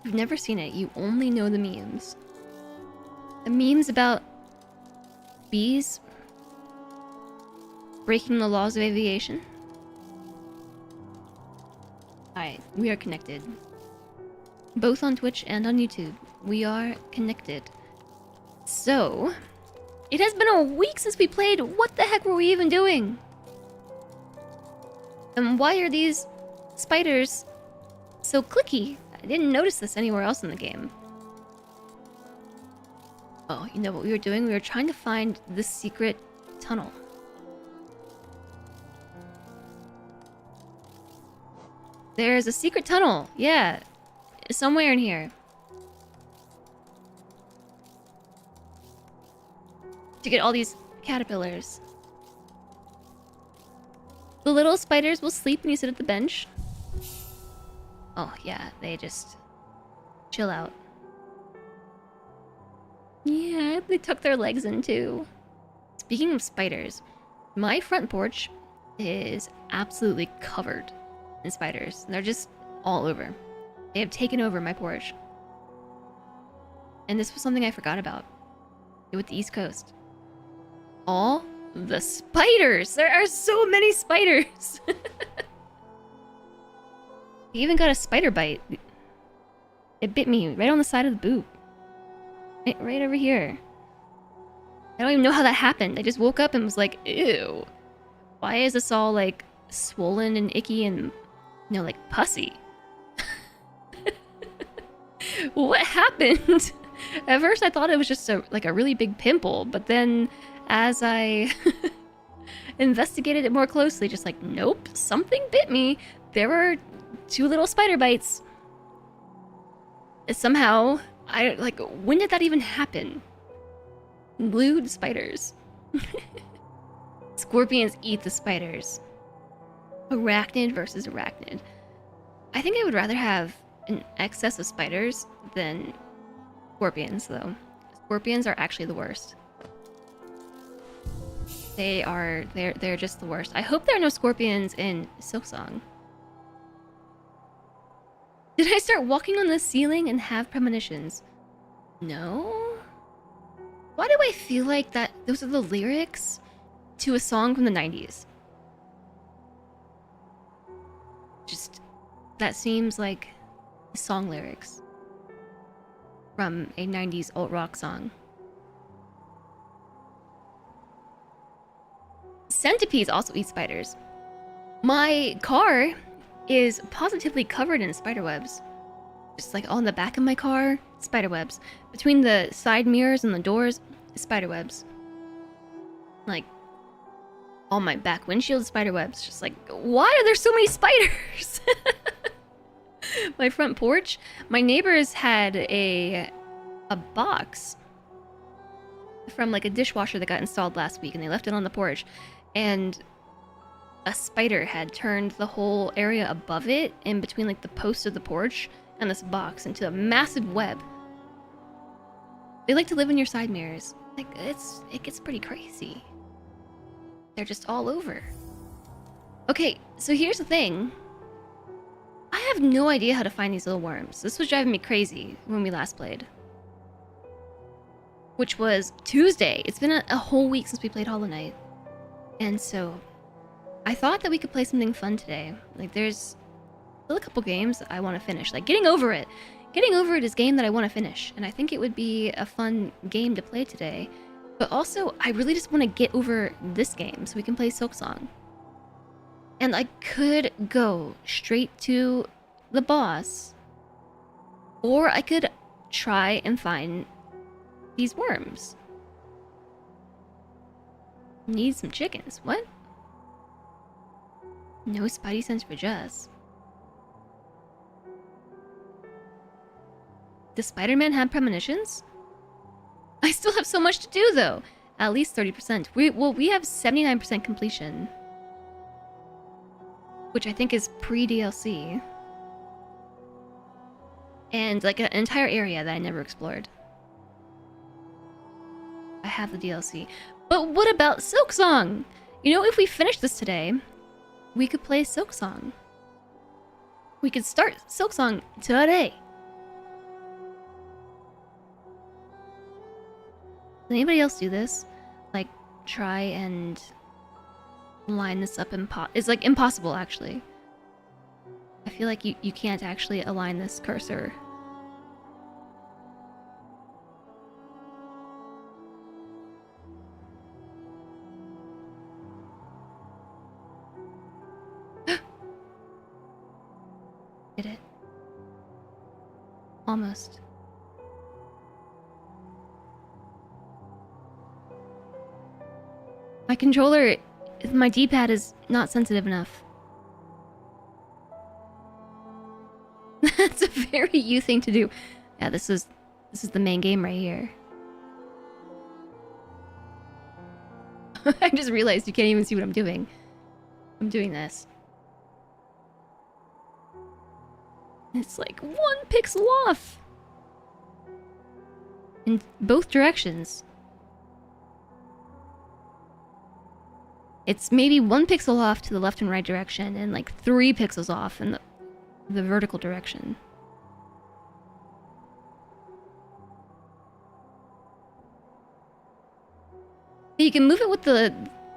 You've never seen it. You only know the memes. The memes about bees breaking the laws of aviation. Alright, we are connected. Both on Twitch and on YouTube. We are connected. So, it has been a week since we played. What the heck were we even doing? And why are these spiders so clicky? I didn't notice this anywhere else in the game. Oh, you know what we were doing? We were trying to find the secret tunnel. There's a secret tunnel. Yeah. Somewhere in here. To get all these caterpillars. The little spiders will sleep when you sit at the bench. Oh, yeah. They just chill out. Yeah, they tuck their legs in too. Speaking of spiders, my front porch is absolutely covered in spiders. They're just all over. They have taken over my porch. And this was something I forgot about with the East Coast. All the spiders! There are so many spiders! He even got a spider bite. It bit me right on the side of the boob. Right over here. I don't even know how that happened. I just woke up and was like, ew. Why is this all like swollen and icky and, you know, like pussy? What happened? At first I thought it was just a really big pimple, but then as I investigated it more closely, just like, nope, something bit me. There were 2 little spider bites. Somehow, when did that even happen? Glued spiders. Scorpions eat the spiders. Arachnid versus arachnid. I think I would rather have an excess of spiders than scorpions, though. Scorpions are actually the worst. They're just the worst. I hope there are no scorpions in Silksong. Did I start walking on the ceiling and have premonitions? No? Why do I feel like that those are the lyrics to a song from the 90s? Just, that seems like the song lyrics from a 90s alt-rock song. Centipedes also eat spiders. My car is positively covered in spider webs. Just like on the back of my car, spider webs. Between the side mirrors and the doors, spider webs. Like, on my back windshield, spider webs. Just like, why are there so many spiders? My front porch, my neighbors had a box from like a dishwasher that got installed last week, and they left it on the porch, and a spider had turned the whole area above it, in between like the post of the porch and this box, into a massive web. They like to live in your side mirrors. Like, it gets pretty crazy. They're just all over. Okay, so here's the thing. I have no idea how to find these little worms. This was driving me crazy when we last played. Which was Tuesday. It's been a whole week since we played Hollow Knight. And so, I thought that we could play something fun today. Like, there's still a couple games I want to finish. Like, Getting Over It. Getting Over It is a game that I want to finish. And I think it would be a fun game to play today. But also, I really just want to get over this game so we can play Silksong. And I could go straight to the boss. Or I could try and find these worms. Need some chickens. What? No spidey sense for Jess. Does Spider-Man have premonitions? I still have so much to do, though. At least 30%. We have 79% completion. Which I think is pre-DLC. And like an entire area that I never explored. I have the DLC. But what about Silksong? You know, if we finish this today, we could play Silksong. We could start Silksong today. Does anybody else do this? Like, try and line this up it's like impossible, actually. I feel like you can't actually align this cursor. Did it? Almost. My controller, my D-pad is not sensitive enough. That's a very you thing to do. Yeah, this is the main game right here. I just realized you can't even see what I'm doing. I'm doing this. It's like 1 pixel off! In both directions. It's maybe 1 pixel off to the left and right direction, and like 3 pixels off in the vertical direction. You can move it with the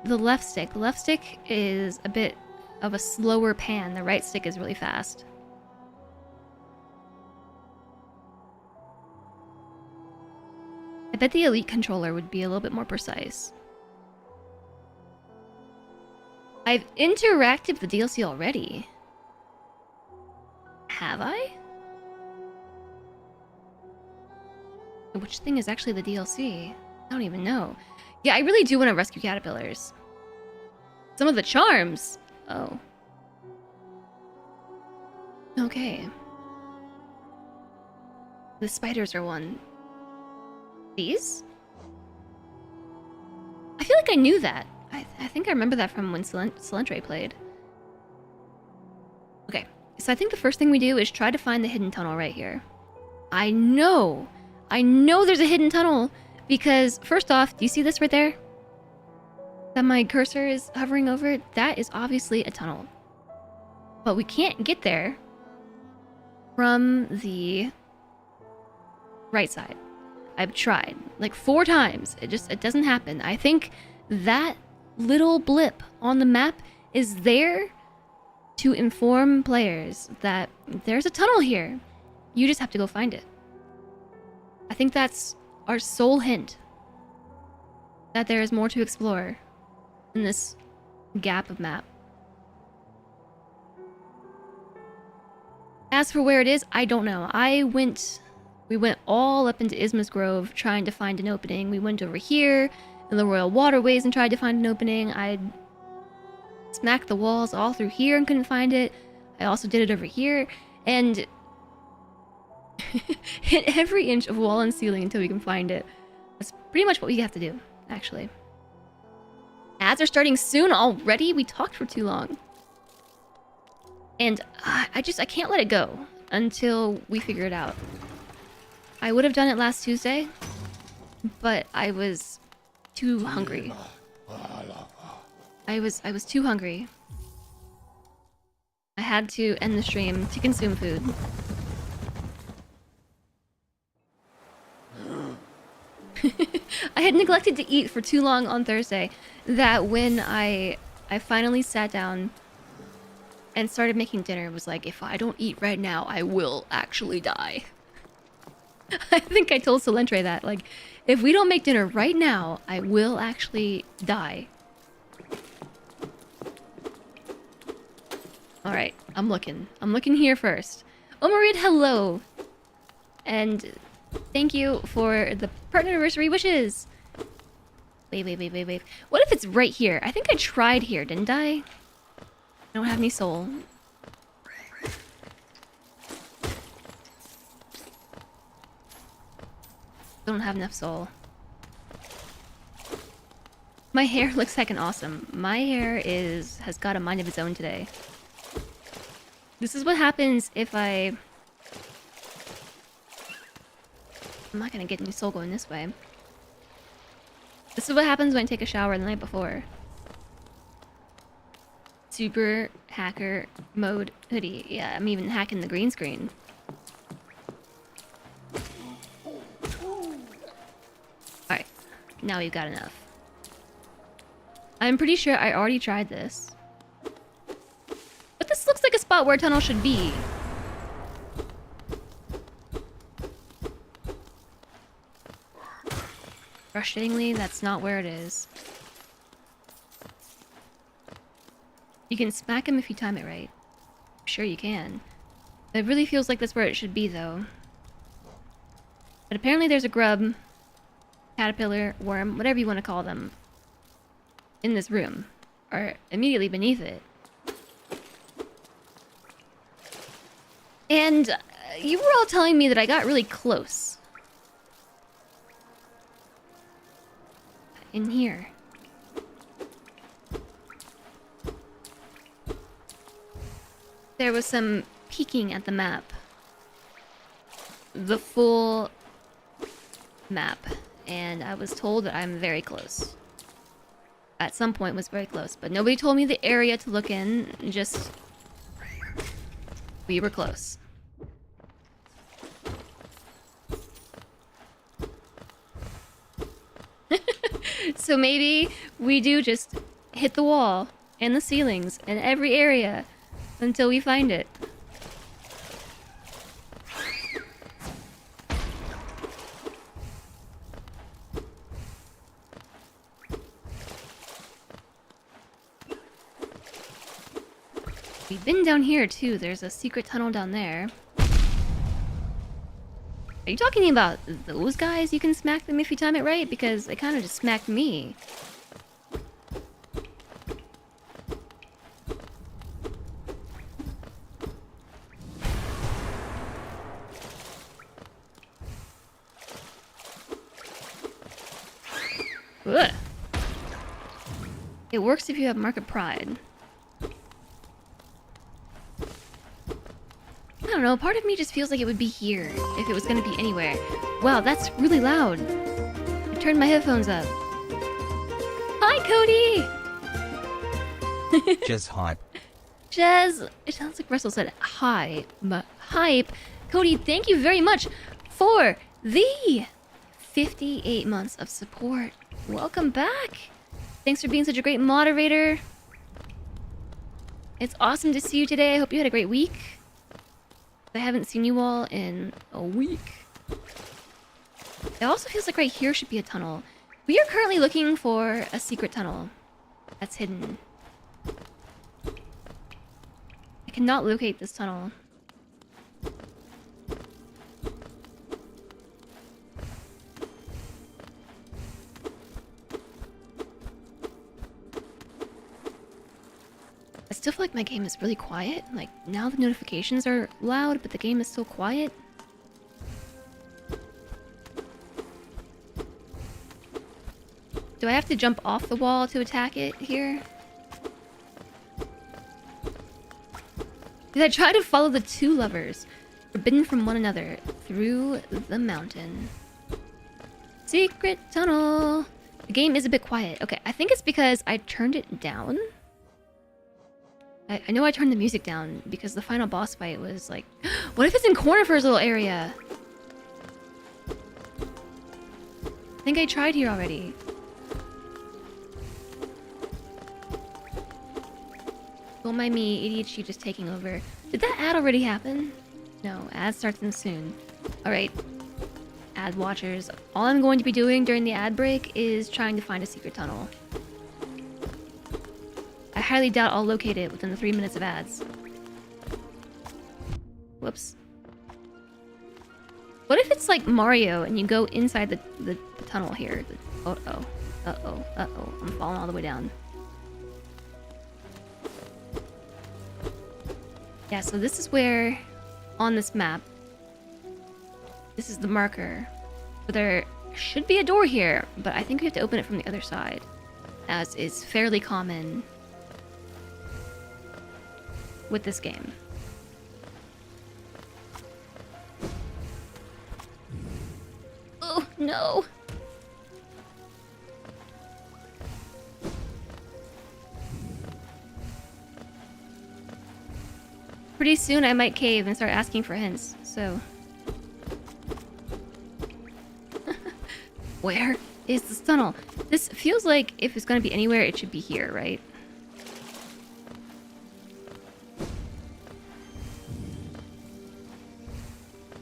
left stick. The left stick is a bit of a slower pan. The right stick is really fast. I bet the Elite controller would be a little bit more precise. I've interacted with the DLC already. Have I? Which thing is actually the DLC? I don't even know. Yeah, I really do want to rescue caterpillars. Some of the charms. Oh. Okay. The spiders are one. These? I feel like I knew that. I think I remember that from when Celentre played. Okay, so I think the first thing we do is try to find the hidden tunnel right here. I know there's a hidden tunnel because, first off, do you see this right there? That my cursor is hovering over? That is obviously a tunnel. But we can't get there from the right side. I've tried like 4 times. It doesn't happen. I think that little blip on the map is there to inform players that there's a tunnel here. You just have to go find it. I think that's our sole hint that there is more to explore in this gap of map. As for where it is, I don't know. We went all up into Ismas Grove trying to find an opening. We went over here in the Royal Waterways and tried to find an opening. I smacked the walls all through here and couldn't find it. I also did it over here and hit every inch of wall and ceiling until we can find it. That's pretty much what we have to do, actually. Ads are starting soon already? We talked for too long. And I can't let it go until we figure it out. I would have done it last Tuesday, but I was too hungry. I was too hungry. I had to end the stream to consume food. I had neglected to eat for too long on Thursday that when I finally sat down and started making dinner, it was like, if I don't eat right now, I will actually die. I think I told Celentre that, like, if we don't make dinner right now, I will actually die. Alright, I'm looking. I'm looking here first. Omarid, hello! And thank you for the Partnerversary wishes! Wait. What if it's right here? I think I tried here, didn't I? I don't have any soul. Don't have enough soul. My hair looks heckin' awesome. My hair has got a mind of its own today. This is what happens if I'm not gonna get any soul going this way. This is what happens when I take a shower the night before. Super hacker mode hoodie. Yeah, I'm even hacking the green screen. Alright. now we've got enough. I'm pretty sure I already tried this. But this looks like a spot where a tunnel should be. Frustratingly, that's not where it is. You can smack him if you time it right. Sure you can. It really feels like that's where it should be, though. But apparently there's a grub, caterpillar, worm, whatever you want to call them, in this room, or immediately beneath it. And you were all telling me that I got really close. In here. There was some peeking at the map. The full map. And I was told that I'm very close. At some point was very close. But nobody told me the area to look in. Just... we were close. So maybe we do just hit the wall and the ceilings and every area until we find it. We've been down here too. There's a secret tunnel down there. Are you talking about those guys? You can smack them if you time it right? Because they kind of just smacked me. Ugh. It works if you have market pride. I don't know, part of me just feels like it would be here, if it was gonna be anywhere. Wow, that's really loud. I turned my headphones up. Hi, Cody! Just hype. Jez, it sounds like Russell said hi, but hype. Cody, thank you very much for the 58 months of support. Welcome back. Thanks for being such a great moderator. It's awesome to see you today. I hope you had a great week. I haven't seen you all in a week. It also feels like right here should be a tunnel. We are currently looking for a secret tunnel that's hidden. I cannot locate this tunnel. I still feel like my game is really quiet. Like, now the notifications are loud, but the game is still quiet. Do I have to jump off the wall to attack it here? Did I try to follow the two lovers, forbidden from one another, through the mountain? Secret tunnel! The game is a bit quiet. Okay, I think it's because I turned it down. I know I turned the music down because the final boss fight was like... What if it's in Cornifer's little area? I think I tried here already. Don't mind me, ADHD just taking over. Did that ad already happen? No, ad starts in soon. Alright. Ad watchers. All I'm going to be doing during the ad break is trying to find a secret tunnel. I highly doubt I'll locate it within the 3 minutes of ads. Whoops. What if it's like Mario and you go inside the tunnel here? Uh-oh. Uh-oh. Uh-oh. I'm falling all the way down. Yeah, so this is where, on this map, this is the marker. But there should be a door here, but I think we have to open it from the other side, as is fairly common with this game. Oh, no! Pretty soon I might cave and start asking for hints, so... Where is this tunnel. This feels like if it's gonna be anywhere, it should be here, right?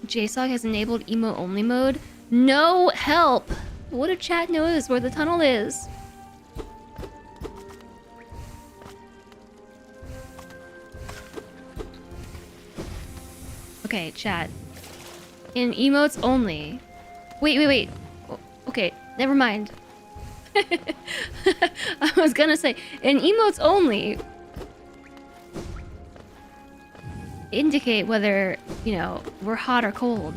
JSOG has enabled emo only mode. No help! What if chat knows where the tunnel is? Okay, chat. In emotes only. Wait. Okay, never mind. I was gonna say, in emotes only, indicate whether, you know, we're hot or cold.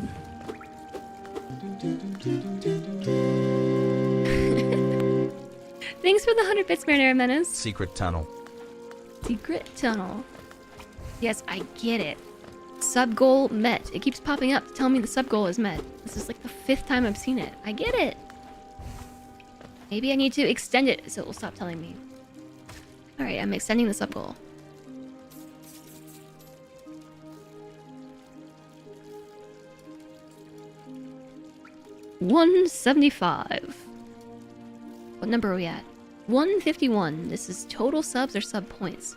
Thanks for the 100 bits, Marinara Menace. Secret tunnel. Secret tunnel. Yes, I get it. Sub goal met. It keeps popping up to tell me the sub goal is met. This is like the 5th time I've seen it. I get it. Maybe I need to extend it so it will stop telling me. Alright, I'm extending the sub goal. $175. What number are we at? 151. This is total subs or sub points.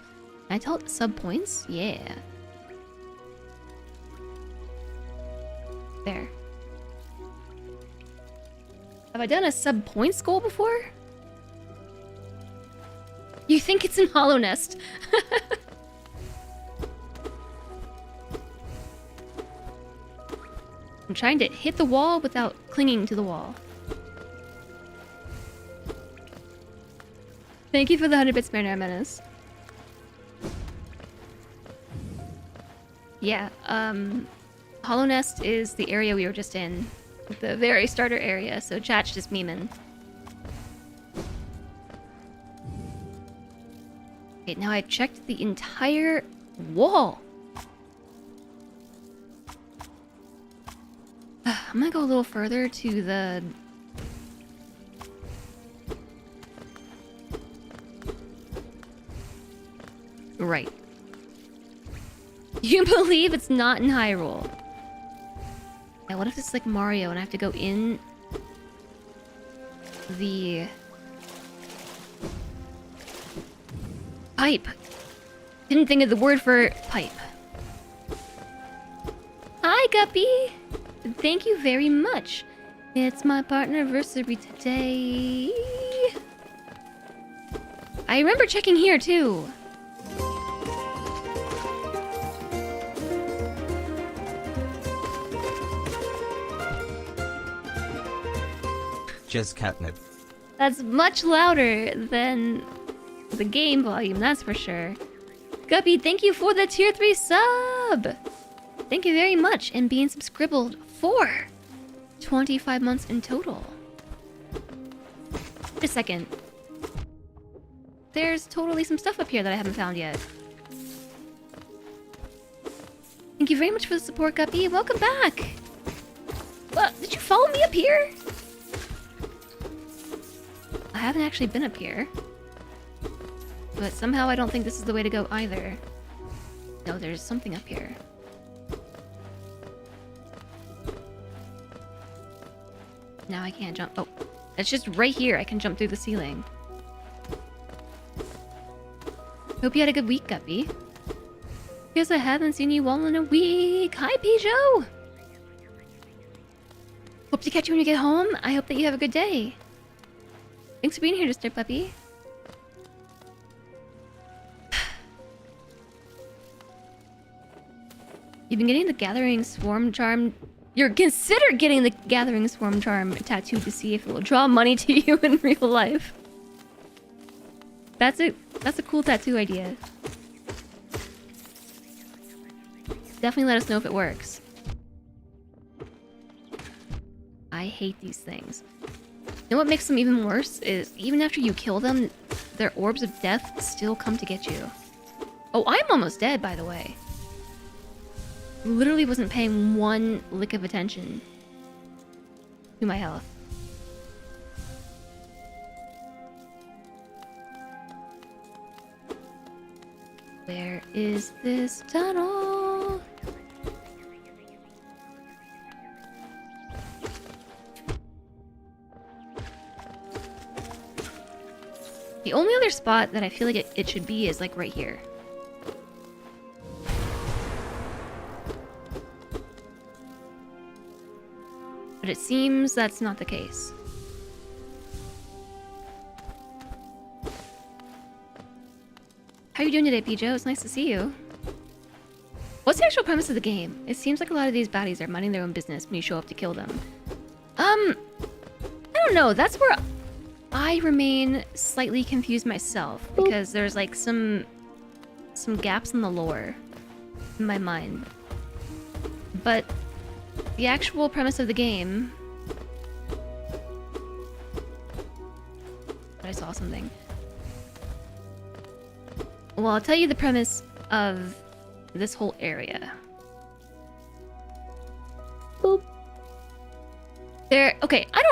Can I tell it sub points? Yeah. There. Have I done a sub points goal before? You think it's in Hollow Nest? I'm trying to hit the wall without clinging to the wall. Thank you for the 100 bits, Marinara Menace. Yeah, Hollow Nest is the area we were just in. The very starter area, so chat's just memeing. Okay, now I've checked the entire wall. I'm gonna go a little further to the... right. You believe it's not in Hyrule? Yeah, what if it's like Mario and I have to go in the pipe? Didn't think of the word for pipe. Hi, Guppy! Thank you very much. It's my partnerversary today. I remember checking here too. Jizz catnip. That's much louder than the game volume, that's for sure. Guppy, thank you for the tier 3 sub! Thank you very much, and being subscribbled for 25 months in total. Wait a second. There's totally some stuff up here that I haven't found yet. Thank you very much for the support, Guppy. Welcome back! What? Did you follow me up here? I haven't actually been up here. But somehow I don't think this is the way to go either. No, there's something up here. Now I can't jump. Oh, it's just right here. I can jump through the ceiling. Hope you had a good week, Guppy. Because I haven't seen you all in a week. Hi, Pijo! Hope to catch you when you get home. I hope that you have a good day. Thanks for being here, Mr. Puppy. You've been getting the Gathering Swarm Charm. You're consider getting the Gathering Swarm Charm tattoo to see if it will draw money to you in real life. That's a cool tattoo idea. Definitely let us know if it works. I hate these things. You know what makes them even worse is even after you kill them, their orbs of death still come to get you. Oh, I'm almost dead, by the way. Literally wasn't paying one lick of attention to my health. Where is this tunnel? The only other spot that I feel like it should be is like right here. But it seems that's not the case. How are you doing today, Pijo? It's nice to see you. What's the actual premise of the game? It seems like a lot of these baddies are minding their own business when you show up to kill them. I don't know. That's where I remain slightly confused myself, because there's like some gaps in the lore in my mind. But the actual premise of the game... I saw something. Well, I'll tell you the premise of this whole area. Boop. Okay, I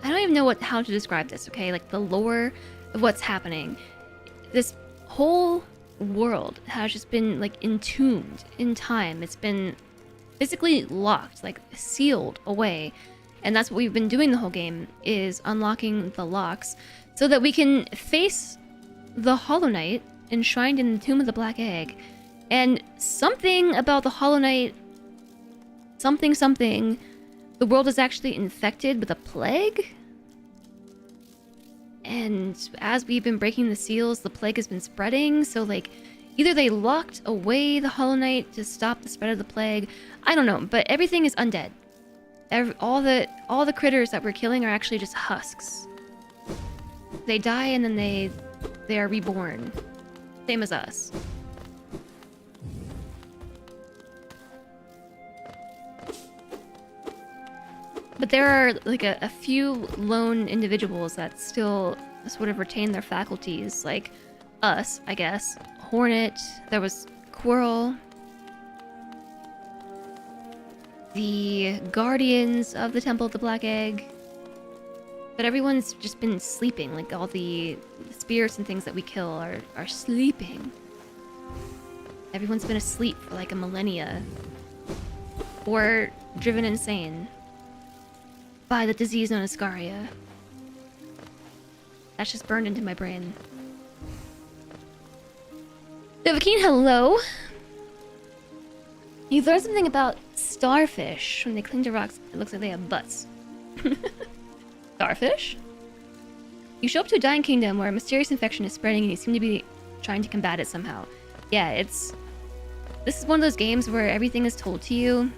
don't even know how to describe this, okay? Like the lore of what's happening. This whole world has just been like entombed in time. It's been physically locked, like sealed away. And that's what we've been doing the whole game, is unlocking the locks so that we can face the Hollow Knight enshrined in the Tomb of the Black Egg. And something about the Hollow Knight, something, the world is actually infected with a plague? And as we've been breaking the seals, the plague has been spreading, so like, either they locked away the Hollow Knight to stop the spread of the plague, I don't know, but everything is undead. All the critters that we're killing are actually just husks. They die and then they are reborn. Same as us. But there are like a few lone individuals that still sort of retain their faculties, like us, I guess. Hornet, there was Quirrell, the Guardians of the Temple of the Black Egg. But everyone's just been sleeping, like all the spirits and things that we kill are sleeping. Everyone's been asleep for like a millennia. Or driven insane by the disease known as Scaria. That's just burned into my brain. Devakeen, hello! You learned something about starfish. When they cling to rocks, it looks like they have butts. Starfish? You show up to a dying kingdom where a mysterious infection is spreading and you seem to be trying to combat it somehow. Yeah, this is one of those games where everything is told to you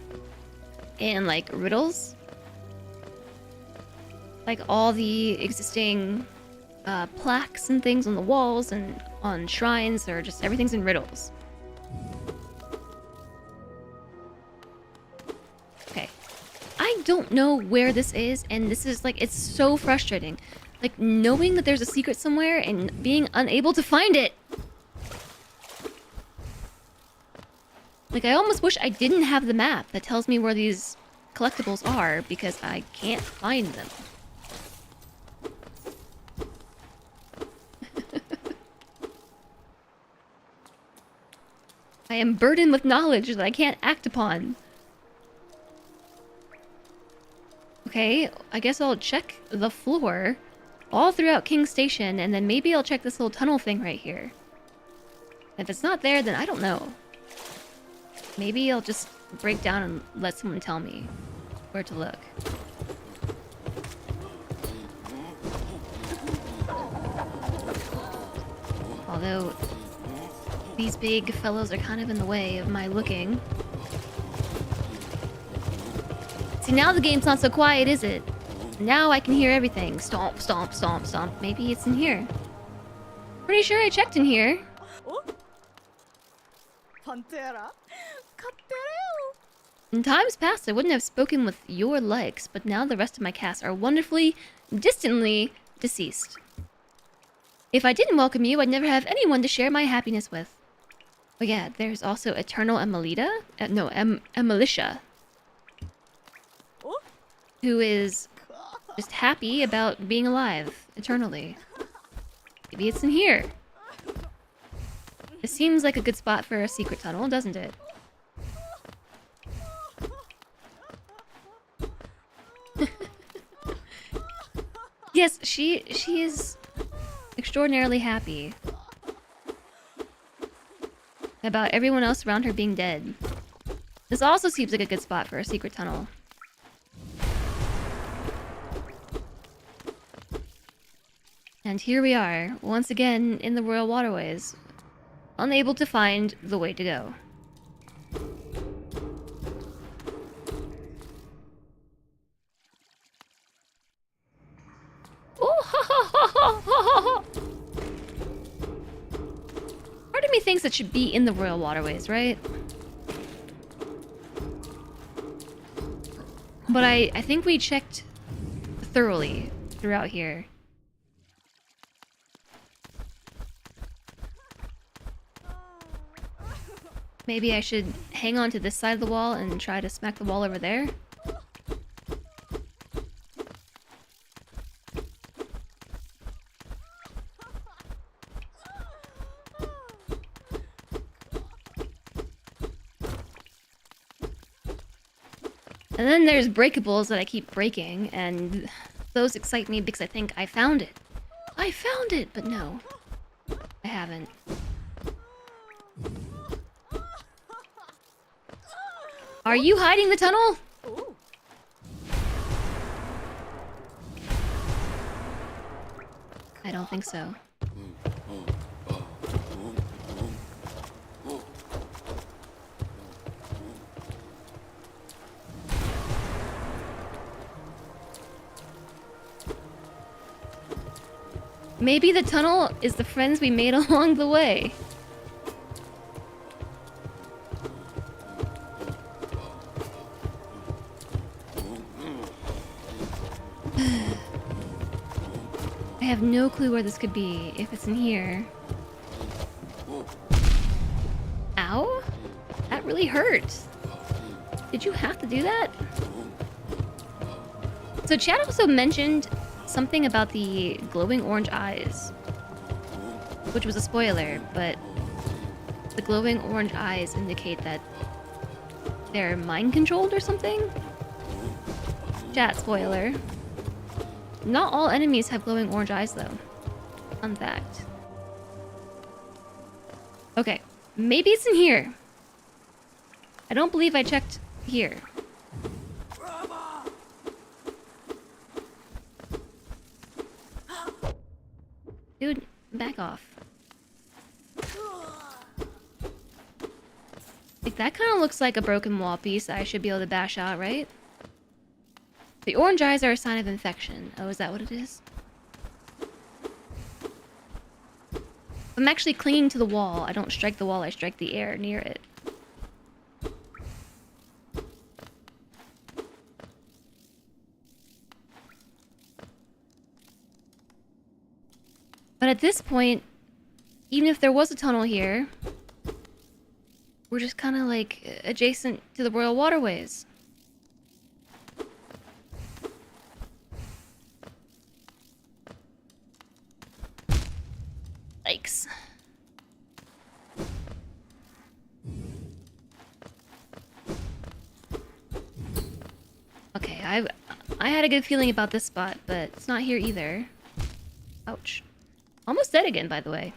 in like riddles. Like all the existing plaques and things on the walls and on shrines, or just everything's in riddles. Okay. I don't know where this is, and this is like, it's so frustrating. Like knowing that there's a secret somewhere and being unable to find it. Like I almost wish I didn't have the map that tells me where these collectibles are, because I can't find them. I am burdened with knowledge that I can't act upon. Okay, I guess I'll check the floor all throughout King Station, and then maybe I'll check this little tunnel thing right here. If it's not there, then I don't know. Maybe I'll just break down and let someone tell me where to look. Although these big fellows are kind of in the way of my looking. See, now the game's not so quiet, is it? Now I can hear everything. Stomp, stomp, stomp, stomp. Maybe it's in here. Pretty sure I checked in here. In times past, I wouldn't have spoken with your likes, but now the rest of my cast are wonderfully, distantly deceased. If I didn't welcome you, I'd never have anyone to share my happiness with. Oh yeah, there's also Eternal Emelita? Emelicia. Who is just happy about being alive, eternally. Maybe it's in here. It seems like a good spot for a secret tunnel, doesn't it? Yes, she is extraordinarily happy about everyone else around her being dead. This also seems like a good spot for a secret tunnel. And here we are, once again in the Royal Waterways, unable to find the way to go. Part of me thinks it should be in the Royal Waterways, right? But I think we checked thoroughly throughout here. Maybe I should hang on to this side of the wall and try to smack the wall over there? And then there's breakables that I keep breaking, and those excite me because I think I found it. I found it! But no, I haven't. Are you hiding the tunnel? I don't think so. Maybe the tunnel is the friends we made along the way. I have no clue where this could be, if it's in here. Ow? That really hurt. Did you have to do that? So Chad also mentioned something about the glowing orange eyes, which was a spoiler, but the glowing orange eyes indicate that they're mind controlled or something? Chat spoiler. Not all enemies have glowing orange eyes though. Fun fact. Okay, maybe it's in here. I don't believe I checked here. Dude, back off. Like, that kind of looks like a broken wall piece that I should be able to bash out, right? The orange eyes are a sign of infection. Oh, is that what it is? I'm actually clinging to the wall. I don't strike the wall, I strike the air near it. But at this point, even if there was a tunnel here, we're just kind of like adjacent to the Royal Waterways. Yikes. Okay, I had a good feeling about this spot, but it's not here either. Ouch. Almost dead again, by the way.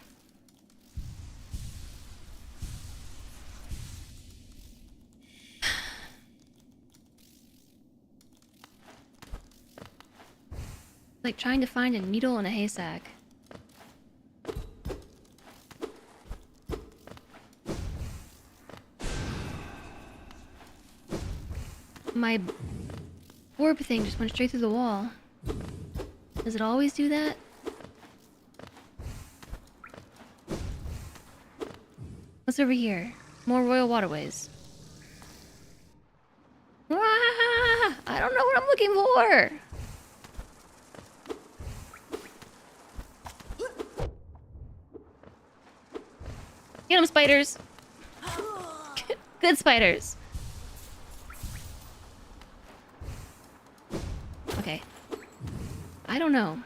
Like trying to find a needle in a haystack. My orb thing just went straight through the wall. Does it always do that? What's over here? More Royal Waterways. Ah, I don't know what I'm looking for! Get 'em, spiders! Good spiders! Okay. I don't know.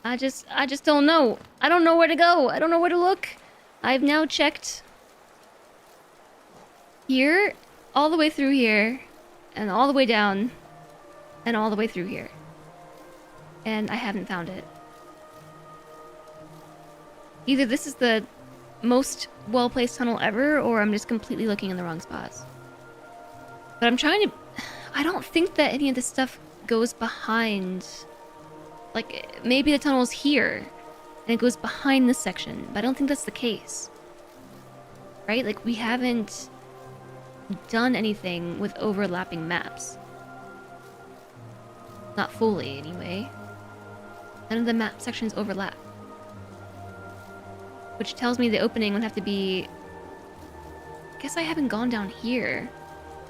I just don't know. I don't know where to go. I don't know where to look. I've now checked here, all the way through here, and all the way down. and all the way through here. And I haven't found it. Either this is the most well-placed tunnel ever, or I'm just completely looking in the wrong spots. But I'm trying to... I don't think that any of this stuff goes behind... Like, maybe the tunnel's here, and it goes behind this section, but I don't think that's the case. Right? Like, we haven't done anything with overlapping maps. Not fully, anyway. None of the map sections overlap. Which tells me the opening would have to be... I guess I haven't gone down here.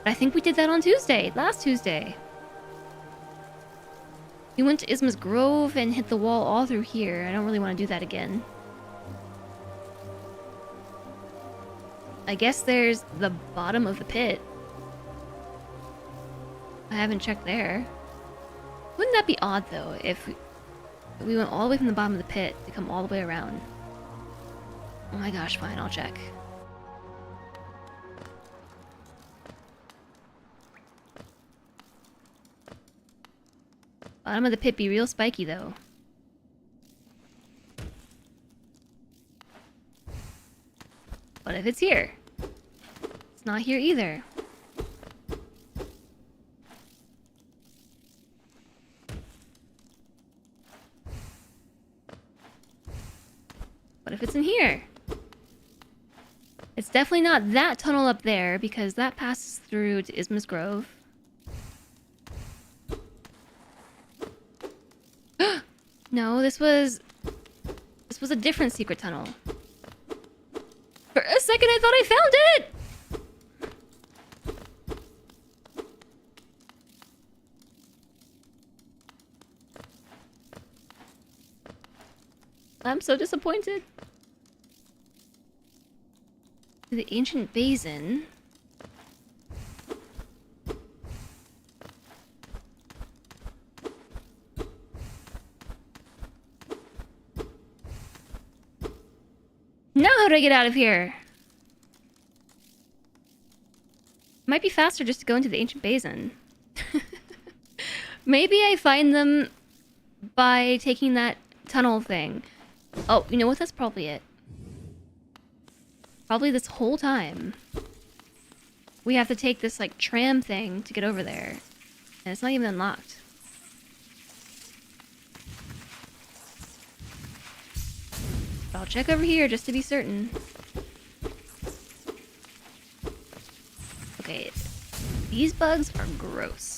But I think we did that on Tuesday, last Tuesday. We went to Isma's Grove and hit the wall all through here. I don't really want to do that again. I guess there's the bottom of the pit. I haven't checked there. Wouldn't that be odd, though, if we went all the way from the bottom of the pit to come all the way around? Oh my gosh, fine, I'll check. Bottom of the pit be real spiky, though. What if it's here? It's not here either. What if it's in here? It's definitely not that tunnel up there, because that passes through to Isma's Grove. No, this was a different secret tunnel. For a second I thought I found it! I'm so disappointed. The ancient basin. Now how do I get out of here? Might be faster just to go into the ancient basin. Maybe I find them by taking that tunnel thing. Oh, you know what? That's probably it. Probably this whole time we have to take this, like, tram thing to get over there. And it's not even unlocked. But I'll check over here just to be certain. Okay. These bugs are gross.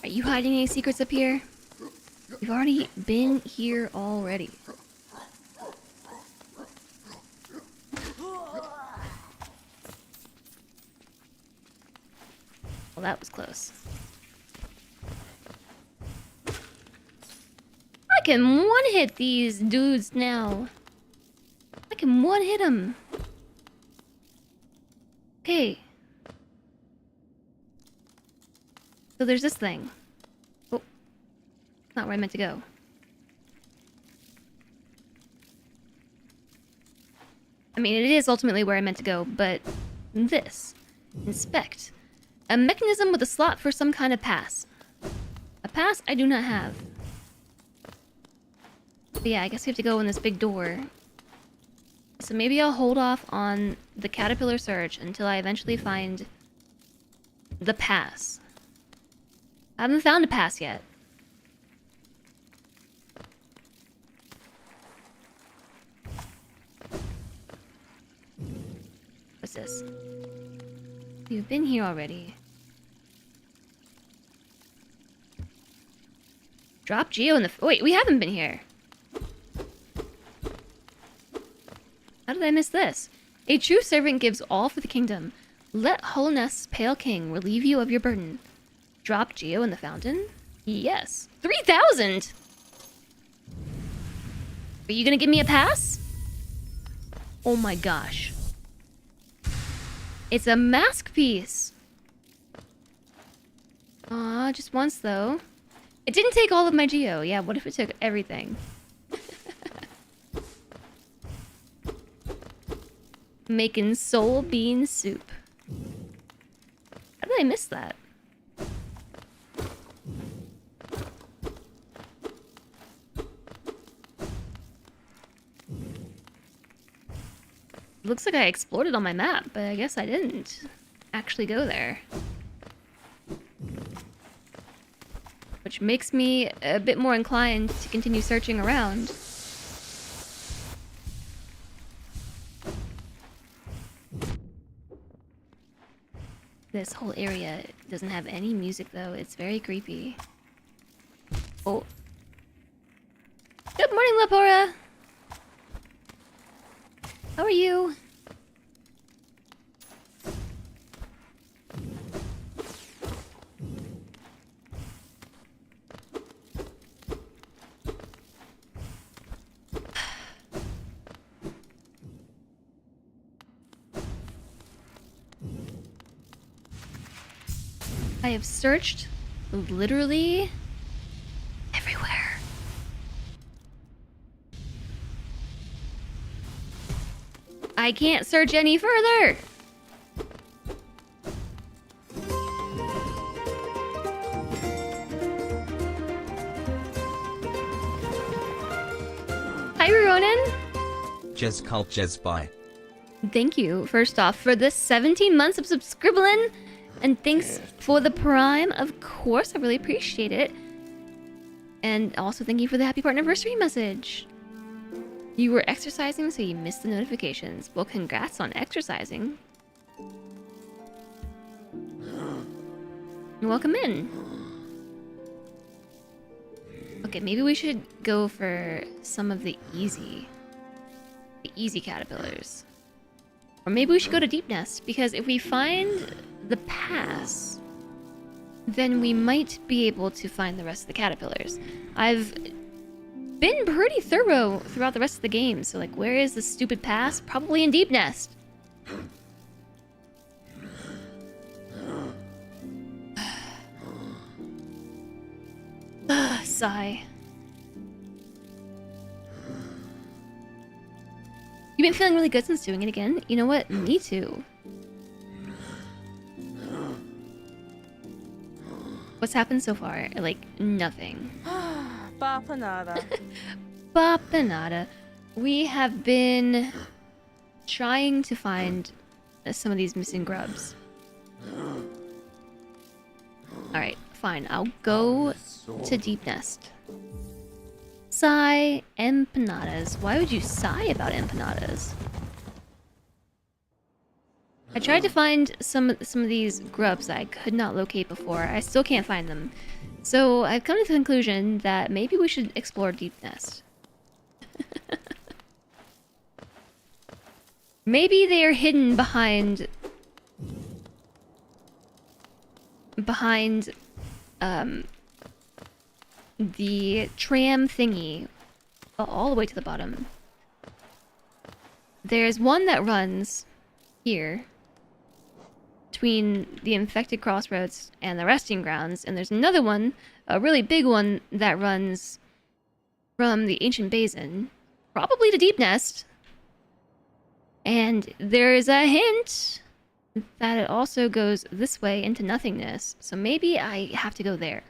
Are you hiding any secrets up here? We've already been here already. Well, that was close. I can one-hit these dudes now. I can one-hit them. Okay. So there's this thing. Oh. Not where I meant to go. I mean, it is ultimately where I meant to go, but this. Inspect. A mechanism with a slot for some kind of pass. A pass I do not have. But yeah, I guess we have to go in this big door. So maybe I'll hold off on the caterpillar search until I eventually find the pass. I haven't found a pass yet. What's this? You've been here already. Drop Geo in the... Wait, we haven't been here. How did I miss this? A true servant gives all for the kingdom. Let Hollowknight's pale king relieve you of your burden. Drop Geo in the fountain? Yes. 3,000! Are you gonna give me a pass? Oh my gosh. It's a mask piece. Aw, just once though. It didn't take all of my geo. Yeah, what if it took everything? Making soul bean soup. How did I miss that? Looks like I explored it on my map, but I guess I didn't actually go there. Which makes me a bit more inclined to continue searching around. This whole area doesn't have any music though, it's very creepy. Oh. Good morning, Lapora! How are you? I have searched literally everywhere. I can't search any further. Hi, Ronan. Jez cult Jez bye. Thank you, first off, for the 17 months of subscribbling. And thanks for the Prime, of course. I really appreciate it. And also thank you for the happy Partnerversary message. You were exercising, so you missed the notifications. Well, congrats on exercising. Welcome in. Okay, maybe we should go for some of the easy caterpillars. Or maybe we should go to Deep Nest, because if we find the pass, then we might be able to find the rest of the caterpillars. I've been pretty thorough throughout the rest of the game, so like, where is the stupid pass? Probably in Deep Nest. Sigh. You've been feeling really good since doing it again? You know what? Me too. What's happened so far? Like, nothing. Bapanada. Bapanada. We have been trying to find some of these missing grubs. Alright, fine. I'll go to Deep Nest. Sigh, empanadas. Why would you sigh about empanadas? I tried to find some of these grubs that I could not locate before. I still can't find them. So I've come to the conclusion that maybe we should explore Deep Nest. Maybe they are hidden behind the tram thingy all the way to the bottom. There's one that runs here between the infected crossroads and the resting grounds, and there's another one, a really big one, that runs from the ancient basin, probably to Deep Nest. And there's a hint that it also goes this way into nothingness, so maybe I have to go there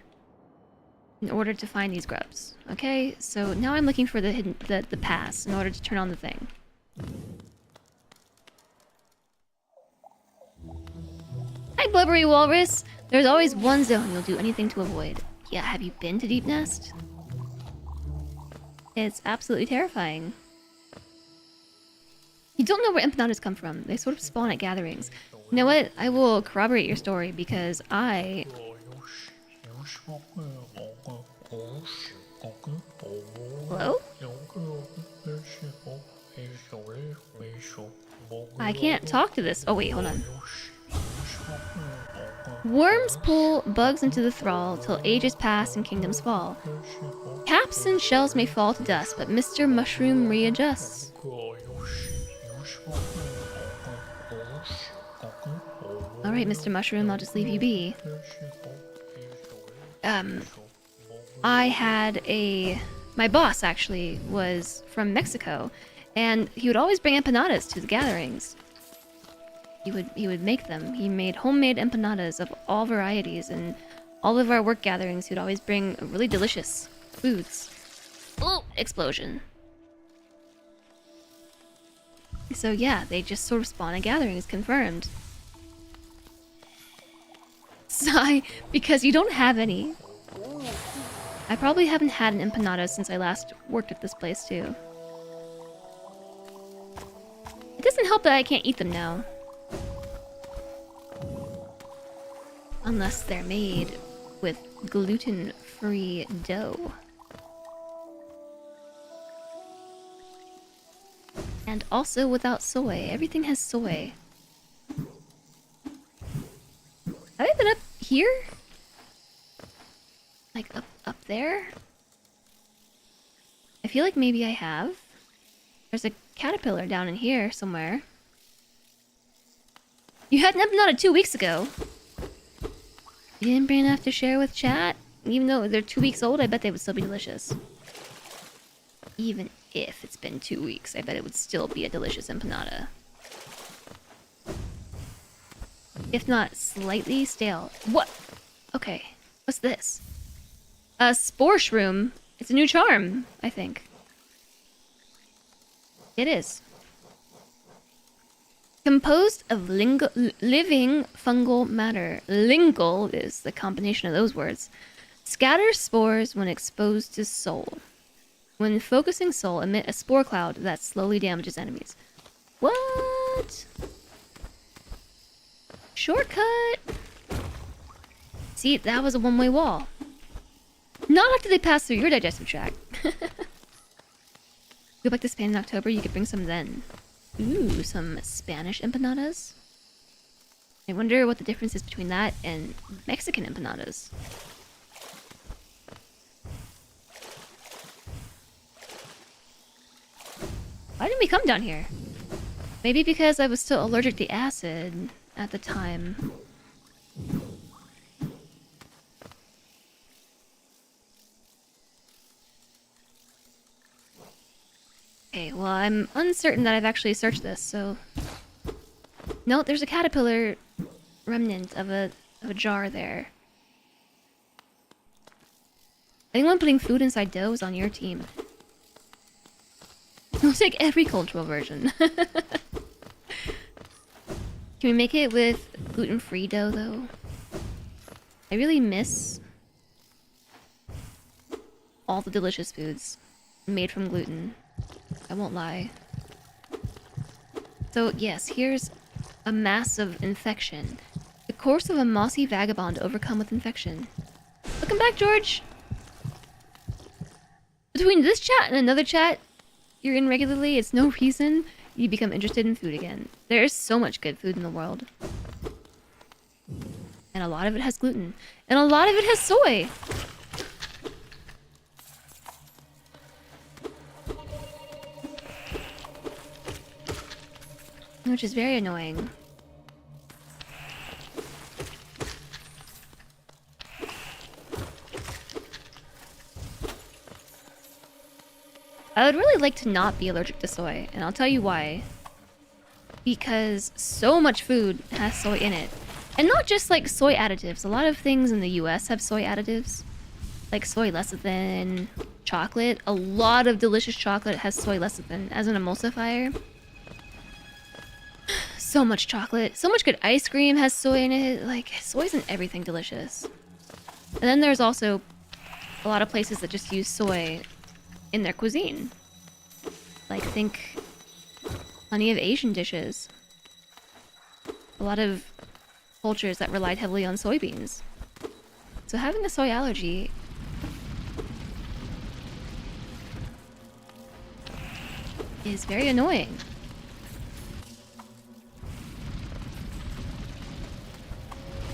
in order to find these grubs. Okay, so now I'm looking for the hidden the pass in order to turn on the thing. Hi, Blubbery Walrus! There's always one zone you'll do anything to avoid. Yeah, have you been to Deep Nest? It's absolutely terrifying. You don't know where empanadas come from. They sort of spawn at gatherings. You know what? I will corroborate your story because I... Hello? I can't talk to this. Oh wait, hold on. Worms pull bugs into the thrall till ages pass and kingdoms fall. Caps and shells may fall to dust, but Mr. Mushroom readjusts. Alright, Mr. Mushroom, I'll just leave you be. I had my boss actually was from Mexico, and he would always bring empanadas to the gatherings. He would make them. He made homemade empanadas of all varieties, and all of our work gatherings he would always bring really delicious foods. Oh, explosion. So yeah, they just sort of spawn at gatherings, confirmed. Sigh, because you don't have any. I probably haven't had an empanada since I last worked at this place too. It doesn't help that I can't eat them now. Unless they're made with gluten-free dough. And also without soy. Everything has soy. Have I been up here? Like up there? I feel like maybe I have. There's a caterpillar down in here somewhere. You had an empanada 2 weeks ago. You didn't bring enough to share with chat? Even though they're 2 weeks old, I bet they would still be delicious. Even if it's been 2 weeks, I bet it would still be a delicious empanada. If not slightly stale. What? Okay. What's this? A spore shroom. It's a new charm, I think. It is. Composed of living fungal matter. Lingle is the combination of those words. Scatters spores when exposed to soul. When focusing soul, emit a spore cloud that slowly damages enemies. What? Shortcut! See, that was a one-way wall. Not after they pass through your digestive tract. Go back to Spain in October, you could bring some then. Ooh, some Spanish empanadas? I wonder what the difference is between that and Mexican empanadas. Why didn't we come down here? Maybe because I was still allergic to acid at the time. Okay, well, I'm uncertain that I've actually searched this, so... No, there's a caterpillar remnant of a jar there. Anyone putting food inside dough is on your team. We'll take every cultural version. Can we make it with gluten-free dough, though? I really miss all the delicious foods made from gluten. I won't lie. So, yes, here's a massive infection. The course of a mossy vagabond overcome with infection. Welcome back, George! Between this chat and another chat you're in regularly, it's no reason you become interested in food again. There is so much good food in the world. And a lot of it has gluten. And a lot of it has soy! Which is very annoying. I would really like to not be allergic to soy, and I'll tell you why. Because so much food has soy in it. And not just like soy additives. A lot of things in the US have soy additives. Like soy lecithin, chocolate. A lot of delicious chocolate has soy lecithin as an emulsifier. So much chocolate. So much good ice cream has soy in it. Like, soy's in everything delicious. And then there's also a lot of places that just use soy in their cuisine. Like, think plenty of Asian dishes. A lot of cultures that relied heavily on soybeans. So having a soy allergy is very annoying.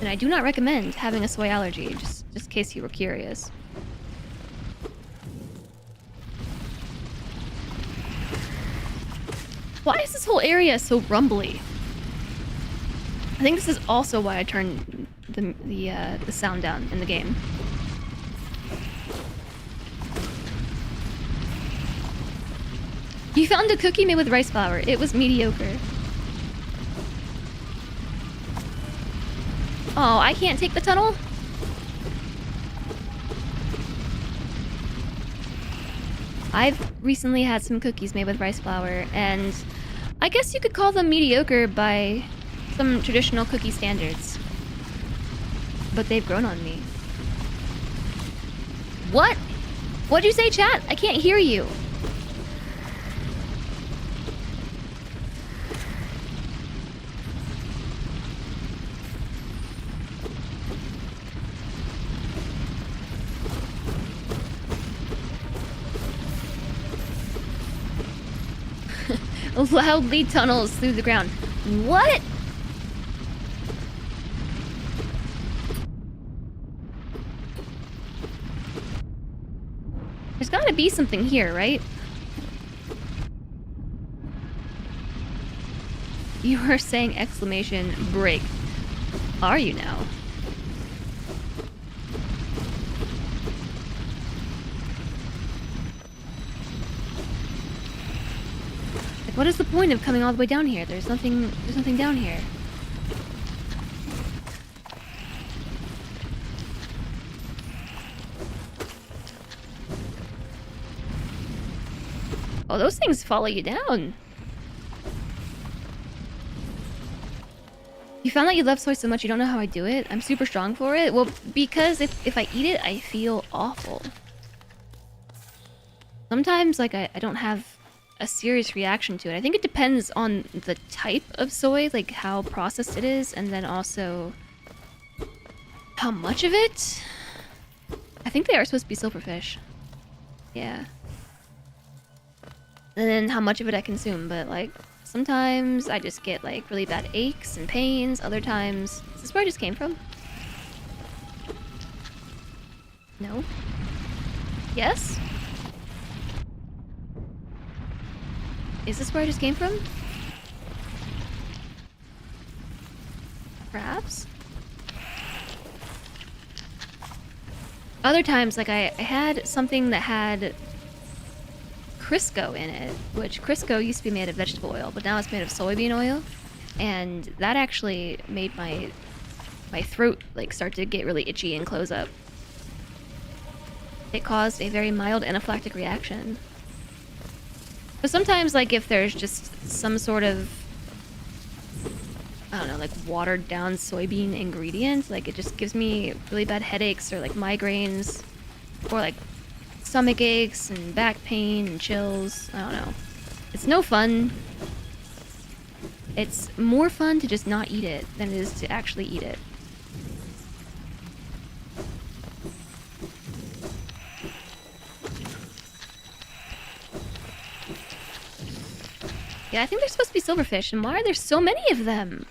And I do not recommend having a soy allergy, just in case you were curious. Why is this whole area so rumbly? I think this is also why I turned the sound down in the game. You found a cookie made with rice flour. It was mediocre. Oh, I can't take the tunnel? I've recently had some cookies made with rice flour, and I guess you could call them mediocre by some traditional cookie standards. But they've grown on me. What? What'd you say, chat? I can't hear you. Loudly tunnels through the ground. What? There's gotta be something here, right? You are saying exclamation break. Are you now? What is the point of coming all the way down here? There's nothing down here. Oh, those things follow you down. You found that you love soy so much you don't know how I do it? I'm super strong for it? Well, because if I eat it, I feel awful. Sometimes, like, I don't have a serious reaction to it. I think it depends on the type of soy, like how processed it is, and then also how much of it. I think they are supposed to be silverfish. Yeah. And then how much of it I consume, but like sometimes I just get like really bad aches and pains. Other times, is this where I just came from? No. Yes? Is this where I just came from? Perhaps? Other times, like I had something that had Crisco in it, which Crisco used to be made of vegetable oil, but now it's made of soybean oil, and that actually made my throat like start to get really itchy and close up. It caused a very mild anaphylactic reaction. But sometimes, like, if there's just some sort of, I don't know, like, watered-down soybean ingredient, like, it just gives me really bad headaches or, like, migraines or, like, stomach aches and back pain and chills. I don't know. It's no fun. It's more fun to just not eat it than it is to actually eat it. Yeah, I think they're supposed to be silverfish, and why are there so many of them?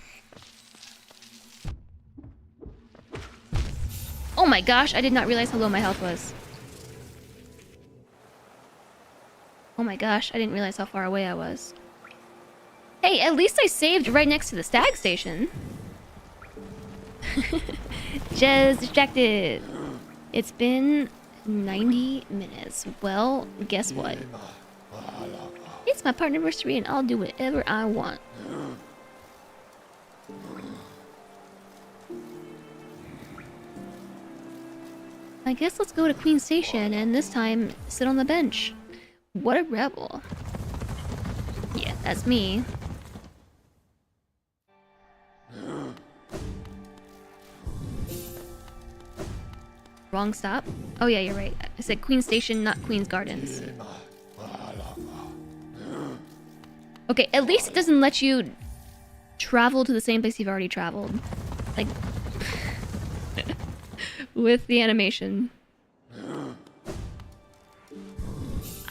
Oh my gosh, I did not realize how low my health was. Oh my gosh, I didn't realize how far away I was. Hey, at least I saved right next to the stag station. Just distracted. It's been 90 minutes. Well, guess what? It's my partnerversary and I'll do whatever I want. I guess let's go to Queen Station and this time sit on the bench. What a rebel. Yeah, that's me. Wrong stop? Oh yeah, you're right. I said Queen Station, not Queen's Gardens. Okay, at least it doesn't let you travel to the same place you've already traveled. Like, with the animation.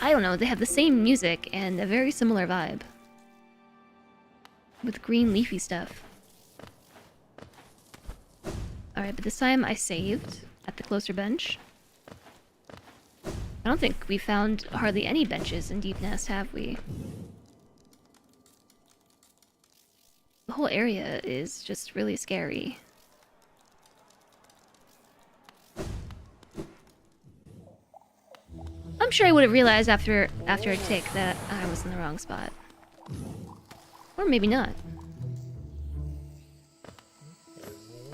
I don't know, they have the same music and a very similar vibe. With green leafy stuff. Alright, but this time I saved at the closer bench. I don't think we found hardly any benches in Deep Nest, have we? whole area is just really scary. I'm sure I would have realized after a tick that I was in the wrong spot. Or maybe not.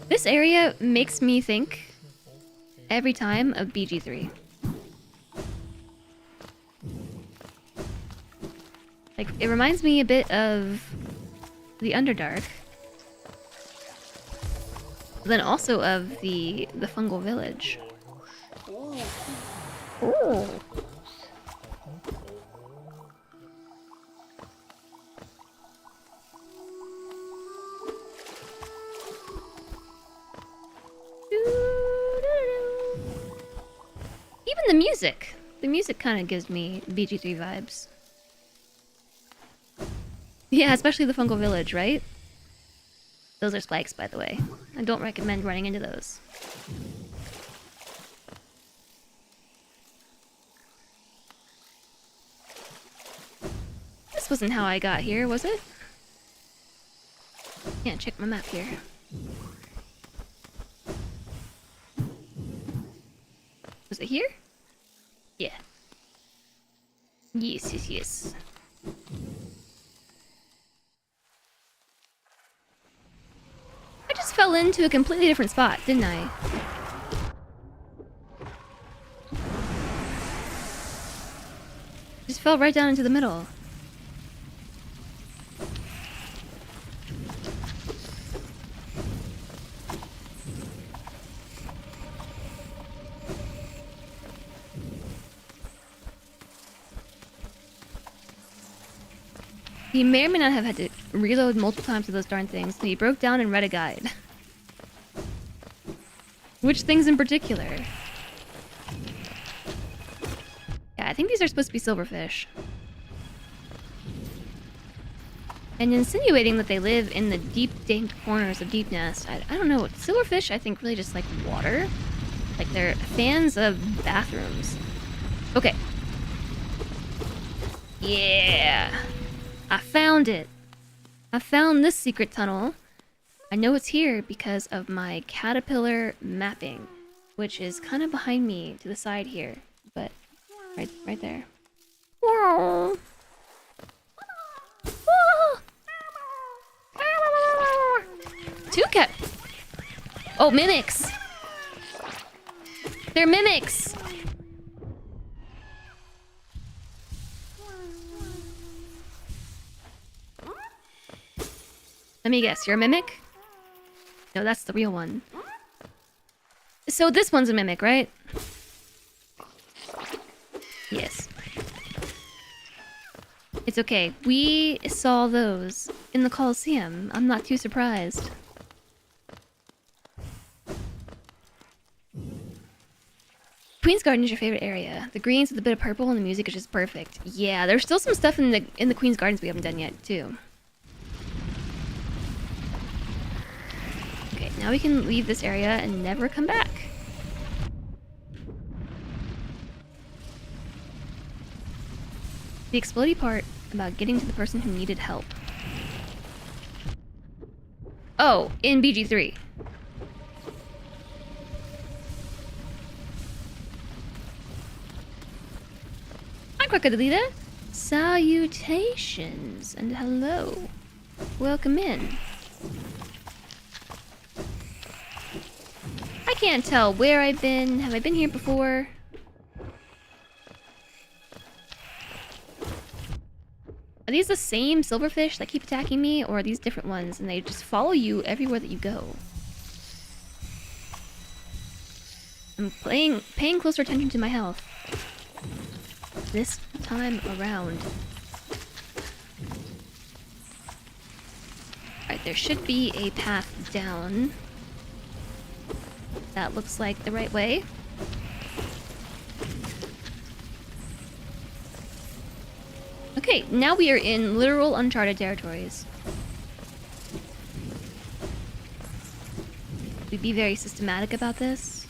This area makes me think every time of BG3. Like, it reminds me a bit of the Underdark. But then also of the fungal village. Ooh. Even the music. The music kind of gives me BG3 vibes. Yeah, especially the fungal village, right? Those are spikes, by the way. I don't recommend running into those. This wasn't how I got here, was it? Yeah, check my map here. Was it here? Yeah. Yes, yes, yes. I just fell into a completely different spot, didn't I? Just fell right down into the middle. He may or may not have had to reload multiple times with those darn things, so he broke down and read a guide. Which things in particular? Yeah, I think these are supposed to be silverfish. And insinuating that they live in the deep, dank corners of Deep Nest, I don't know. Silverfish, I think, really just like water. Like, they're fans of bathrooms. Okay. Yeah! I found it! I found this secret tunnel. I know it's here because of my caterpillar mapping, which is kind of behind me to the side here, but right there. Whoa! Two cat. Oh, mimics! They're mimics! Let me guess, you're a mimic? No, that's the real one. So this one's a mimic, right? Yes. It's okay. We saw those in the Colosseum. I'm not too surprised. Queen's Garden is your favorite area. The greens with a bit of purple and the music is just perfect. Yeah, there's still some stuff in the Queen's Gardens we haven't done yet, too. Okay, now we can leave this area and never come back. The explodey part about getting to the person who needed help. Oh, in BG3. Hi, Crocodilita. Salutations and hello. Welcome in. I can't tell where I've been. Have I been here before? Are these the same silverfish that keep attacking me, or are these different ones and they just follow you everywhere that you go? I'm paying closer attention to my health this time around. Alright, there should be a path down. That looks like the right way. Okay, now we are in literal uncharted territories. We'd be very systematic about this.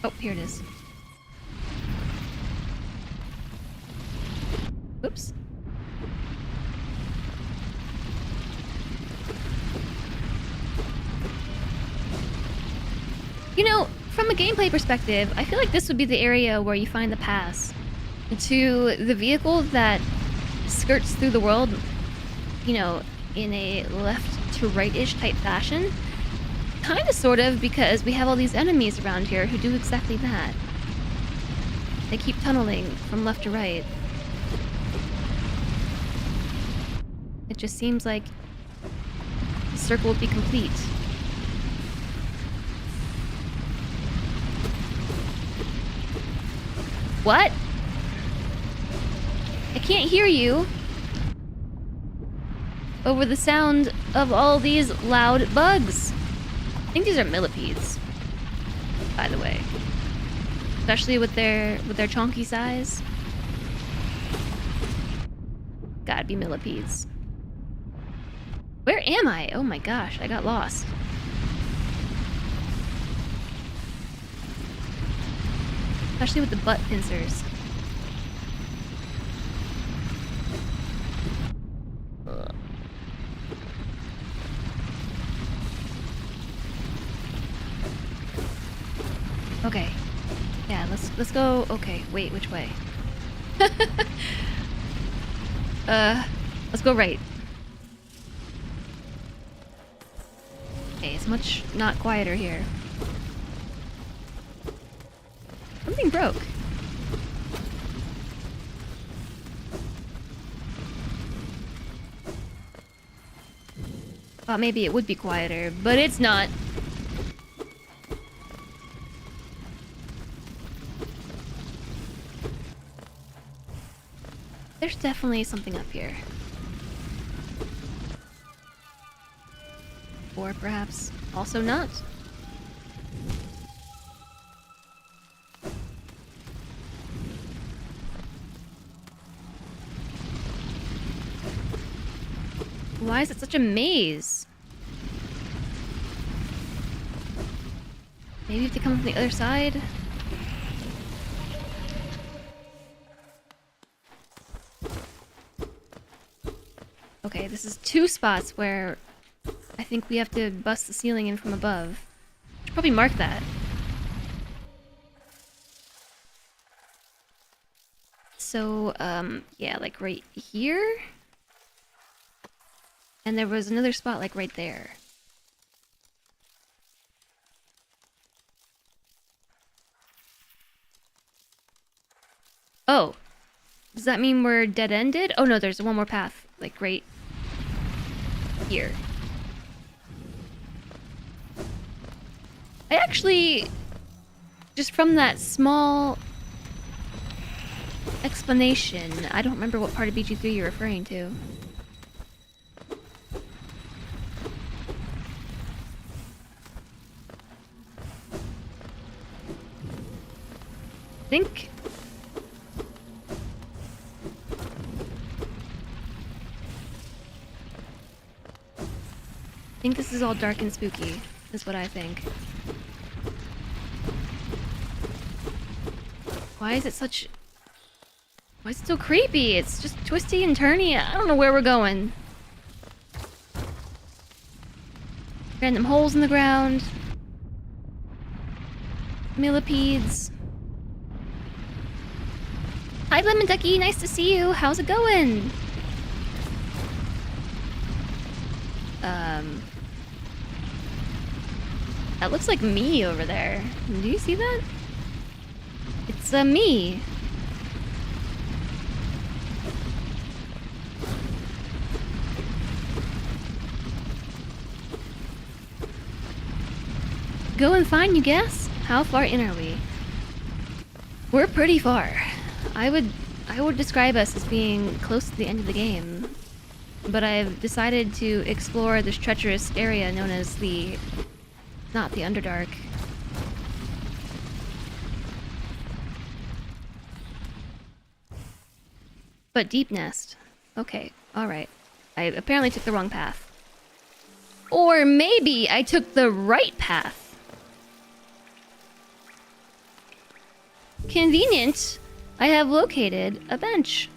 Oh, here it is. Oops. You know, from a gameplay perspective, I feel like this would be the area where you find the pass to the vehicle that skirts through the world, you know, in a left to right-ish type fashion. Kinda, sort of, because we have all these enemies around here who do exactly that. They keep tunneling from left to right. It just seems like the circle would be complete. What? I can't hear you over the sound of all these loud bugs. I think these are millipedes, by the way. Especially with their chonky size. Gotta be millipedes. Where am I? Oh my gosh, I got lost. Especially with the butt pincers. Ugh. Okay. Yeah, let's go. Okay, wait, which way? Let's go right. Okay, it's much not quieter here. Something broke. Thought maybe it would be quieter, but it's not. There's definitely something up here. Or perhaps also not. Why is it such a maze? Maybe you have to come from the other side? Okay, this is two spots where I think we have to bust the ceiling in from above. Should probably mark that. So, yeah, like right here? And there was another spot like right there. Oh. Does that mean we're dead-ended? Oh no, there's one more path. Like right here. I actually, just from that small explanation, I don't remember what part of BG3 you're referring to. I think this is all dark and spooky, is what I think. Why is it such... Why is it so creepy? It's just twisty and turny. I don't know where we're going. Random holes in the ground. Millipedes. Hi, Lemon Ducky. Nice to see you. How's it going? That looks like me over there. Do you see that? It's me. Go and find, you guess? How far in are we? We're pretty far. I would describe us as being close to the end of the game. But I've decided to explore this treacherous area known as the... not the Underdark. But Deep Nest. Okay, alright. I apparently took the wrong path. Or maybe I took the right path. Convenient. I have located a bench.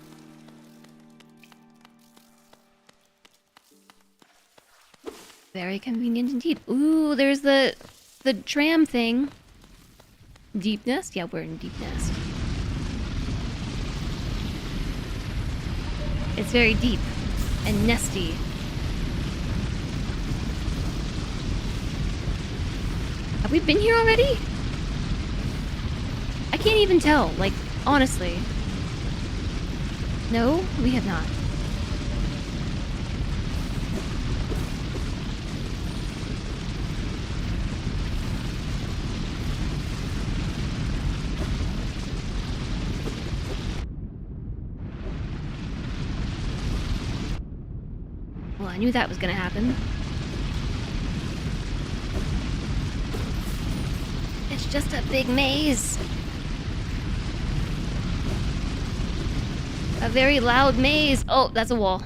Very convenient indeed. Ooh, there's the tram thing. Deep nest? Yeah, we're in deep nest. It's very deep and nesty. Have we been here already? I can't even tell, like, honestly. No, we have not. Well, I knew that was gonna happen. It's just a big maze. A very loud maze. Oh, that's a wall.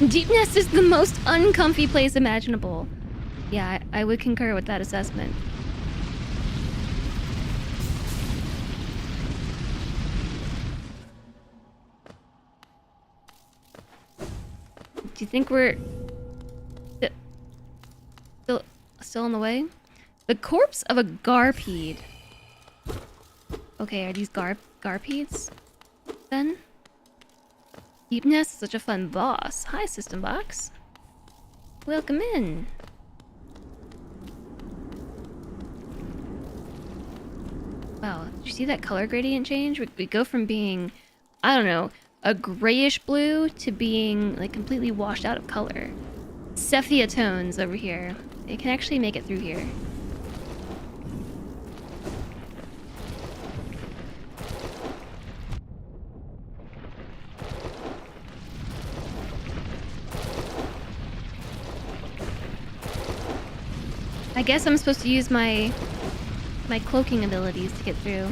Deep Nest is the most uncomfy place imaginable. Yeah, I would concur with that assessment. Do you think we're still on the way? The corpse of a garpede. Okay, are these garpedes then? Deep Nest is such a fun boss. Hi, System Box. Welcome in. Wow, did you see that color gradient change? We go from being, I don't know, a grayish blue to being like completely washed out of color. Sepia tones over here. It can actually make it through here. I guess I'm supposed to use my cloaking abilities to get through.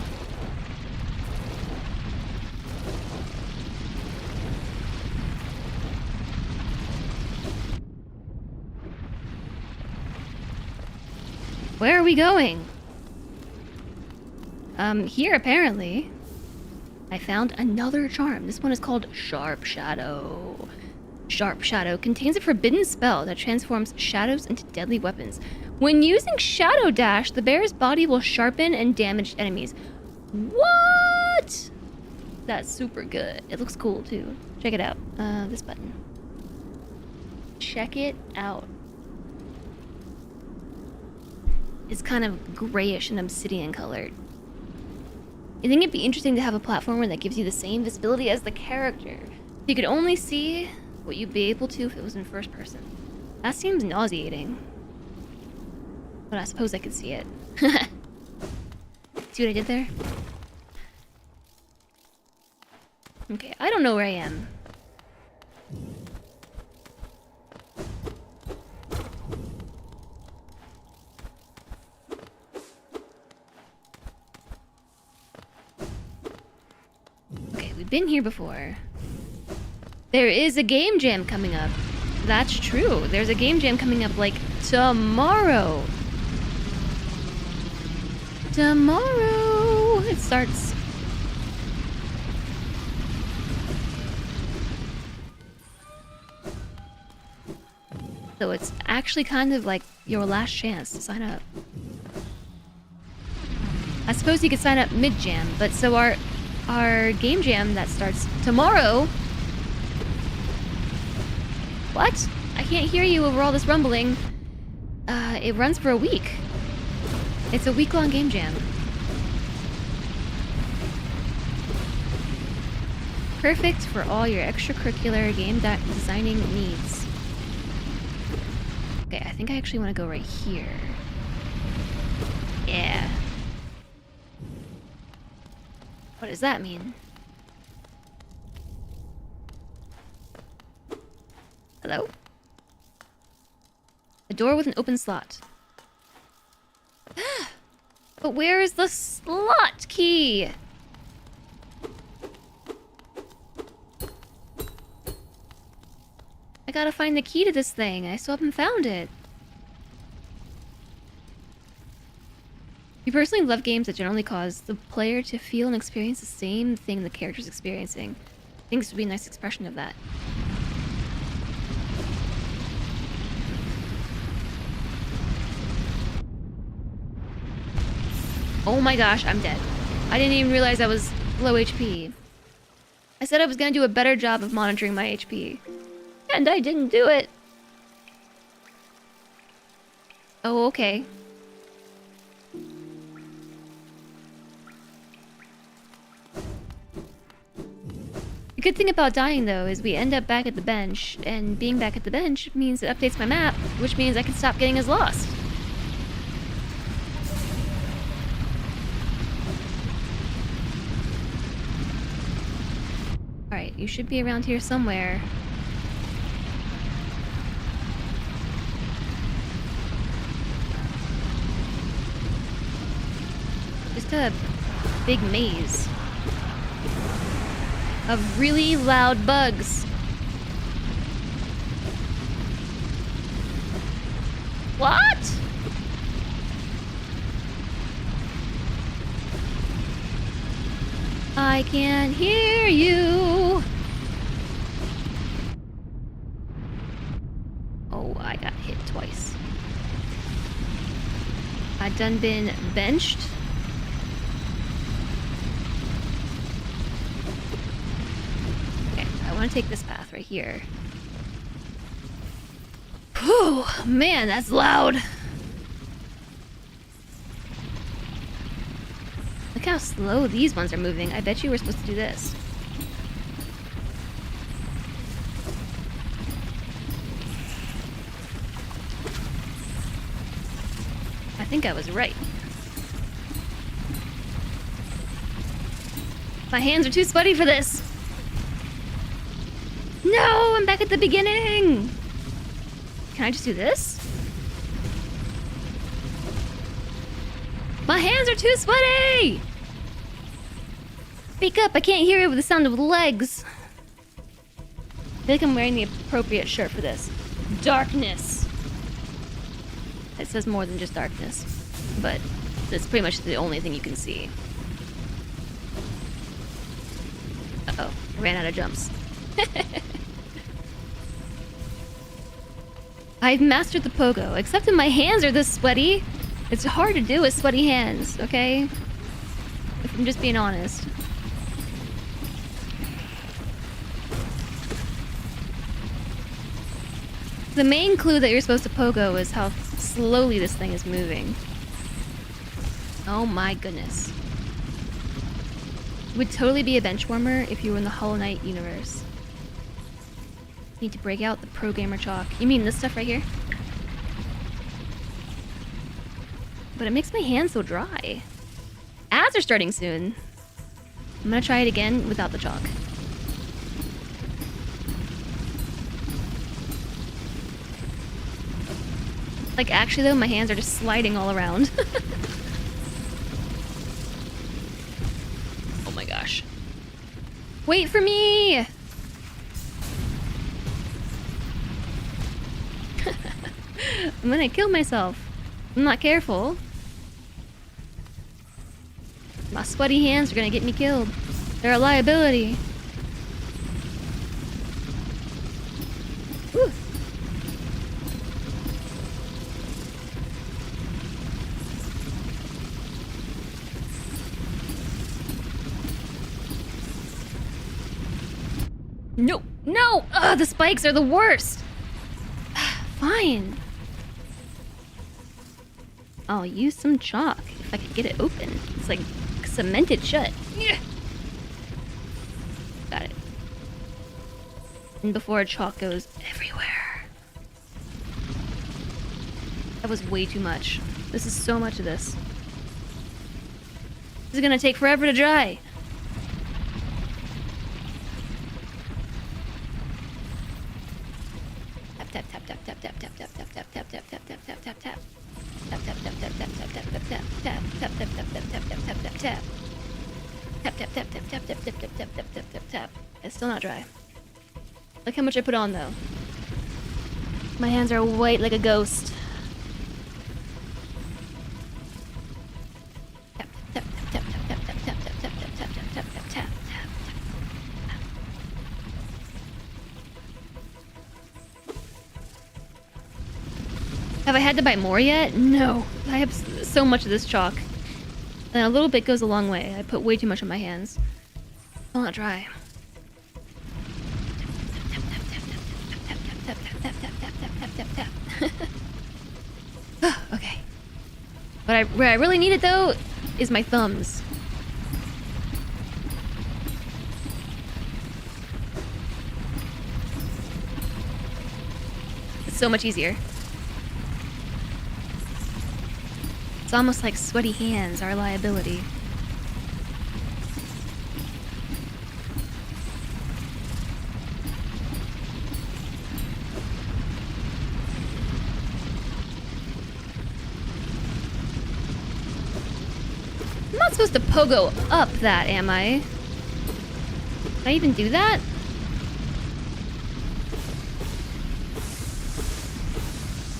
Where are we going? Here apparently. I found another charm. This one is called Sharp Shadow. Sharp Shadow contains a forbidden spell that transforms shadows into deadly weapons. When using Shadow Dash, the bear's body will sharpen and damage enemies. What? That's super good. It looks cool too. Check it out. This button. Check it out. It's kind of grayish and obsidian colored. I think it'd be interesting to have a platformer that gives you the same visibility as the character. You could only see what you'd be able to if it was in first person. That seems nauseating. But I suppose I could see it. See what I did there? Okay, I don't know where I am. Okay, we've been here before. There is a game jam coming up. That's true. There's a game jam coming up like tomorrow. Tomorrow it starts. So it's actually kind of like your last chance to sign up. I suppose you could sign up mid-jam, but so our game jam that starts tomorrow. What? I can't hear you over all this rumbling. It runs for a week. It's a week-long game jam. Perfect for all your extracurricular game designing needs. Okay, I think I actually want to go right here. Yeah. What does that mean? Hello? A door with an open slot. But where is the slot key? I gotta find the key to this thing. I still haven't found it. You personally love games that generally cause the player to feel and experience the same thing the character's experiencing. think this would be a nice expression of that. Oh my gosh, I'm dead. I didn't even realize I was low HP. I said I was gonna do a better job of monitoring my HP. And I didn't do it. Oh, okay. The good thing about dying, though, is we end up back at the bench, and being back at the bench means it updates my map, which means I can stop getting as lost. Alright, you should be around here somewhere. Just a big maze of really loud bugs. What? I can't hear you. Oh, I got hit twice. I done been benched. Okay, I want to take this path right here. Whew, man, that's loud. Look how slow these ones are moving. I bet you were supposed to do this. I think I was right. My hands are too sweaty for this. No, I'm back at the beginning. Can I just do this? My hands are too sweaty! Speak up, I can't hear you with the sound of legs. I feel like I'm wearing the appropriate shirt for this. Darkness. It says more than just darkness, but that's pretty much the only thing you can see. Uh-oh, I ran out of jumps. I've mastered the pogo, except that my hands are this sweaty. It's hard to do with sweaty hands, okay? If I'm just being honest. The main clue that you're supposed to pogo is how slowly this thing is moving. Oh my goodness. It would totally be a bench warmer if you were in the Hollow Knight universe. Need to break out the pro gamer chalk. You mean this stuff right here? But it makes my hands so dry. Ads are starting soon. I'm gonna try it again without the chalk. Like, actually though, my hands are just sliding all around. Oh my gosh. Wait for me! I'm gonna kill myself. I'm not careful. My sweaty hands are gonna get me killed. They're a liability. Whew. No! No! Ugh, the spikes are the worst! Fine. I'll use some chalk if I could get it open. It's like cemented shut. Yeah. Got it. And before chalk goes everywhere. That was way too much. This is so much of this. This is gonna take forever to dry. Tap tap tap tap tap tap tap tap tap tap tap tap tap tap tap tap. Tap tap tap tap tap tap tap tap tap tap tap tap tap tap tap tap tap tap. Tap tap tap tap tap tap tap tap tap tap tap tap tap. It's still not dry. Look how much I put on though. My hands are white like a ghost. Tap tap tap tap tap tap tap tap tap tap tap tap tap tap tap. Have I had to buy more yet? No. I have so much of this chalk. And a little bit goes a long way. I put way too much on my hands. I'll not dry. Okay. Where I really need it though is my thumbs. It's so much easier. It's almost like sweaty hands are a liability. I'm not supposed to pogo up that, am I? Can I even do that?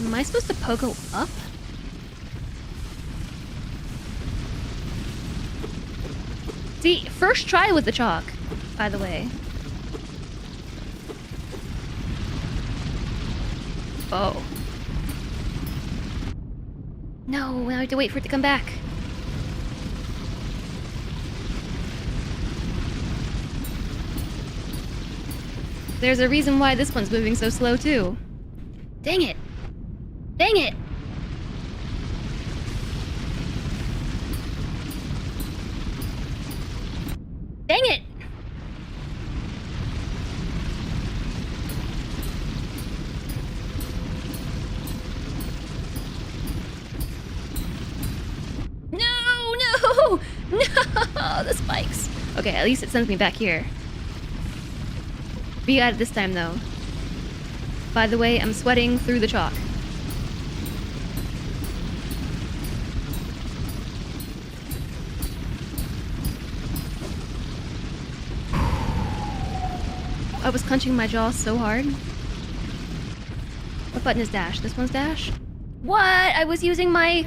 Am I supposed to pogo up? See, first try with the chalk, by the way. Oh. No, now I have to wait for it to come back. There's a reason why this one's moving so slow, too. Dang it! Dang it! Dang it! No! No! No! The spikes. Okay, at least it sends me back here. We got it this time, though. By the way, I'm sweating through the chalk. I was clenching my jaw so hard. What button is dash? This one's dash? What? I was using my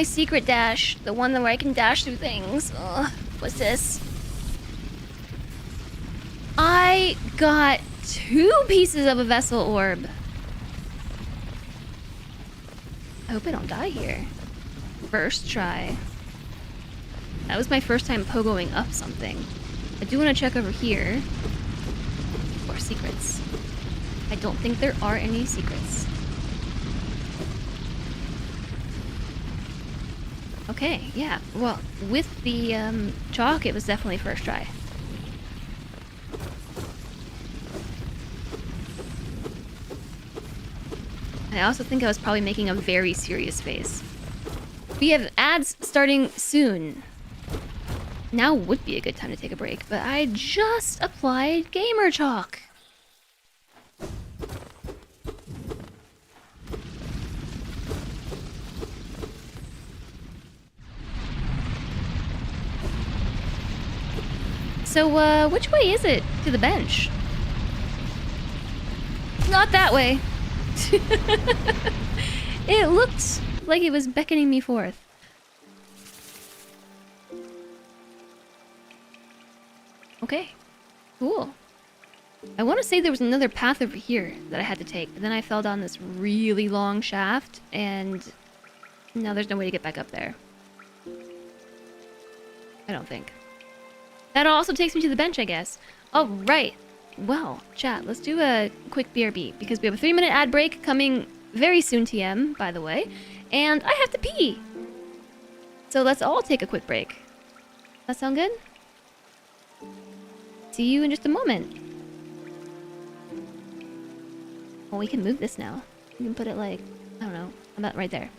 secret dash. The one where I can dash through things. Ugh, what's this? I got 2 pieces of a vessel orb. I hope I don't die here. First try. That was my first time pogoing up something. I do want to check over here for secrets. I don't think there are any secrets. Okay, yeah. Well, with the chalk, it was definitely first try. I also think I was probably making a very serious face. We have ads starting soon. Now would be a good time to take a break, but I just applied gamer chalk. So, which way is it to the bench? Not that way. It looked like it was beckoning me forth. Okay, cool. I want to say there was another path over here that I had to take, but then I fell down this really long shaft, and now there's no way to get back up there. I don't think. That also takes me to the bench, I guess. All right. Well, chat, let's do a quick BRB, because we have a 3-minute ad break coming very soon, TM, by the way, and I have to pee. So let's all take a quick break. That sound good? See you in just a moment. Well, we can move this now. We can put it like, I don't know, about right there.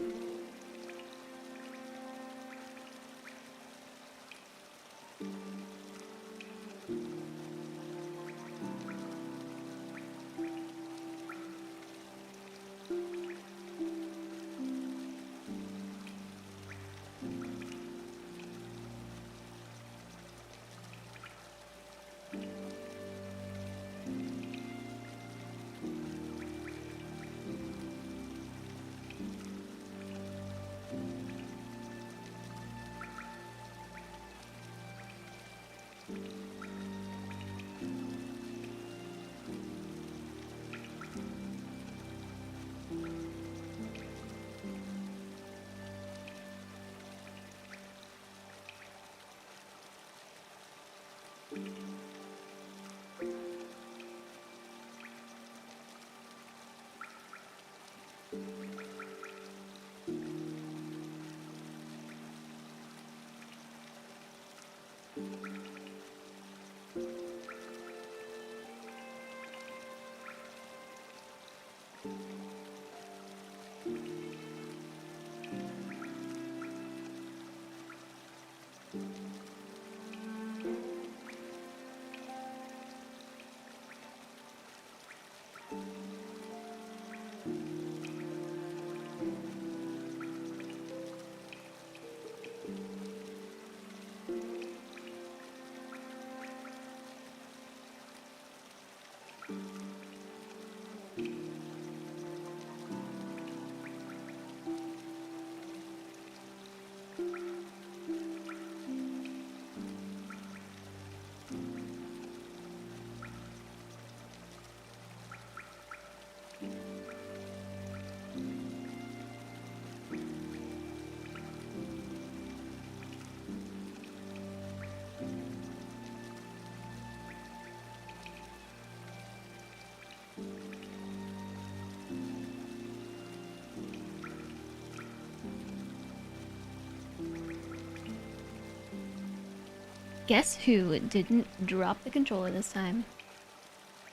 Guess who didn't drop the controller this time?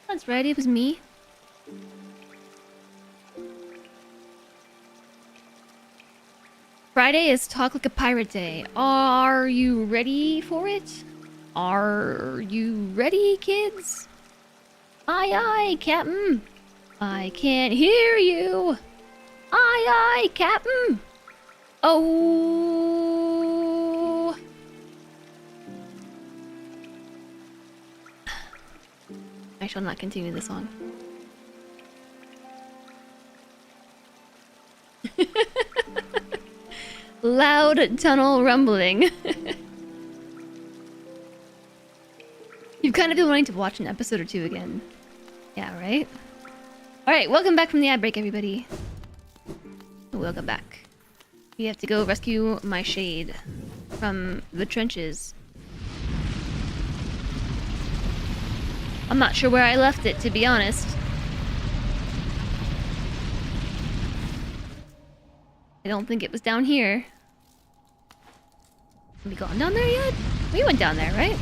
That's right, it was me. Friday is Talk Like a Pirate Day. Are you ready for it? Are you ready, kids? Aye, aye, Captain. I can't hear you. Aye, aye, Captain. Oh. I shall not continue the song. Loud tunnel rumbling. You've kind of been wanting to watch an episode or two again. Yeah, right? Alright, welcome back from the ad break, everybody. Welcome back. We have to go rescue my shade from the trenches. I'm not sure where I left it, to be honest. I don't think it was down here. Have we gone down there yet? We went down there, right?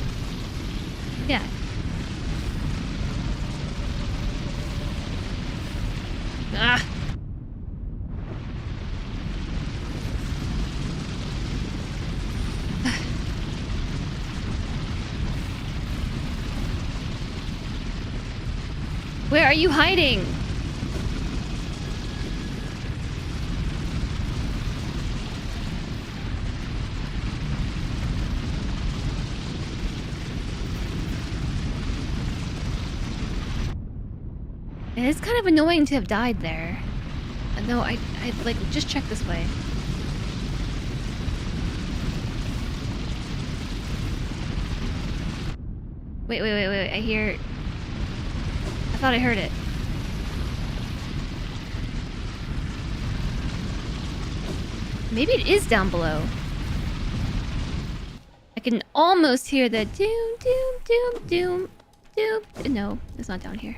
Yeah. Ah! Where are you hiding? It's kind of annoying to have died there. No, I like, just check this way. Wait, I hear... I thought I heard it. Maybe it is down below. I can almost hear the doom, doom, doom, doom, doom. No, it's not down here.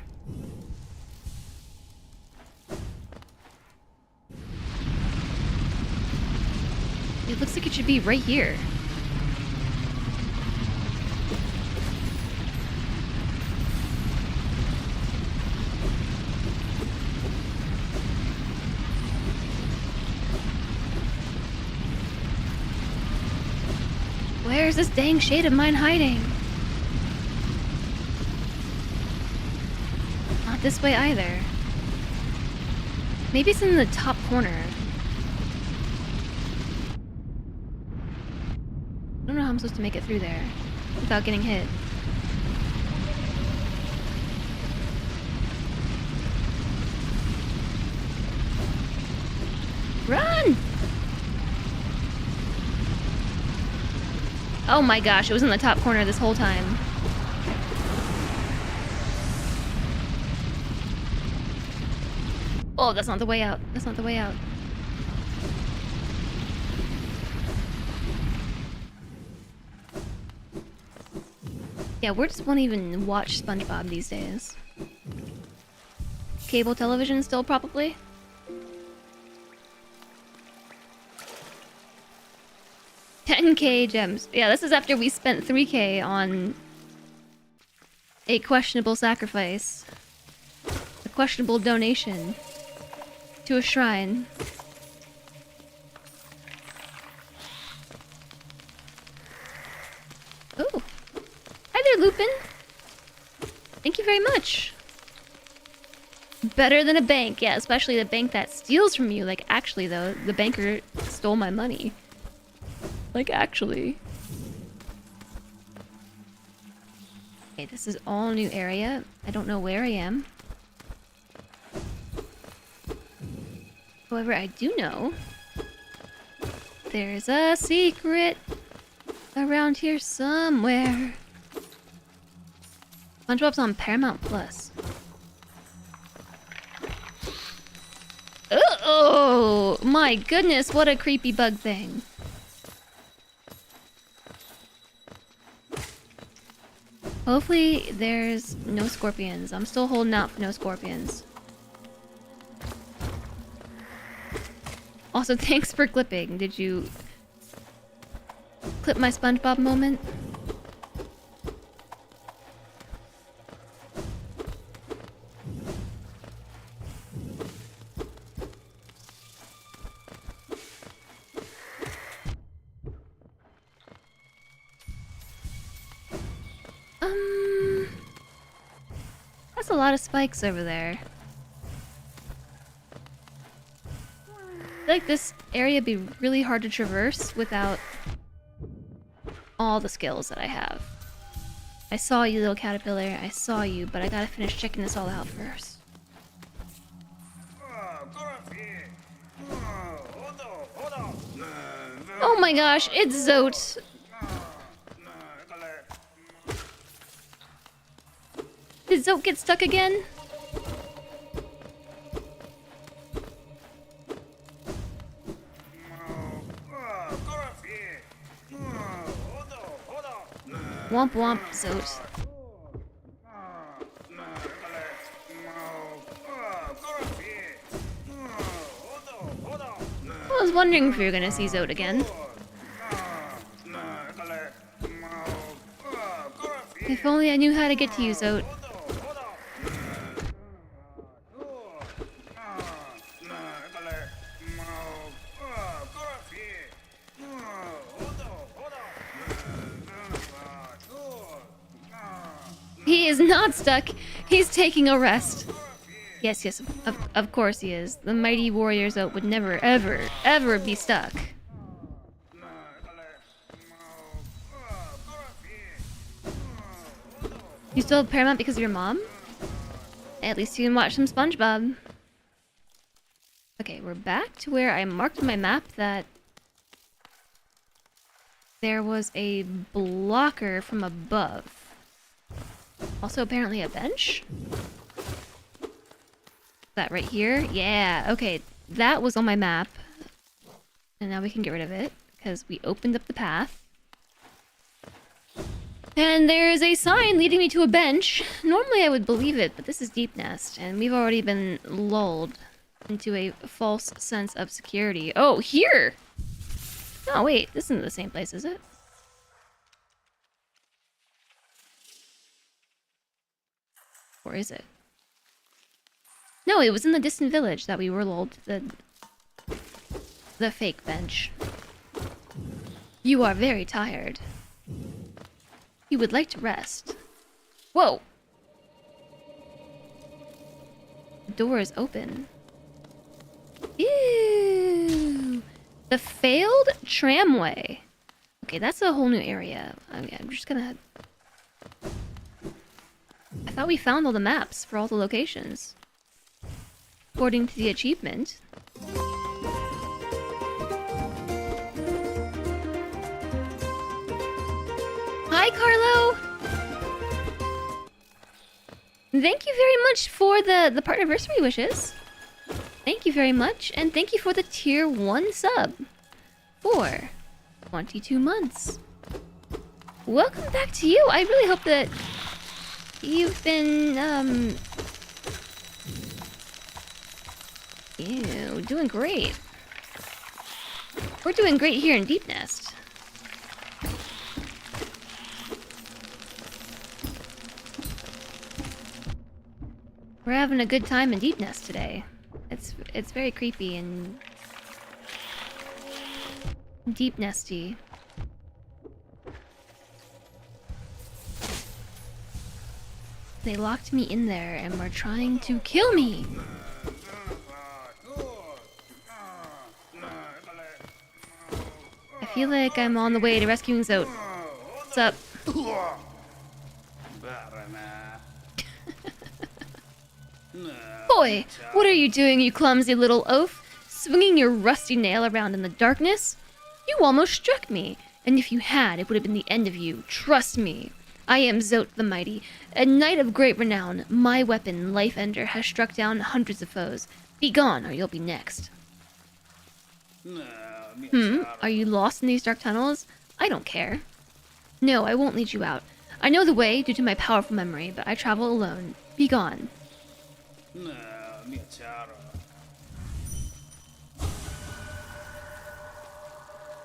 It looks like it should be right here. Where's this dang shade of mine hiding? Not this way either. Maybe it's in the top corner. I don't know how I'm supposed to make it through there without getting hit. Run! Oh my gosh, it was in the top corner this whole time. Oh, that's not the way out. That's not the way out. Yeah, we just won't even watch SpongeBob these days. Cable television still, probably? $10K gems. Yeah, this is after we spent $3K on a questionable sacrifice. A questionable donation to a shrine. Oh. Hi there, Lupin. Thank you very much. Better than a bank. Yeah, especially the bank that steals from you. Like, actually, though, the banker stole my money. Like, actually. Okay, this is all new area. I don't know where I am. However, I do know there's a secret around here somewhere. SpongeBob's on Paramount Plus. Oh my goodness, what a creepy bug thing. Hopefully there's no scorpions. I'm still holding out for no scorpions. Also, thanks for clipping. Did you clip my SpongeBob moment? That's a lot of spikes over there. I feel like this area would be really hard to traverse without all the skills that I have. I saw you, little caterpillar. I saw you, but I gotta finish checking this all out first. Oh my gosh, it's Zote. Did Zote get stuck again? Womp womp, Zote. I was wondering if we were gonna see Zote again. If only I knew how to get to you, Zote. He is not stuck. He's taking a rest. Yes, yes, of course he is. The mighty warrior Zote would never, ever, ever be stuck. You still have Paramount because of your mom? At least you can watch some SpongeBob. Okay, we're back to where I marked on my map that there was a blocker from above. Also, apparently a bench? That right here? Yeah, okay. That was on my map. And now we can get rid of it, because we opened up the path. And there's a sign leading me to a bench. Normally I would believe it, but this is Deep Nest, and we've already been lulled into a false sense of security. Oh, here! Oh, wait, this isn't the same place, is it? Or is it? No, it was in the distant village that we were lulled to the fake bench. You are very tired. You would like to rest. Whoa! The door is open. Ew! The failed tramway. Okay, that's a whole new area. I mean, I'm just gonna... I thought we found all the maps for all the locations. According to the achievement. Hi, Carlo! Thank you very much for the Partnerversary wishes. Thank you very much, and thank you for the tier 1 sub for 22 months. Welcome back to you. I really hope that you've been, doing great. We're doing great here in Deep Nest. We're having a good time in Deep Nest today. It's very creepy and deep nesty. They locked me in there and were trying to kill me. I feel like I'm on the way to rescuing Zote. What's up? Boy, what are you doing, you clumsy little oaf? Swinging your rusty nail around in the darkness? You almost struck me, and if you had, it would have been the end of you. Trust me. I am Zote the Mighty, a knight of great renown. My weapon, Life Ender, has struck down hundreds of foes. Be gone, or you'll be next. Are you lost in these dark tunnels? I don't care. No, I won't lead you out. I know the way due to my powerful memory, but I travel alone. Be gone.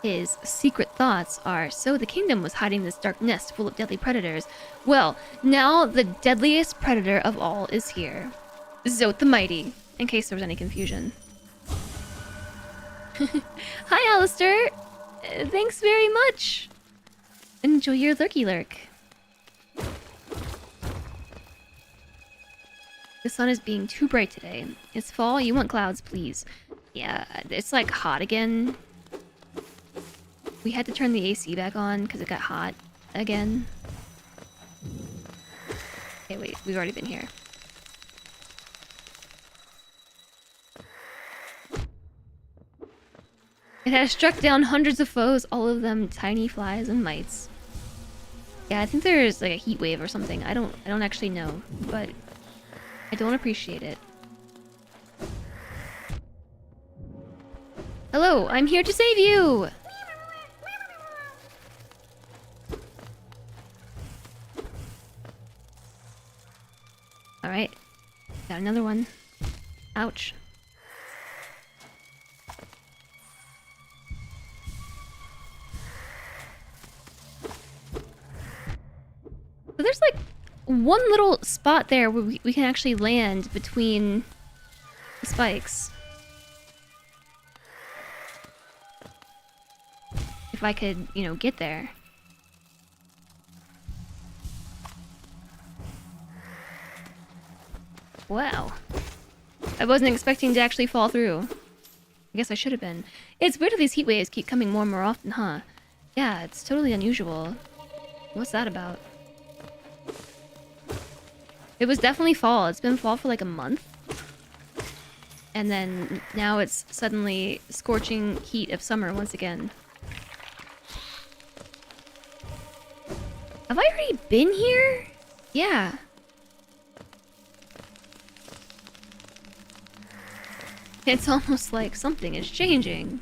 His secret thoughts are, so the kingdom was hiding this dark nest full of deadly predators. Well, now the deadliest predator of all is here. Zote the Mighty, in case there was any confusion. Hi, Alistair! Thanks very much! Enjoy your lurky lurk. The sun is being too bright today. It's fall, you want clouds, please. Yeah, it's like hot again. We had to turn the AC back on because it got hot again. Okay, wait, we've already been here. It has struck down hundreds of foes, all of them tiny flies and mites. Yeah, I think there's like a heat wave or something. I don't actually know, but I don't appreciate it. Hello, I'm here to save you! Alright. Got another one. Ouch. But there's like one little spot there where we can actually land between the spikes. If I could, get there. Wow. I wasn't expecting to actually fall through. I guess I should have been. It's weird that these heat waves keep coming more and more often, huh? Yeah, it's totally unusual. What's that about? It was definitely fall. It's been fall for like a month. And then now it's suddenly scorching heat of summer once again. Have I already been here? Yeah. It's almost like something is changing.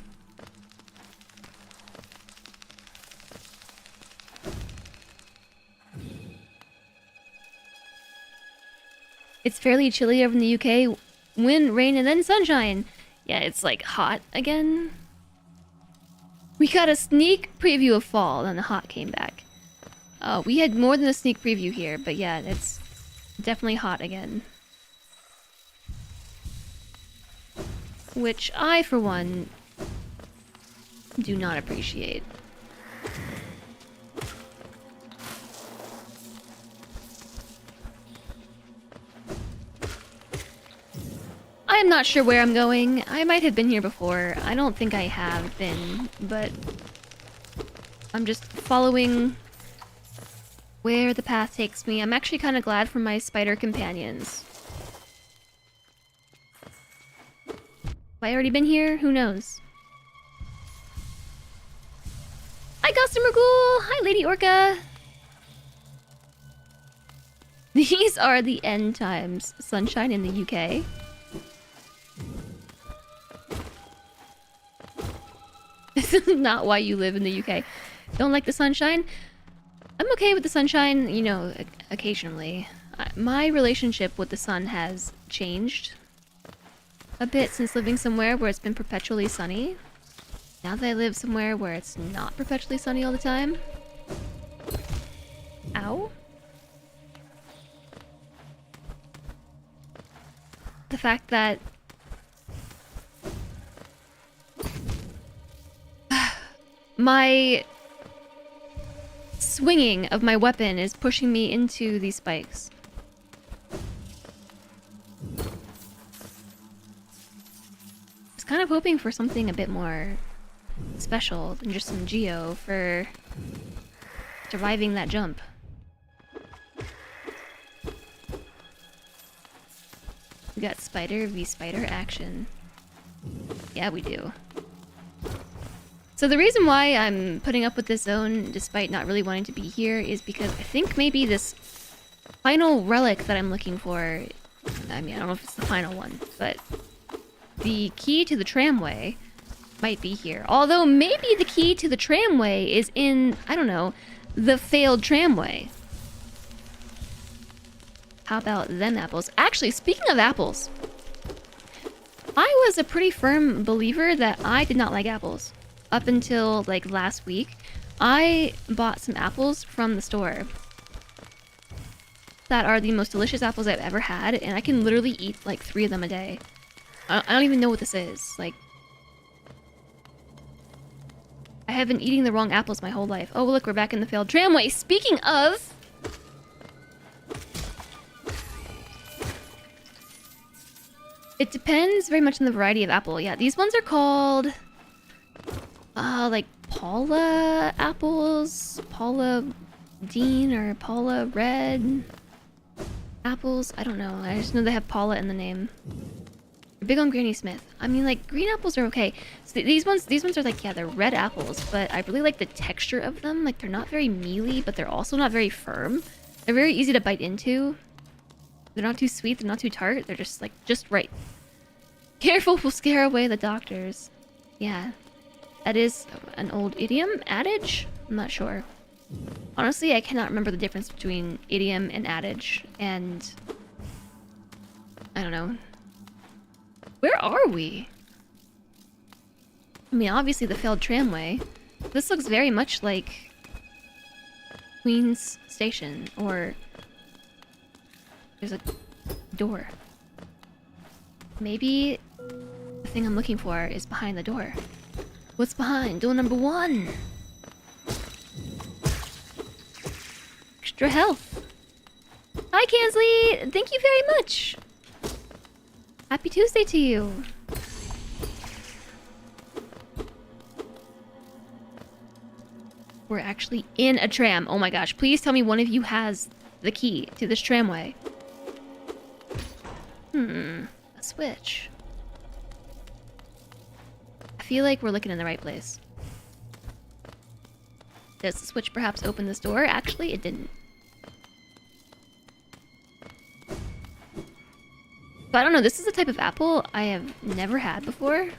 It's fairly chilly over in the UK. Wind, rain, and then sunshine. Yeah, it's like hot again. We got a sneak preview of fall, then the hot came back. We had more than a sneak preview here, but yeah, it's definitely hot again. Which I, for one, do not appreciate. I am not sure where I'm going. I might have been here before. I don't think I have been, but I'm just following where the path takes me. I'm actually kind of glad for my spider companions. Have I already been here? Who knows? Hi, Customer Ghoul! Hi, Lady Orca! These are the end times. Sunshine in the UK. This is not why you live in the UK. Don't like the sunshine? okay with the sunshine, you know, occasionally. My relationship with the sun has changed a bit since living somewhere where it's been perpetually sunny. Now that I live somewhere where it's not perpetually sunny all the time. Ow. The fact that my swinging of my weapon is pushing me into these spikes. I was kind of hoping for something a bit more special than just some geo for surviving that jump. We got spider v spider action. Yeah, we do. So the reason why I'm putting up with this zone despite not really wanting to be here is because I think maybe this final relic that I'm looking for, I mean, I don't know if it's the final one, but the key to the tramway might be here. Although maybe the key to the tramway is in, I don't know, the failed tramway. How about them apples? Actually, speaking of apples, I was a pretty firm believer that I did not like apples. Up until, like, last week, I bought some apples from the store that are the most delicious apples I've ever had, and I can literally eat, like, 3 of them a day. I don't even know what this is. Like, I have been eating the wrong apples my whole life. Oh, look, we're back in the failed tramway. Speaking of... It depends very much on the variety of apple. Yeah, these ones are called... like Paula apples, Paula Dean or Paula Red apples. I don't know. I just know they have Paula in the name. They're big on Granny Smith. I mean, like, green apples are okay. So these ones are like, yeah, they're red apples, but I really like the texture of them. Like, they're not very mealy, but they're also not very firm. They're very easy to bite into. They're not too sweet. They're not too tart. They're just like just right. Careful will scare away the doctors. Yeah. That is an old idiom? Adage? I'm not sure. Honestly, I cannot remember the difference between idiom and adage, and... I don't know. Where are we? I mean, obviously the failed tramway. This looks very much like... Queen's Station, or... There's a door. Maybe the thing I'm looking for is behind the door. What's behind door number 1? Extra health. Hi, Kansley! Thank you very much! Happy Tuesday to you! We're actually in a tram. Oh my gosh, please tell me one of you has the key to this tramway. A switch. I feel like we're looking in the right place. Does the switch perhaps open this door? Actually, it didn't. But I don't know, this is a type of apple I have never had before.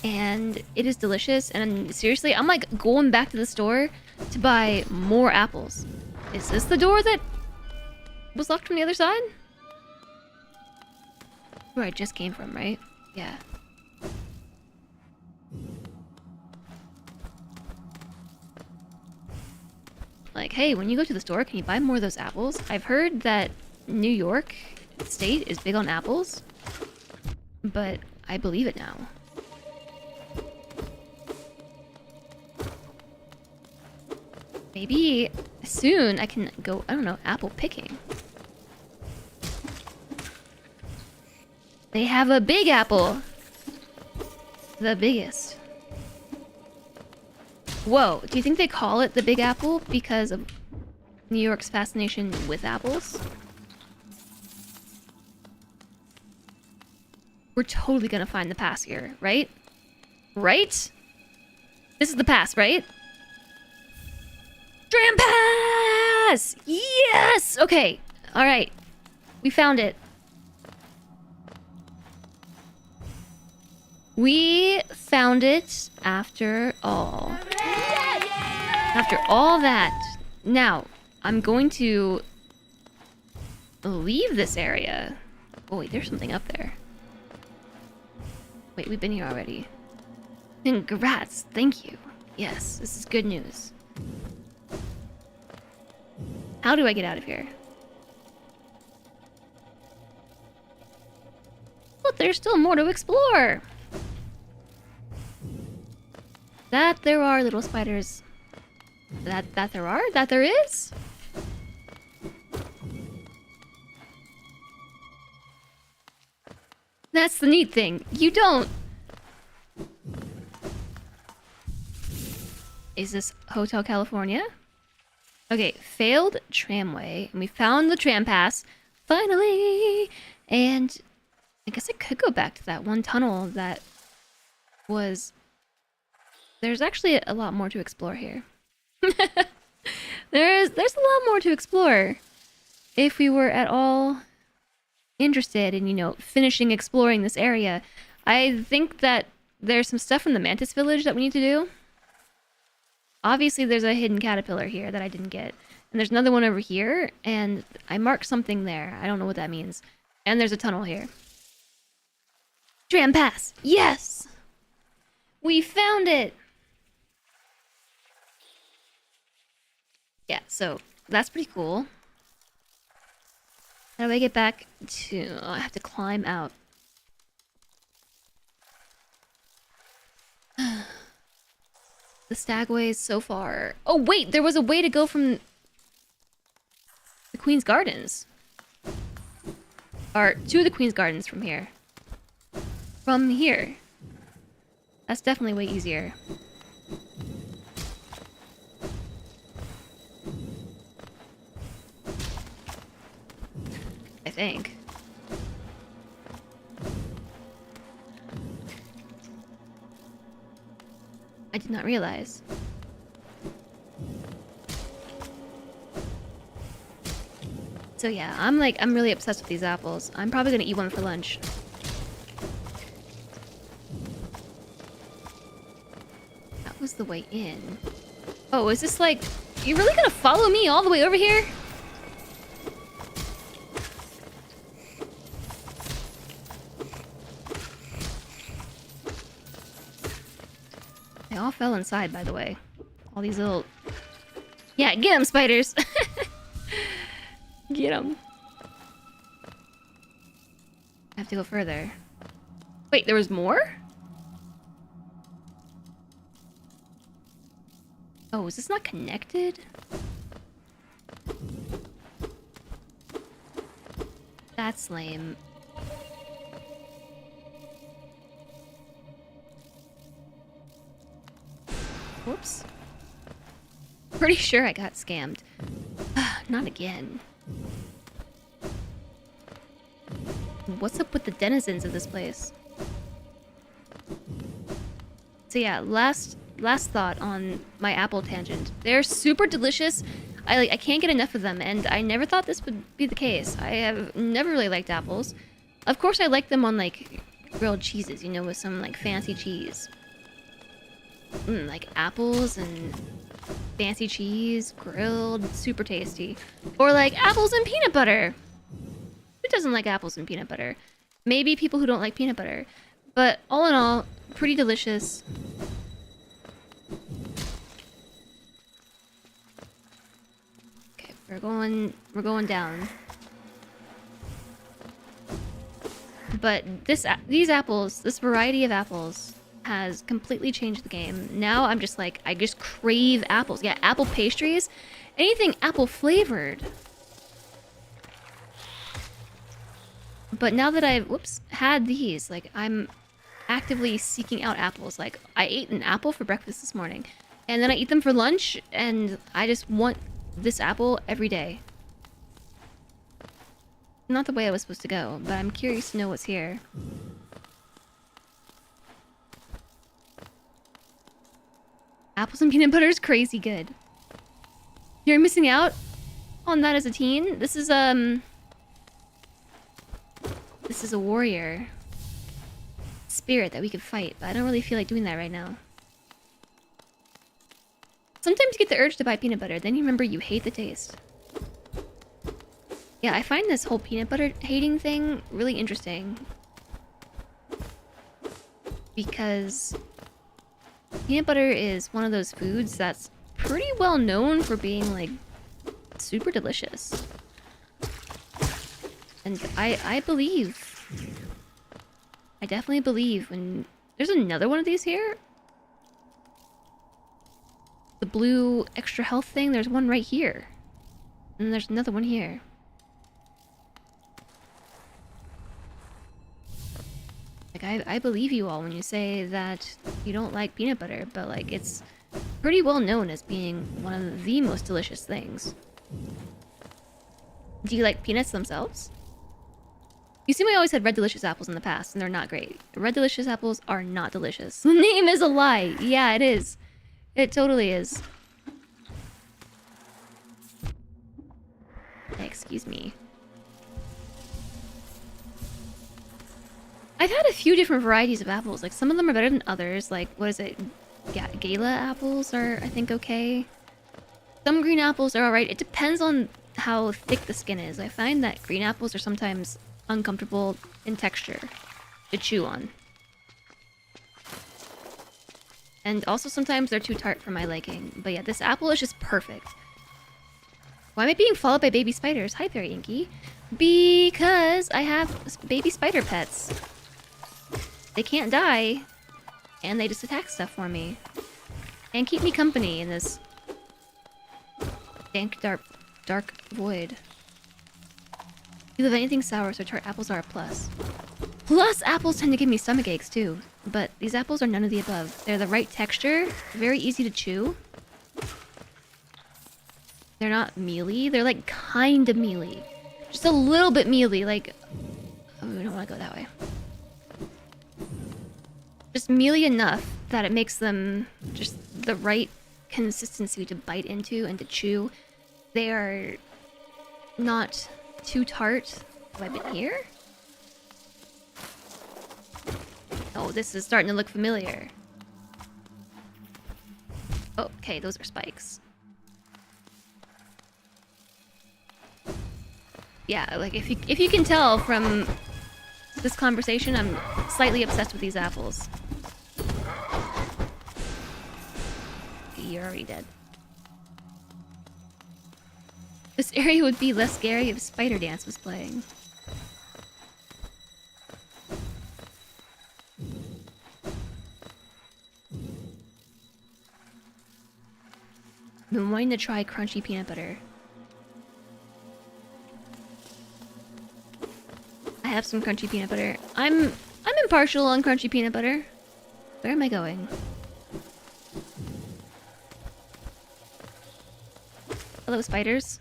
And it is delicious, and seriously, I'm like going back to the store to buy more apples. Is this the door that was locked from the other side? Where I just came from, right? Yeah. Like, hey, when you go to the store, can you buy more of those apples? I've heard that New York State is big on apples, but I believe it now. Maybe soon I can go, I don't know, apple picking. They have a big apple. The biggest. Whoa, do you think they call it the Big Apple because of New York's fascination with apples? We're totally gonna find the pass here, right? Right? This is the pass, right? Tram pass! Yes! Okay, alright. We found it. We found it after all. After all that. Now, I'm going to leave this area. Oh wait, there's something up there. Wait, we've been here already. Congrats, thank you. Yes, this is good news. How do I get out of here? But there's still more to explore. That there are, little spiders. That there are? That there is? That's the neat thing. You don't. Is this Hotel California? Okay, failed tramway. And we found the tram pass. Finally! And I guess I could go back to that one tunnel that was... There's actually a lot more to explore here. There's a lot more to explore. If we were at all interested in, you know, finishing exploring this area. I think that there's some stuff from the Mantis Village that we need to do. Obviously, there's a hidden caterpillar here that I didn't get. And there's another one over here, and I marked something there. I don't know what that means. And there's a tunnel here. Tram pass! Yes! We found it! Yeah, so that's pretty cool. How do I get back to... Oh, I have to climb out. The stagway is so far. Oh, wait! There was a way to go from... the Queen's Gardens. Or to the Queen's Gardens from here. From here. That's definitely way easier. I think. I did not realize. So yeah, I'm really obsessed with these apples. I'm probably gonna eat one for lunch. That was the way in. Oh, is this like... You're really gonna follow me all the way over here? They all fell inside, by the way. All these little... Yeah, get them, spiders! Get them. I have to go further. Wait, there was more? Oh, is this not connected? That's lame. Whoops. Pretty sure I got scammed. Not again. What's up with the denizens of this place? So yeah, last thought on my apple tangent. They're super delicious. I can't get enough of them, and I never thought this would be the case. I have never really liked apples. Of course I like them on like grilled cheeses, you know, with some like fancy cheese. Like apples and fancy cheese, grilled, super tasty. Or like apples and peanut butter. Who doesn't like apples and peanut butter? Maybe people who don't like peanut butter. But all in all, pretty delicious. Okay, we're going down. But these apples, this variety of apples has completely changed the game. Now I'm just like, I just crave apples. Yeah, apple pastries, anything apple flavored. But now that I've, had these, like, I'm actively seeking out apples. Like, I ate an apple for breakfast this morning, and then I eat them for lunch, and I just want this apple every day. Not the way I was supposed to go, but I'm curious to know what's here. Apples and peanut butter is crazy good. You're missing out on that as a teen? This is a warrior spirit that we could fight, but I don't really feel like doing that right now. Sometimes you get the urge to buy peanut butter, then you remember you hate the taste. Yeah, I find this whole peanut butter hating thing really interesting. Because peanut butter is one of those foods that's pretty well known for being, like, super delicious. And I believe... I definitely believe when... There's another one of these here? The blue extra health thing, there's one right here. And there's another one here. Like, I believe you all when you say that you don't like peanut butter, but, like, it's pretty well known as being one of the most delicious things. Do you like peanuts themselves? You see, we always had Red Delicious apples in the past, and they're not great. Red Delicious apples are not delicious. The name is a lie. Yeah, it is. It totally is. Excuse me. I've had a few different varieties of apples. Like, some of them are better than others. Like, what is it? Gala apples are, I think, okay. Some green apples are alright. It depends on how thick the skin is. I find that green apples are sometimes uncomfortable in texture to chew on. And also sometimes they're too tart for my liking. But yeah, this apple is just perfect. Why am I being followed by baby spiders? Hi there, Inky. Because I have baby spider pets. They can't die. And they just attack stuff for me. And keep me company in this dank, dark void. You love anything sour, so tart apples are a plus. Plus, apples tend to give me stomach aches too. But these apples are none of the above. They're the right texture, very easy to chew. They're not mealy. They're like kind of mealy. Just a little bit mealy, like... Oh, we don't want to go that way. Just mealy enough that it makes them just the right consistency to bite into and to chew. They are not too tart. Have I been here? Oh, this is starting to look familiar. Oh, okay, those are spikes. Yeah, like if you can tell from this conversation, I'm slightly obsessed with these apples. You're already dead. This area would be less scary if Spider Dance was playing. I've been wanting to try crunchy peanut butter. I have some crunchy peanut butter. I'm impartial on crunchy peanut butter. Where am I going? Hello, spiders.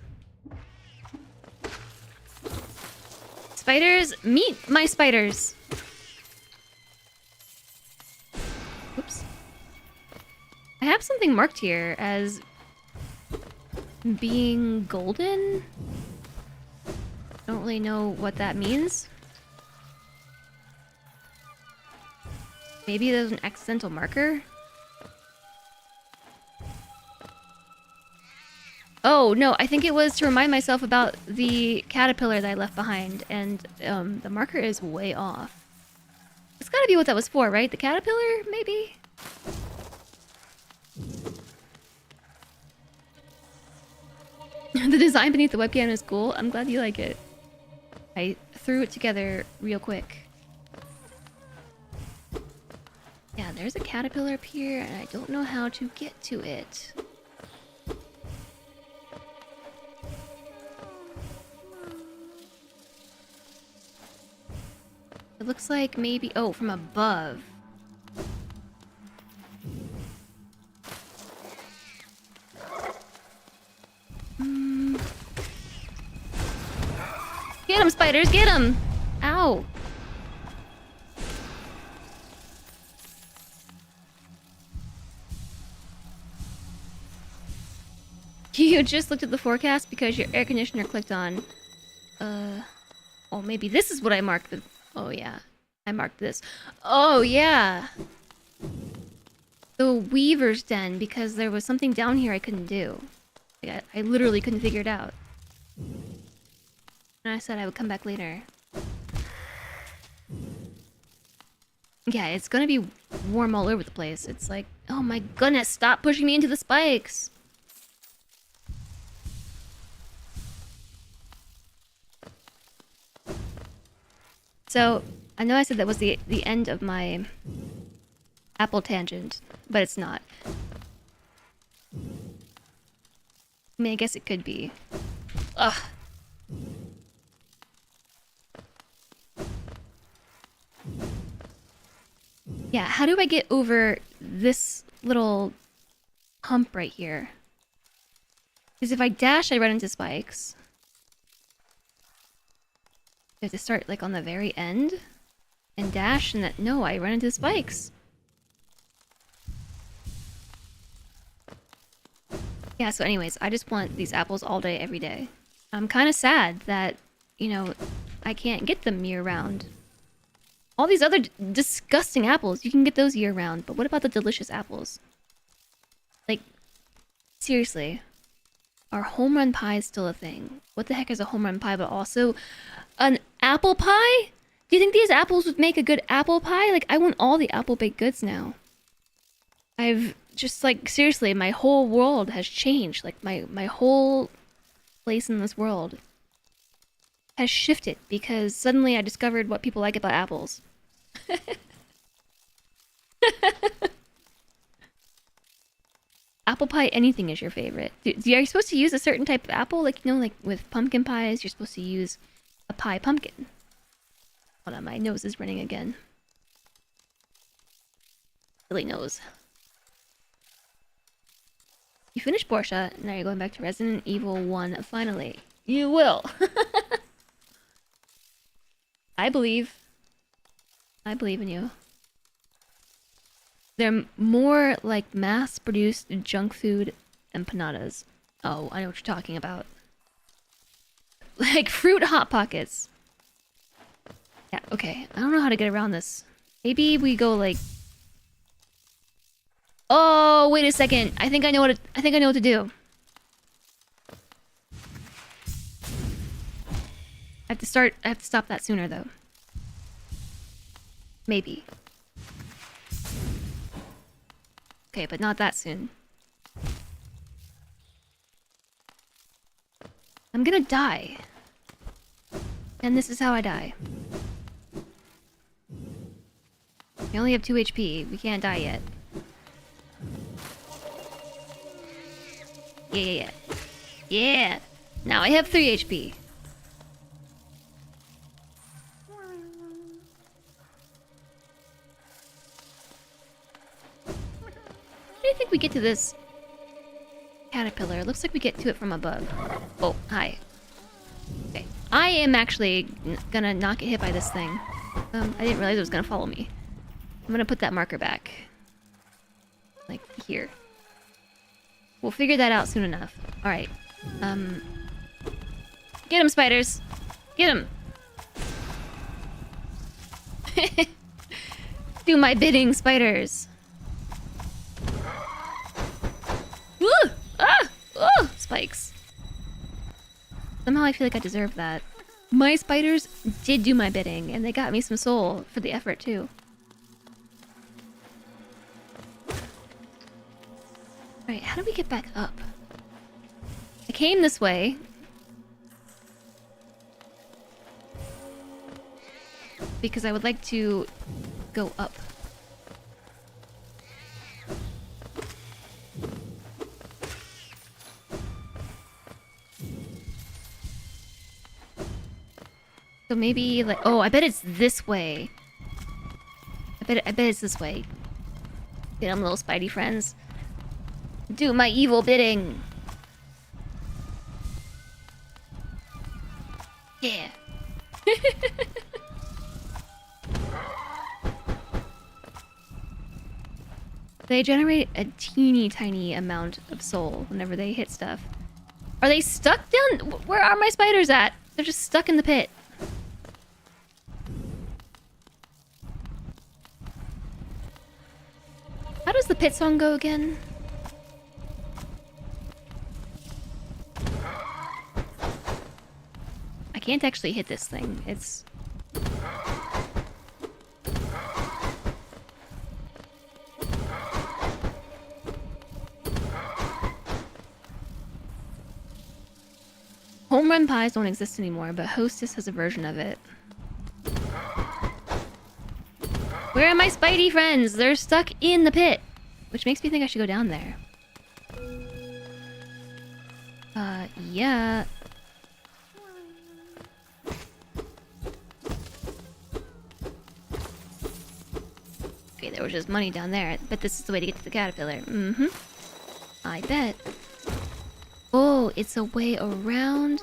Spiders, meet my spiders. Oops. I have something marked here as being golden. Don't really know what that means. Maybe there's an accidental marker? Oh, no, I think it was to remind myself about the caterpillar that I left behind, and the marker is way off. It's gotta be what that was for, right? The caterpillar, maybe? The design beneath the webcam is cool. I'm glad you like it. I threw it together real quick. Yeah, there's a caterpillar up here, and I don't know how to get to it. It looks like maybe... Oh, from above. Get him, spiders! Get him! Ow! You just looked at the forecast because your air conditioner clicked on. Oh, maybe this is what I marked the... Oh, yeah. I marked this. Oh, yeah! the weaver's den because there was something down here I couldn't do. Like, I literally couldn't figure it out. And I said I would come back later. Yeah, it's gonna be warm all over the place. It's like, oh my goodness, stop pushing me into the spikes! So, I know I said that was the end of my apple tangent, but it's not. I mean, I guess it could be. Ugh. Yeah, how do I get over this little hump right here? Because if I dash, I run into spikes. I have to start like on the very end and dash, and that no, I run into spikes. Yeah, so anyways, I just want these apples all day, every day. I'm kind of sad that, you know, I can't get them year-round. All these other disgusting apples, you can get those year-round, but what about the delicious apples? Like, seriously, are home run pies still a thing? What the heck is a home run pie, but also an apple pie? Do you think these apples would make a good apple pie? Like, I want all the apple baked goods now. I've just, like, seriously, my whole world has changed. Like, my whole place in this world has shifted because suddenly I discovered what people like about apples. Apple pie, anything is your favorite. Are you supposed to use a certain type of apple? Like, you know, like with pumpkin pies, you're supposed to use a pie pumpkin. Hold on, my nose is running again. Silly nose. You finished Portia, now you're going back to Resident Evil 1 finally. You will! I believe. I believe in you. They're more like mass-produced junk food empanadas. Oh, I know what you're talking about. Like fruit Hot Pockets. Yeah, okay. I don't know how to get around this. Maybe we go like... Oh, wait a second. I think I know what to do. I have to stop that sooner though. Maybe. Okay, but not that soon. I'm gonna die. And this is how I die. We only have 2 HP. We can't die yet. Yeah. Yeah! Now I have 3 HP. I think we get to this caterpillar. It looks like we get to it from above. Oh, hi. Okay. I am actually gonna not get hit by this thing. I didn't realize it was gonna follow me. I'm gonna put that marker back. Like, here. We'll figure that out soon enough. Alright. Get him, spiders! Get him! Do my bidding, spiders! Woo! Ah! Oh! Spikes. Somehow I feel like I deserve that. My spiders did do my bidding, and they got me some soul for the effort, too. Alright, how do we get back up? I came this way. Because I would like to go up. So maybe like, oh, I bet it's this way. I bet it's this way. Get them, little spidey friends. Do my evil bidding. Yeah. They generate a teeny tiny amount of soul whenever they hit stuff. Are they stuck down? Where are my spiders at? They're just stuck in the pit. How does the pit song go again? I can't actually hit this thing. It's... Home run pies don't exist anymore, but Hostess has a version of it. Where are my Spidey friends? They're stuck in the pit. Which makes me think I should go down there. Yeah. Okay, there was just money down there. But this is the way to get to the caterpillar. Mm-hmm. I bet. Oh, it's a way around.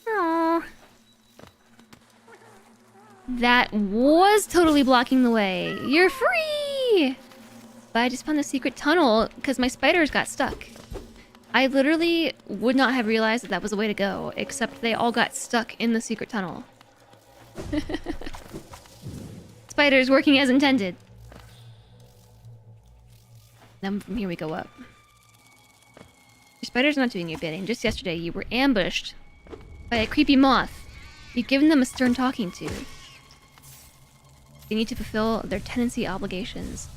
Aww. That was totally blocking the way. You're free! But I just found the secret tunnel because my spiders got stuck. I literally would not have realized that that was the way to go, except they all got stuck in the secret tunnel. Spiders working as intended. Then from here we go up. Your spider's not doing your bidding. Just yesterday, you were ambushed by a creepy moth. You've given them a stern talking to. They need to fulfill their tenancy obligations.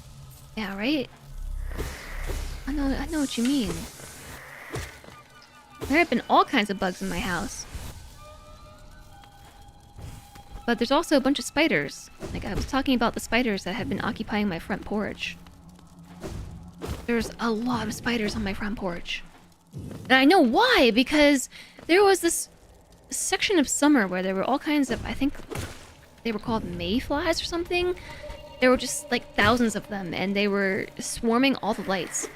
Yeah, right? I know what you mean. There have been all kinds of bugs in my house. But there's also a bunch of spiders. Like, I was talking about the spiders that have been occupying my front porch. There's a lot of spiders on my front porch. And I know why, because there was this section of summer where there were all kinds of, I think they were called mayflies or something. There were just like thousands of them, and they were swarming all the lights.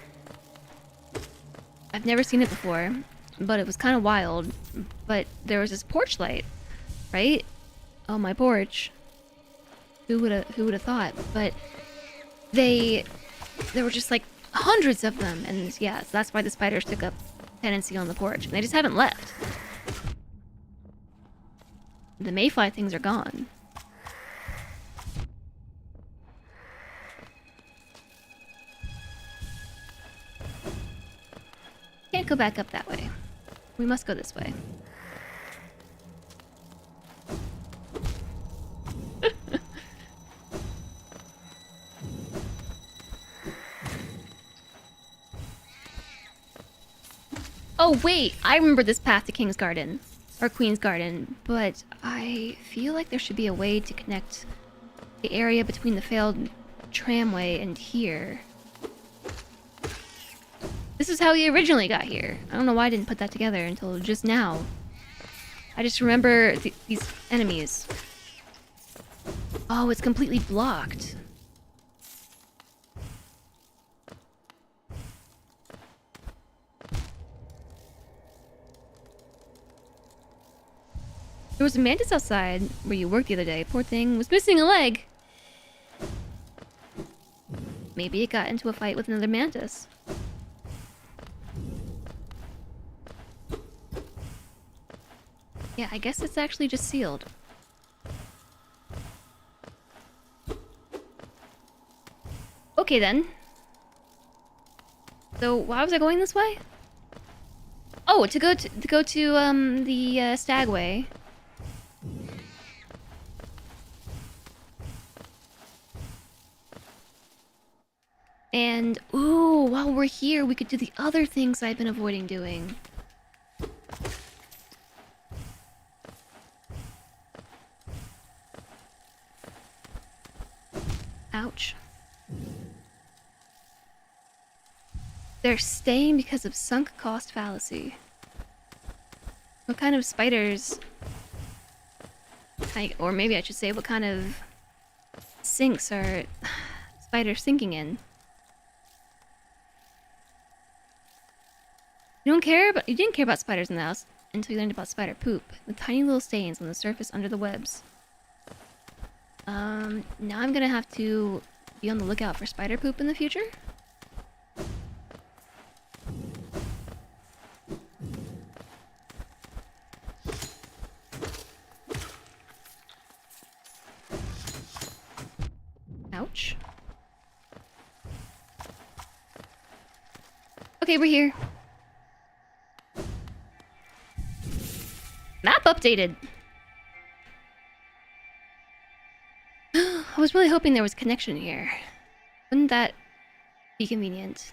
I've never seen it before, but it was kind of wild. But there was this porch light, right? On my porch. Who would have thought? But there were just like hundreds of them, and yeah, so that's why the spiders took up tenancy on the porch, and they just haven't left. The mayfly things are gone. Can't go back up that way. We must go this way. Oh wait, I remember this path to King's Garden. Or Queen's Garden, but I feel like there should be a way to connect the area between the failed tramway and here. This is how we originally got here. I don't know why I didn't put that together until just now. I just remember these enemies. Oh, it's completely blocked. There was a mantis outside where you worked the other day. Poor thing was missing a leg. Maybe it got into a fight with another mantis. Yeah, I guess it's actually just sealed. Okay then. So why was I going this way? Oh, to go to the Stagway. And ooh, while we're here, we could do the other things I've been avoiding doing. Ouch. They're staying because of sunk cost fallacy. What kind of spiders... or maybe I should say, what kind of sinks are spiders sinking in? You didn't care about spiders in the house until you learned about spider poop. The tiny little stains on the surface under the webs. Now I'm gonna have to be on the lookout for spider poop in the future. Ouch. Okay, we're here. Map updated. I was really hoping there was connection here. Wouldn't that be convenient?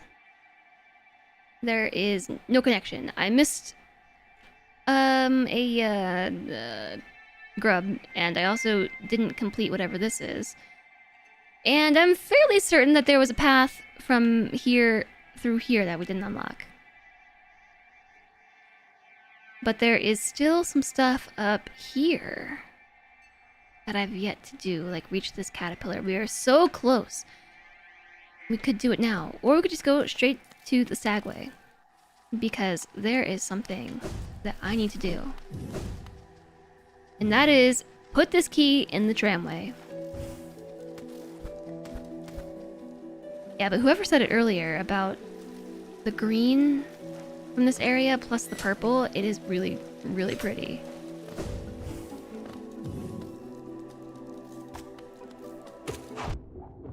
There is no connection. I missed grub, and I also didn't complete whatever this is. And I'm fairly certain that there was a path from here through here that we didn't unlock. But there is still some stuff up here that I've yet to do, like reach this caterpillar. We are so close. We could do it now, or we could just go straight to the Sagway, because there is something that I need to do. And that is put this key in the tramway. Yeah, but whoever said it earlier about the green from this area plus the purple, it is really, really pretty.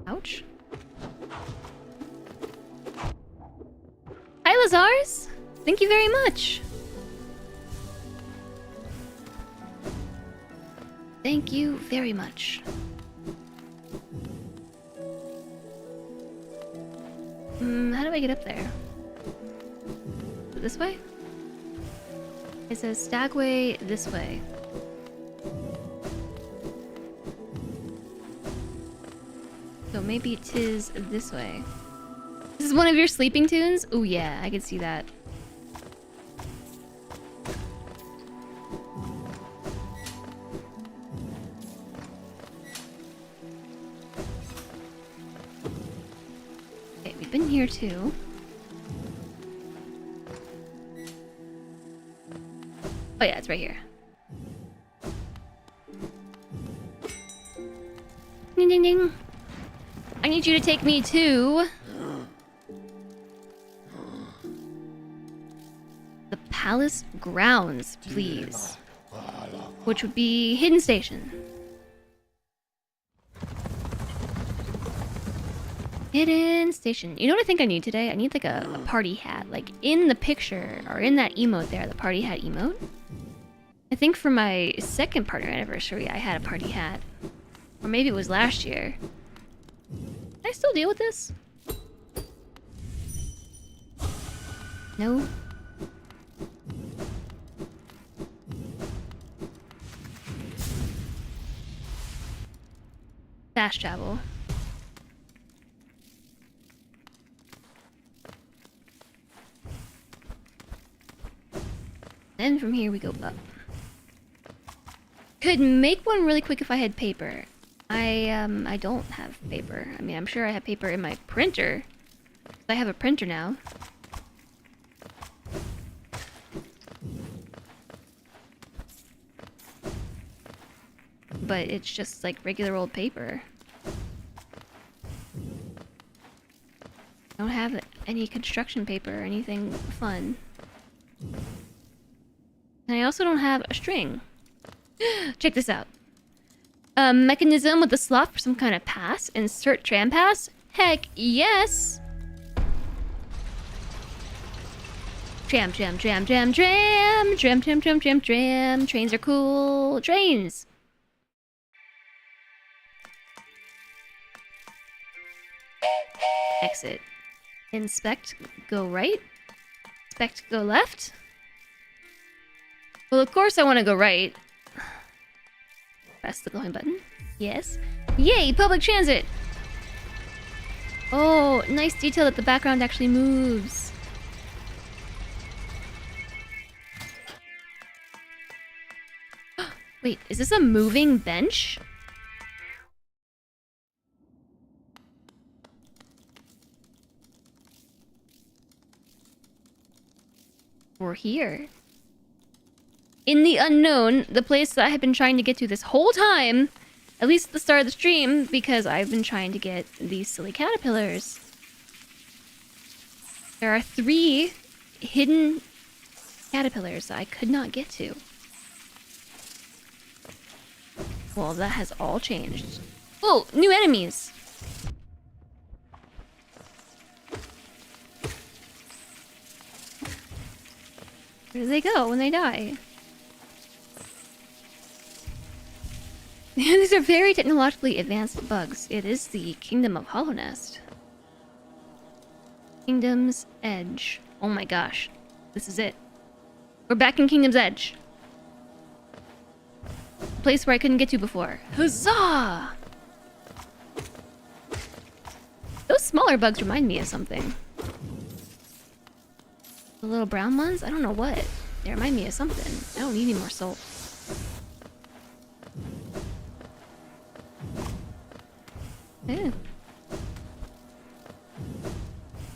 Ouch. Hi, Lazars! Thank you very much! Thank you very much. How do I get up there? This way? It says Stagway this way. So maybe it is this way. This is one of your sleeping tunes? Oh yeah, I can see that. Okay, we've been here too. Oh yeah, it's right here. Ding ding ding. I need you to take me to the palace grounds, please. Which would be Hidden Station. Hidden Station. You know what I think I need today? I need like a party hat. Like in the picture, or in that emote there, the party hat emote. I think for my second partner anniversary, I had a party hat. Or maybe it was last year. Can I still deal with this? No? Fast travel. And from here we go up. Could make one really quick if I had paper. I don't have paper. I mean, I'm sure I have paper in my printer. I have a printer now. But it's just like regular old paper. I don't have any construction paper or anything fun. And I also don't have a string. Check this out. A mechanism with a slot for some kind of pass. Insert tram pass? Heck yes! Tram, tram, tram, tram, tram! Tram, tram, tram, tram, tram! Trains are cool! Trains! Exit. Inspect, go right. Inspect, go left. Well, of course I want to go right. Press the going button. Yes. Yay, public transit! Oh, nice detail that the background actually moves. Wait, is this a moving bench? We're here. In the unknown, the place that I have been trying to get to this whole time, at least at the start of the stream, because I've been trying to get these silly caterpillars. There are 3 hidden caterpillars that I could not get to. Well, that has all changed. Oh, new enemies! Where do they go when they die? These are very technologically advanced bugs. It is the Kingdom of Hollownest. Kingdom's Edge. Oh my gosh. This is it. We're back in Kingdom's Edge. A place where I couldn't get to before. Huzzah! Those smaller bugs remind me of something. The little brown ones? I don't know what. They remind me of something. I don't need any more salt. Yeah.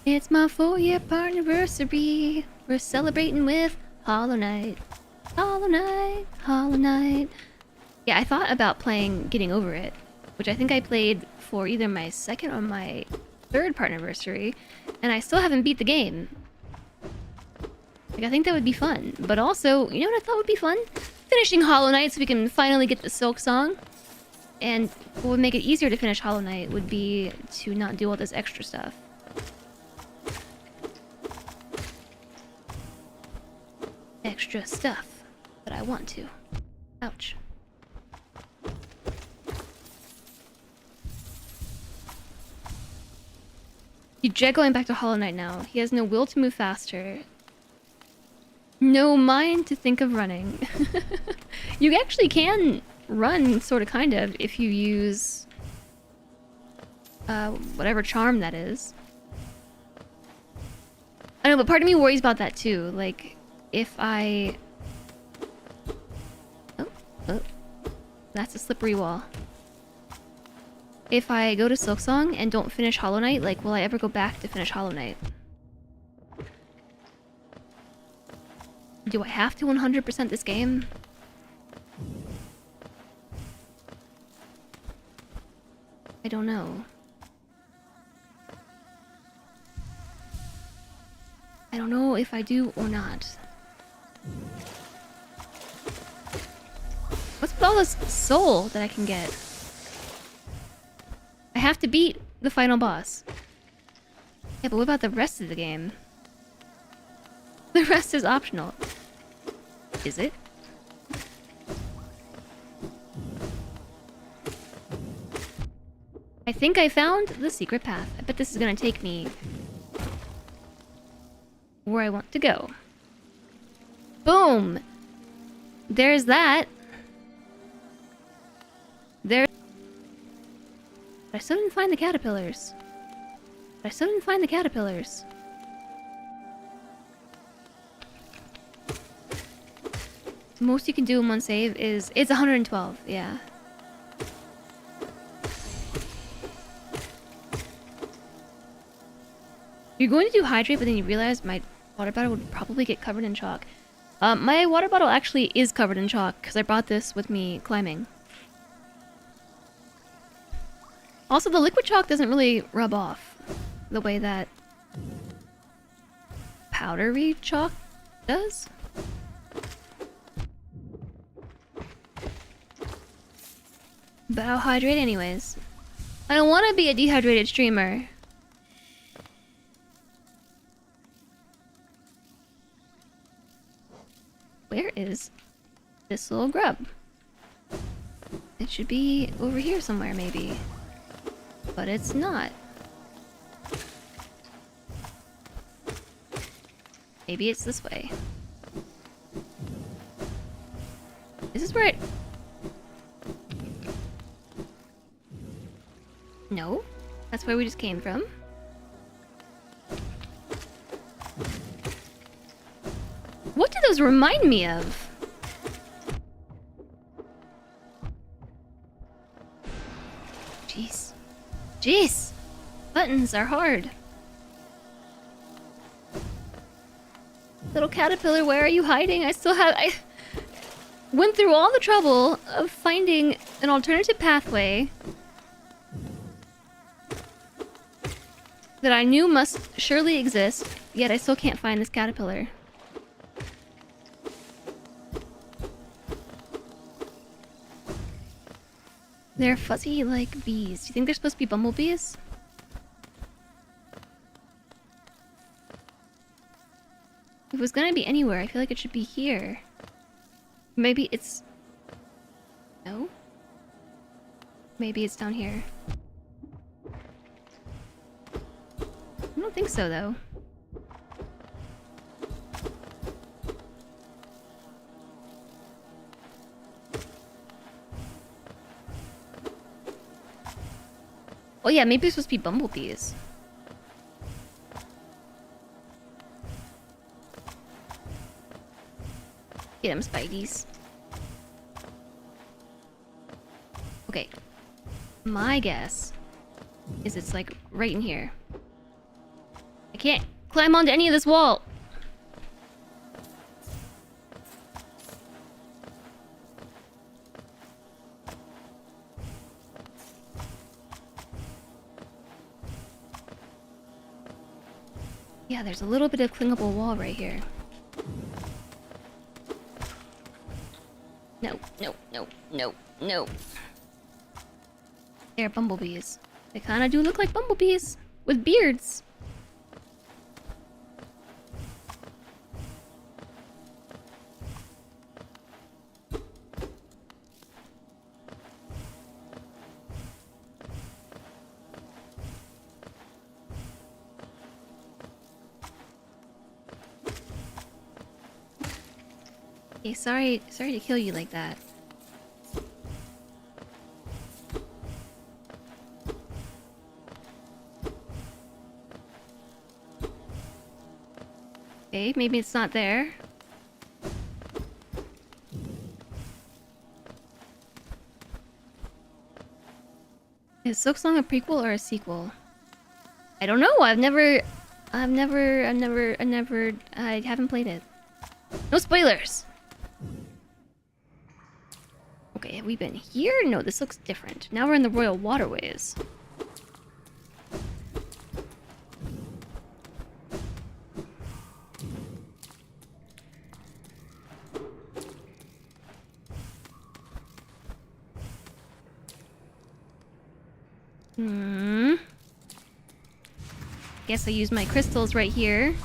It's my 4-year partnerversary. We're celebrating with Hollow Knight. Hollow Knight, Hollow Knight. Yeah, I thought about playing Getting Over It, which I think I played for either my 2nd or my 3rd partnerversary, and I still haven't beat the game. Like, I think that would be fun. But also, you know what I thought would be fun? Finishing Hollow Knight so we can finally get the Silk Song. And what would make it easier to finish Hollow Knight would be to not do all this extra stuff. Extra stuff that I want to. Ouch. You dread going back to Hollow Knight now. He has no will to move faster. No mind to think of running. You actually can run, sort of, kind of, if you use whatever charm that is. I know, but part of me worries about that too. Like, if I... Oh, that's a slippery wall. If I go to Silksong and don't finish Hollow Knight, like, will I ever go back to finish Hollow Knight? Do I have to 100% this game? I don't know. I don't know if I do or not. What's with all this soul that I can get? I have to beat the final boss. Yeah, but what about the rest of the game? The rest is optional. Is it? I think I found the secret path. I bet this is gonna take me where I want to go. Boom! There's that. There. I still didn't find the caterpillars. I still didn't find the caterpillars. The most you can do in one save is... It's 112, yeah. You're going to do hydrate, but then you realize my water bottle would probably get covered in chalk. My water bottle actually is covered in chalk, because I brought this with me climbing. Also, the liquid chalk doesn't really rub off the way that powdery chalk does. But I'll hydrate anyways. I don't want to be a dehydrated streamer. Where is this little grub? It should be over here somewhere, maybe. But it's not. Maybe it's this way. Is this where it... No, that's where we just came from. What do those remind me of? Jeez. Jeez! Buttons are hard. Little caterpillar, where are you hiding? I went through all the trouble of finding an alternative pathway that I knew must surely exist, yet I still can't find this caterpillar. They're fuzzy like bees. Do you think they're supposed to be bumblebees? it was gonna be anywhere, I feel like it should be here. Maybe it's... No? Maybe it's down here. I don't think so, though. Oh yeah, maybe it's supposed to be bumblebees. Get them, Spideys. Okay. My guess is it's like right in here. I can't climb onto any of this wall. Yeah, there's a little bit of clingable wall right here. No, no, no, no, no. They're bumblebees. They kind of do look like bumblebees with beards. Okay, sorry to kill you like that. Okay, maybe it's not there. Is Silksong a prequel or a sequel? I don't know. I haven't played it. No spoilers. Okay, have we been here? No, this looks different. Now we're in the Royal Waterways. Guess I use my crystals right here.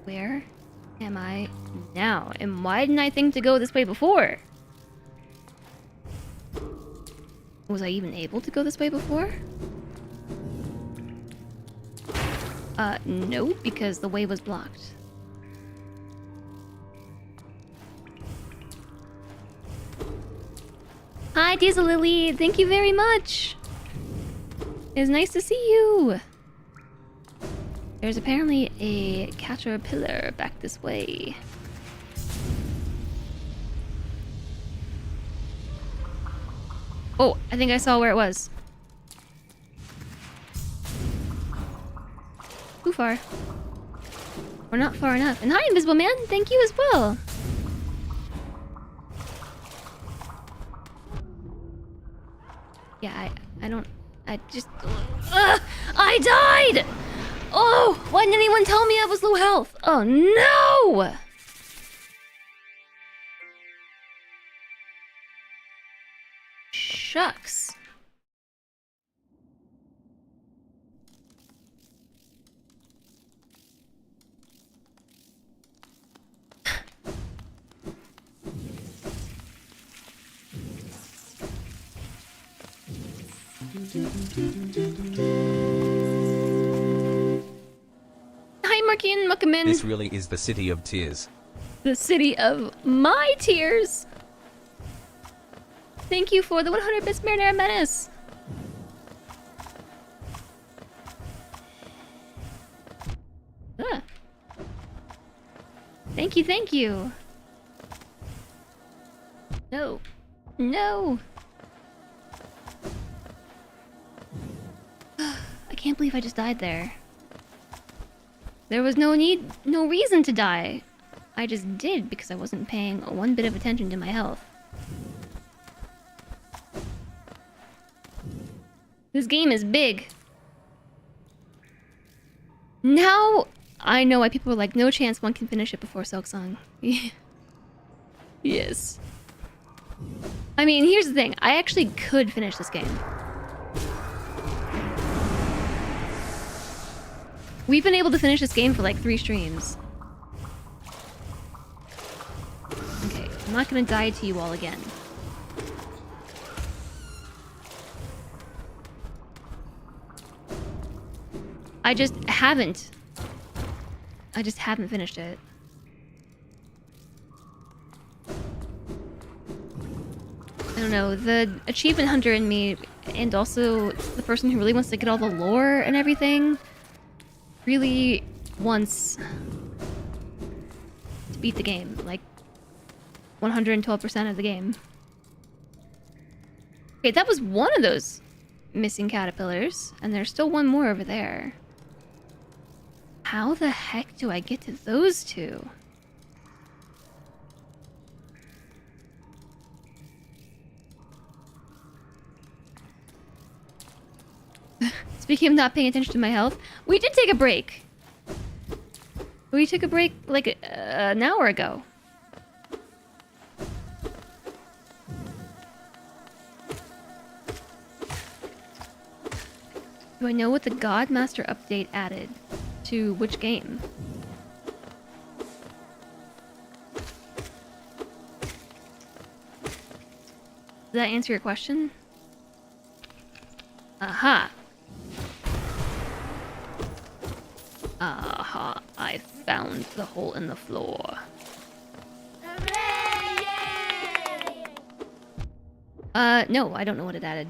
Where am I now? And why didn't I think to go this way before? Was I even able to go this way before? No, because the way was blocked. Hi, Diesel Lily! Thank you very much! It's nice to see you! There's apparently a caterpillar back this way. Oh, I think I saw where it was. Too far. We're not far enough. And hi, Invisible Man! Thank you as well! Yeah, I just... I died! Oh! Why didn't anyone tell me I was low health? Oh no! Shucks. Hi, Marky and Muckaman. This really is the city of tears. The city of my tears. Thank you for the 100 bits, Marinara Menace. Ah. Thank you, thank you. No. No. I can't believe I just died there. There was no reason to die. I just did because I wasn't paying one bit of attention to my health. This game is big. Now I know why people are like, no chance one can finish it before Silksong. Yes. I mean, here's the thing. I actually could finish this game. We've been able to finish this game for like 3 streams. Okay, I'm not gonna die to you all again. I just haven't finished it. I don't know, the achievement hunter in me, and also the person who really wants to get all the lore and everything, really wants to beat the game, like 112% of the game. Okay, that was one of those missing caterpillars, and there's still one more over there. How the heck do I get to those two? Speaking of not paying attention to my health, we did take a break. We took a break like an hour ago. Do I know what the Godmaster update added to which game? Does that answer your question? Aha. Aha, I found the hole in the floor. No, I don't know what it added.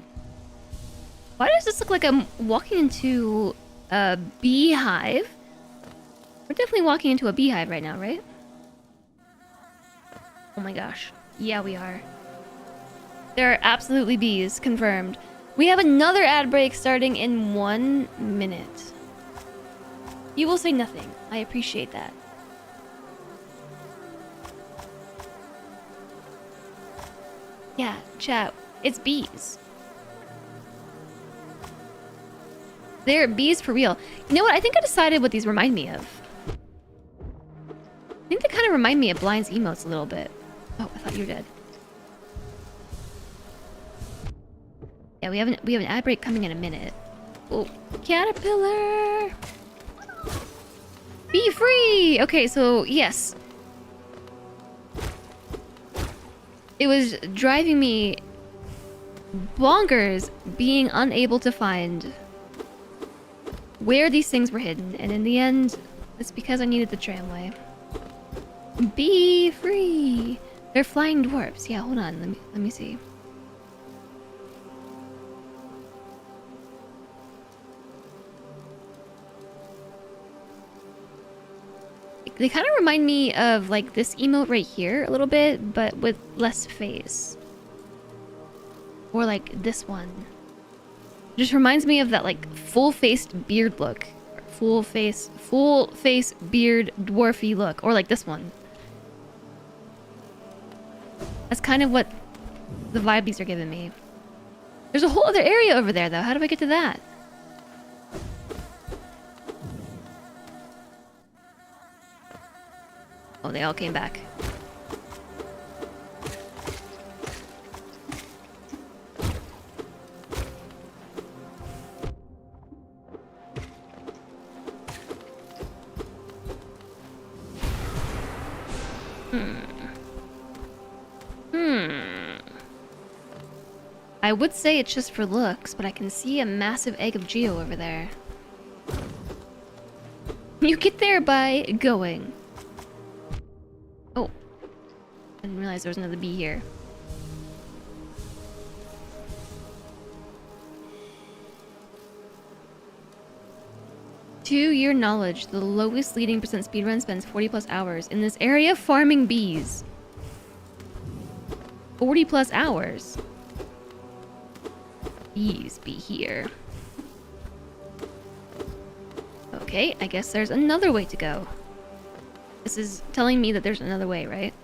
Why does this look like I'm walking into a beehive? We're definitely walking into a beehive right now, right? Oh my gosh. Yeah, we are. There are absolutely bees, confirmed. We have another ad break starting in 1 minute. You will say nothing. I appreciate that. Yeah, chat. It's bees. They're bees for real. You know what? I think I decided what these remind me of. I think they kind of remind me of Blind's emotes a little bit. Oh, I thought you were dead. Yeah, we have an ad break coming in a minute. Oh, caterpillar! Be free! Okay, so yes. It was driving me bonkers being unable to find where these things were hidden, and in the end, it's because I needed the tramway. Be free! They're flying dwarfs. Yeah, hold on. Let me see. They kind of remind me of like this emote right here a little bit, but with less face. Or like this one. Just reminds me of that like full-faced beard look. Full face beard dwarfy look. Or like this one. That's kind of what the vibe these are giving me. There's a whole other area over there though. How do I get to that? Oh, they all came back. I would say it's just for looks, but I can see a massive egg of Geo over there. You get there by going. Oh. Didn't realize there was another bee here. To your knowledge, the lowest leading percent speedrun spends 40 plus hours in this area farming bees. 40 plus hours. Bees be here. Okay, I guess there's another way to go. This is telling me that there's another way, right?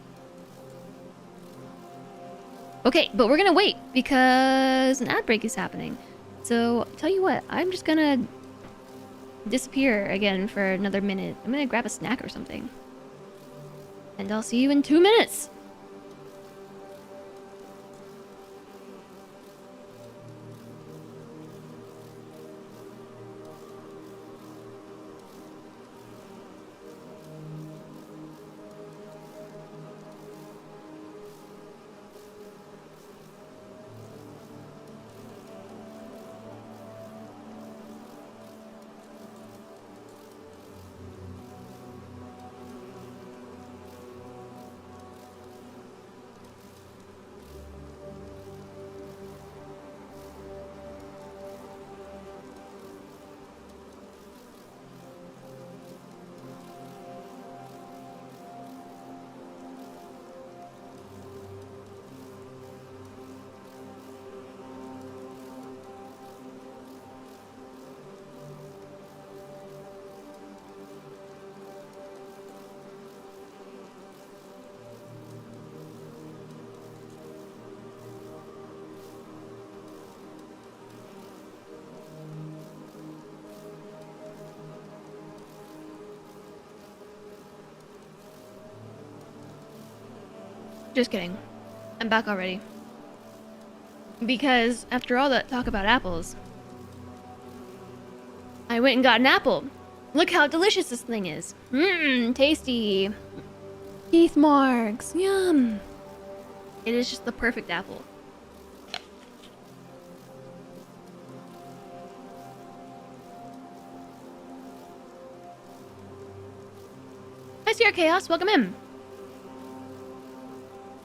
Okay, but we're gonna wait because an ad break is happening. So, tell you what, I'm just gonna disappear again for another minute. I'm gonna grab a snack or something. And I'll see you in 2 minutes. Just kidding. I'm back already. Because after all that talk about apples, I went and got an apple. Look how delicious this thing is. Mmm, tasty. Teeth marks. Yum. It is just the perfect apple. Hi, CR Chaos. Welcome in.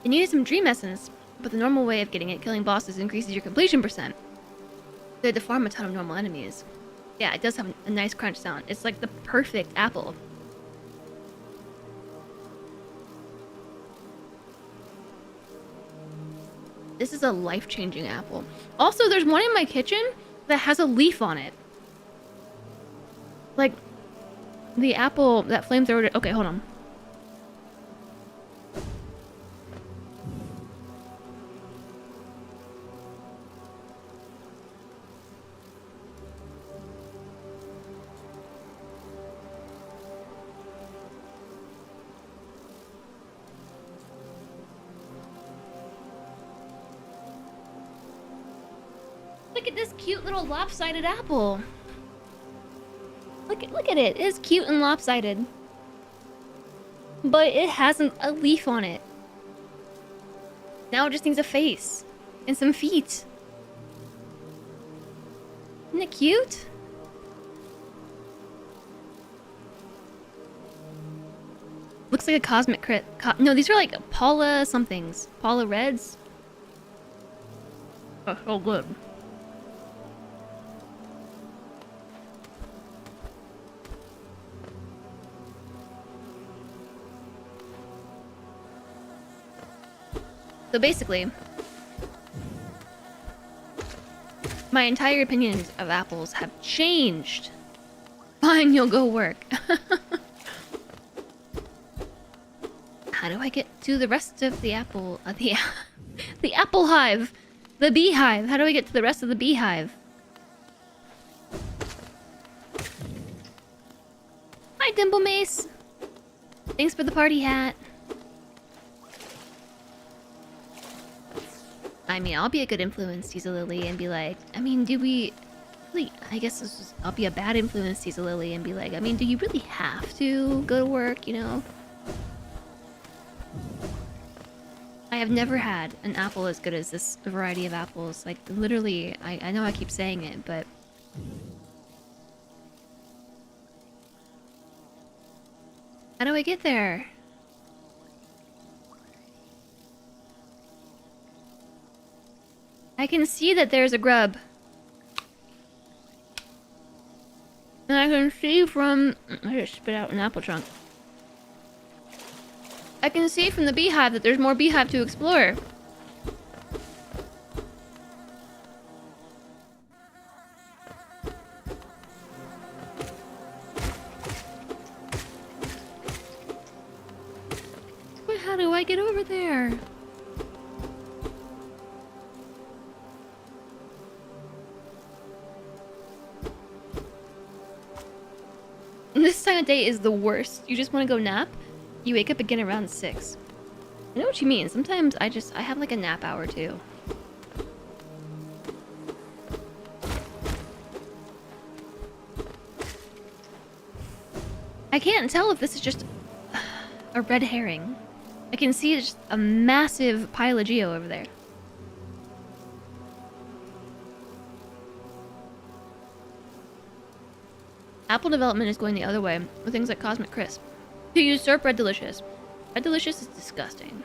You needed some dream essence, but the normal way of getting it, killing bosses, increases your completion percent. They deform a ton of normal enemies. Yeah, it does have a nice crunch sound. It's like the perfect apple. This is a life-changing apple. Also, there's one in my kitchen that has a leaf on it. Like, the apple that flamethrower... Okay, hold on. Look at this cute little lopsided apple. Look at it. It is cute and lopsided. But it hasn't a leaf on it. Now it just needs a face. And some feet. Isn't it cute? Looks like a cosmic crit. No, these are like Paula somethings. Paula Reds. Oh, so good. So basically, my entire opinions of apples have changed. Fine, you'll go work. How do I get to the rest of the apple? The apple hive, the beehive. How do I get to the rest of the beehive? Hi, Dimple Mace. Thanks for the party hat. I mean, I'll be a good influence, Teaser Lily, and be like, I mean, do we... Really, I guess I'll be a bad influence, Teaser Lily, and be like, I mean, do you really have to go to work, you know? I have never had an apple as good as this variety of apples. Like, literally, I know I keep saying it, but... How do I get there? I can see that there's a grub. And I can see from... I just spit out an apple chunk. I can see from the beehive that there's more beehive to explore. But how do I get over there? This time of day is the worst. You just want to go nap. You wake up again around 6. I know what you mean. Sometimes I have like a nap hour too. I can't tell if this is just a red herring. I can see just a massive pile of geo over there. Apple development is going the other way with things like Cosmic Crisp. To usurp Red Delicious. Red Delicious is disgusting.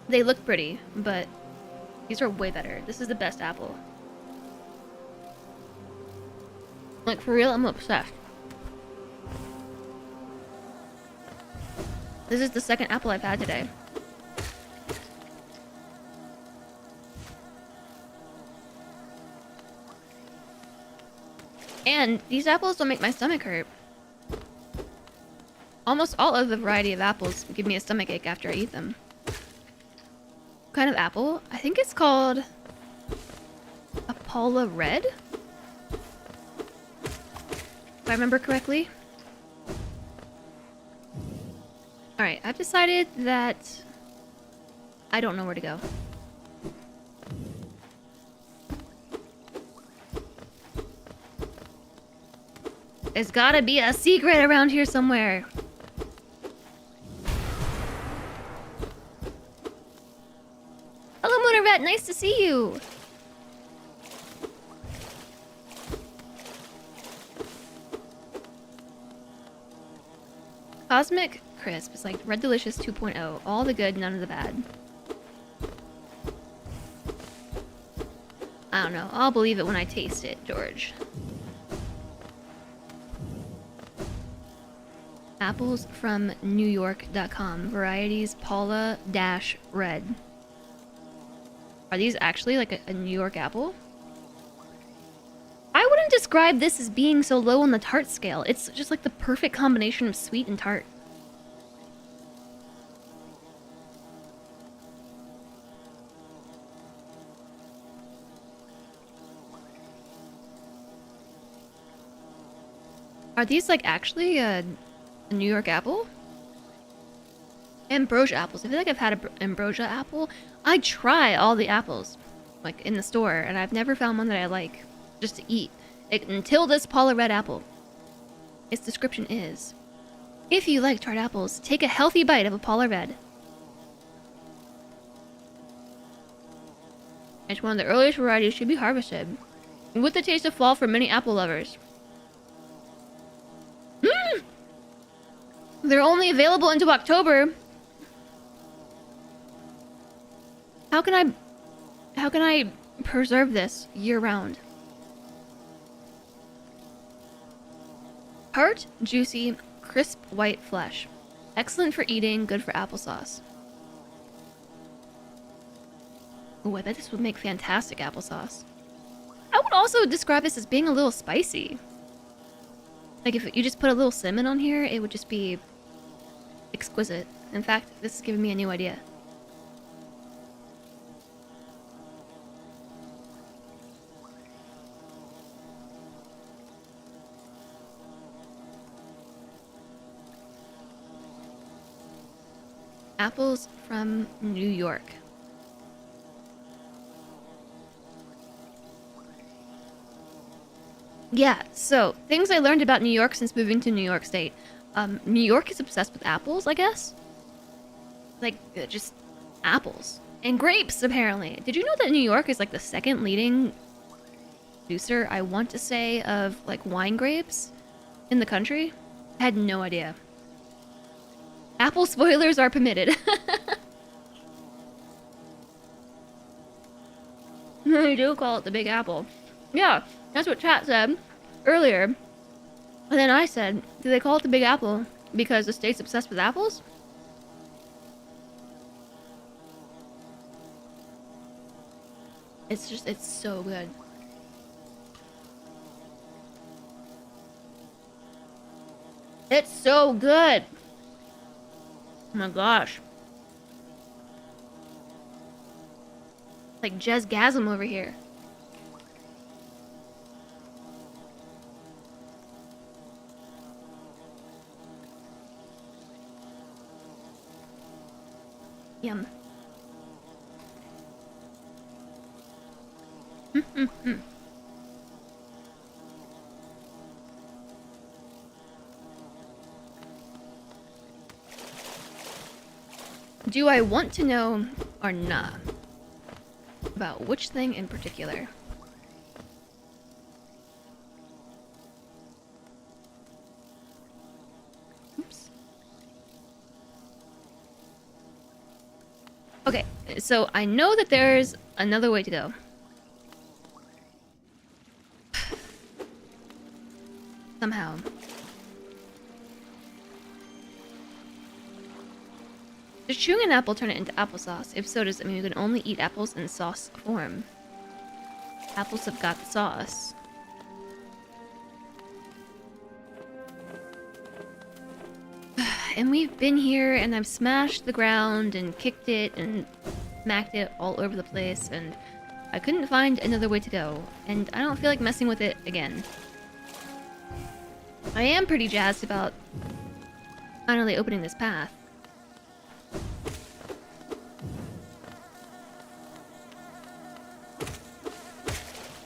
They look pretty, but these are way better. This is the best apple. Like, for real, I'm obsessed. This is the second apple I've had today. And these apples don't make my stomach hurt. Almost all of the variety of apples give me a stomachache after I eat them. What kind of apple? I think it's called a Paula Red? If I remember correctly. Alright, I've decided that I don't know where to go. There's gotta be a secret around here somewhere. Hello, Motor Rat. Nice to see you. Cosmic Crisp is like Red Delicious 2.0. All the good, none of the bad. I don't know. I'll believe it when I taste it, George. Apples from NewYork.com. Varieties Paula-Red. Are these actually like a New York apple? I wouldn't describe this as being so low on the tart scale. It's just like the perfect combination of sweet and tart. Are these like actually a New York apple? Ambrosia apples. I feel like I've had an ambrosia apple. I try all the apples, like in the store, and I've never found one that I like just to eat. Until this Paula Red apple. Its description is, if you like tart apples, take a healthy bite of a Paula Red. It's one of the earliest varieties to be harvested, with the taste of fall for many apple lovers. They're only available into October. How can I preserve this year round? Tart, juicy, crisp white flesh. Excellent for eating, good for applesauce. Oh, I bet this would make fantastic applesauce. I would also describe this as being a little spicy. Like if you just put a little cinnamon on here, it would just be exquisite. In fact, this is giving me a new idea. Apples from New York. Yeah, so things I learned about New York since moving to New York State. New York is obsessed with apples, I guess. Like, just apples. And grapes, apparently. Did you know that New York is like the second leading producer, I want to say, of like wine grapes in the country? I had no idea. Apple spoilers are permitted. They do call it the Big Apple. Yeah, that's what chat said earlier. And then I said, do they call it the Big Apple because the state's obsessed with apples? It's so good. It's so good. Oh my gosh. Like Jezgasm over here. Yum. Do I want to know or not about which thing in particular? Oops. Okay, so I know that there's another way to go. Somehow. Does chewing an apple turn it into applesauce? If so, does it mean you can only eat apples in sauce form? Apples have got the sauce. And we've been here, and I've smashed the ground and kicked it and smacked it all over the place, and I couldn't find another way to go, and I don't feel like messing with it again. I am pretty jazzed about finally opening this path.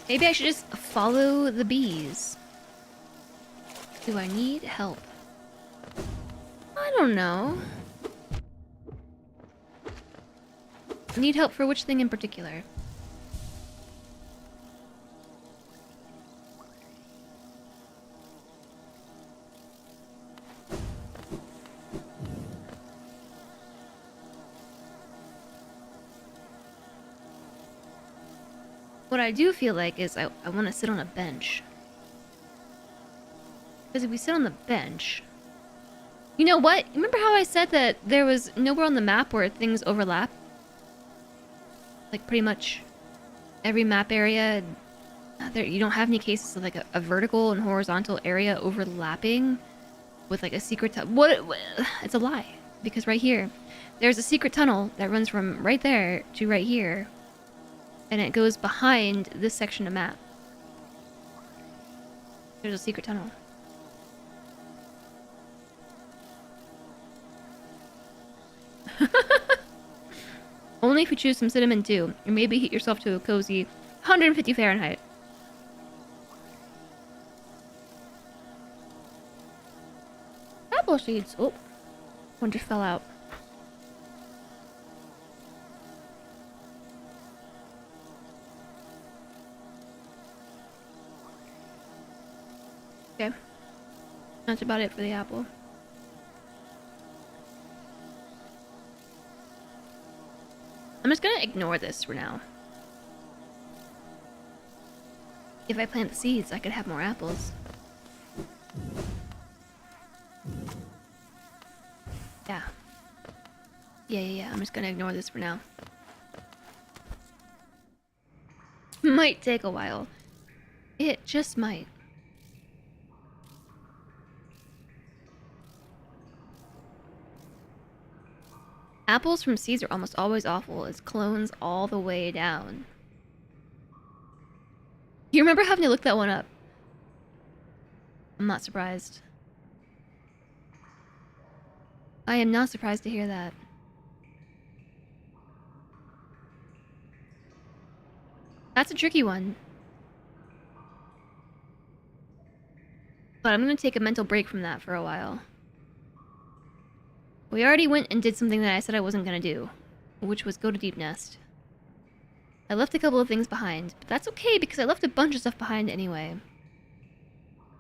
Maybe I should just follow the bees. Do I need help? I don't know. Need help for which thing in particular? What I do feel like is I want to sit on a bench. Because if we sit on the bench... You know what? Remember how I said that there was nowhere on the map where things overlap? Like pretty much every map area, you don't have any cases of like a vertical and horizontal area overlapping with like a secret tunnel. It's a lie. Because right here, there's a secret tunnel that runs from right there to right here. And it goes behind this section of map. There's a secret tunnel. Only if you choose some cinnamon too, or maybe heat yourself to a cozy 150 Fahrenheit. Apple seeds. Oh, one just fell out. Okay. That's about it for the apple. I'm just gonna ignore this for now. If I plant the seeds, I could have more apples. Yeah. Yeah. I'm just gonna ignore this for now. Might take a while. It just might. Apples from seeds are almost always awful as clones all the way down. You remember having to look that one up? I'm not surprised. I am not surprised to hear that. That's a tricky one. But I'm gonna take a mental break from that for a while. We already went and did something that I said I wasn't gonna do, which was go to Deep Nest. I left a couple of things behind, but that's okay because I left a bunch of stuff behind anyway.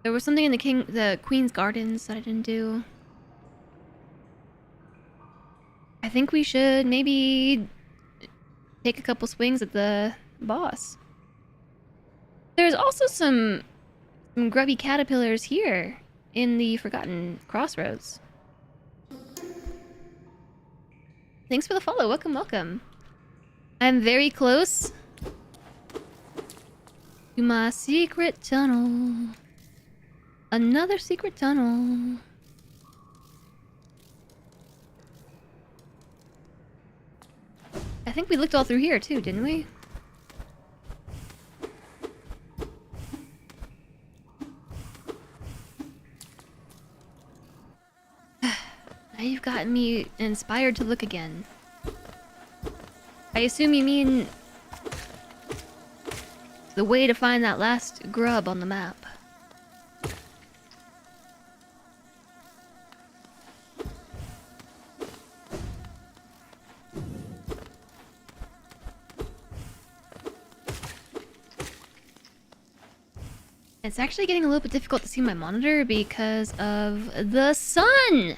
There was something in the Queen's Gardens that I didn't do. I think we should maybe take a couple swings at the boss. There's also some grubby caterpillars here in the Forgotten Crossroads. Thanks for the follow. Welcome, welcome. I'm very close to my secret tunnel. Another secret tunnel. I think we looked all through here too, didn't we? Now you've gotten me inspired to look again. I assume you mean the way to find that last grub on the map. It's actually getting a little bit difficult to see my monitor because of the sun!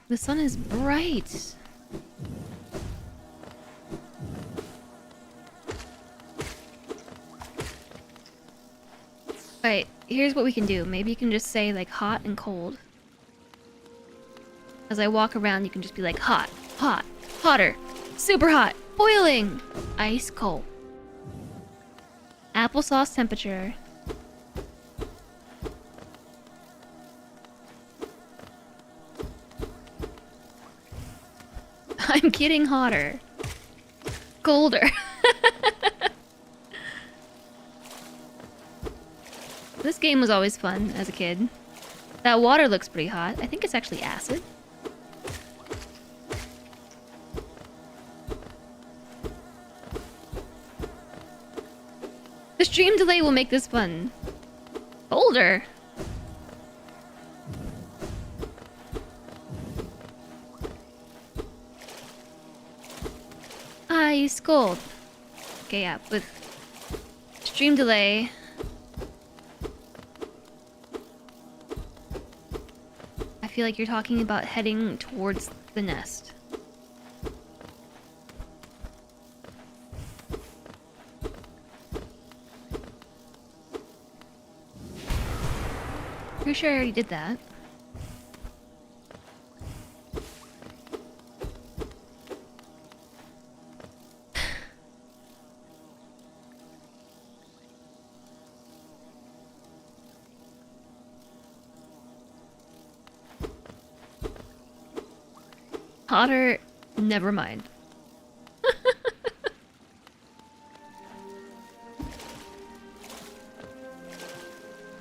The sun is bright. Alright, here's what we can do. Maybe you can just say, like, hot and cold. As I walk around, you can just be like, hot, hot, hotter, super hot, boiling, ice cold. Applesauce temperature. I'm getting hotter. Colder. This game was always fun as a kid. That water looks pretty hot. I think it's actually acid. Stream delay will make this fun. Older. Ice cold. Okay, yeah, with stream delay. I feel like you're talking about heading towards the nest. Pretty sure I already did that. Hotter, never mind.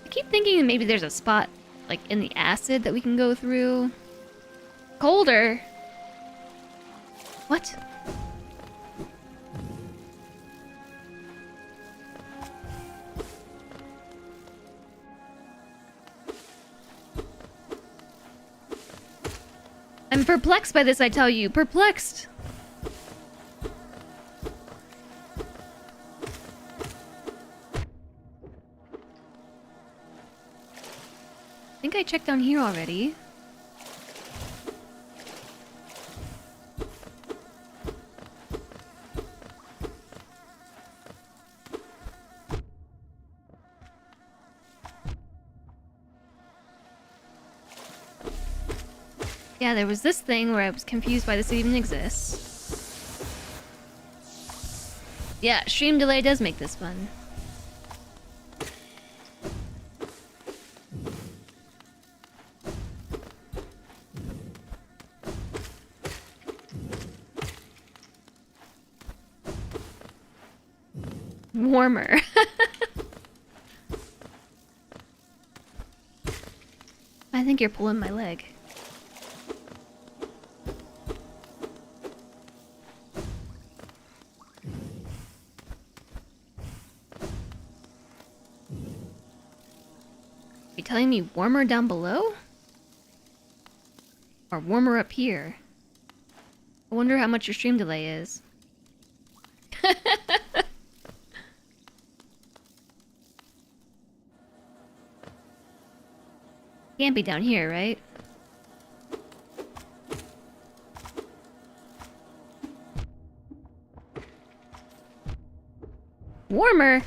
I keep thinking that maybe there's a spot, like, in the acid that we can go through. Colder? What? I'm perplexed by this, I tell you. Perplexed! I think I checked down here already. Yeah, there was this thing where I was confused why this even exists. Yeah, stream delay does make this fun. Warmer. I think you're pulling my leg. Are you telling me warmer down below? Or warmer up here? I wonder how much your stream delay is. Can't be down here, right? Warmer?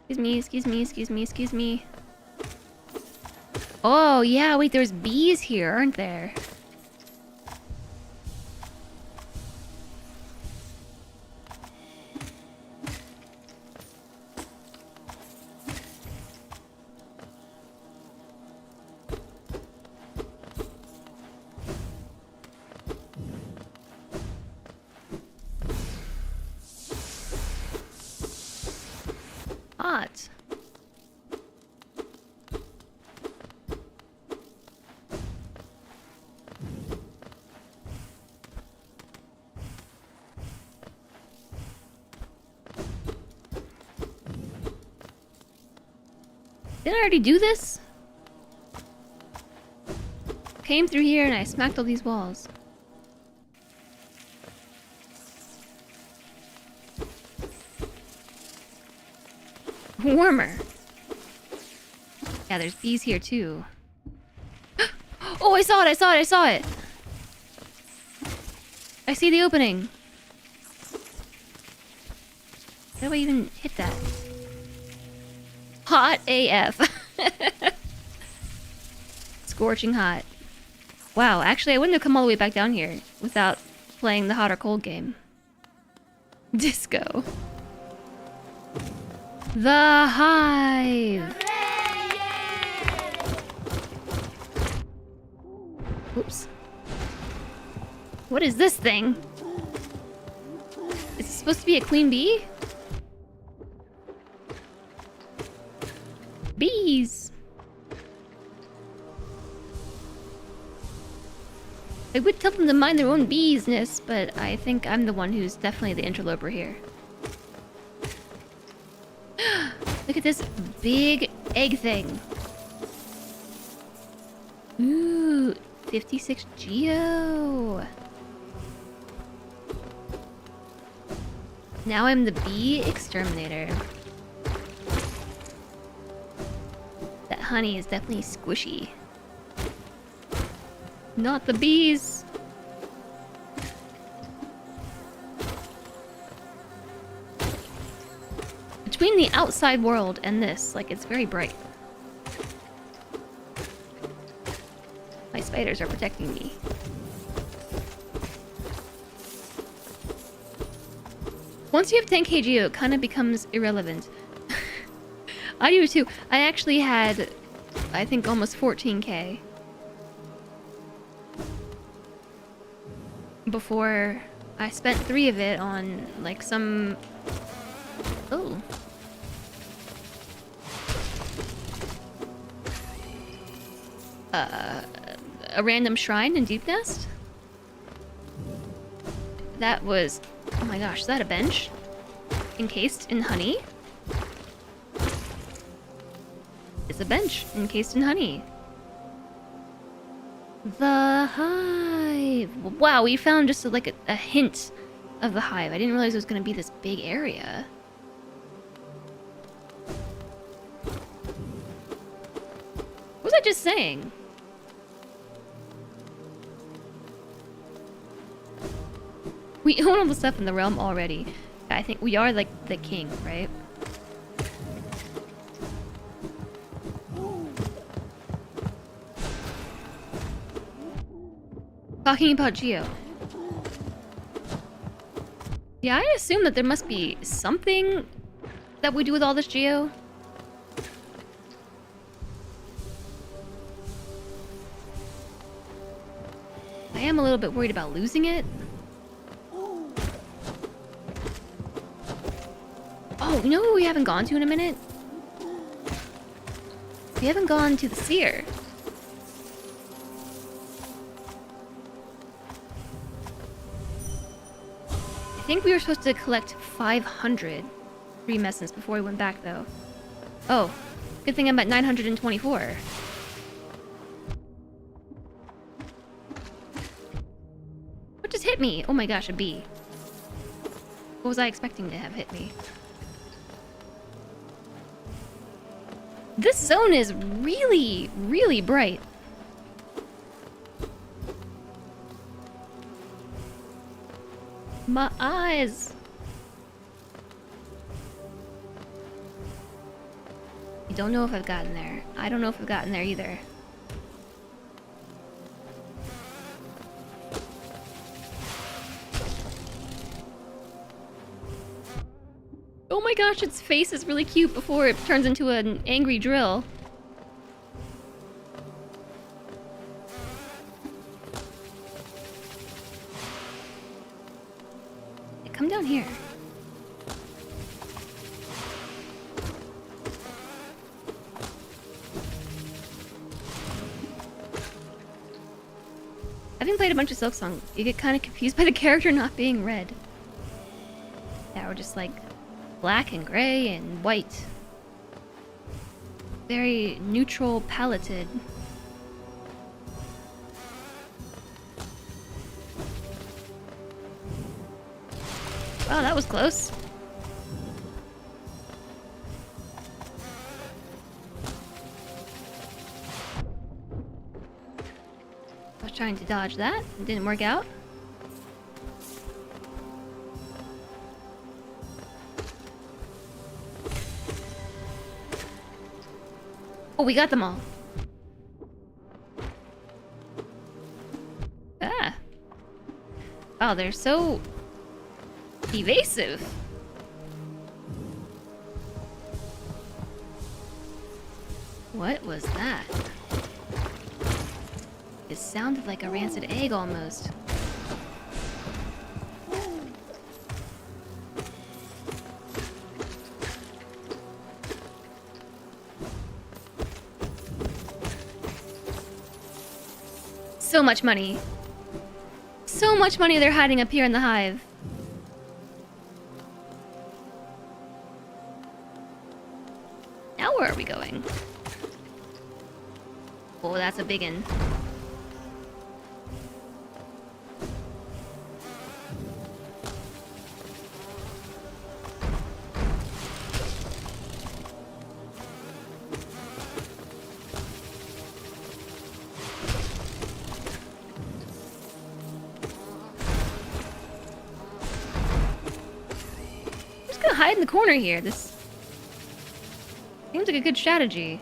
Excuse me. Oh, yeah, wait, there's bees here, aren't there? Hot. Didn't I already do this? Came through here and I smacked all these walls. Warmer. Yeah, there's bees here too. Oh, I saw it! I see the opening. How do I even hit that? Hot AF. Scorching hot. Wow, actually I wouldn't have come all the way back down here without playing the hot or cold game. Disco. The Hive! Oops. What is this thing? Is it supposed to be a queen bee? Bees! I would tell them to mind their own business, but I think I'm the one who's definitely the interloper here. Look at this big egg thing. Ooh, 56 Geo. Now I'm the bee exterminator. That honey is definitely squishy. Not the bees. Between the outside world and this, like, it's very bright. My spiders are protecting me. Once you have 10k geo, it kind of becomes irrelevant. I do too. I actually had, I think, almost 14k. Before I spent 3 of it on, like, some... Oh. A random shrine in Deep Nest? That was... Oh my gosh, is that a bench? Encased in honey? It's a bench encased in honey. The hive! Wow, we found just like a hint of the hive. I didn't realize it was going to be this big area. What was I just saying? We own all the stuff in the realm already. I think we are like the king, right? Talking about Geo. Yeah, I assume that there must be something that we do with all this Geo. I am a little bit worried about losing it. Oh, you know what we haven't gone to in a minute? We haven't gone to the seer. I think we were supposed to collect 500 dream essence before we went back, though. Oh, good thing I'm at 924. What just hit me? Oh my gosh, a bee. What was I expecting to have hit me? This zone is really, really bright. My eyes. I don't know if I've gotten there. I don't know if I've gotten there either. Oh my gosh, its face is really cute before it turns into an angry drill. Hey, come down here. Having played a bunch of Silksong, you get kind of confused by the character not being red. Yeah, we're just like black and gray and white. Very neutral paleted. Wow, that was close. I was trying to dodge that. It didn't work out. Oh, we got them all. Ah. Oh, they're so evasive. What was that? It sounded like a rancid egg almost. So much money. so much money they're hiding up here in the hive. Now where are we going? Oh, that's a biggin. I'm just gonna hide in the corner here. This seems like a good strategy.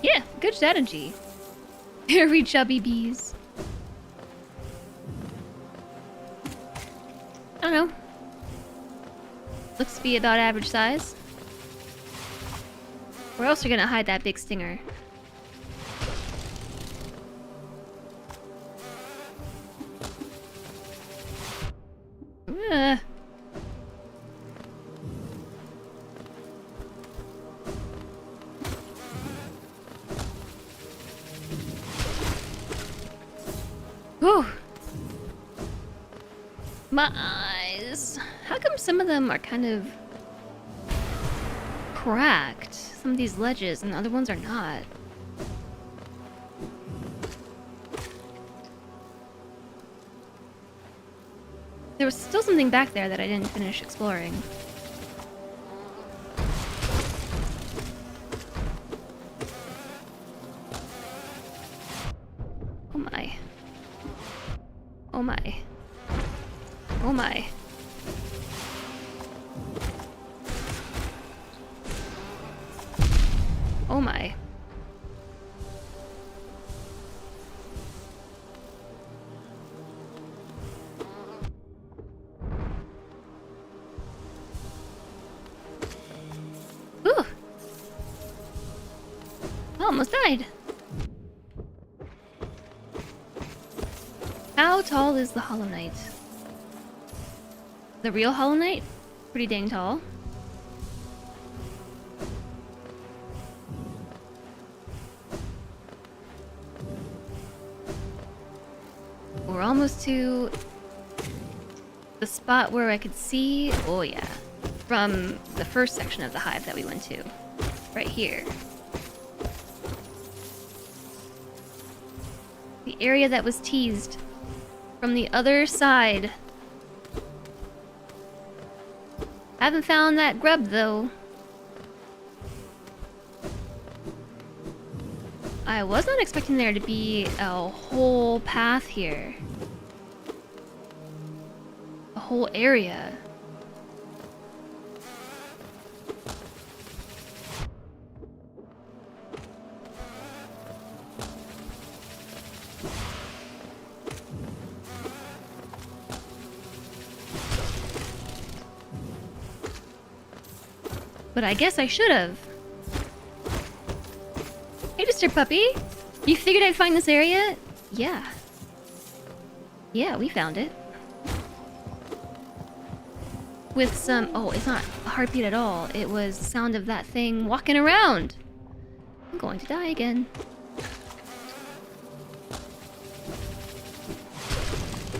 Yeah, good strategy. Very chubby bees. I don't know. Looks to be about average size. Where else are you gonna hide that big stinger? Ugh. Whew. My eyes. How come some of them are kind of cracked? Some of these ledges and the other ones are not. There was still something back there that I didn't finish exploring. Oh my. Oh my. Oh my. Oh my. Ooh. I almost died. How tall is the Hollow Knight? The real Hollow Knight? Pretty dang tall. We're almost to the spot where I could see, oh yeah, from the first section of the hive that we went to. Right here. The area that was teased from the other side. Haven't found that grub though. I was not expecting there to be a whole path here. A whole area. But I guess I should have. Hey, Mr. Puppy. You figured I'd find this area? Yeah. Yeah, we found it. With some... Oh, it's not a heartbeat at all. It was the sound of that thing walking around. I'm going to die again.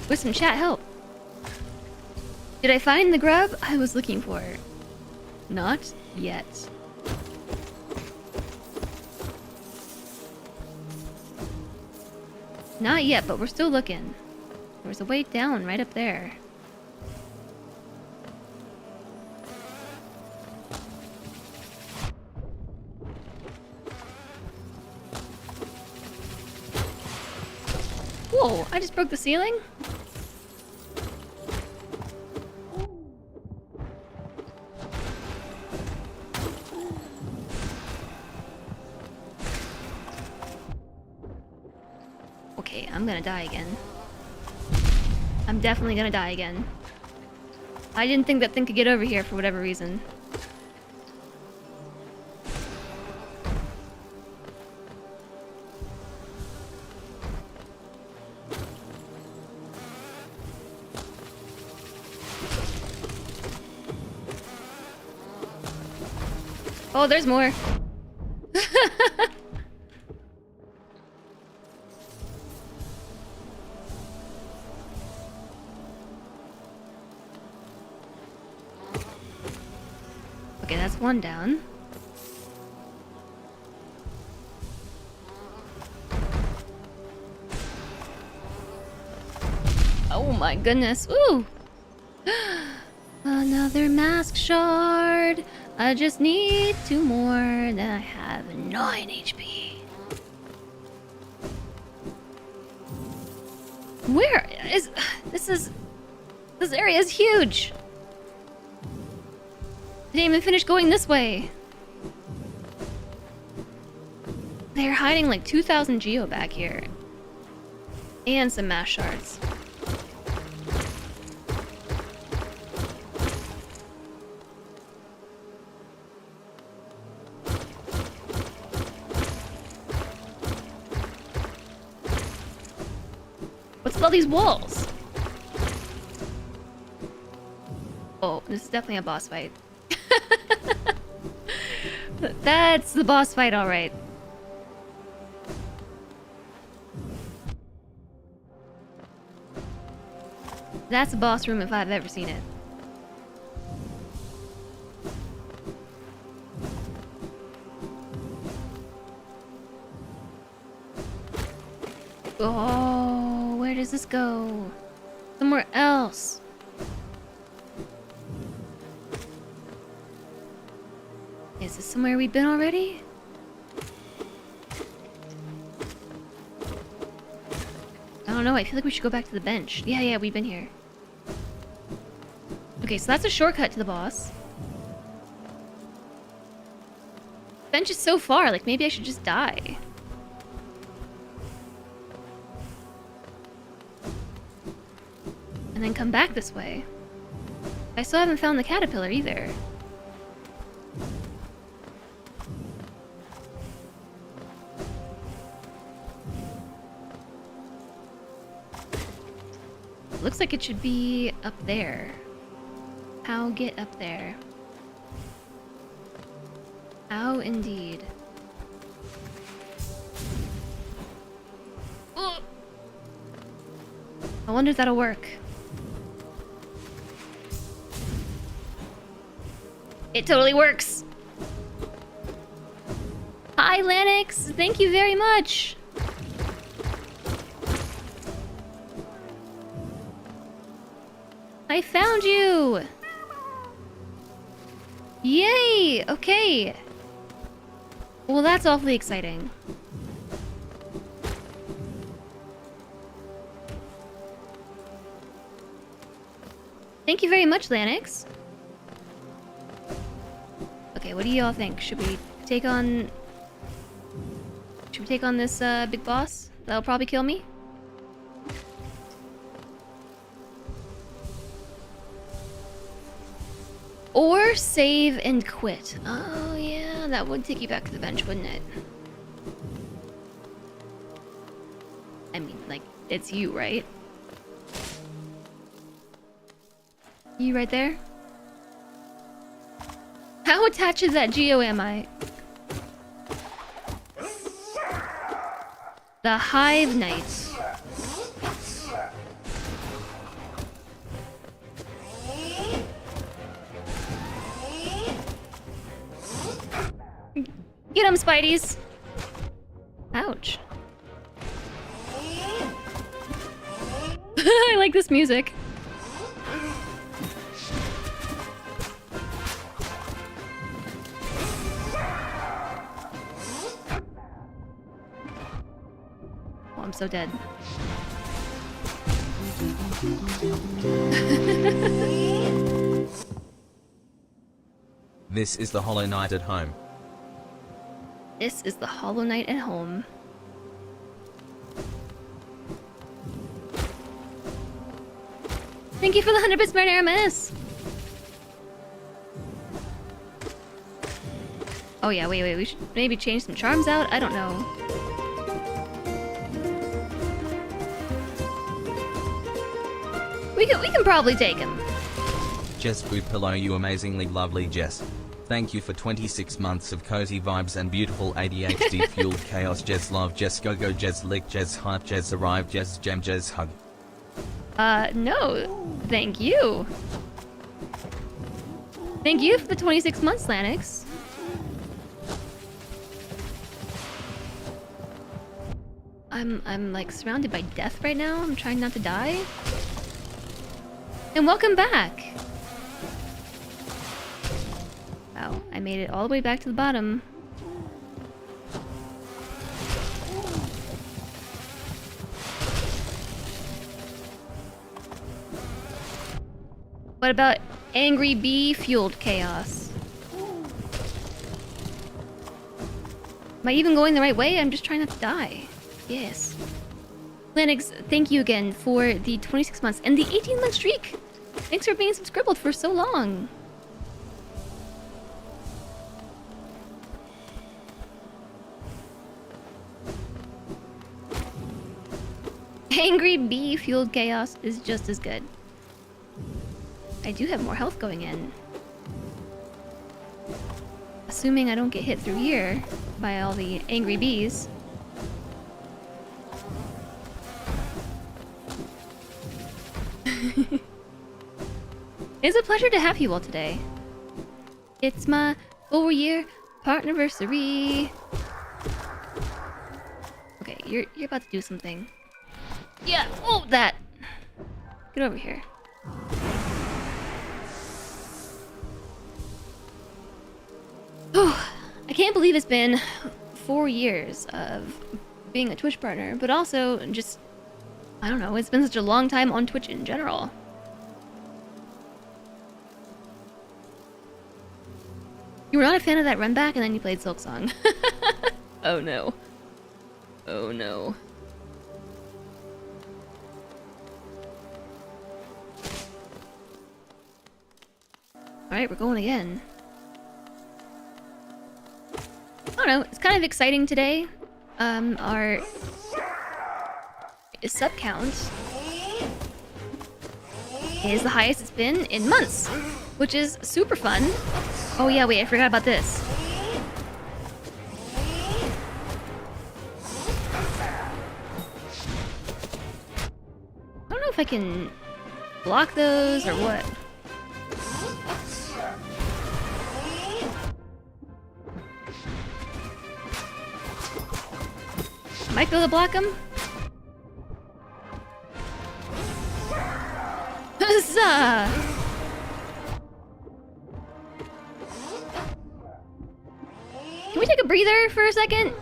With some chat help. Did I find the grub I was looking for? Not yet. Not yet, but we're still looking. There's a way down right up there. Whoa, I just broke the ceiling? Okay, I'm gonna die again. I'm definitely gonna die again. I didn't think that thing could get over here for whatever reason. Oh, there's more. Okay, that's one down. Oh my goodness. Ooh! Another mask shard. I just need 2 more. Then I have 9 HP. Where is... This area is huge. I didn't even finish going this way. They're hiding like 2,000 geo back here. And some mass shards. What's with all these walls? Oh, this is definitely a boss fight. That's the boss fight, alright. That's a boss room if I've ever seen it. Oh, where does this go? Somewhere else. Is this somewhere we've been already? I don't know, I feel like we should go back to the bench. Yeah, we've been here. Okay, so that's a shortcut to the boss. Bench is so far, like maybe I should just die. And then come back this way. I still haven't found the caterpillar either. Looks like it should be up there. How get up there? How indeed. Ugh. I wonder if that'll work. It totally works! Hi, Lanix! Thank you very much! I found you! Yay! Okay. Well, that's awfully exciting. Thank you very much, Lanix. Okay, what do y'all think? Should we take on this big boss? That'll probably kill me? Or save and quit. Oh yeah, that would take you back to the bench, wouldn't it? I mean, like, it's you, right? You right there? How attached to that geo am I? The hollowknight. Get him, Spideys! Ouch. I like this music. Oh, I'm so dead. This is the Hollow Knight at home. This is the hollowknight at home. Thank you for the 100 bits, Aramis. Oh yeah, wait, we should maybe change some charms out? I don't know. We can probably take him. Jess Food Pillow, you amazingly lovely Jess. Thank you for 26 months of cozy vibes and beautiful ADHD fueled chaos. Jez love, Jez go go, Jez lick, Jez hype, Jez arrive, Jez jam, Jez hug. No. Thank you. Thank you for the 26 months, Lanix. I'm like surrounded by death right now. I'm trying not to die. And welcome back. Wow, I made it all the way back to the bottom. What about angry bee fueled chaos? Am I even going the right way? I'm just trying not to die. Yes. Linux, thank you again for the 26 months and the 18-month streak. Thanks for being subscribed for so long. Angry bee fueled chaos is just as good. I do have more health going in. Assuming I don't get hit through here by all the angry bees. It's a pleasure to have you all today. It's my 4-year partnerversary. Okay, you're about to do something. Yeah, oh, that. Get over here. Oh, I can't believe it's been 4 years of being a Twitch partner, but also just, I don't know, it's been such a long time on Twitch in general. You were not a fan of that run back and then you played Silksong. Oh no. Oh no. Alright, we're going again. I don't know, it's kind of exciting today. Our sub count is the highest it's been in months, which is super fun. Oh yeah, wait, I forgot about this. I don't know if I can block those or what. Might be able to block him. Huzzah! Can we take a breather for a second?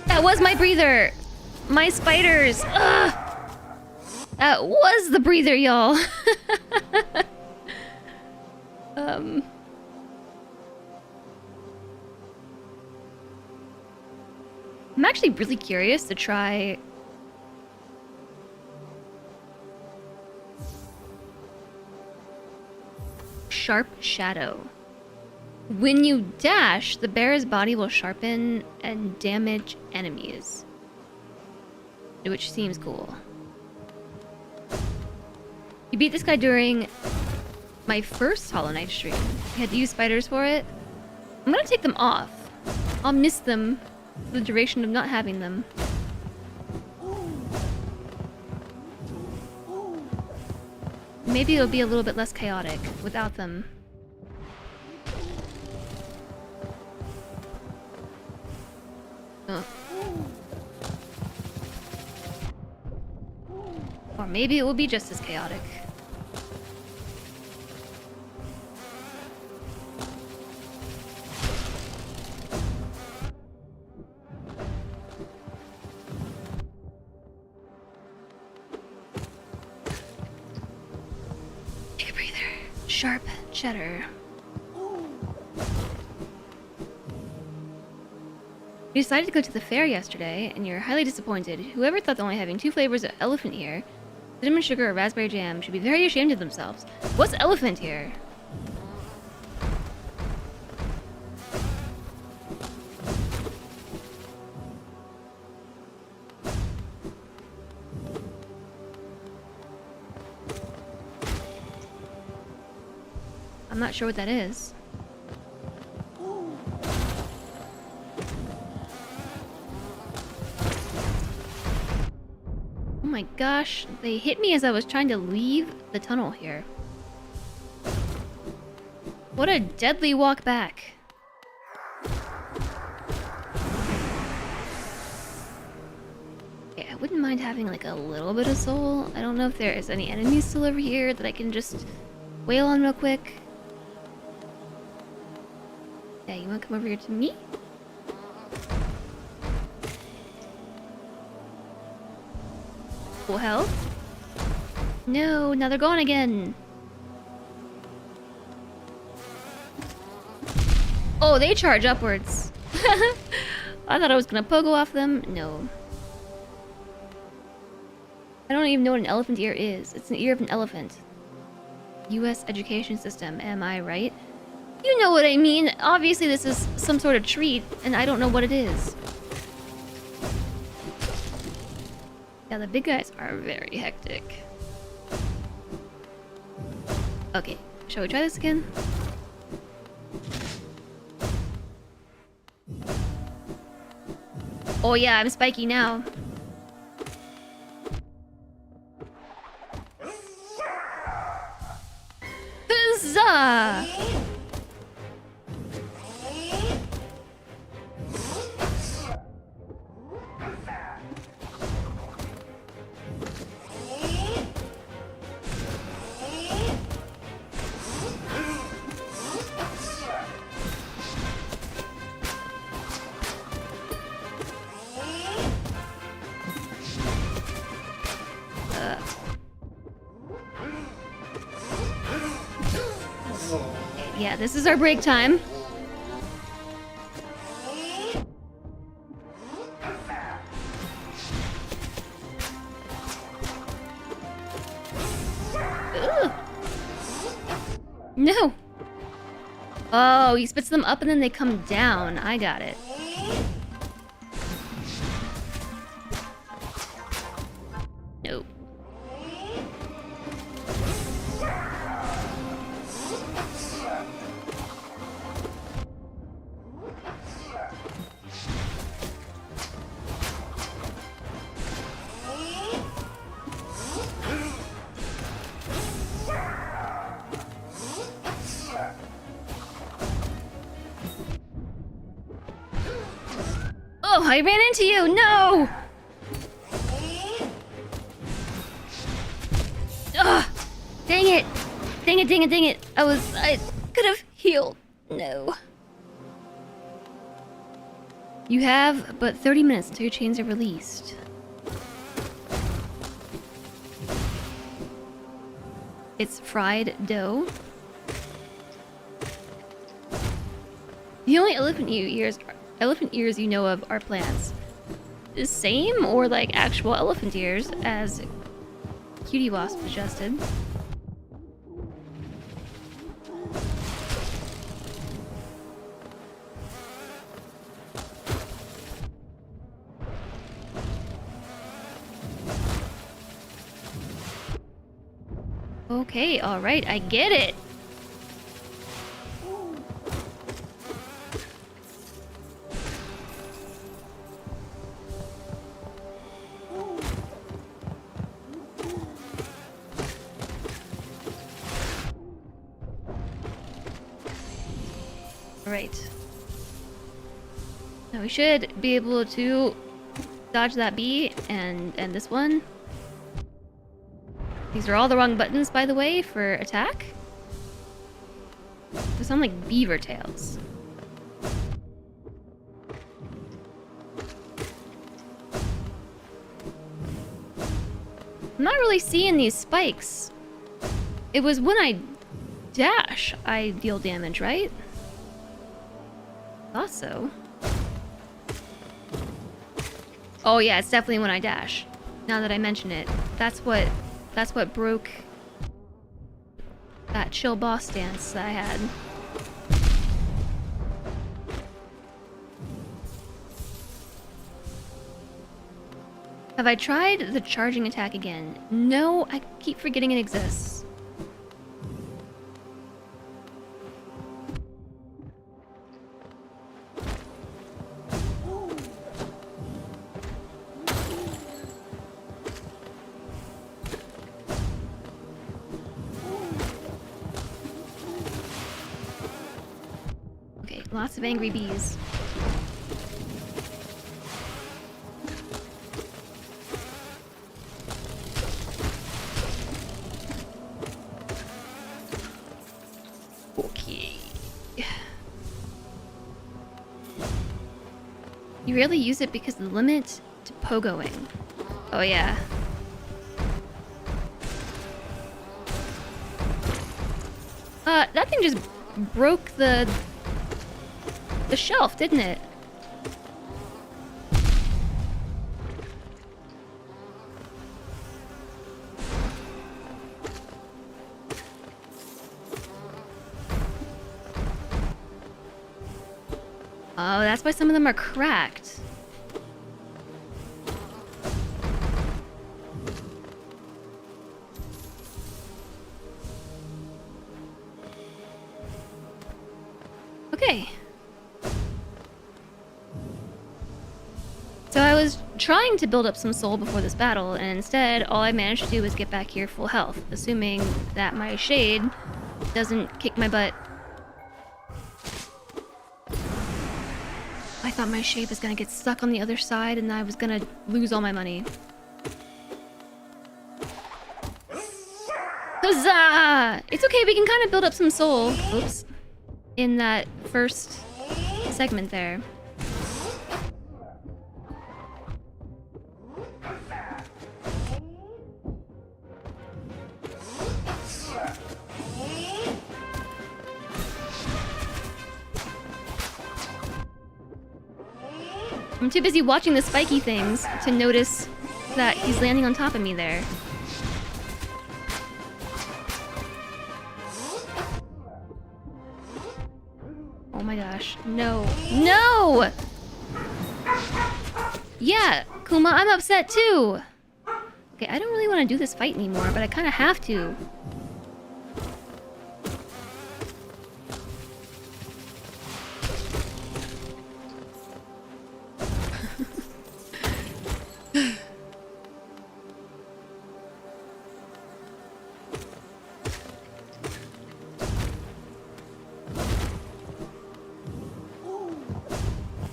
That was my breather! My spiders! Ugh! That was the breather, y'all! I'm actually really curious to try Sharp Shadow. When you dash, the bear's body will sharpen and damage enemies, which seems cool. You beat this guy during my first Hollow Knight stream. I had to use spiders for it. I'm gonna take them off. I'll miss them for the duration of not having them. Maybe it'll be a little bit less chaotic without them. Ugh. Or maybe it will be just as chaotic. Take a breather. Sharp cheddar. You decided to go to the fair yesterday, and you're highly disappointed. Whoever thought that only having 2 flavors of elephant ear, cinnamon sugar, or raspberry jam should be very ashamed of themselves. What's elephant ear? I'm not sure what that is. Oh my gosh, they hit me as I was trying to leave the tunnel here. What a deadly walk back. Okay, I wouldn't mind having like a little bit of soul. I don't know if there is any enemies still over here that I can just wail on real quick. Yeah, you wanna come over here to me? Full health? No, now they're gone again. Oh, they charge upwards. I thought I was gonna pogo off them. No. I don't even know what an elephant ear is. It's an ear of an elephant. US education system, am I right? You know what I mean. Obviously this is some sort of treat, and I don't know what it is. Yeah, the big guys are very hectic. Okay, shall we try this again? Oh yeah, I'm spiky now. Huzzah! Yeah, this is our break time. Ugh. No. Oh, he spits them up and then they come down. I got it. Nope. Oh, I ran into you! No! Ugh! Dang it! Dang it, dang it, dang it! I could have healed. No. You have but 30 minutes until your chains are released. It's fried dough. The only elephant ears you know of are plants. The same or like actual elephant ears, as Cutie Wasp suggested. Okay, alright, I get it. Alright. Now we should be able to dodge that bee and this one. These are all the wrong buttons, by the way, for attack. They sound like beaver tails. I'm not really seeing these spikes. It was when I dash I deal damage, right? Thought so. Oh yeah, it's definitely when I dash. Now that I mention it, that's what broke that chill boss stance that I had. Have I tried the charging attack again? No, I keep forgetting it exists. Lots of angry bees. Okay. You rarely use it because of the limit to pogoing. Oh yeah. That thing just broke the shelf, didn't it? Oh, that's why some of them are cracked. Okay. So I was trying to build up some soul before this battle, and instead all I managed to do was get back here full health, assuming that my shade doesn't kick my butt. I thought my shade was gonna get stuck on the other side and I was gonna lose all my money. Huzzah! It's okay, we can kind of build up some soul. Oops. In that first segment there. I'm too busy watching the spiky things to notice that he's landing on top of me there. Oh my gosh. No. No! Yeah, Kuma, I'm upset too! Okay, I don't really want to do this fight anymore, but I kind of have to.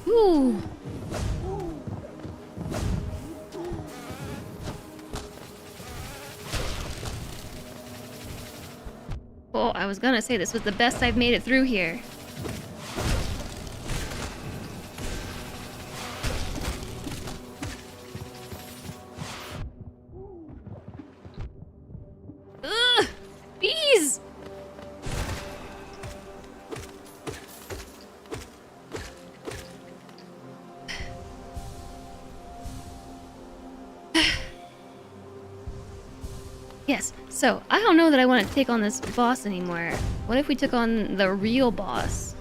Ooh. Oh, I was gonna say this was the best I've made it through here. Ugh! Bees! Yes, so I don't know that I want to take on this boss anymore. What if we took on the real boss?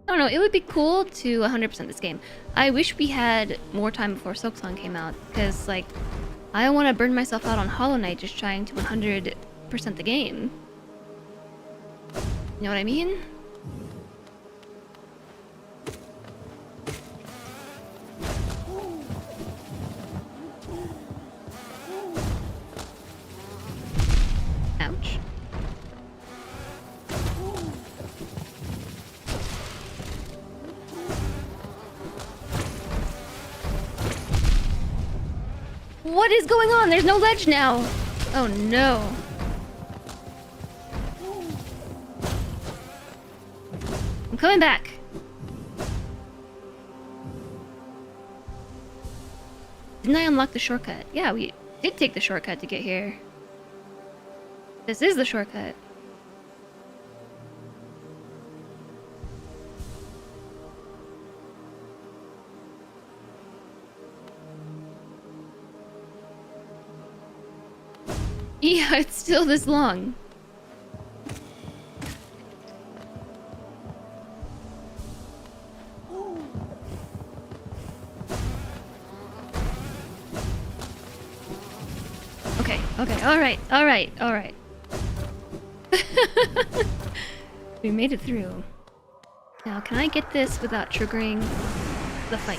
I don't know, it would be cool to 100% this game. I wish we had more time before Silksong came out, because, like, I don't want to burn myself out on Hollow Knight just trying to 100% the game. You know what I mean? Ouch. What is going on? There's no ledge now. Oh no. I'm coming back. Didn't I unlock the shortcut? Yeah, we did take the shortcut to get here. This is the shortcut. Yeah, it's still this long. Okay, okay, alright. We made it through. Now, can I get this without triggering the fight?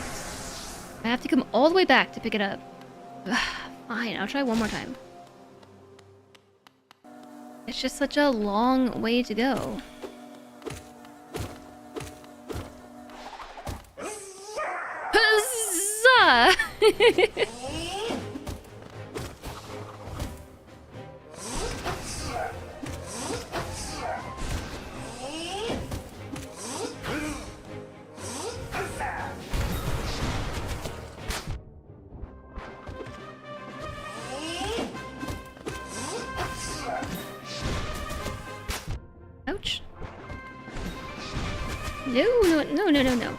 I have to come all the way back to pick it up. Ugh, fine, I'll try one more time. It's just such a long way to go. Huzzah! Ouch. No, no, no, no, no, no.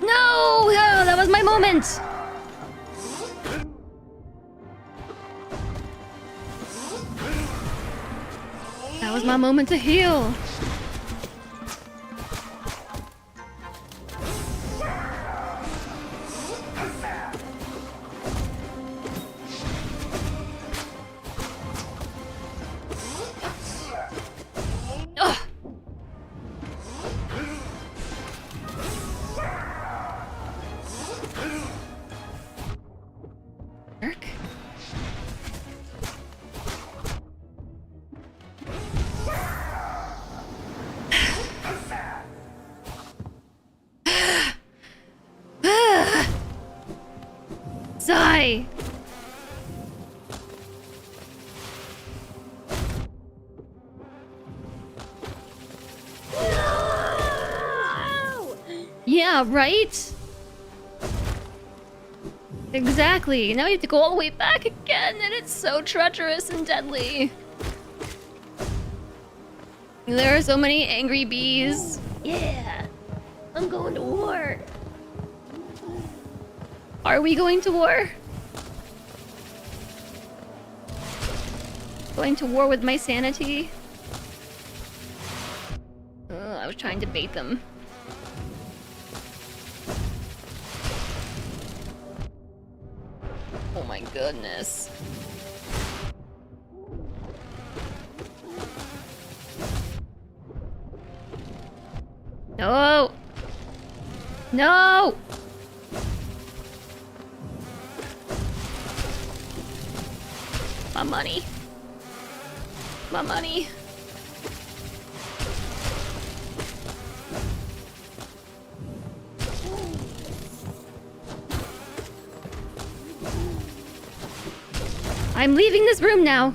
No! Oh, that was my moment! That was my moment to heal. Ugh. Jerk. Sigh. Yeah, right? Exactly. Now you have to go all the way back again, and it's so treacherous and deadly. There are so many angry bees. Yeah. I'm going to war. Are we going to war? Going to war with my sanity? I was trying to bait them. Oh my goodness. No! No! My money. My money. I'm leaving this room now.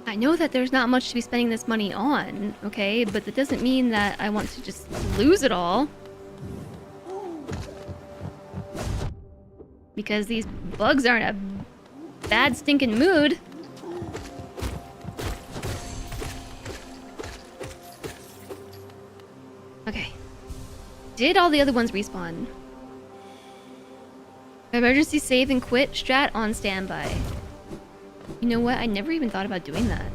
I know that there's not much to be spending this money on, okay? But that doesn't mean that I want to just lose it all. Because these bugs are in a bad stinking mood. Okay. Did all the other ones respawn? Emergency save and quit strat on standby. You know what? I never even thought about doing that.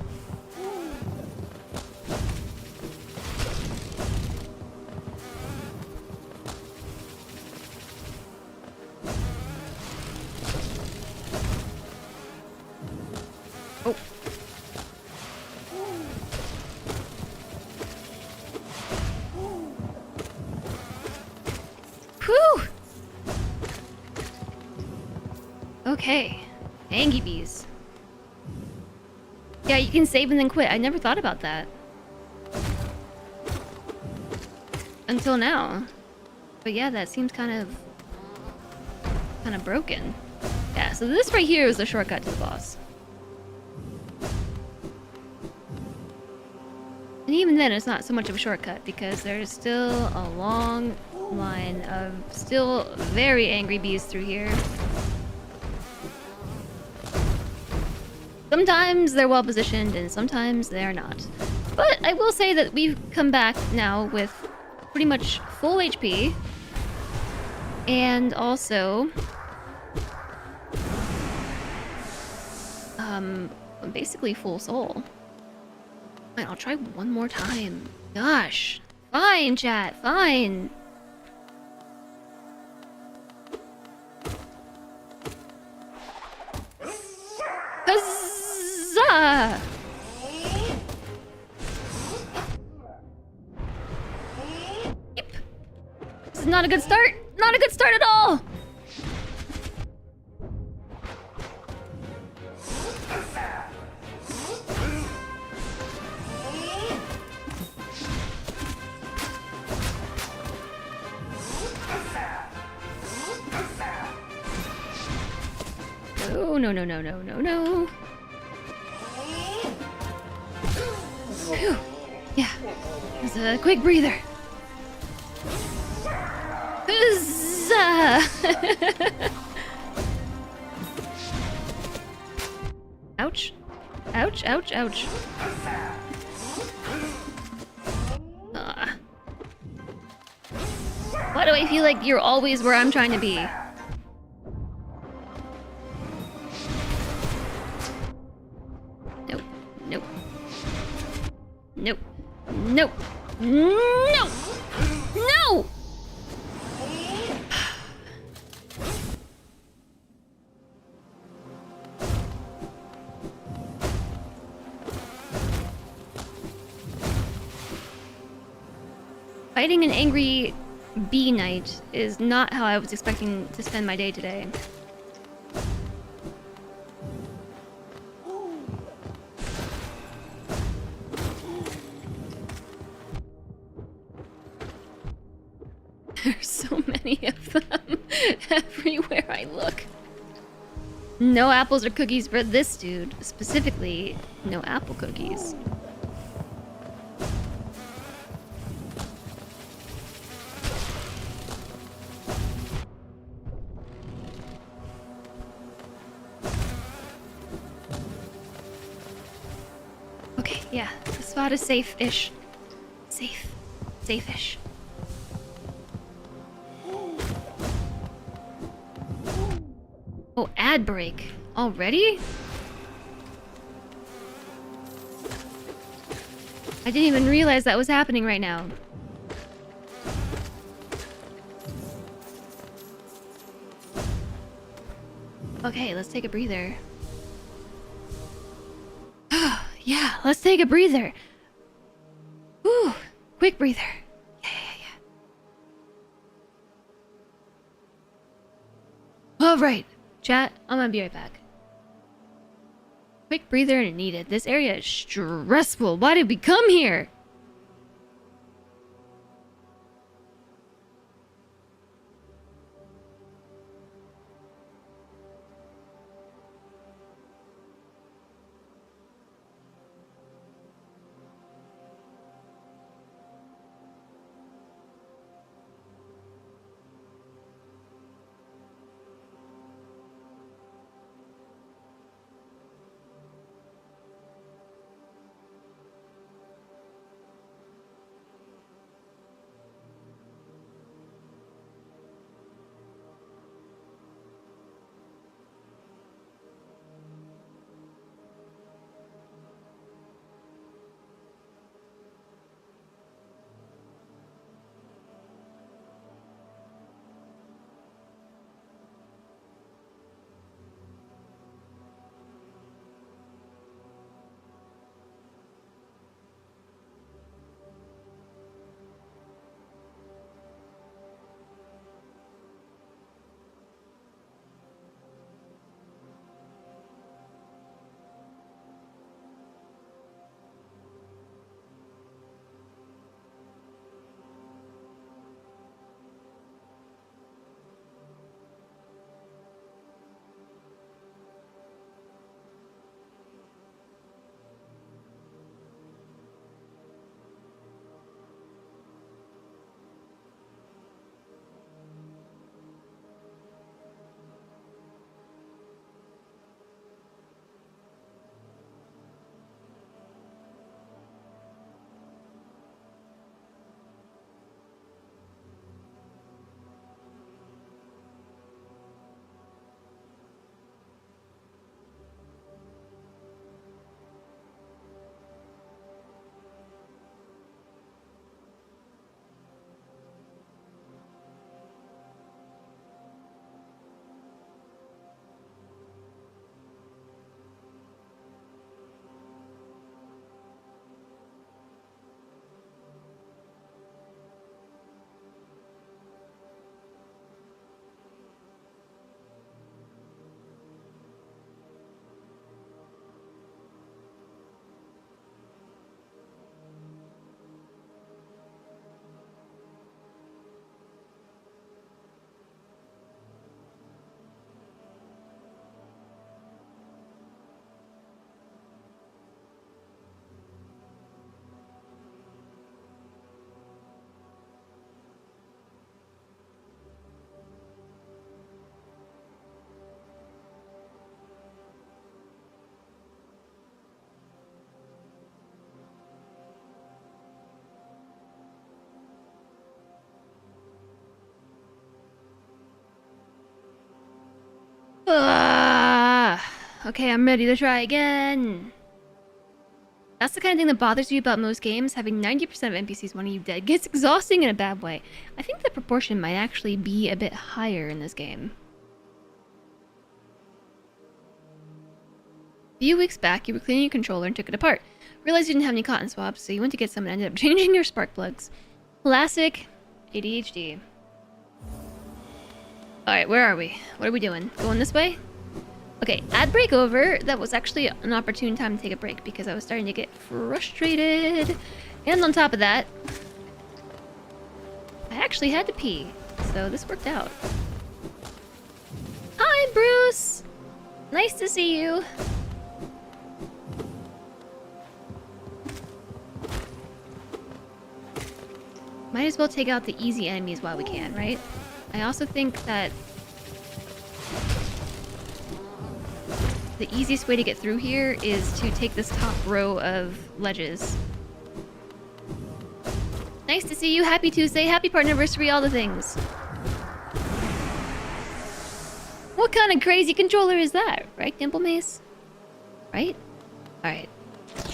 Oh. Whew! Okay. Angie bees. Yeah, you can save and then quit. I never thought about that. Until now. But yeah, that seems kind of broken. Yeah, so this right here is the shortcut to the boss. And even then, it's not so much of a shortcut because there's still a long line of still very angry bees through here. Sometimes they're well positioned and sometimes they're not. But I will say that we've come back now with pretty much full HP. And also... basically full soul. And I'll try one more time. Gosh. Fine, chat. Fine. Huzzah! Yep. This is not a good start. Not a good start at all. Oh, no, no, no, no, no, no. Phew. Yeah. It was a quick breather. Huzzah! Ouch. Ouch, ouch, ouch. Why do I feel like you're always where I'm trying to be? Nope. Nope. Nope. Nope. No! No! Fighting an angry bee knight is not how I was expecting to spend my day today. There's so many of them everywhere I look. No apples or cookies for this dude. Specifically, no apple cookies. Okay, yeah, the spot is safe-ish. Safe. Safe-ish. Oh, ad break. Already? I didn't even realize that was happening right now. Okay, let's take a breather. Yeah, let's take a breather. Whew, quick breather. Yeah. All right, chat, I'm gonna be right back. Quick breather and needed. This area is stressful. Why did we come here? Okay, I'm ready to try again. That's the kind of thing that bothers you about most games. Having 90% of NPCs wanting you dead gets exhausting in a bad way. I think the proportion might actually be a bit higher in this game. A few weeks back, you were cleaning your controller and took it apart. Realized you didn't have any cotton swabs, so you went to get some and ended up changing your spark plugs. Classic ADHD. Alright, where are we? What are we doing? Going this way? Okay, ad break over. That was actually an opportune time to take a break because I was starting to get frustrated. And on top of that, I actually had to pee. So this worked out. Hi, Bruce! Nice to see you. Might as well take out the easy enemies while we can, right? I also think that the easiest way to get through here is to take this top row of ledges. Nice to see you. Happy Tuesday. Happy Partnerversary. All the things. What kind of crazy controller is that? Right, Dimple Mace? Right? Alright.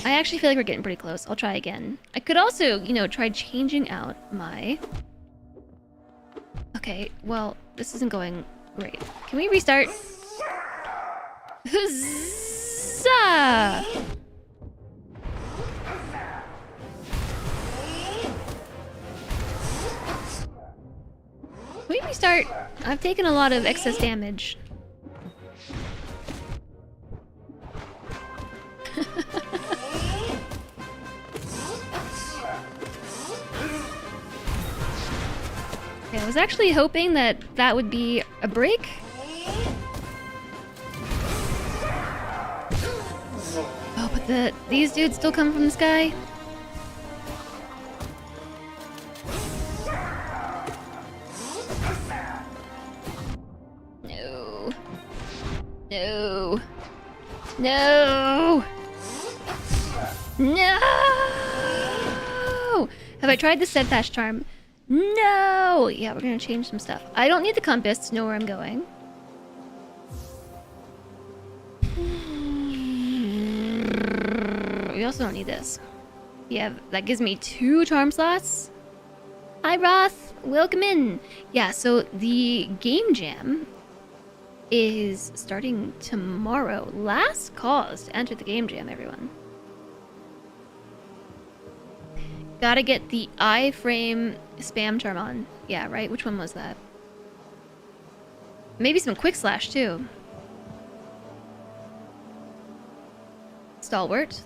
I actually feel like we're getting pretty close. I'll try again. I could also, you know, try changing out my... Okay, well, this isn't going great. Can we restart? Huzzah! Can we restart? I've taken a lot of excess damage. Okay, I was actually hoping that that would be a break. Oh, but these dudes still come from the sky? No. No. No! No! Have I tried the steadfast charm? No! Yeah, we're gonna change some stuff. I don't need the compass to know where I'm going. We also don't need this. Yeah, that gives me 2 charm slots. Hi, Roth. Welcome in. Yeah, so the game jam is starting tomorrow. Last cause to enter the game jam, everyone. Gotta get the iframe spam charm on. Yeah, right? Which one was that? Maybe some quick slash, too. Stalwart.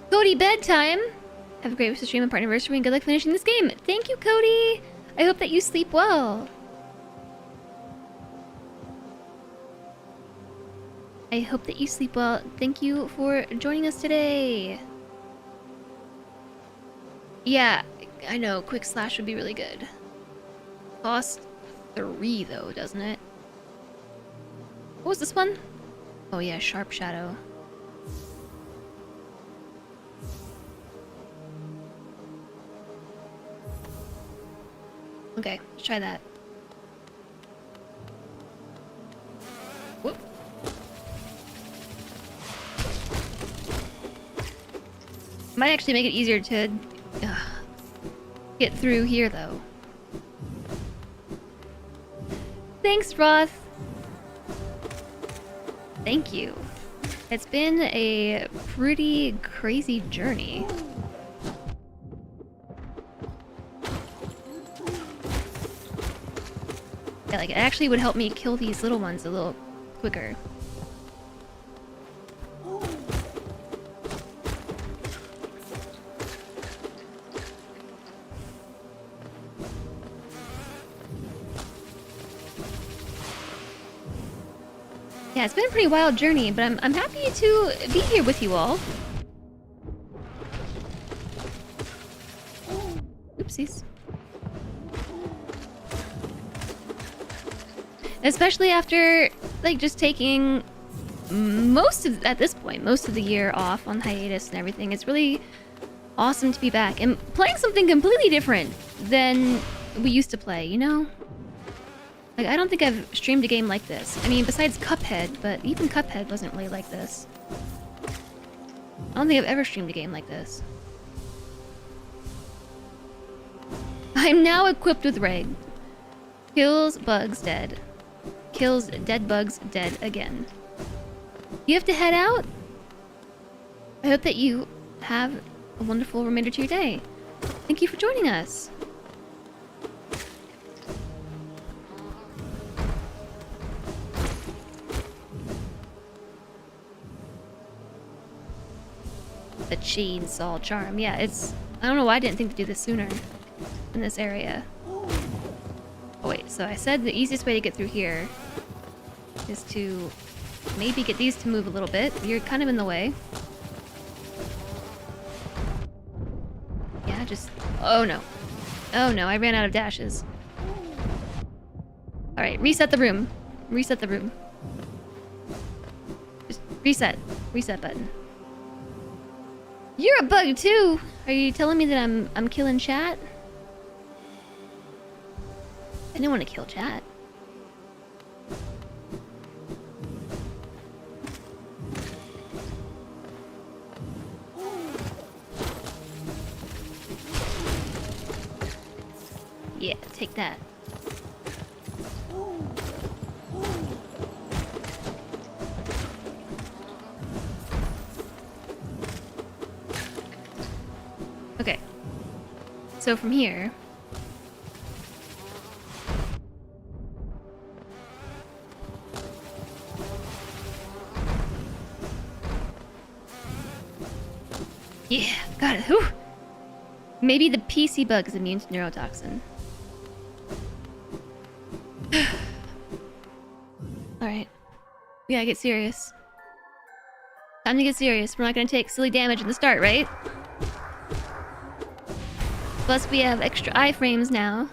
Cody, bedtime! Have a great stream and Partnerversary and good luck finishing this game. Thank you, Cody! I hope that you sleep well. I hope that you sleep well. Thank you for joining us today. Yeah, I know. Quick slash would be really good. Cost 3 though, doesn't it? What was this one? Oh yeah, sharp shadow. Okay, let's try that. Whoop. Might actually make it easier to get through here, though. Thanks, Roth. Thank you. It's been a pretty crazy journey. Yeah, like, it actually would help me kill these little ones a little quicker. Yeah, it's been a pretty wild journey, but I'm happy to be here with you all. Oopsies. Especially after, like, just taking most of, at this point, most of the year off on hiatus and everything. It's really Awesome to be back and playing something completely different than we used to play, you know? Like, I don't think I've streamed a game like this. I mean, besides Cuphead, but even Cuphead wasn't really like this. I don't think I've ever streamed a game like this. I'm now equipped with Reg. Kills bugs dead. Kills dead bugs dead again. You have to head out? I hope that you have a wonderful remainder to your day. Thank you for joining us. The chainsaw charm. Yeah, it's... I don't know why I didn't think to do this sooner in this area. Oh wait, so I said the easiest way to get through here is to maybe get these to move a little bit. You're kind of in the way. Yeah, just... Oh no. Oh no, I ran out of dashes. Alright, reset the room. Reset the room. Just reset. Reset button. You're a bug too! Are you telling me that I'm killing chat? I didn't want to kill chat. Yeah, take that. Okay. So from here... Yeah, got it. Whew. Maybe the PC bug is immune to neurotoxin. Alright. We gotta get serious. Time to get serious. We're not gonna take silly damage in the start, right? Plus we have extra iframes now.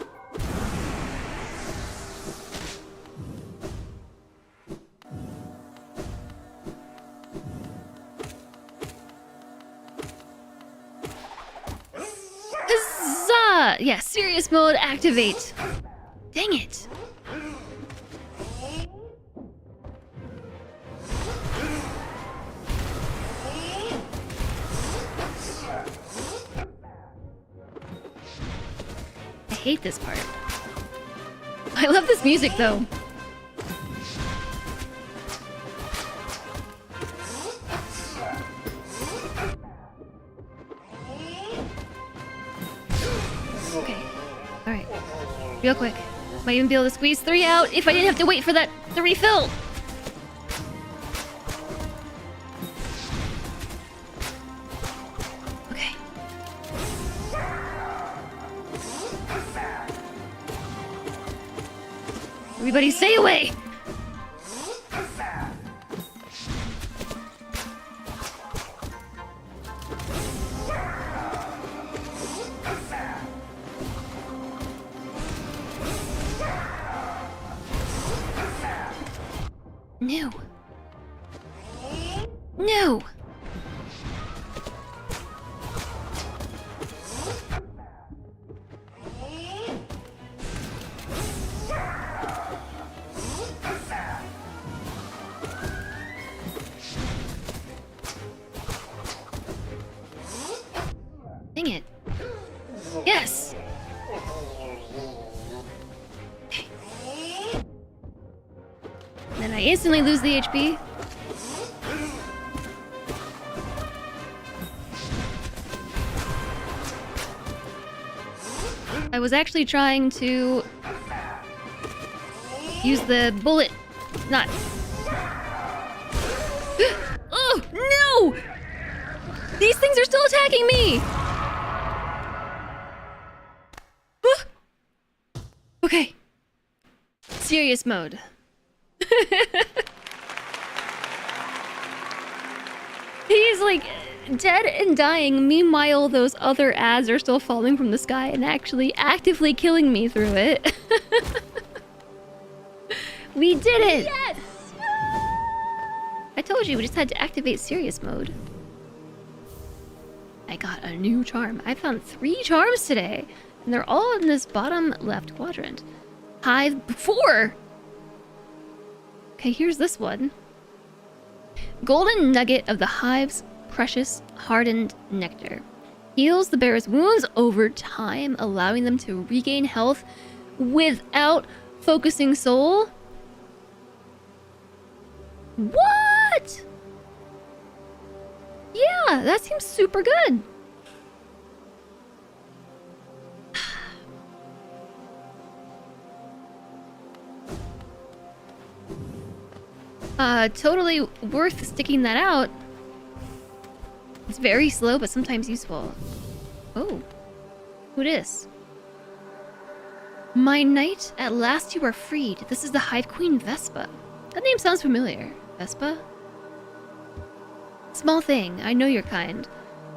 Huzzah! Yeah, serious mode activate. Dang it. I hate this part. I love this music though. Okay. Alright. Real quick. Might even be able to squeeze 3 out if I didn't have to wait for that to refill. Okay. Everybody stay away! No. No! Dang it. Yes! Then I instantly lose the HP. I was actually trying to use the bullet, not... Oh, no! These things are still attacking me! Okay. Serious mode. He's like dead and dying. Meanwhile, those other ads are still falling from the sky and actually actively killing me through it. We did it! Yes! I told you, we just had to activate serious mode. I got a new charm. I found 3 charms today, and they're all in this bottom left quadrant. Hive 4! Okay, here's this one. Golden nugget of the hive's precious hardened nectar. Heals the bearer's wounds over time, allowing them to regain health without focusing soul. What? Yeah, that seems super good. Totally worth sticking that out. It's very slow, but sometimes useful. Oh. Who dis? My knight, at last you are freed. This is the Hive Queen Vespa. That name sounds familiar. Vespa? Small thing, I know your kind.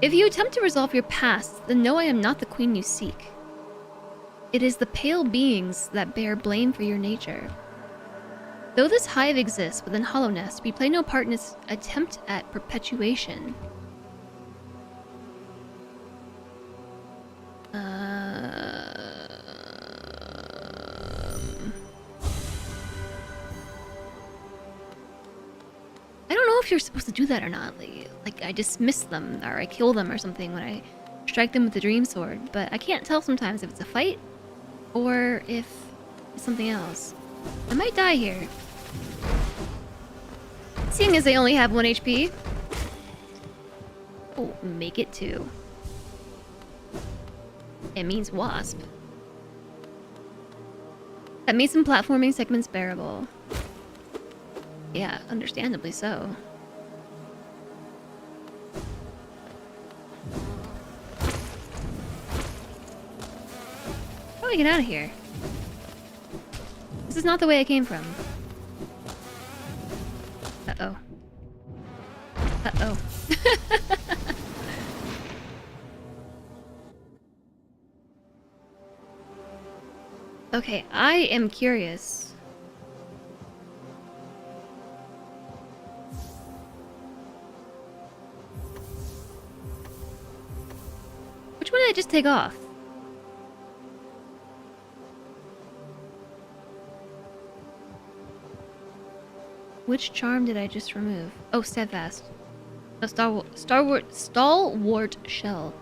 If you attempt to resolve your past, then know I am not the queen you seek. It is the pale beings that bear blame for your nature. Though this hive exists within Hollownest, we play no part in its attempt at perpetuation. I don't know if you're supposed to do that or not. Like I dismiss them or I kill them or something when I strike them with the dream sword, but I can't tell sometimes if it's a fight or if it's something else. I might die here. Seeing as they only have 1 HP. Oh, make it 2. It means wasp. That made some platforming segments bearable. Yeah, understandably so. How do I get out of here? This is not the way I came from. Uh-oh. Uh-oh. Okay, I am curious. Which one did I just take off? Which charm did I just remove? Oh, steadfast. A stalwart shell.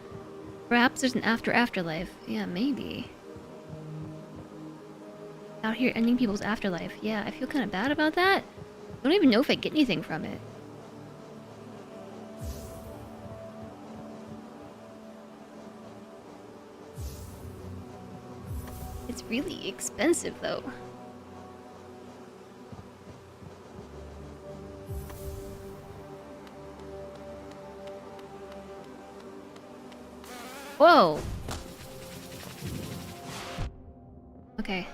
Perhaps there's an afterlife. Yeah, maybe. Out here ending people's afterlife. Yeah, I feel kind of bad about that. I don't even know if I get anything from it. It's really expensive, though. Whoa! Okay.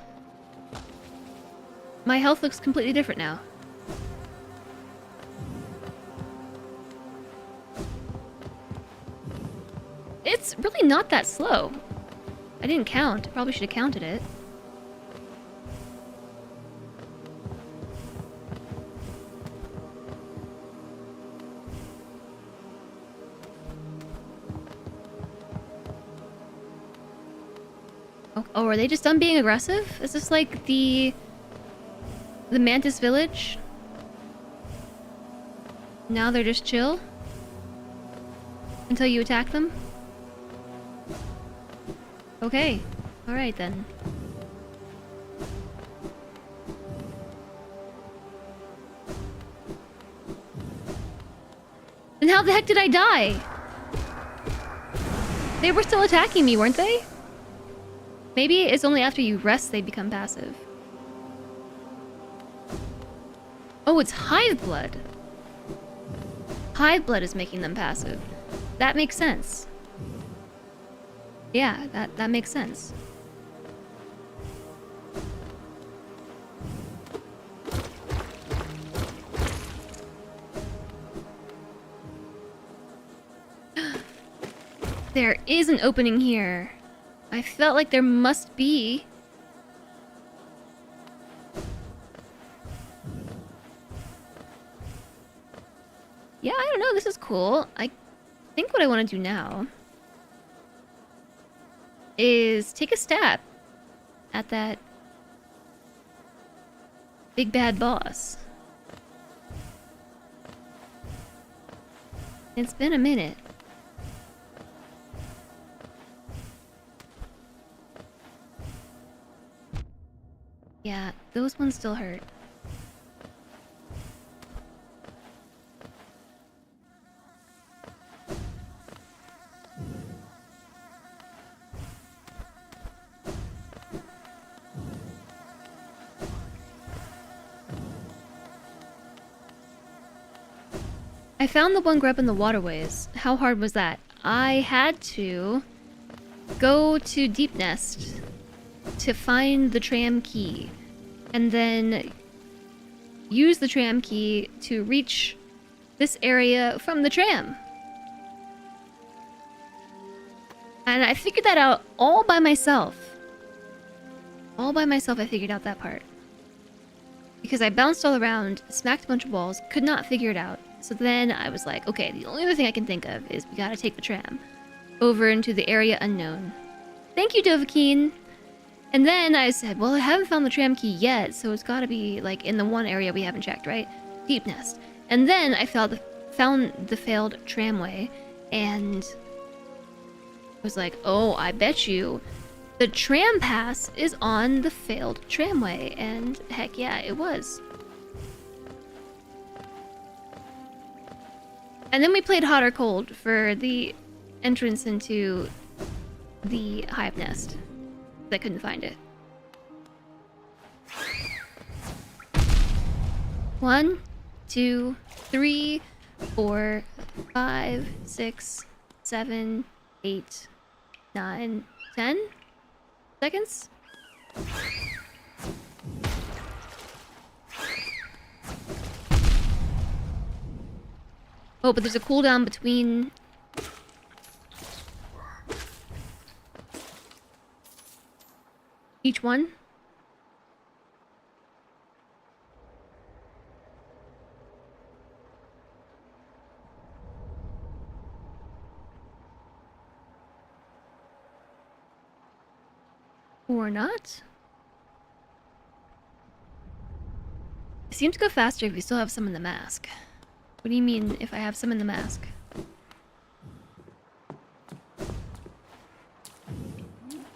My health looks completely different now. It's really not that slow. I didn't count. Probably should have counted it. Oh, are they just done being aggressive? Is this like the Mantis village? Now they're just chill? Until you attack them? Okay. Alright then. Then how the heck did I die? They were still attacking me, weren't they? Maybe it's only after you rest they become passive. Oh, it's hive blood. Hive blood is making them passive. That makes sense. Yeah, that makes sense. There is an opening here. I felt like there must be. Yeah, I don't know. This is cool. think what I want to do now is take a stab at that big bad boss. It's been a minute. Yeah, those ones still hurt. I found the one grub in the waterways. How hard was that? I had to go to Deep Nest to find the tram key, and then use the tram key to reach this area from the tram. And I figured that out all by myself. All by myself I figured out that part. Because I bounced all around, smacked a bunch of walls, could not figure it out. So then I was like, okay, the only other thing I can think of is we gotta take the tram over into the area unknown. Thank you, Dovahkiin! And then I said, well, I haven't found the tram key yet, so it's gotta be, like, in the one area we haven't checked, right? Deep Nest. And then I found the failed tramway, and I was like, oh, I bet you the tram pass is on the failed tramway. And heck yeah, it was. And then we played hot or cold for the entrance into the hive nest. I couldn't find it. 1, 2, 3, 4, 5, 6, 7, 8, 9, 10 seconds? Oh, but there's a cooldown between... each one? Or not? It seems to go faster if you still have some in the mask. What do you mean if I have some in the mask?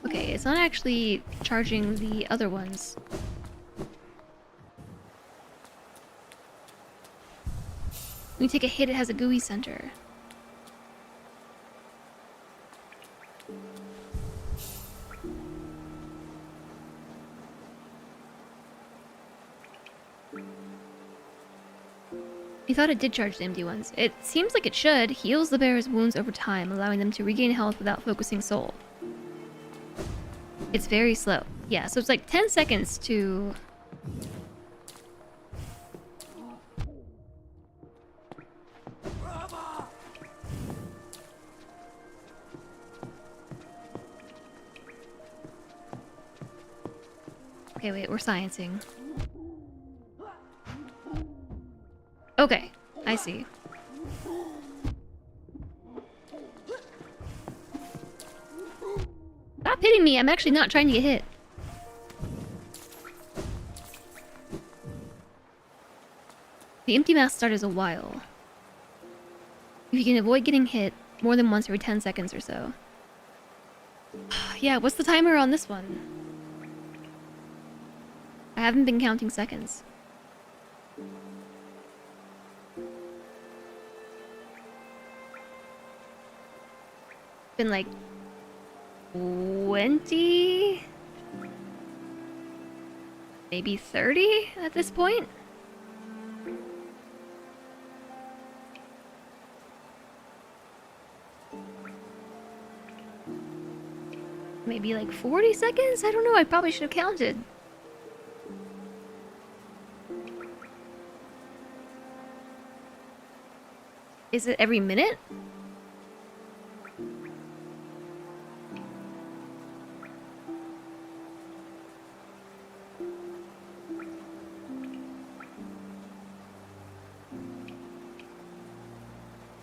Okay, it's not actually charging the other ones. When you take a hit, it has a gooey center. I thought it did charge the empty ones. It seems like it should. Heals the bearer's wounds over time, allowing them to regain health without focusing soul. It's very slow. Yeah, so it's like 10 seconds to... Okay, wait, we're sciencing. Okay, I see. Stop hitting me, I'm actually not trying to get hit. The empty mask start is a while. If you can avoid getting hit more than once every 10 seconds or so. Yeah, what's the timer on this one? I haven't been counting seconds. Been like 20, maybe 30 at this point. Maybe like 40 seconds? I don't know, I probably should have counted. Is it every minute?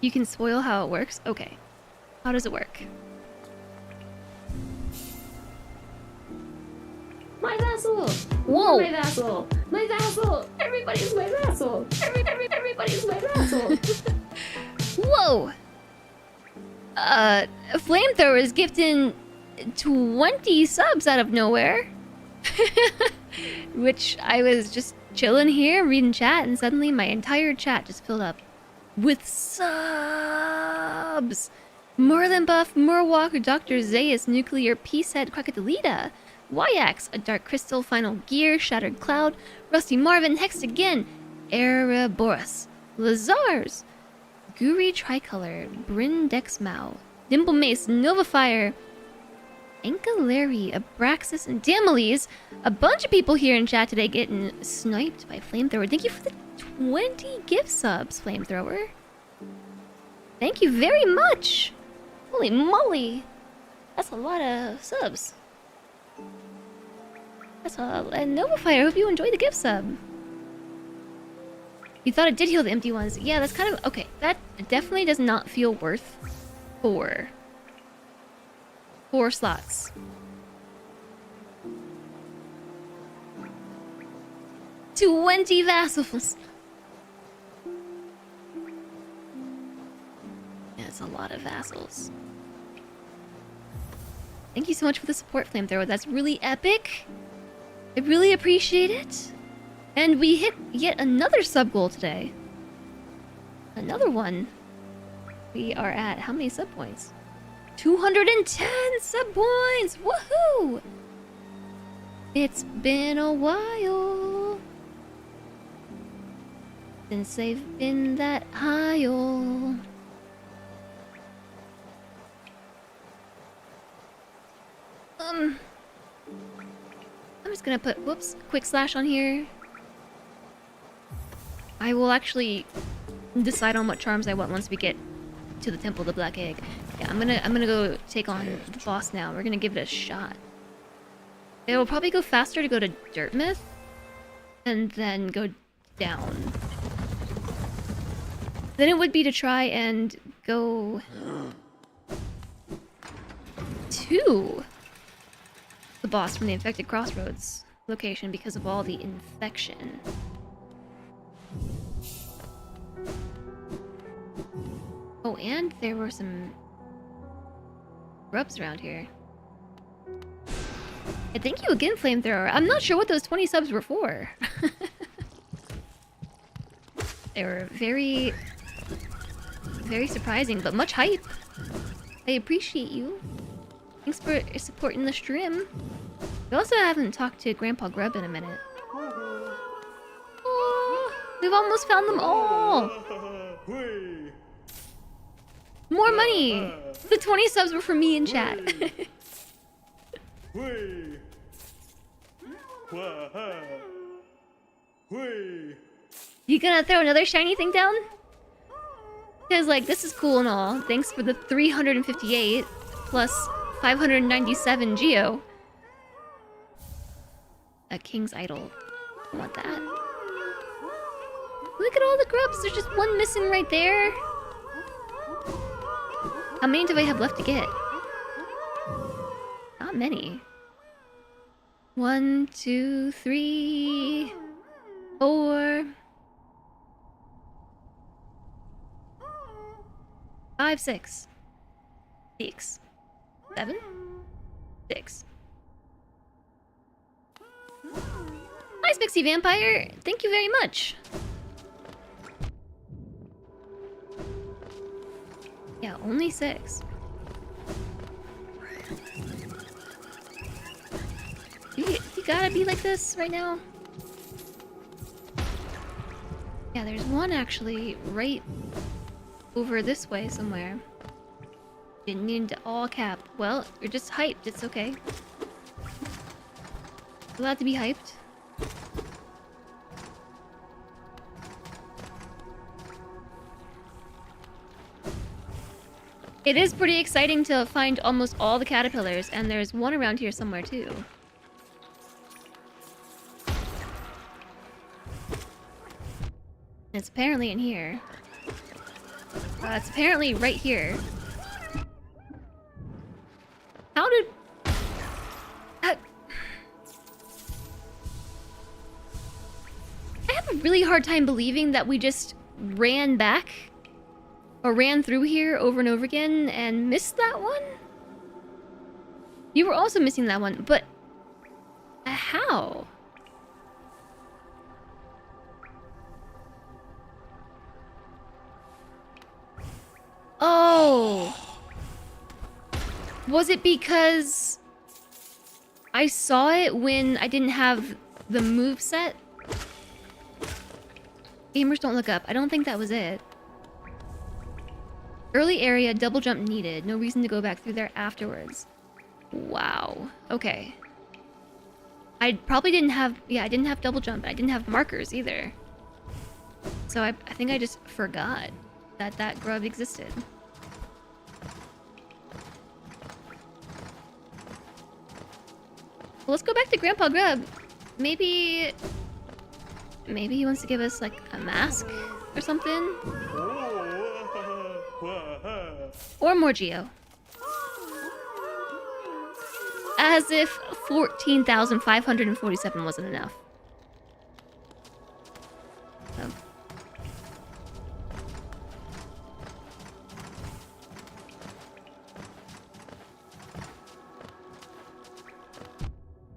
You can spoil how it works? Okay. How does it work? My vassal! Whoa! My vassal! My vassal! Everybody's my vassal! Everybody's my vassal! Whoa! Flamethrower is gifting 20 subs out of nowhere. Which I was just chilling here, reading chat, and suddenly my entire chat just filled up with subs. Merlin Buff, Murwalker, Dr. Zayas, Nuclear, Peacehead, Krakathalita, Wyax, A Dark Crystal, Final Gear, Shattered Cloud, Rusty Marvin, Hext again, Ereborus, Lazars, Guri Tricolor, Bryn Dexmau, Dimple Mace, Nova Fire, Ankaleri, Abraxas, and Dameles. A bunch of people here in chat today getting sniped by Flamethrower. Thank you for the 20 gift subs, Flamethrower. Thank you very much. Holy moly. That's a lot of subs. That's a... And Nova Fire, I hope you enjoyed the gift sub. You thought it did heal the empty ones. Yeah, that's kind of... Okay, that definitely does not feel worth 4 slots. $20 vassals. Yeah, it's a lot of vassals. Thank you so much for the support, Flamethrower. That's really epic. I really appreciate it. And we hit yet another sub goal today. Another one. We are at how many sub points? 210 sub points! Woohoo! It's been a while since they've been that high. I'm just gonna put, whoops, quick slash on here. I will actually decide on what charms I want once we get to the Temple of the Black Egg. Yeah, I'm gonna go take on the boss now. We're gonna give it a shot. It will probably go faster to go to Dirtmouth and then go down than it would be to try and go to the boss from the Infected Crossroads location because of all the infection. Oh, and there were some grubs around here. Yeah, thank you again, Flamethrower. I'm not sure what those 20 subs were for. They were very, very surprising, but much hype. I appreciate you. Thanks for supporting the stream. We also haven't talked to Grandpa Grub in a minute. Oh, we've almost found them all. More money! The 20 subs were for me in chat. You gonna throw another shiny thing down? Because, like, this is cool and all. Thanks for the 358 plus 597 Geo. A King's Idol. I want that. Look at all the grubs. There's just one missing right there. How many do I have left to get? Not many. 1, 2, 3, 4, 5, 6, 6, 7, 6. Hi, Spixie Vampire. Thank you very much. Yeah, only 6. You gotta be like this right now? Yeah, there's one actually right over this way somewhere. Didn't need to all cap. Well, you're just hyped. It's okay. Allowed to be hyped. It is pretty exciting to find almost all the caterpillars, and there's one around here somewhere too. It's apparently in here. It's apparently right here. How did... I have a really hard time believing that we just ran back or ran through here over and over again and missed that one. You were also missing that one, but how? Oh. Was it because I saw it when I didn't have the move set? Gamers don't look up. I don't think that was it. Early area, double jump needed. No reason to go back through there afterwards. Wow. Okay. I probably didn't have... Yeah, I didn't have double jump. I didn't have markers either. So I think I just forgot that grub existed. Well, let's go back to Grandpa Grub. Maybe he wants to give us, like, a mask or something? Or more Geo. As if 14,547 wasn't enough. So.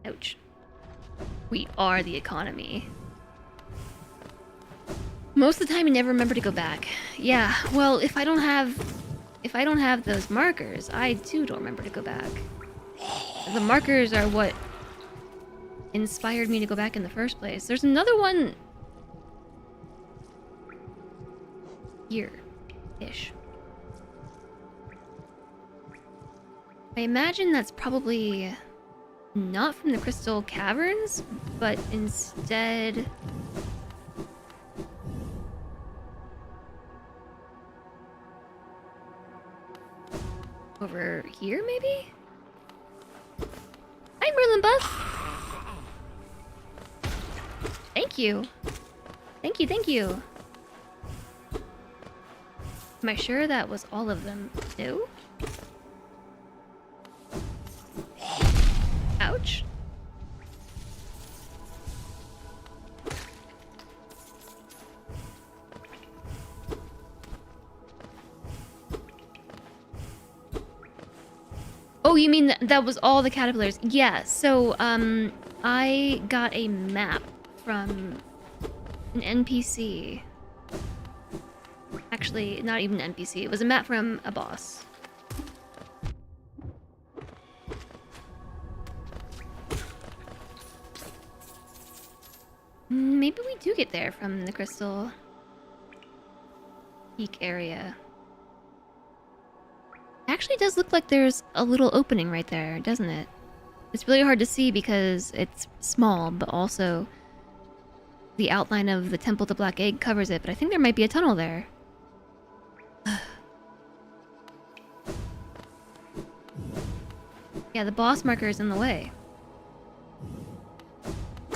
Ouch. We are the economy. Most of the time, I never remember to go back. Yeah, well, if I don't have those markers, I too don't remember to go back. The markers are what inspired me to go back in the first place. There's another one here-ish. I imagine that's probably not from the Crystal Caverns, but instead... over here, maybe? Hi, Merlin Buff! Thank you. Thank you, thank you. Am I sure that was all of them? No? Ouch. Oh, you mean that was all the caterpillars? Yeah, so, I got a map from an NPC. Actually, not even an NPC. It was a map from a boss. Maybe we do get there from the Crystal Peak area. Actually does look like there's a little opening right there, doesn't it? It's really hard to see because it's small, but also the outline of the Temple to Black Egg covers it, but I think there might be a tunnel there. Yeah, the boss marker is in the way.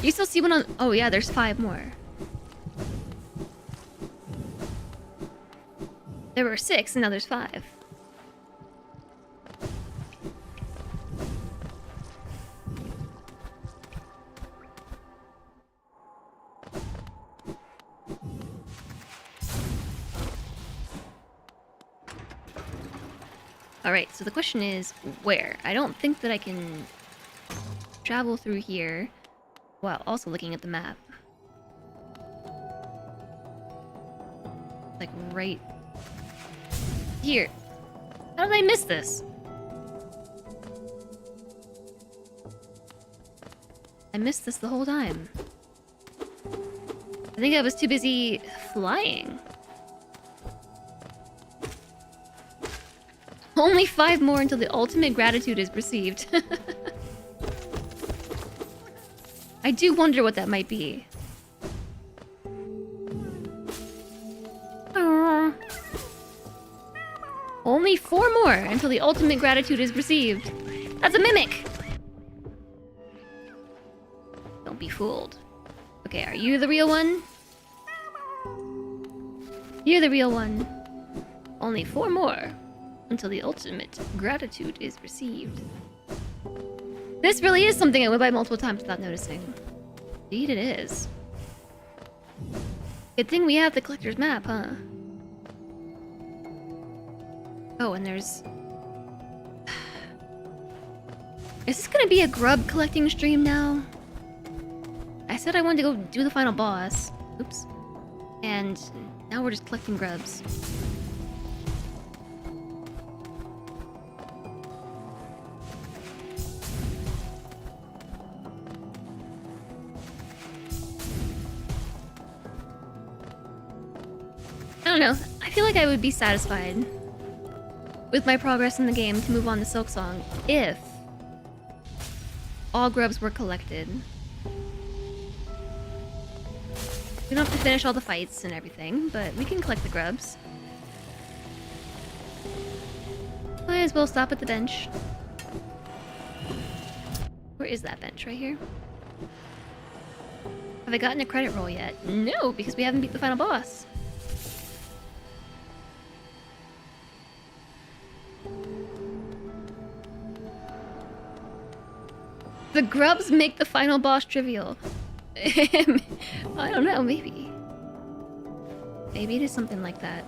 You still see one on... Oh yeah, there's 5 more. There were 6, and now there's 5. Alright, so the question is, where? I don't think that I can travel through here while also looking at the map. Like, right here. How did I miss this? I missed this the whole time. I think I was too busy flying. Only 5 more until the ultimate gratitude is received. I do wonder what that might be. Only 4 more until the ultimate gratitude is received. That's a mimic! Don't be fooled. Okay, are you the real one? You're the real one. only 4 more until the ultimate gratitude is received. This really is something I went by multiple times without noticing. Indeed it is. Good thing we have the collector's map, huh? Oh, and there's... Is this gonna be a grub collecting stream now? I said I wanted to go do the final boss. Oops. And now we're just collecting grubs. I don't know. I feel like I would be satisfied with my progress in the game to move on to Silksong if all grubs were collected. We don't have to finish all the fights and everything, but we can collect the grubs. Might as well stop at the bench. Where is that bench? Right here? Have I gotten a credit roll yet? No, because we haven't beat the final boss. The grubs make the final boss trivial. I don't know, maybe. Maybe it is something like that.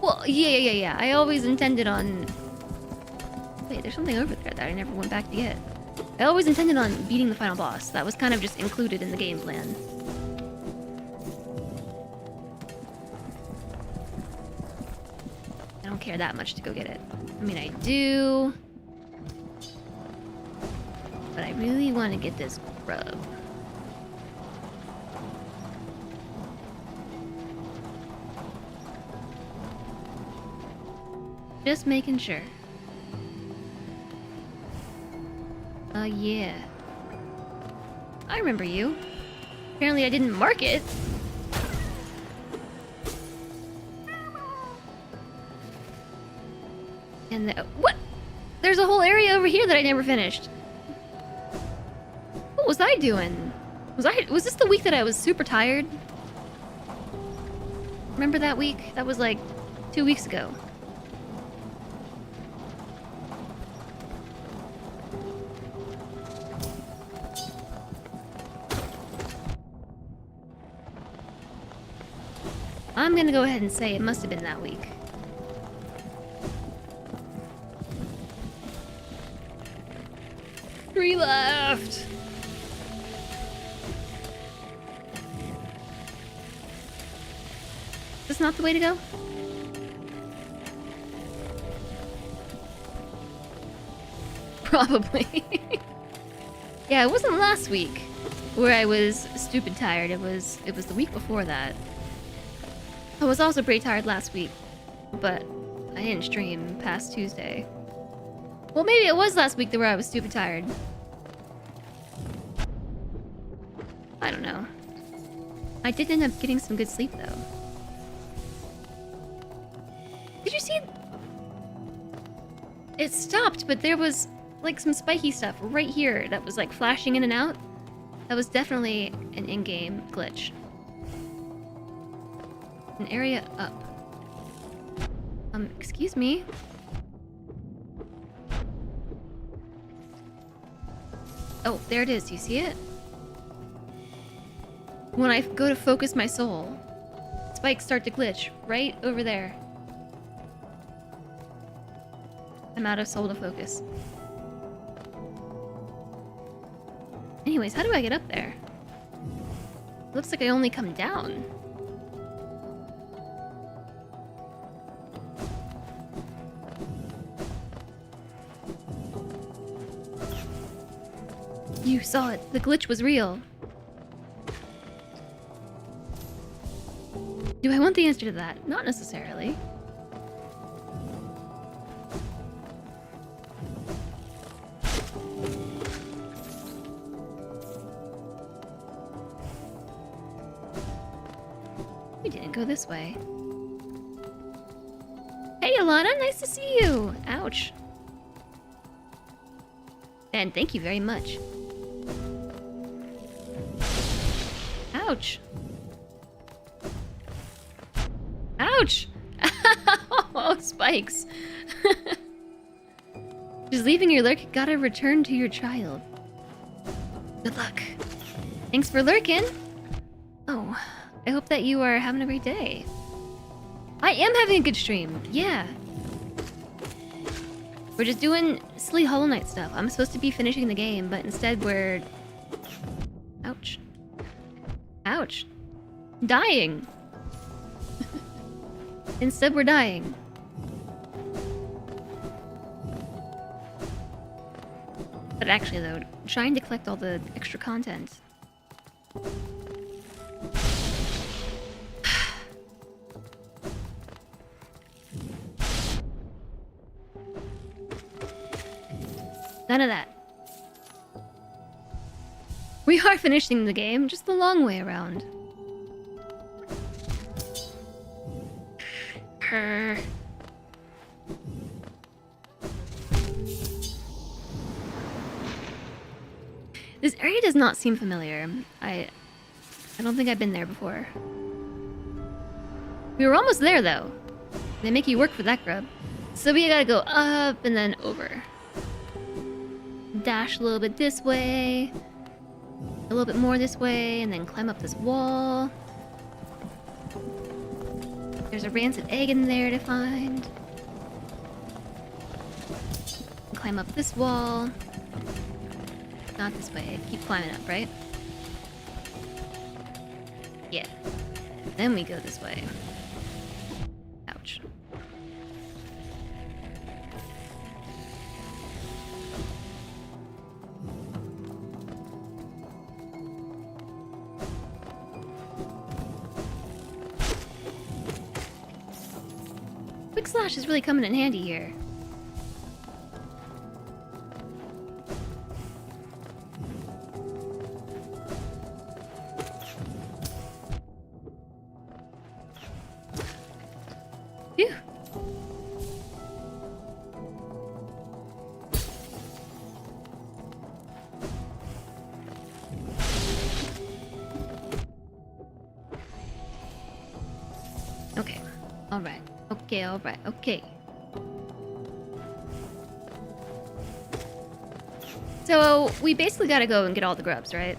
Well, yeah. I always intended on... Wait, there's something over there that I never went back to get. I always intended on beating the final boss. That was kind of just included in the game plan. I don't care that much to go get it. I mean, I do... But I really want to get this grub. Just making sure. Yeah. I remember you. Apparently I didn't mark it. And what? There's a whole area over here that I never finished. What was I doing? Was this the week that I was super tired? Remember that week? That was like 2 weeks ago. I'm gonna go ahead and say it must have been that week. Three left! Is this not the way to go? Probably. Yeah, it wasn't last week where I was stupid tired. It was the week before that. I was also pretty tired last week, but I didn't stream past Tuesday. Well, maybe it was last week where I was stupid tired. I don't know. I did end up getting some good sleep, though. Did you see? It stopped, but there was, like, some spiky stuff right here that was, like, flashing in and out. That was definitely an in-game glitch. An area up. Excuse me? Oh, there it is. You see it? When I go to focus my soul, spikes start to glitch right over there. I'm out of soul to focus. Anyways, how do I get up there? Looks like I only come down. You saw it. The glitch was real. Do I want the answer to that? Not necessarily. We didn't go this way. Hey, Alana, nice to see you. Ouch. And thank you very much. Ouch. Ouch! Oh, spikes. Just leaving your lurk, gotta return to your child. Good luck. Thanks for lurking. Oh, I hope that you are having a great day. I am having a good stream, yeah. We're just doing silly Hollow Knight stuff. I'm supposed to be finishing the game, but instead we're... Ouch. Ouch. Dying. Instead we're dying. But actually though, trying to collect all the extra content. None of that. We are finishing the game, just the long way around. Grr. This area does not seem familiar. I don't think I've been there before. We were almost there though. They make you work for that grub. So we gotta go up and then over. Dash a little bit this way. A little bit more this way, and then climb up this wall. There's a rancid egg in there to find. Climb up this wall. Not this way. Keep climbing up, right? Yeah. Then we go this way. Ouch. Quick slash is really coming in handy here. Phew. Okay. All right. Okay, all right. Okay. So, we basically gotta go and get all the grubs, right?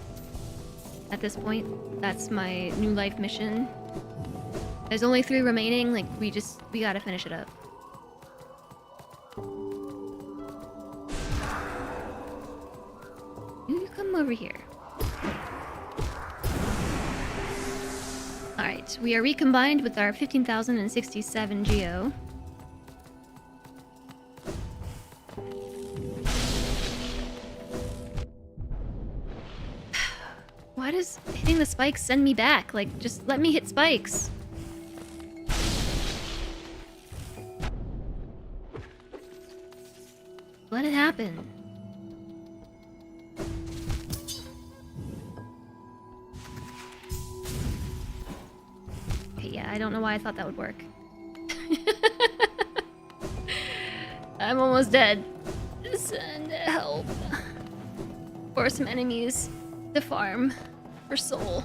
At this point, that's my new life mission. There's only 3 remaining, like, we gotta finish it up. You come over here. Alright, we are recombined with our 15,067 geo. Why does hitting the spikes send me back? Like, just let me hit spikes. Let it happen. Okay, yeah, I don't know why I thought that would work. I'm almost dead. Send help. Or some enemies to farm for soul.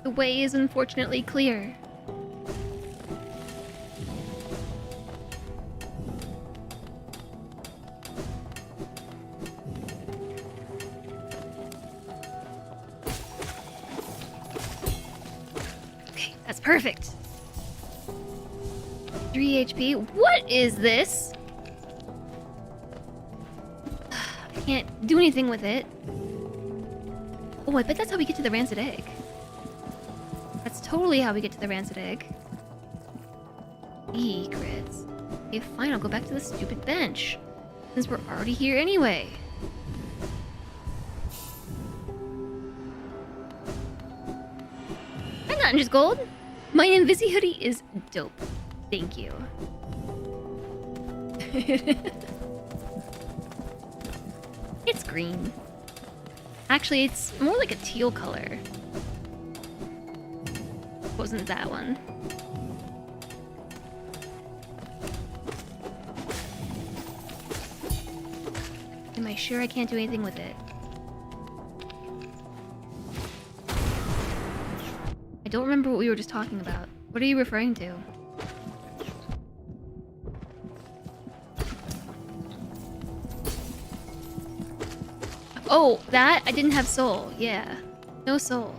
The way is unfortunately clear. Okay, that's perfect. 3 HP. What is this? I can't do anything with it. Oh, I bet that's how we get to the rancid egg. That's totally how we get to the rancid egg. Egrets. Okay, fine, I'll go back to the stupid bench. Since we're already here anyway. Hi, Not Just Gold. My Invisi hoodie is dope. Thank you. It's green. Actually, it's more like a teal color. Wasn't that one. Get my sure I can't do anything with it? I don't remember what we were just talking about. What are you referring to? Oh, that? I didn't have soul. Yeah. No soul.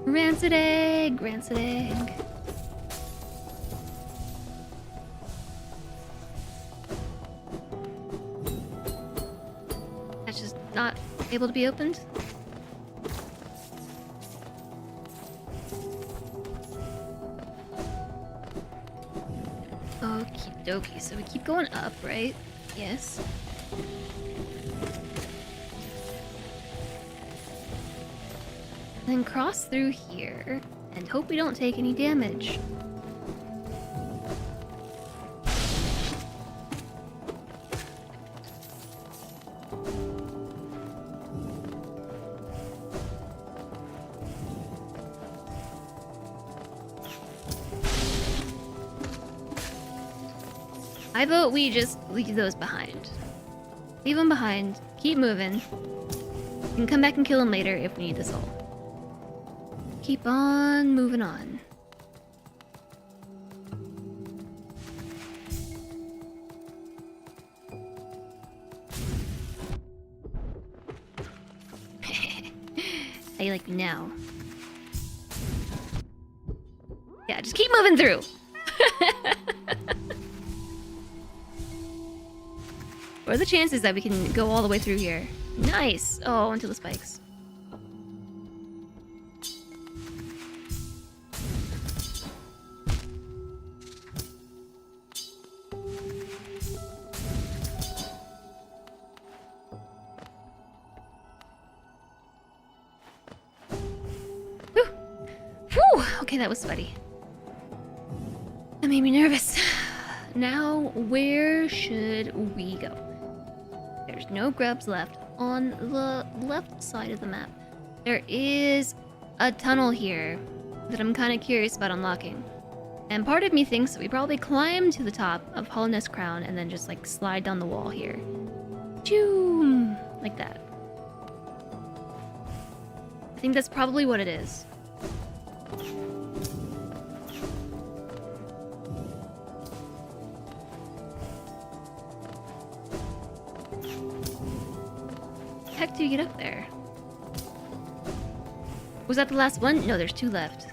Rancid egg. Rancid egg. That's just not able to be opened? Okie dokie. So we keep going up, right? Yes. Then cross through here and hope we don't take any damage. I vote we just leave those behind. Leave them behind, keep moving. We can come back and kill them later if we need the soul. Keep on moving on. How you like me now? Yeah, just keep moving through. What are the chances that we can go all the way through here? Nice! Oh, into the spikes. Whew! Whew! Okay, that was sweaty. That made me nervous. Now, where should we go? There's no grubs left on the left side of the map. There is a tunnel here that I'm kind of curious about unlocking. And part of me thinks that we probably climb to the top of Hollowness Crown and then just like slide down the wall here. Choom! Like that. I think that's probably what it is. How the heck do you get up there? Was that the last one? No, there's two left.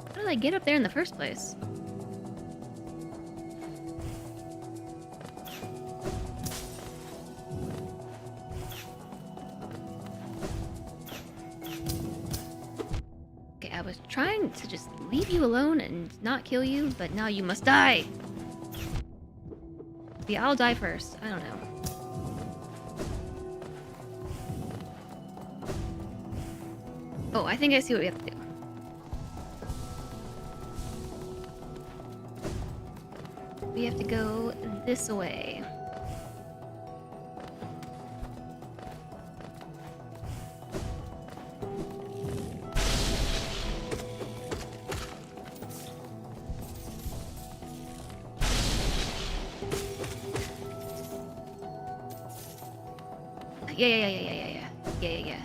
How did I get up there in the first place? Okay, I was trying to just leave you alone and not kill you, but now you must die. Yeah, I'll die first. I don't know. Oh, I think I see what we have to do. We have to go this way. Yeah.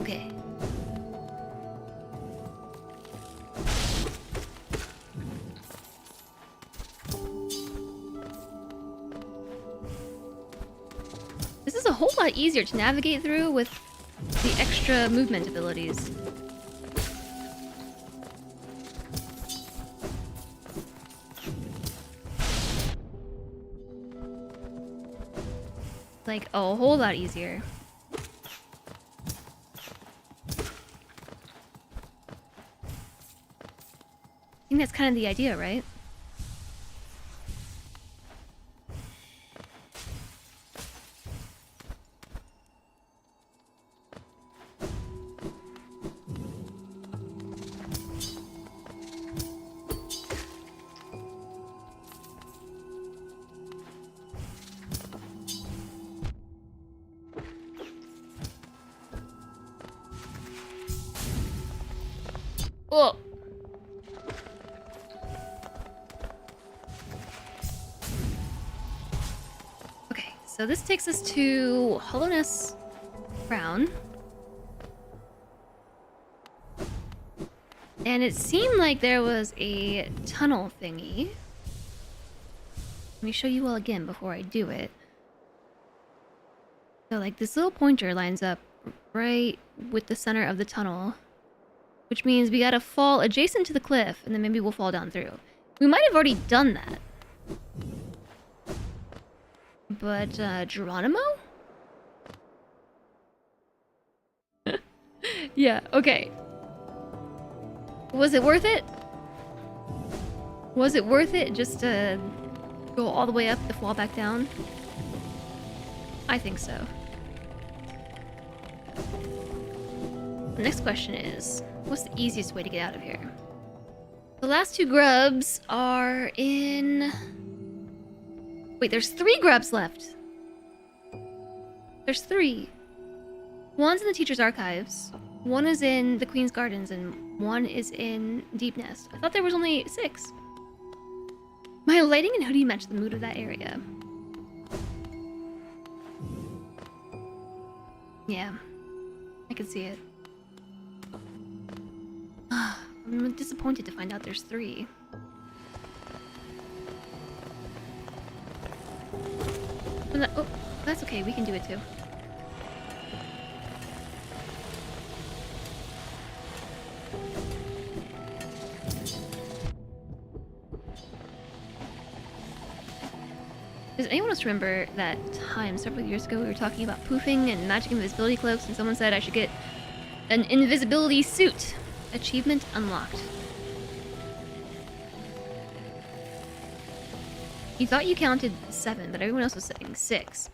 Okay. This is a whole lot easier to navigate through with the extra movement abilities. Like, a whole lot easier. I think that's kind of the idea, right? Oh. Okay, so this takes us to Hollowness Crown. And it seemed like there was a tunnel thingy. Let me show you all again before I do it. So like this little pointer lines up right with the center of the tunnel, which means we gotta fall adjacent to the cliff and then maybe we'll fall down through. We might have already done that. But Geronimo? Yeah, okay. Was it worth it? Was it worth it just to go all the way up to fall back down? I think so. The next question is, what's the easiest way to get out of here? The last two grubs are in... Wait, there's 3 grubs left. There's 3. One's in the teacher's archives, one is in the Queen's Gardens, and one is in Deep Nest. I thought there was only 6. My lighting and hoodie match the mood of that area. Yeah, I can see it. I'm disappointed to find out there's 3. Oh, that's okay, we can do it too. Does anyone else remember that time several years ago we were talking about poofing and magic invisibility cloaks and someone said I should get an invisibility suit? Achievement unlocked. You thought you counted 7, but everyone else was saying 6.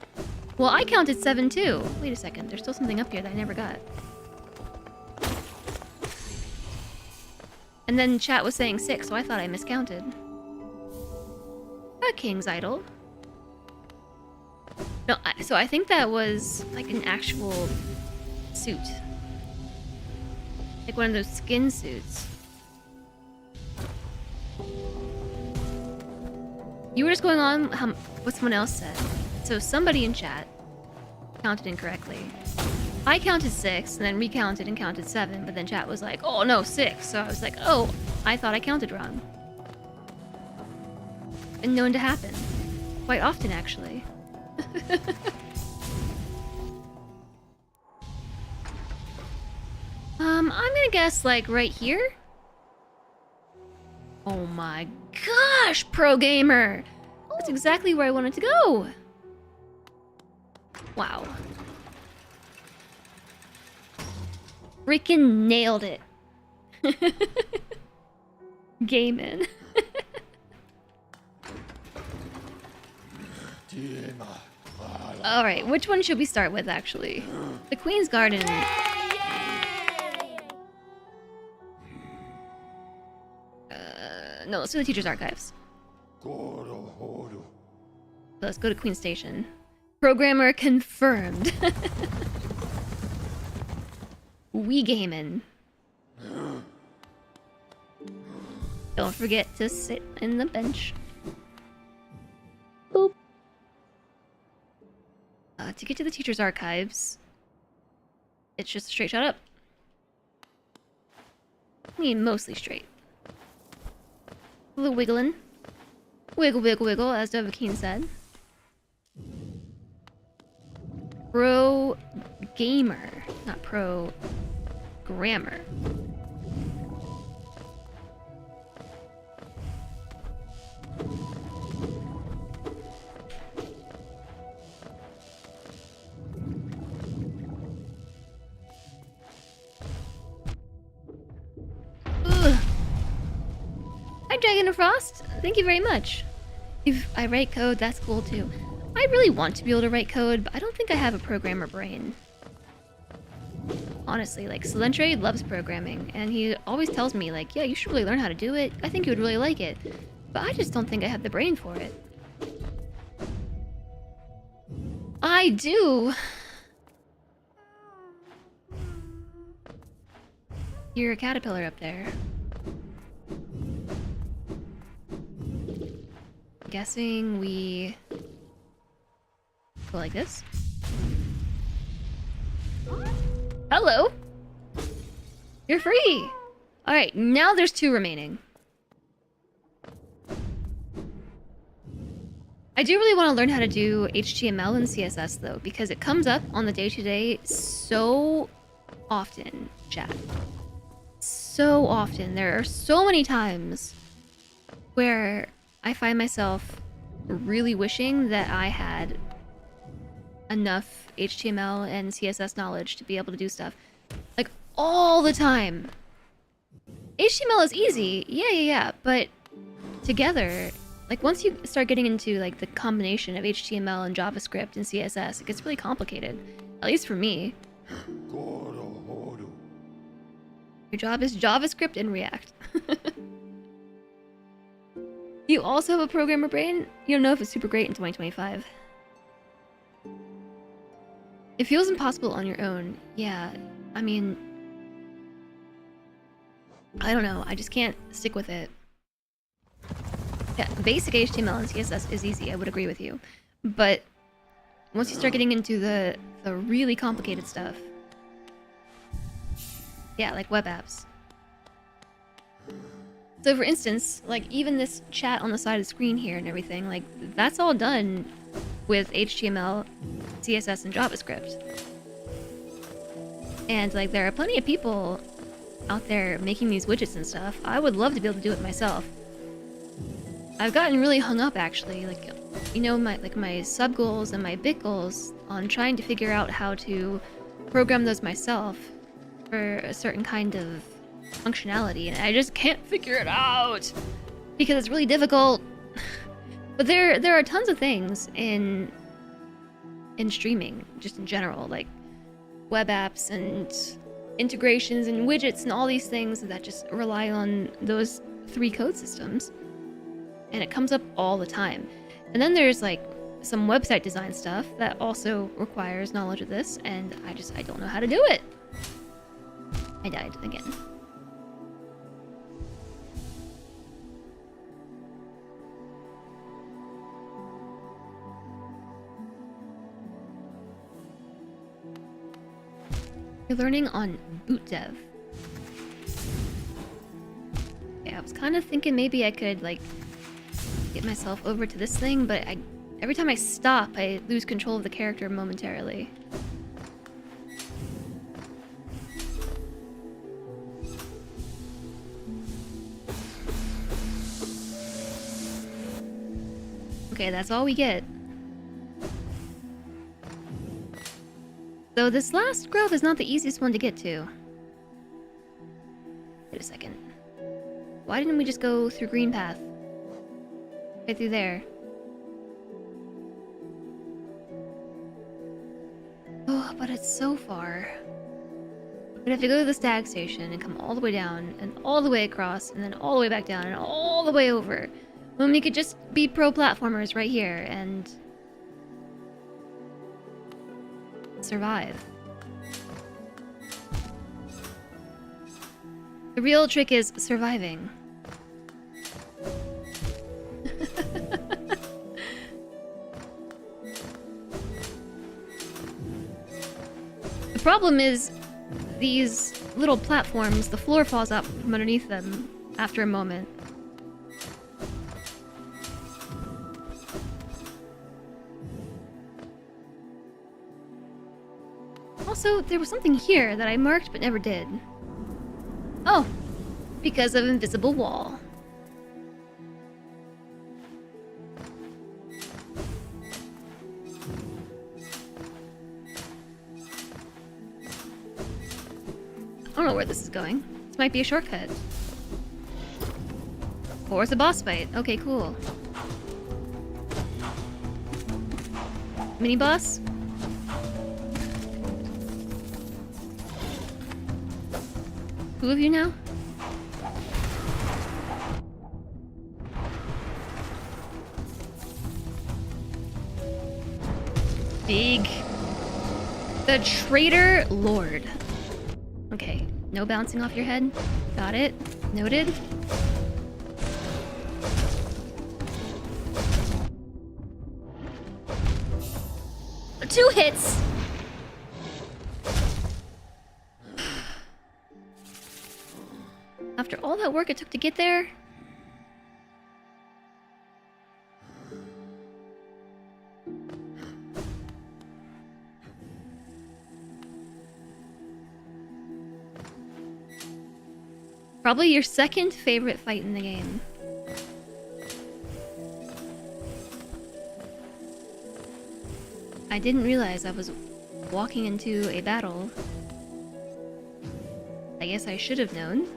Well, I counted 7 too. Wait a second, there's still something up here that I never got. And then chat was saying 6, so I thought I miscounted. A king's idol. No, so I think that was like an actual suit. Like one of those skin suits. You were just going on what someone else said. So somebody in chat counted incorrectly. I counted 6 and then recounted and counted 7, but then chat was like, oh no, 6. So I was like, oh, I thought I counted wrong. Been known to happen. Quite often, actually. I'm gonna guess like right here. Oh my gosh, pro gamer! That's exactly where I wanted to go. Wow. Freaking nailed it. Gaming. Alright, which one should we start with, actually? The Queen's Garden. No, let's do the Teacher's Archives. So let's go to Queen Station. Programmer confirmed. We gamin'. Don't forget to sit in the bench. Boop. To get to the Teacher's Archives, it's just a straight shot up. I mean, mostly straight. A little wiggling. Wiggle, wiggle, wiggle, as Dovahkiin said. Pro gamer, not pro grammar. Hi, Dragon of Frost. Thank you very much. If I write code, that's cool too. I really want to be able to write code, but I don't think I have a programmer brain. Honestly, like, Silentre loves programming, and he always tells me, like, yeah, you should really learn how to do it. I think you would really like it. But I just don't think I have the brain for it. I do. hear a caterpillar up there. Guessing we go like this. Hello! You're free! Alright, now there's 2 remaining. I do really want to learn how to do HTML and CSS though, because it comes up on the day-to-day so often, chat. So often. There are so many times where I find myself really wishing that I had enough HTML and CSS knowledge to be able to do stuff. Like, all the time. HTML is easy, yeah, but together, like, once you start getting into, like, the combination of HTML and JavaScript and CSS, it gets really complicated. At least for me. Your job is JavaScript and React. You also have a programmer brain? You don't know if it's super great in 2025. It feels impossible on your own. Yeah, I mean... I don't know, I just can't stick with it. Yeah, basic HTML and CSS is easy, I would agree with you. But once you start getting into the really complicated stuff... Yeah, like web apps. So for instance, like even this chat on the side of the screen here and everything, like that's all done with HTML, CSS, and JavaScript. And like there are plenty of people out there making these widgets and stuff. I would love to be able to do it myself. I've gotten really hung up actually, like, you know, my sub goals and my bit goals on trying to figure out how to program those myself for a certain kind of functionality, and I just can't figure it out because it's really difficult. But there are tons of things in streaming, just in general, like web apps and integrations and widgets and all these things that just rely on those 3 code systems, and it comes up all the time. And then there's like some website design stuff that also requires knowledge of this, and I don't know how to do it. I died again. You're learning on boot dev. Yeah, I was kind of thinking maybe I could like get myself over to this thing, but every time I stop, I lose control of the character momentarily. Okay, that's all we get. So this last grove is not the easiest one to get to. Wait a second. Why didn't we just go through Green Path? Right through there. Oh, but it's so far. We'd have to go to the stag station and come all the way down, and all the way across, and then all the way back down, and all the way over. When we could just be pro platformers right here and survive. The real trick is surviving. The problem is these little platforms, the floor falls out from underneath them after a moment. Also, there was something here that I marked but never did. Oh, because of invisible wall. I don't know where this is going. This might be a shortcut. Or it's a boss fight. Okay, cool. Mini boss? Who of you now? Big. The Traitor Lord. Okay. No bouncing off your head. Got it. Noted. Two hits! After all that work it took to get there? Probably your second favorite fight in the game. I didn't realize I was walking into a battle. I guess I should have known.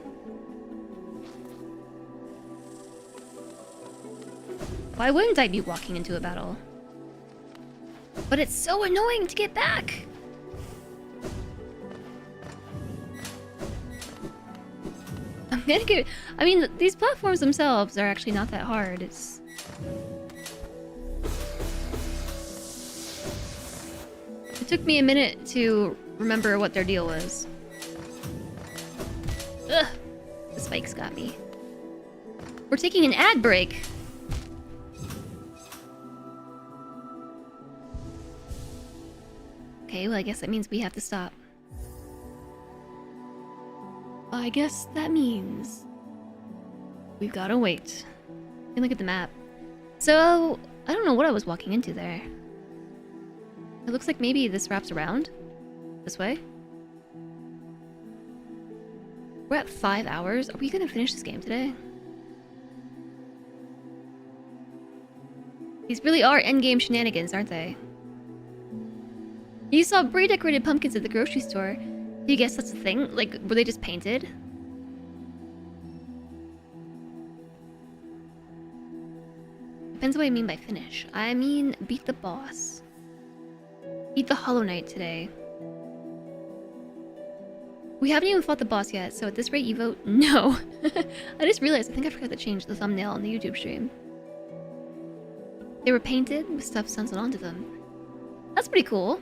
Why wouldn't I be walking into a battle? But it's so annoying to get back! I'm gonna get... I mean, these platforms themselves are actually not that hard. It's... It took me a minute to remember what their deal was. Ugh! The spikes got me. We're taking an ad break! Okay, well I guess that means we have to stop. I guess that means we've gotta wait. Let me look at the map. So, I don't know what I was walking into there. It looks like maybe this wraps around. This way. We're at 5 hours. Are we gonna finish this game today? These really are endgame shenanigans, aren't they? You saw pre-decorated pumpkins at the grocery store. Do you guess that's a thing? Like, were they just painted? Depends what I mean by finish. I mean, beat the boss. Beat the Hollow Knight today. We haven't even fought the boss yet, so at this rate you vote no. I just realized I think I forgot to change the thumbnail on the YouTube stream. They were painted with stuff stenciled onto them. That's pretty cool.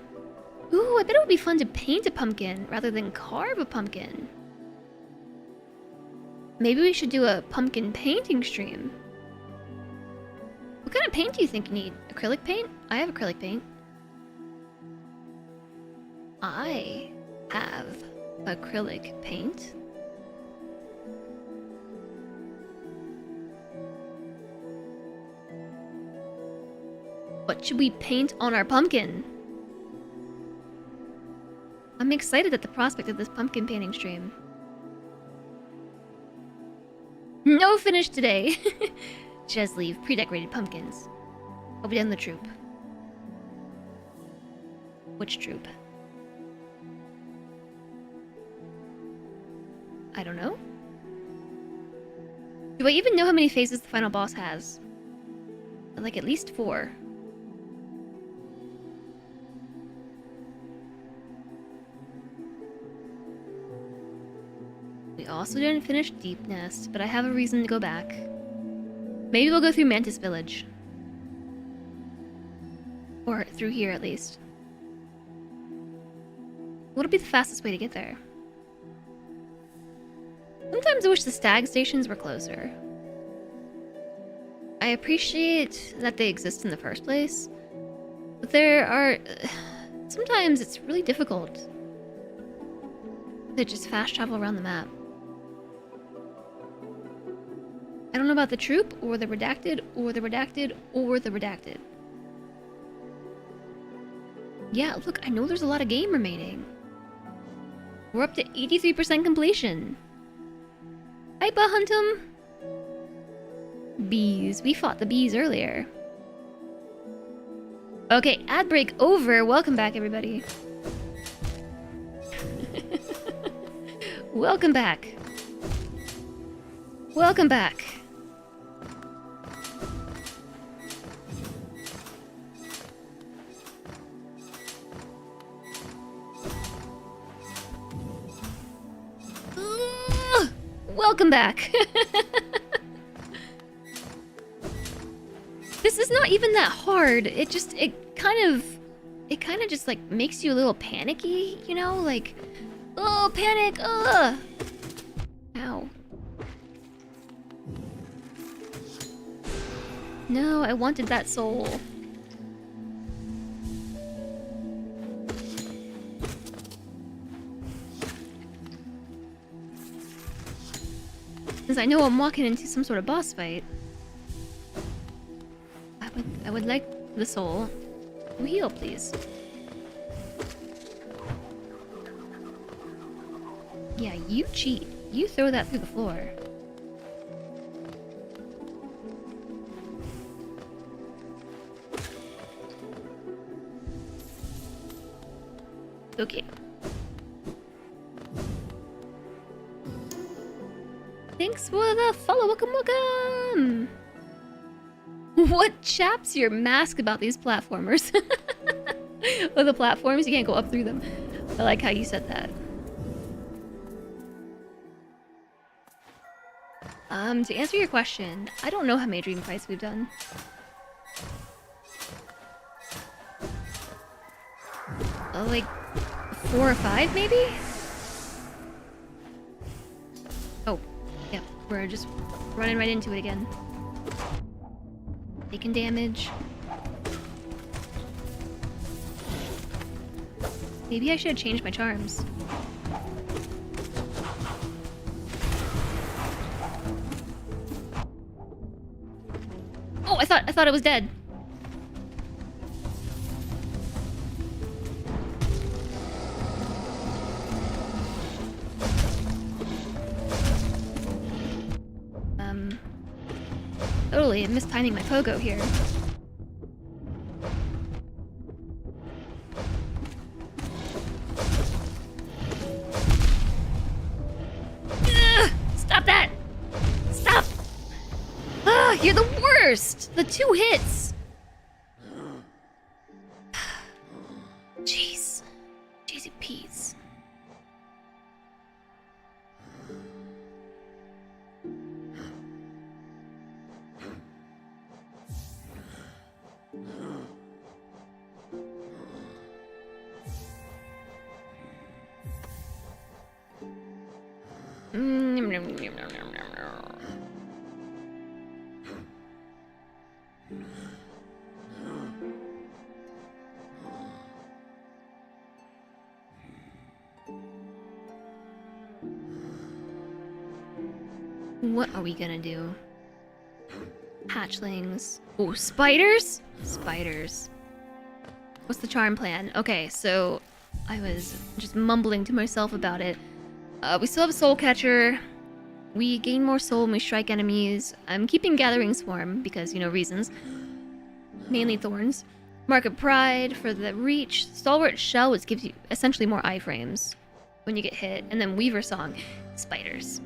Ooh, I bet it would be fun to paint a pumpkin rather than carve a pumpkin. Maybe we should do a pumpkin painting stream. What kind of paint do you think you need? Acrylic paint? I have acrylic paint. I have acrylic paint. What should we paint on our pumpkin? I'm excited at the prospect of this pumpkin painting stream. No finish today. Just leave pre-decorated pumpkins. I'll be done the troop. Which troop? I don't know. Do I even know how many phases the final boss has? Like at least 4. We also didn't finish Deep Nest, but I have a reason to go back. Maybe we'll go through Mantis Village. Or through here at least. What'll be the fastest way to get there? Sometimes I wish the stag stations were closer. I appreciate that they exist in the first place, but there are... sometimes it's really difficult to just fast travel around the map. I don't know about the troop, or the redacted, or the redacted, or the redacted. Yeah, look, I know there's a lot of game remaining. We're up to 83% completion. Hi, Bahuntum! Bees. We fought the bees earlier. Okay, ad break over. Welcome back, everybody. Welcome back. Welcome back. Welcome back. This is not even that hard. It kind of just like makes you a little panicky, you know? Like, Oh, panic! Ugh! Ow. No, I wanted that soul. Since I know I'm walking into some sort of boss fight, I would like the soul. Oh, heal, please. Yeah, you cheat. You throw that through the floor. Okay. Thanks for the follow. Welcome, welcome. What chaps your mask about these platformers? Oh, the platforms, you can't go up through them. I like how you said that. To answer your question, I don't know how many dream fights we've done. Like 4 or 5, maybe? Oh, yep, we're just running right into it again. Taking damage. Maybe I should have changed my charms. Oh, I thought it was dead. Totally mistiming my pogo here. Ugh, stop that! Stop! Ah, you're the worst! The 2 hits! Jeez. Jeezy peas. What are we gonna do? Hatchlings. Oh, spiders? Spiders. What's the charm plan? Okay, so I was just mumbling to myself about it. We still have a soul catcher. We gain more soul when we strike enemies. I'm keeping Gathering Swarm because, you know, reasons. Mainly thorns. Mark of Pride for the reach. Stalwart Shell, which gives you essentially more iframes when you get hit. And then Weaver Song. Spiders.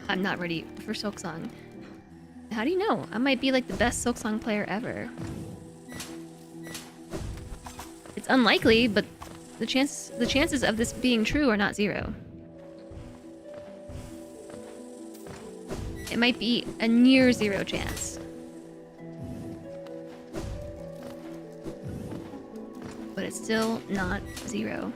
I'm not ready for Silk Song. How do you know? I might be like the best Silk Song player ever. It's unlikely, but the chances of this being true are not 0. It might be a near 0 chance. But it's still not 0.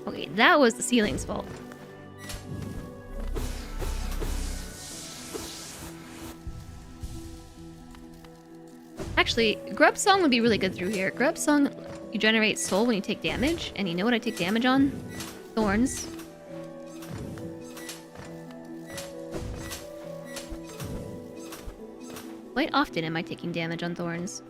Okay, that was the ceiling's fault. Actually, Grub Song would be really good through here. Grub Song, you generate soul when you take damage, and you know what I take damage on? Thorns. Quite often am I taking damage on thorns.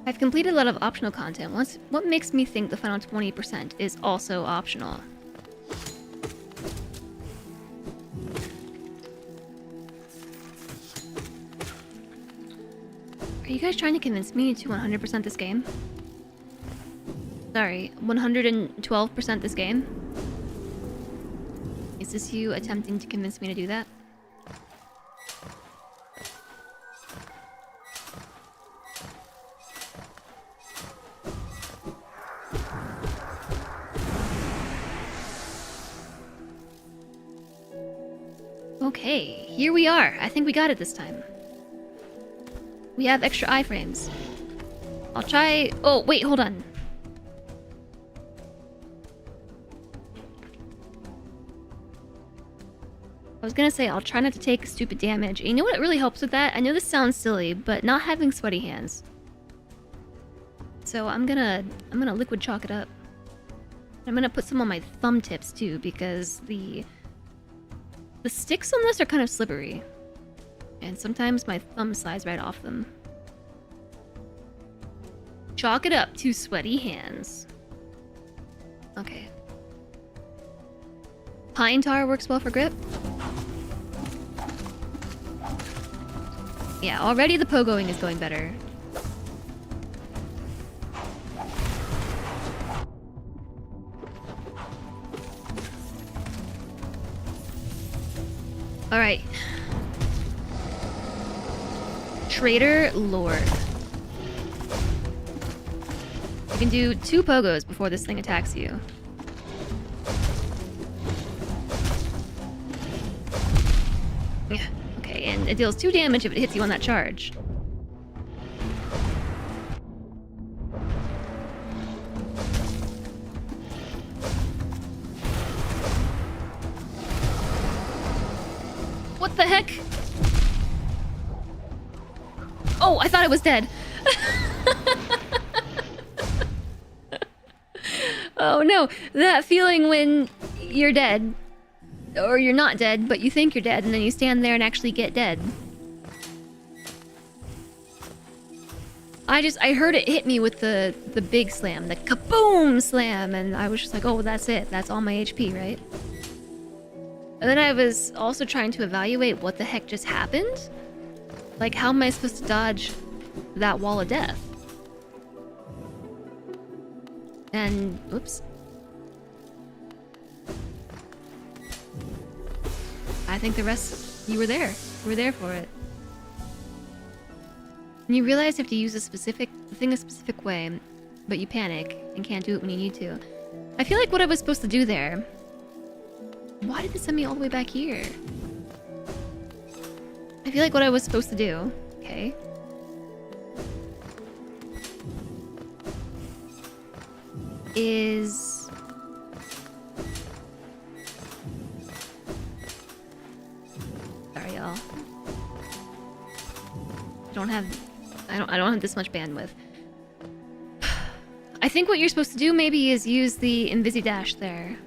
I've completed a lot of optional content. What makes me think the final 20% is also optional? Are you guys trying to convince me to 100% this game? Sorry, 112% this game? Is this you attempting to convince me to do that? Okay, here we are. I think we got it this time. We have extra iframes. I'll try... Oh, wait, hold on. I was gonna say, I'll try not to take stupid damage. And you know what really helps with that? I know this sounds silly, but not having sweaty hands. So I'm gonna liquid chalk it up. I'm gonna put some on my thumb tips too, because the sticks on this are kind of slippery. And sometimes my thumb slides right off them. Chalk it up to sweaty hands. Okay. Pine tar works well for grip. Yeah, already the pogoing is going better. Alright. Traitor Lord. You can do 2 pogos before this thing attacks you. Yeah, okay, and it deals 2 damage if it hits you on that charge. What the heck? Oh, I thought I was dead. Oh no, that feeling when you're dead. Or you're not dead, but you think you're dead, and then you stand there and actually get dead. I heard it hit me with the big slam, the kaboom slam, and I was just like, oh, that's it. That's all my HP, right? And then I was also trying to evaluate what the heck just happened. Like, how am I supposed to dodge that wall of death? And, oops. I think the rest, you were there. You were there for it. And you realize you have to use the thing a specific way, but you panic and can't do it when you need to. I feel like what I was supposed to do there... Why did it send me all the way back here? I feel like what I was supposed to do... Okay. Is... Sorry, y'all. I don't have this much bandwidth. I think what you're supposed to do maybe is use the Invisi Dash there.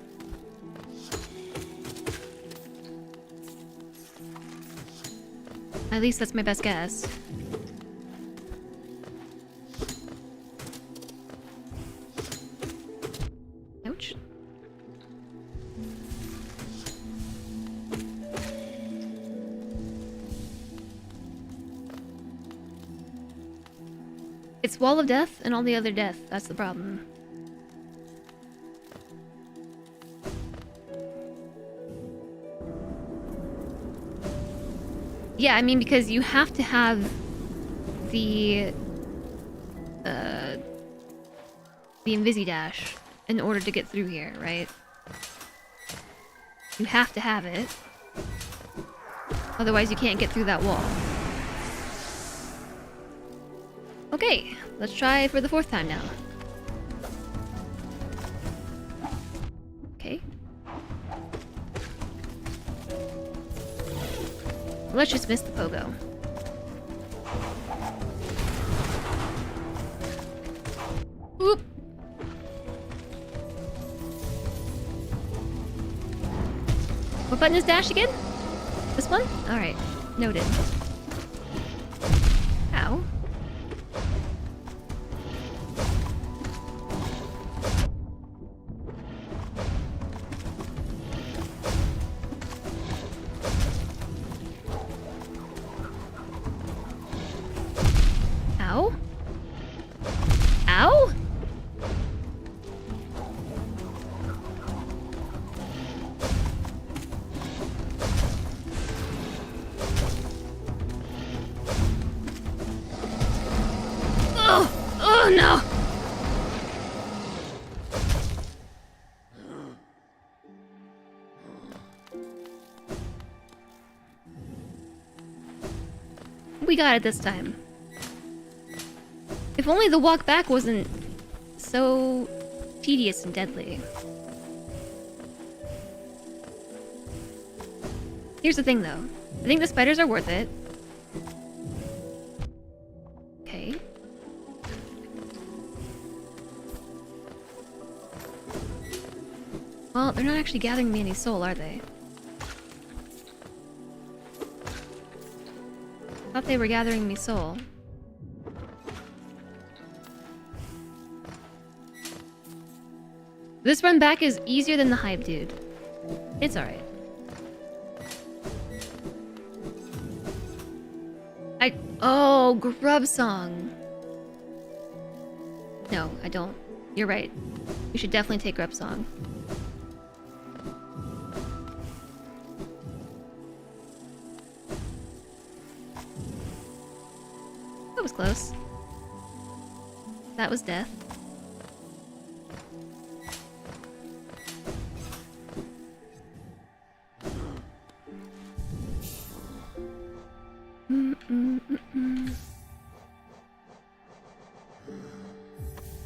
At least that's my best guess. Ouch. It's Wall of Death and all the other death. That's the problem. Yeah, I mean, because you have to have the Invisi Dash in order to get through here, right? You have to have it. Otherwise, you can't get through that wall. Okay, let's try for the 4th time now. Okay. Let's just miss the pogo. Oop. What button is dash again? This one? Alright. Noted. Ow. Ow? Ow? Oh! Oh no! We got it this time. If only the walk back wasn't so tedious and deadly. Here's the thing though. I think the spiders are worth it. Okay. Well, they're not actually gathering me any soul, are they? Thought they were gathering me soul. This run back is easier than the hype, dude. It's alright. Oh, grub song. No, I don't. You're right. We should definitely take grub song. That was close. That was death.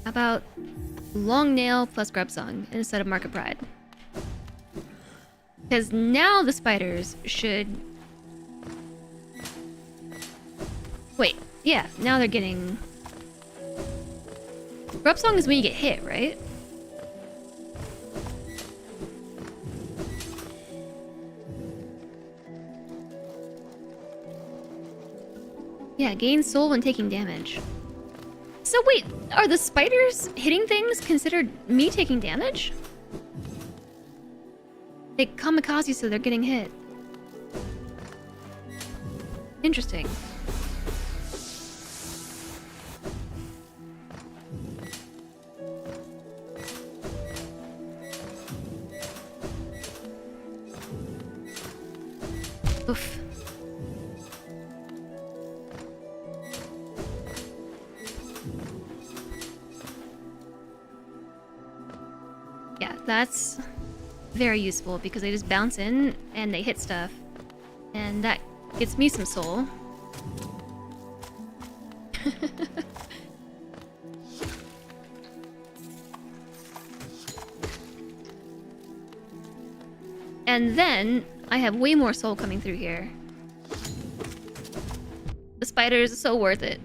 How about long nail plus grub song instead of market pride? Because now the spiders should... Wait, yeah, now they're getting... Grub song is when you get hit, right? Yeah, gain soul when taking damage. So wait, are the spiders hitting things considered me taking damage? They kamikaze, so they're getting hit. Interesting. Oof. Yeah, that's very useful because they just bounce in and they hit stuff. And that gets me some soul. And then I have way more soul coming through here. The spiders are so worth it.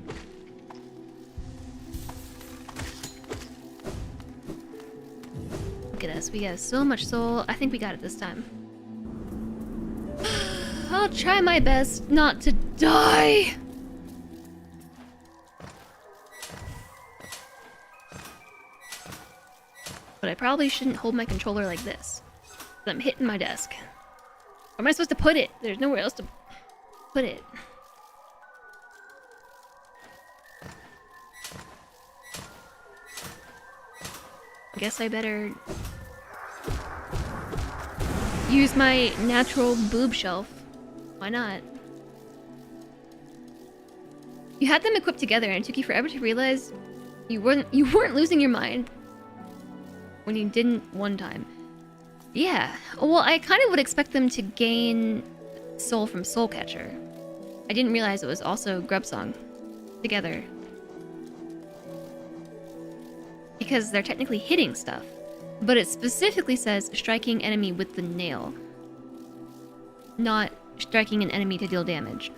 Look at us, we have so much soul. I think we got it this time. I'll try my best not to die. But I probably shouldn't hold my controller like this. I'm hitting my desk. Where am I supposed to put it? There's nowhere else to put it. Guess I better use my natural boob shelf. Why not? You had them equipped together and it took you forever to realize you weren't losing your mind when you didn't one time. Yeah, well, I kind of would expect them to gain soul from Soul Catcher. I didn't realize it was also Grub Song together. Because they're technically hitting stuff. But it specifically says striking enemy with the nail. Not striking an enemy to deal damage.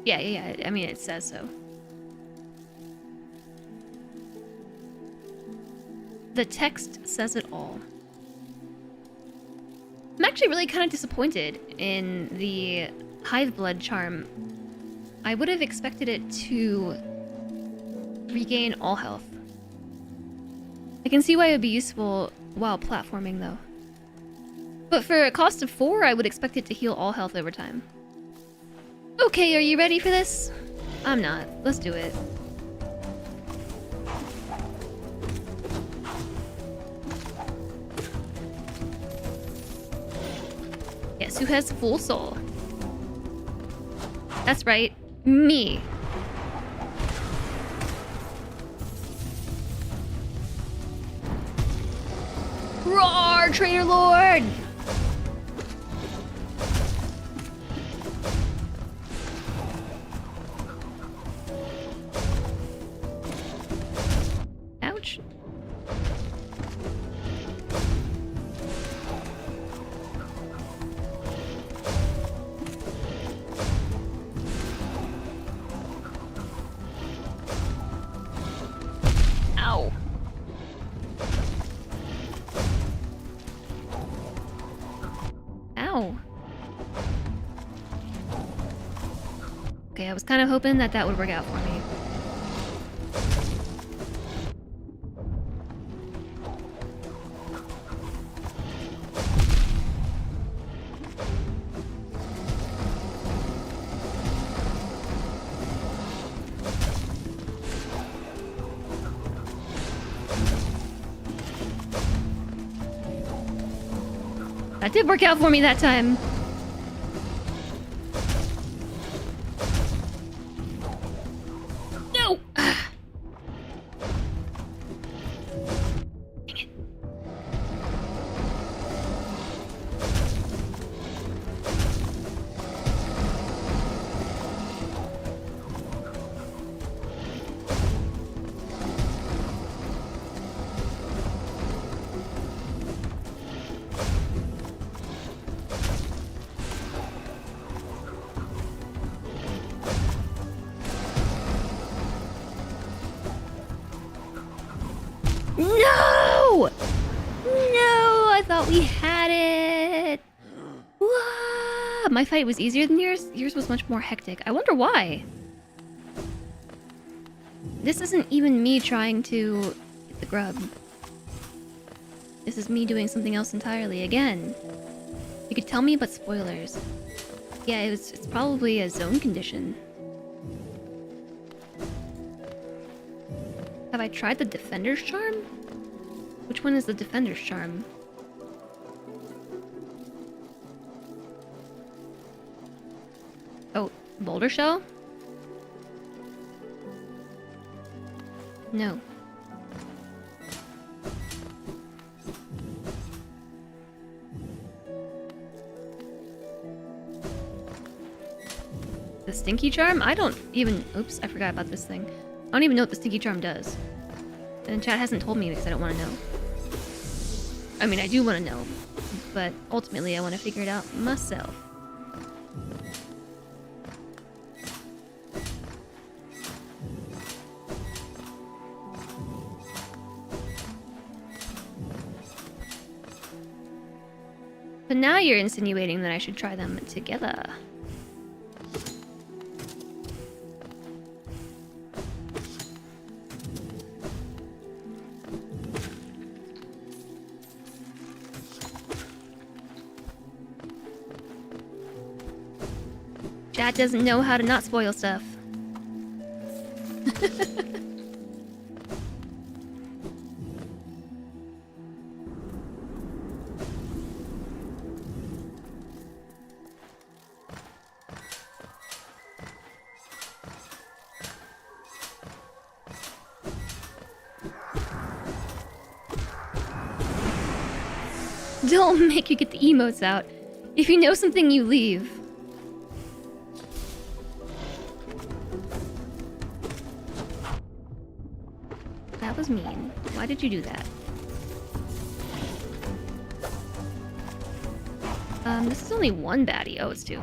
Yeah, I mean, it says so. The text says it all. I'm actually really kind of disappointed in the Hive Blood charm. I would have expected it to regain all health. I can see why it would be useful while platforming, though. But for a cost of 4, I would expect it to heal all health over time. Okay, are you ready for this? I'm not. Let's do it. Guess who has full soul? That's right. Me. Roar, Traitor Lord! Ouch. Ow. Ow. Okay, I was kind of hoping that that would work out for me. That did work out for me that time. No! Dang it. No! No! I thought we had it! Wah! My fight was easier than yours. Yours was much more hectic. I wonder why. This isn't even me trying to get the grub. This is me doing something else entirely. Again, you could tell me about spoilers. Yeah, it's probably a zone condition. Have I tried the Defender's Charm? Which one is the Defender's Charm? Oh, Boulder Shell? No. The Stinky Charm? I don't even... Oops, I forgot about this thing. I don't even know what the Stinky Charm does. And chat hasn't told me because I don't want to know. I mean, I do want to know. But ultimately, I want to figure it out myself. But now you're insinuating that I should try them together. Chat doesn't know how to not spoil stuff. Don't make you get the emotes out. If you know something, you leave. That was mean. Why did you do that? This is only one baddie. Oh, it's two.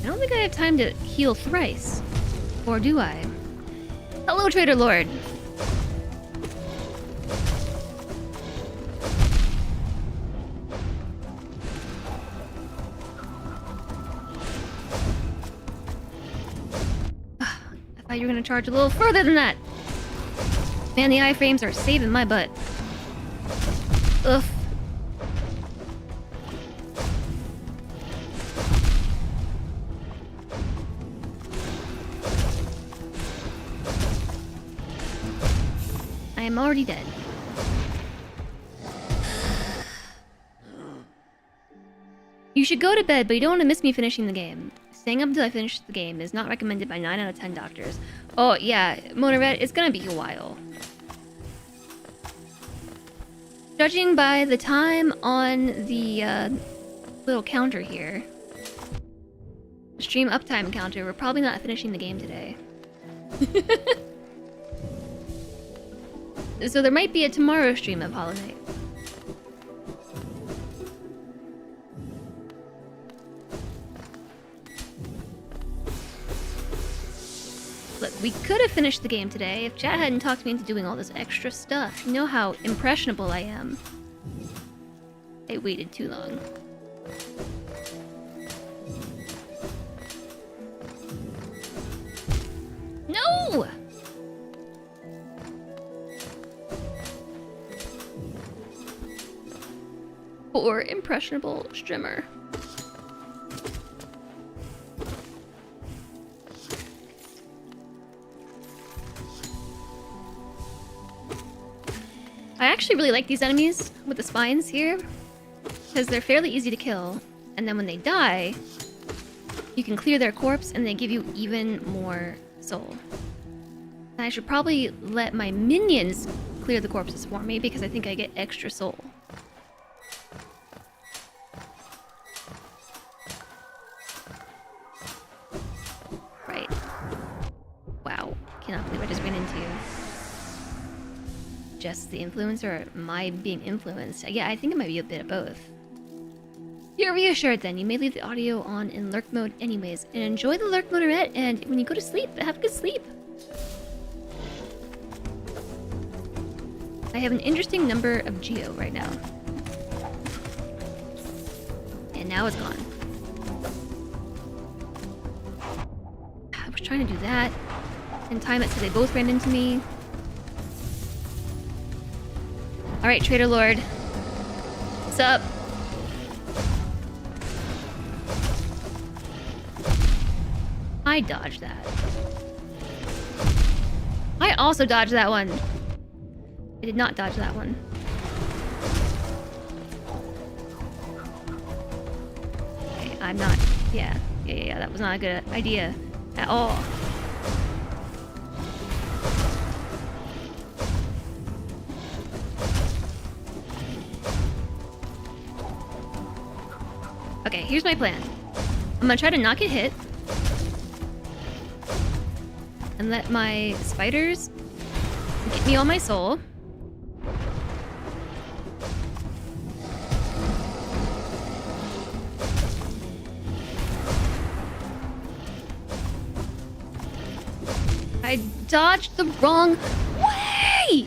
I don't think I have time to heal thrice. Or do I? Hello, Trader Lord! I thought you were gonna charge a little further than that! Man, the iframes are saving my butt. Ugh. I am already dead. should go to bed, but you don't want to miss me finishing the game. Staying up until I finish the game is not recommended by 9 out of 10 doctors. Oh, yeah, Monoret, it's gonna be a while. Judging by the time on the little counter here, stream uptime counter, we're probably not finishing the game today. So there might be a tomorrow stream of Hollow Knight. Look, we could have finished the game today if chat hadn't talked me into doing all this extra stuff. You know how impressionable I am. I waited too long. No! Poor impressionable streamer. I actually really like these enemies with the spines here, because they're fairly easy to kill, and then when they die, you can clear their corpse and they give you even more soul. And I should probably let my minions clear the corpses for me because I think I get extra soul. Right. Wow. Cannot believe I just ran into you. Just the influencer or my being influenced? Yeah, I think it might be a bit of both. You're reassured then. You may leave the audio on in lurk mode anyways. And enjoy the lurk motorette, and when you go to sleep, have a good sleep. I have an interesting number of Geo right now. And now it's gone. I was trying to do that and time it so they both ran into me. Alright, Trader Lord. What's up? I dodged that. I also dodged that one. I did not dodge that one. Okay, I'm not... Yeah, that was not a good idea at all. Okay, here's my plan. I'm gonna try to not get hit. And let my spiders get me all my soul. I dodged the wrong way!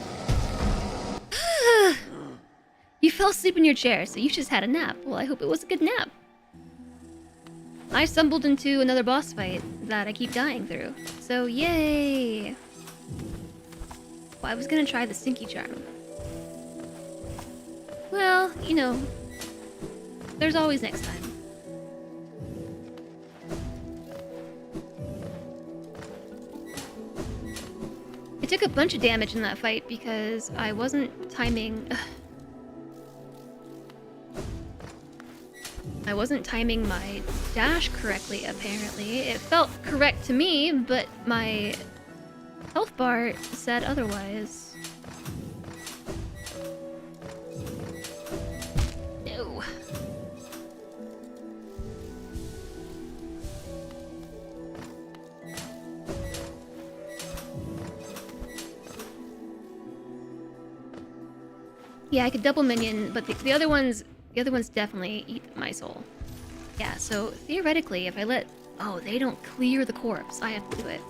You fell asleep in your chair, so you just had a nap. Well, I hope it was a good nap. I stumbled into another boss fight that I keep dying through. So, yay! Well, I was gonna try the Stinky Charm. Well, you know, there's always next time. I took a bunch of damage in that fight because I wasn't timing... I wasn't timing my dash correctly, apparently. It felt correct to me, but my health bar said otherwise. No. Yeah, I could double minion, but the other ones definitely eat my soul. Yeah, so theoretically, if I let... Oh, they don't clear the corpse. I have to do it.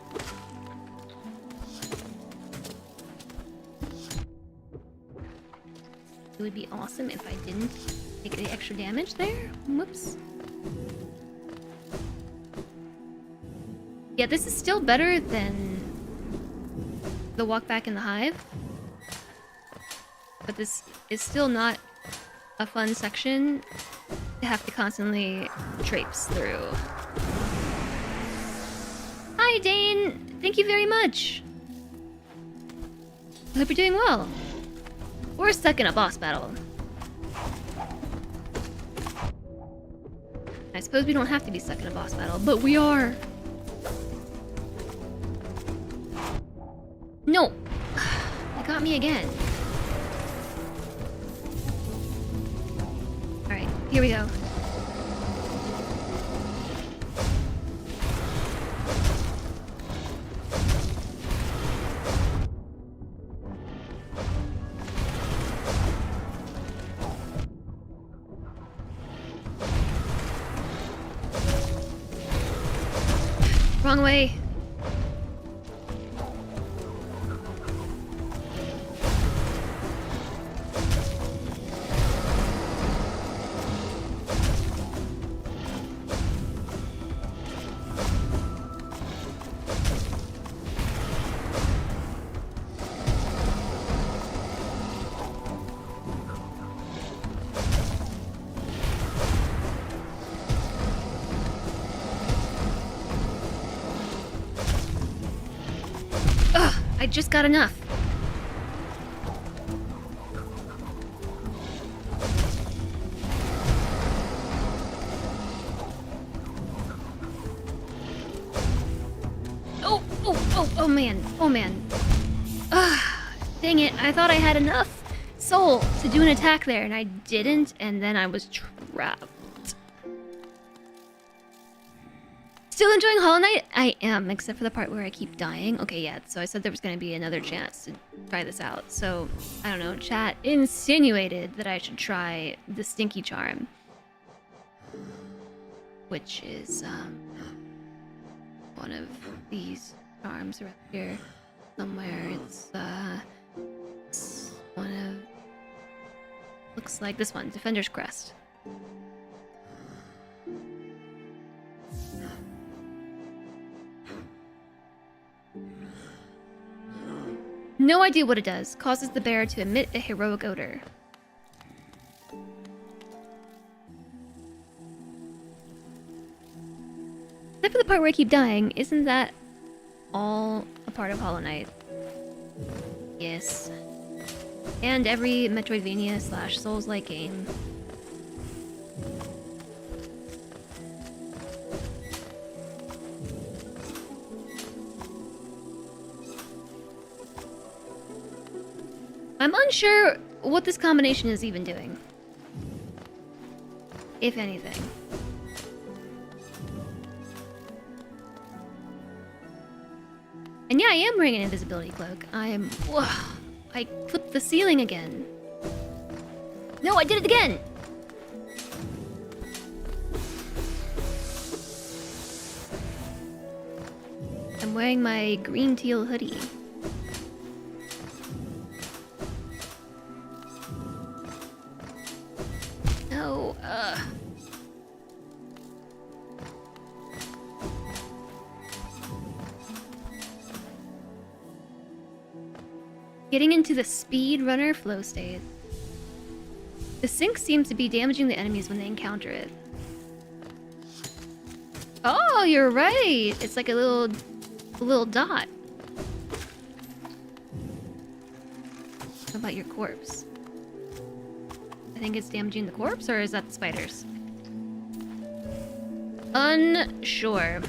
It would be awesome if I didn't take the extra damage there. Whoops. Yeah, this is still better than the walk back in the hive. But this is still not a fun section to have to constantly traipse through. Hi, Dane! Thank you very much! I hope you're doing well. We're stuck in a boss battle. I suppose we don't have to be stuck in a boss battle, but we are. No! It got me again. Alright, here we go. Wrong way. I just got enough. Oh man. Oh man. Ugh. Dang it. I thought I had enough soul to do an attack there, and I didn't, and then I was trapped. Still enjoying Hollow Knight? I am, except for the part where I keep dying. Okay, yeah, so I said there was going to be another chance to try this out. So, I don't know, chat insinuated that I should try the Stinky Charm. Which is, one of these charms right here. Somewhere. It's one of... Looks like this one, Defender's Crest. No idea what it does. Causes the bearer to emit a heroic odor. Except for the part where I keep dying, isn't that all a part of Hollow Knight? Yes. And every Metroidvania / Souls-like game. I'm unsure what this combination is even doing. If anything. And yeah, I am wearing an invisibility cloak. I clipped the ceiling again. No, I did it again! I'm wearing my green teal hoodie. No, Getting into the speedrunner flow state. The sink seems to be damaging the enemies when they encounter it. Oh, you're right. It's like a little dot. What about your corpse? I think it's damaging the corpse, or is that the spiders? Unsure.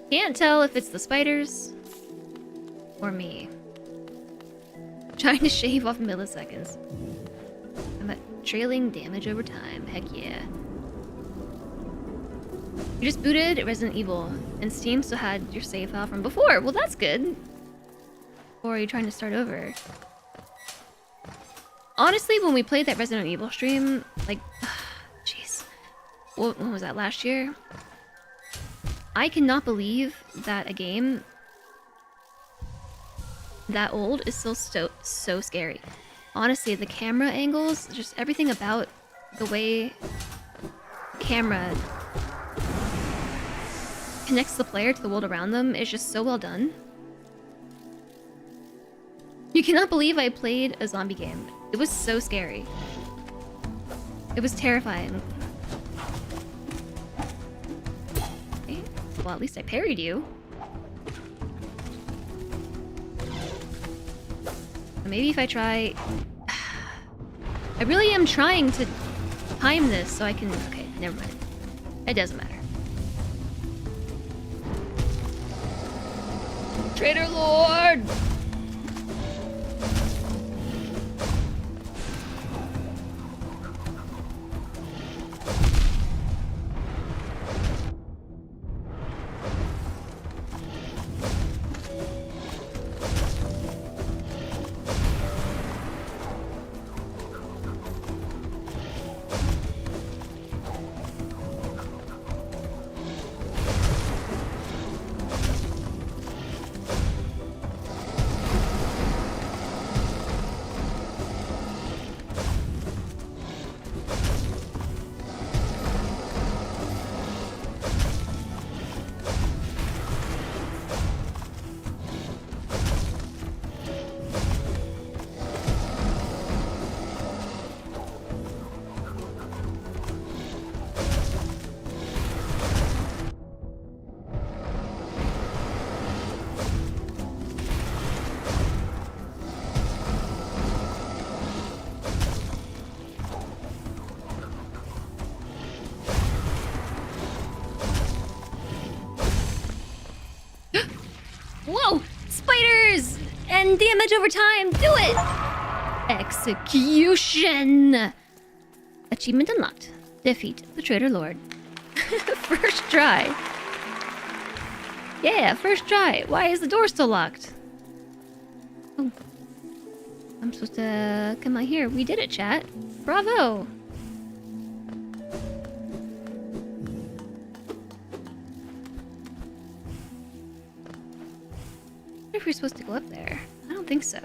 Can't tell if it's the spiders or me. Trying to shave off milliseconds. I'm at trailing damage over time. Heck yeah. You just booted Resident Evil, and Steam still had your save file from before. Well, that's good. Or are you trying to start over? Honestly, when we played that Resident Evil stream, like, jeez, when was that, last year? I cannot believe that a game that old is still so scary. Honestly, the camera angles, just everything about the way the camera connects the player to the world around them is just so well done. You cannot believe I played a zombie game. It was so scary. It was terrifying. Okay. Well, at least I parried you. Maybe if I try... I really am trying to time this so I can... Okay, never mind. It doesn't matter. Traitor Lord! Whoa! Spiders! And damage over time! Do it! Execution! Achievement unlocked. Defeat the Traitor Lord. First try. Yeah, first try. Why is the door still locked? Oh. I'm supposed to come out here. We did it, chat. Bravo! I wonder if we're supposed to go up there. I don't think so.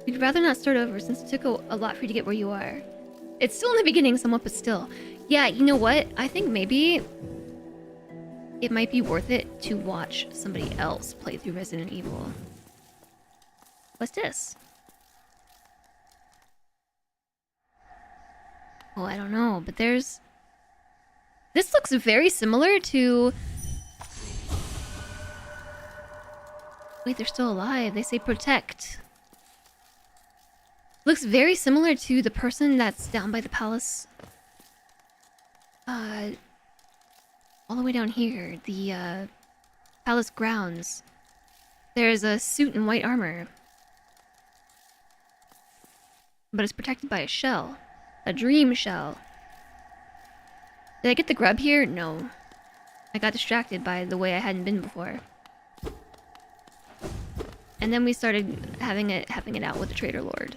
We'd rather not start over since it took a lot for you to get where you are. It's still in the beginning somewhat, but still. Yeah, you know what? I think maybe it might be worth it to watch somebody else play through Resident Evil. What's this? Oh, I don't know, but there's... This looks very similar to... Wait, they're still alive. They say protect. Looks very similar to the person that's down by the palace. All the way down here. The, palace grounds. There's a suit in white armor. But it's protected by a shell. A dream shell. Did I get the grub here? No. I got distracted by the way I hadn't been before. And then we started having it out with the Traitor Lord.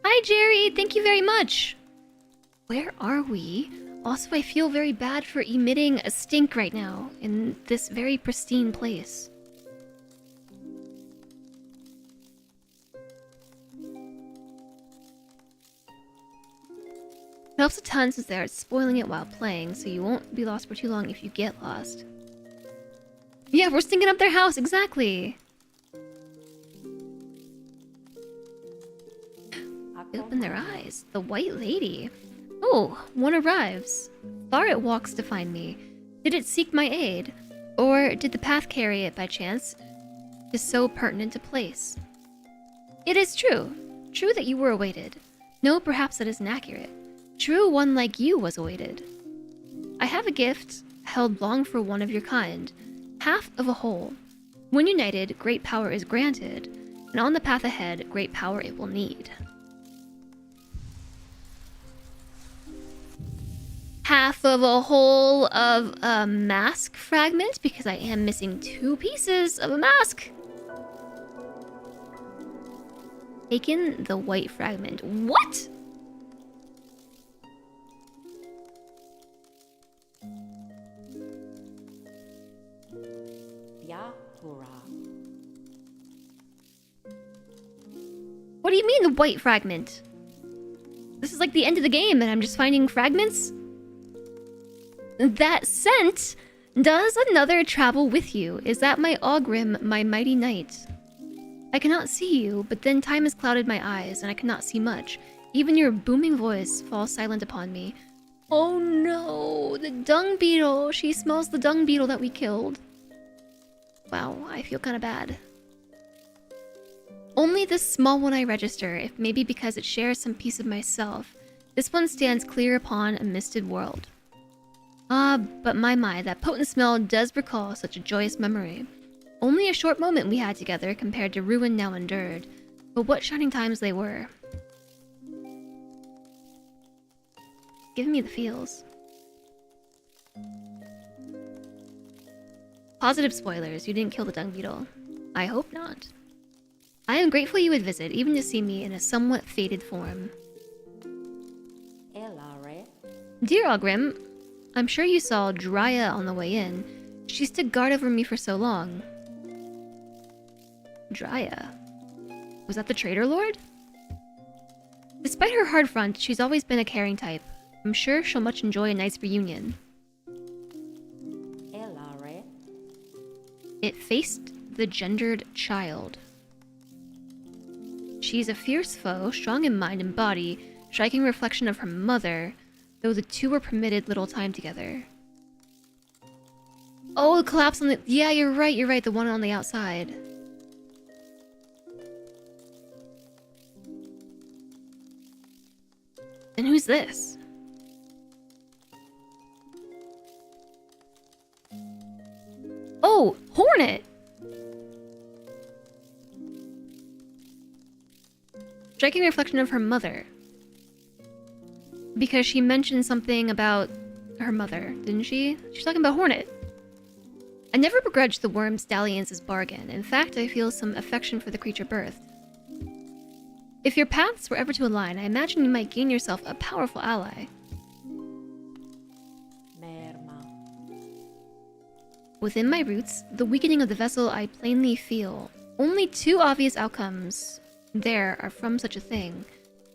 Hi Jerry, thank you very much. Where are we? Also, I feel very bad for emitting a stink right now in this very pristine place. It helps a ton since they are spoiling it while playing, so you won't be lost for too long if you get lost. Yeah, we're stinking up their house, exactly! Open their eyes. The White Lady. Oh, one arrives. Far it walks to find me. Did it seek my aid? Or did the path carry it by chance to so pertinent a place? It is true. True that you were awaited. No, perhaps that isn't accurate. True, one like you was awaited. I have a gift, held long for one of your kind. Half of a whole. When united, great power is granted. And on the path ahead, great power it will need. Half of a whole of a mask fragment, because I am missing 2 pieces of a mask. Taken the white fragment. What? What do you mean the white fragment? This is like the end of the game and I'm just finding fragments? That scent Does another travel with you? Is that my Ogrim, my mighty knight? I cannot see you, but then time has clouded my eyes, and I cannot see much. Even your booming voice falls silent upon me. Oh no, the dung beetle! She smells the dung beetle that we killed. Wow, I feel kinda bad. Only this small one I register, if maybe because it shares some piece of myself. This one stands clear upon a misted world. Ah, but my, that potent smell does recall such a joyous memory. Only a short moment we had together compared to ruin now endured. But what shining times they were. Giving me the feels. Positive spoilers, you didn't kill the dung beetle. I hope not. I am grateful you would visit, even to see me in a somewhat faded form. Dear Ogrim, I'm sure you saw Drya on the way in. She stood guard over me for so long. Drya? Was that the traitor lord? Despite her hard front, she's always been a caring type. I'm sure she'll much enjoy a nice reunion. It faced the gendered child. She's a fierce foe, strong in mind and body, striking reflection of her mother, though the two were permitted little time together. Oh, the collapse on the... Yeah, you're right, the one on the outside. And who's this? Oh, Hornet! Striking reflection of her mother. Because she mentioned something about her mother, didn't she? She's talking about Hornet. I never begrudged the worm's dalliance's bargain. In fact, I feel some affection for the creature birthed. If your paths were ever to align, I imagine you might gain yourself a powerful ally. Within my roots, the weakening of the vessel I plainly feel. Only two obvious outcomes there are from such a thing.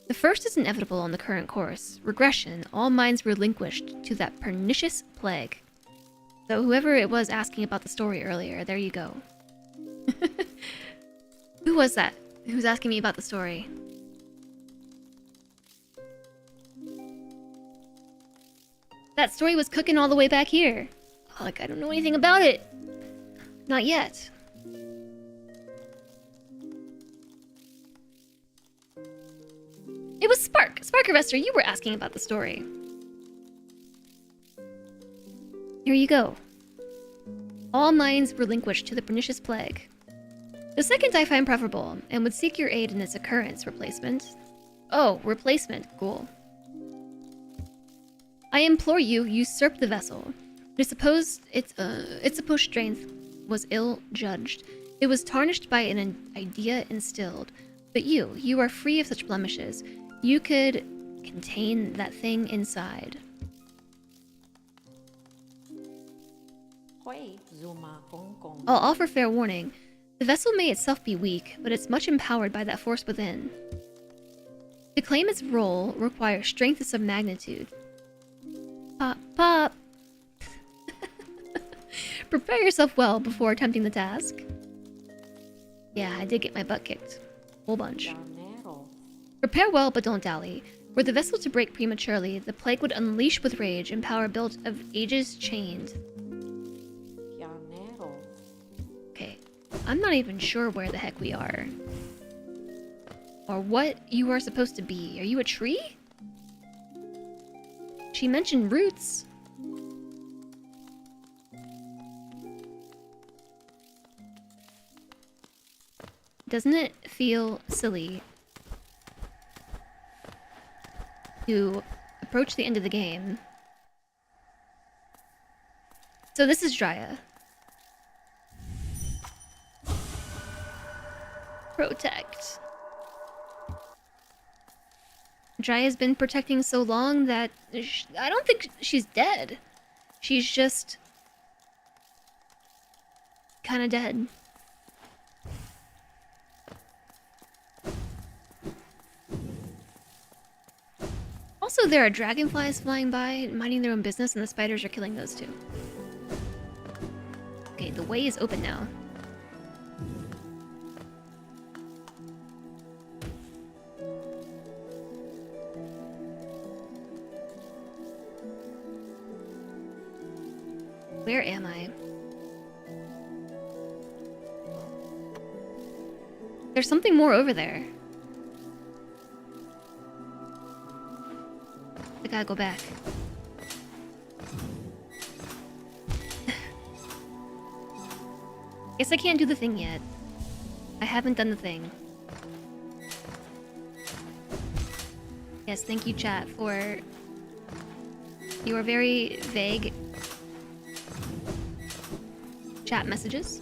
The first is inevitable on the current course. Regression, all minds relinquished to that pernicious plague. So whoever it was asking about the story earlier, there you go. Who was that? Who's asking me about the story? That story was cooking all the way back here. Like, I don't know anything about it. Not yet. It was Partnerversary, you were asking about the story. Here you go. All minds relinquished to the pernicious plague. The second I find preferable, and would seek your aid in its occurrence. Replacement. Oh, replacement. Cool. I implore you, usurp the vessel. It is supposed its supposed strength was ill-judged. It was tarnished by an idea instilled. But you are free of such blemishes. You could contain that thing inside. I'll offer fair warning. The vessel may itself be weak, but it's much empowered by that force within. To claim its role requires strength of some magnitude. Pop, pop. Prepare yourself well before attempting the task. Yeah, I did get my butt kicked. Whole bunch. Prepare well, but don't dally. Were the vessel to break prematurely, the plague would unleash with rage and power built of ages chained. Okay, I'm not even sure where the heck we are. Or what you are supposed to be. Are you a tree? She mentioned roots. Doesn't it feel silly to approach the end of the game? So this is Drya. Protect. Drya's been protecting so long that I don't think she's dead. She's just kind of dead. Also, there are dragonflies flying by, minding their own business, and the spiders are killing those too. way is open now. Where am I? There's something more over there. I gotta go back. Guess I can't do the thing yet. I haven't done the thing. Yes, thank you, chat, for your very vague chat messages.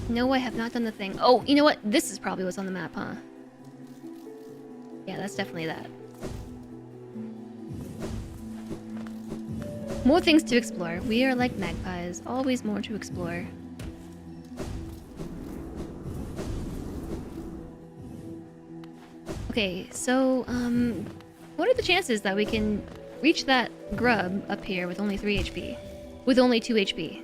No, I have not done the thing. Oh, you know what? This is probably what's on the map, huh? Yeah, that's definitely that. More things to explore. We are like magpies. Always more to explore. Okay, so, what are the chances that we can reach that grub up here with only 3 HP? With only 2 HP?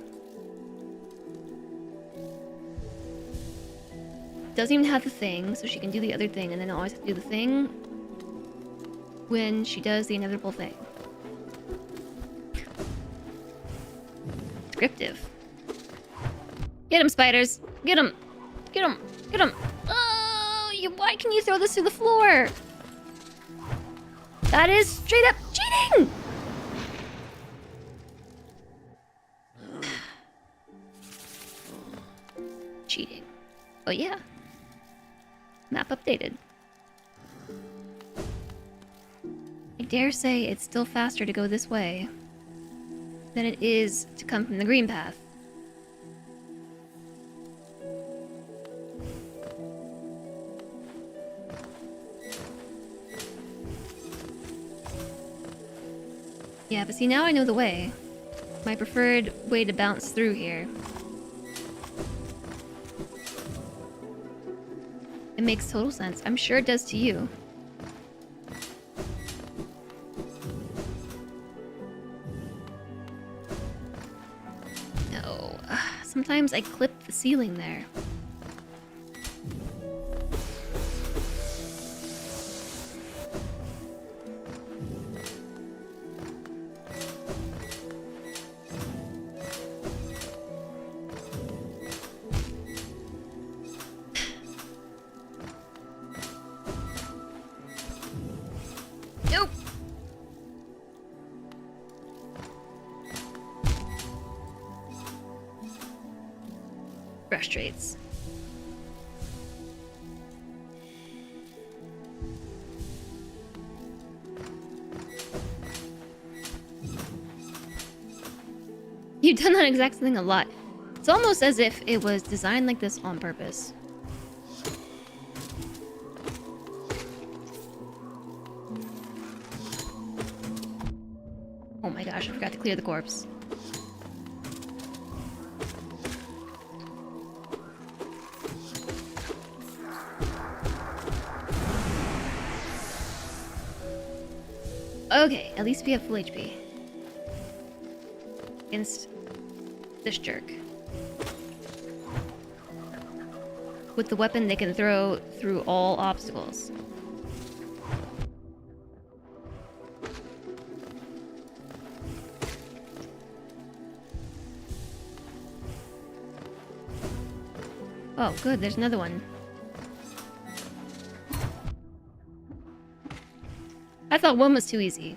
Doesn't even have the thing, so she can do the other thing, and then always have to do the thing when she does the inevitable thing. Descriptive. Get him, spiders! Get him! Get him! Get him! Oh, why can you throw this through the floor? That is straight up cheating! Cheating. Oh yeah. Map updated. I dare say it's still faster to go this way than it is to come from the green path. Yeah, but see, now I know the way. My preferred way to bounce through here. It makes total sense. I'm sure it does to you. No. Sometimes I clip the ceiling there. Nope. Frustrates. You've done that exact thing a lot. It's almost as if it was designed like this on purpose. Oh my gosh, I forgot to clear the corpse. Okay, at least we have full HP. Against this jerk. With the weapon they can throw through all obstacles. Oh, good, there's another one. I thought one was too easy.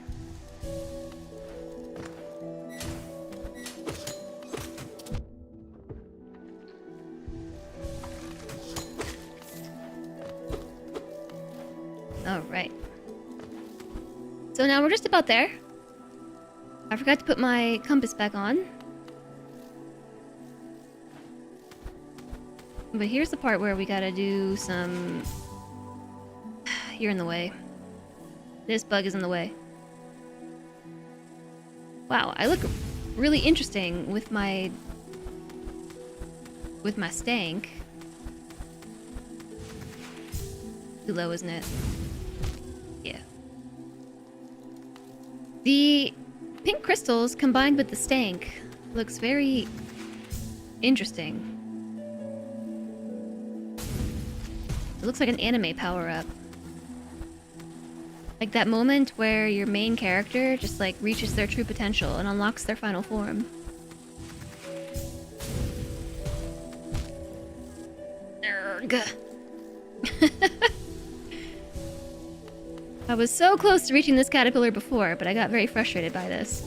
Alright. So now we're just about there. I forgot to put my compass back on. But here's the part where we gotta do some... You're in the way. This bug is in the way. Wow, I look really interesting with my stank. Too low, isn't it? Yeah. The pink crystals combined with the stank Looks very interesting. It looks like an anime power-up. Like that moment where your main character just like reaches their true potential and unlocks their final form. Erg. I was so close to reaching this caterpillar before, but I got very frustrated by this.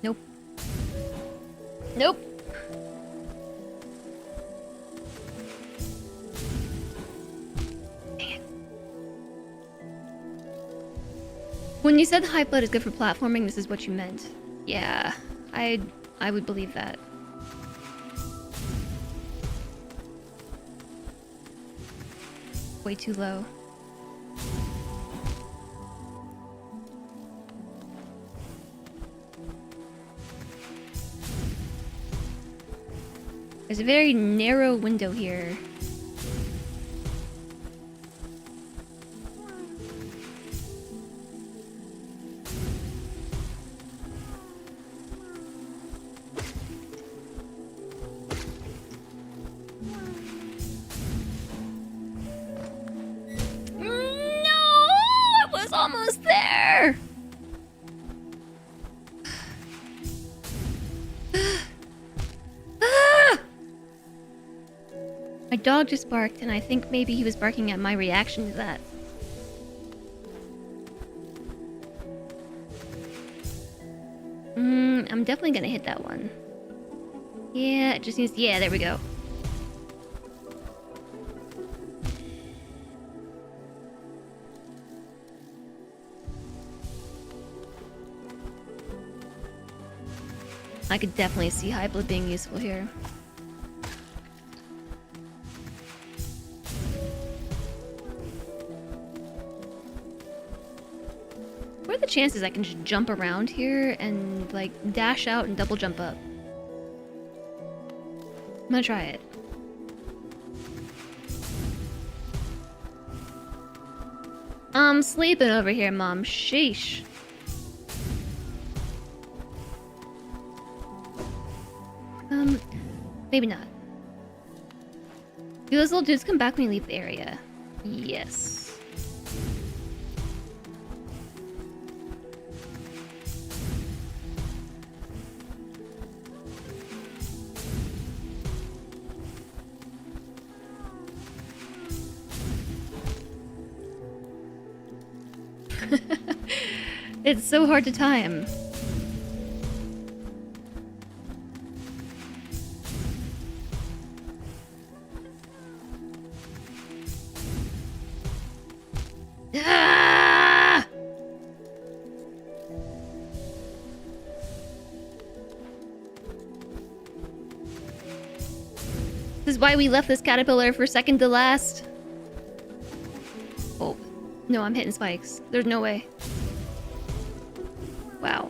Nope. Nope. Dang it. When you said high blood is good for platforming, this is what you meant. Yeah, I would believe that. Way too low. There's a very narrow window here. No! I was almost there! My dog just barked, and I think maybe he was barking at my reaction to that. I'm definitely gonna hit that one. Yeah, it just needs... Yeah, there we go. I could definitely see high blood being useful here. What are the chances I can just jump around here and, like, dash out and double jump up? I'm gonna try it. I'm sleeping over here, Mom. Sheesh. Maybe not. Do those little dudes come back when you leave the area? Yes. It's so hard to time. Ah! This is why we left this caterpillar for second to last. Oh, no, I'm hitting spikes. There's no way. Wow.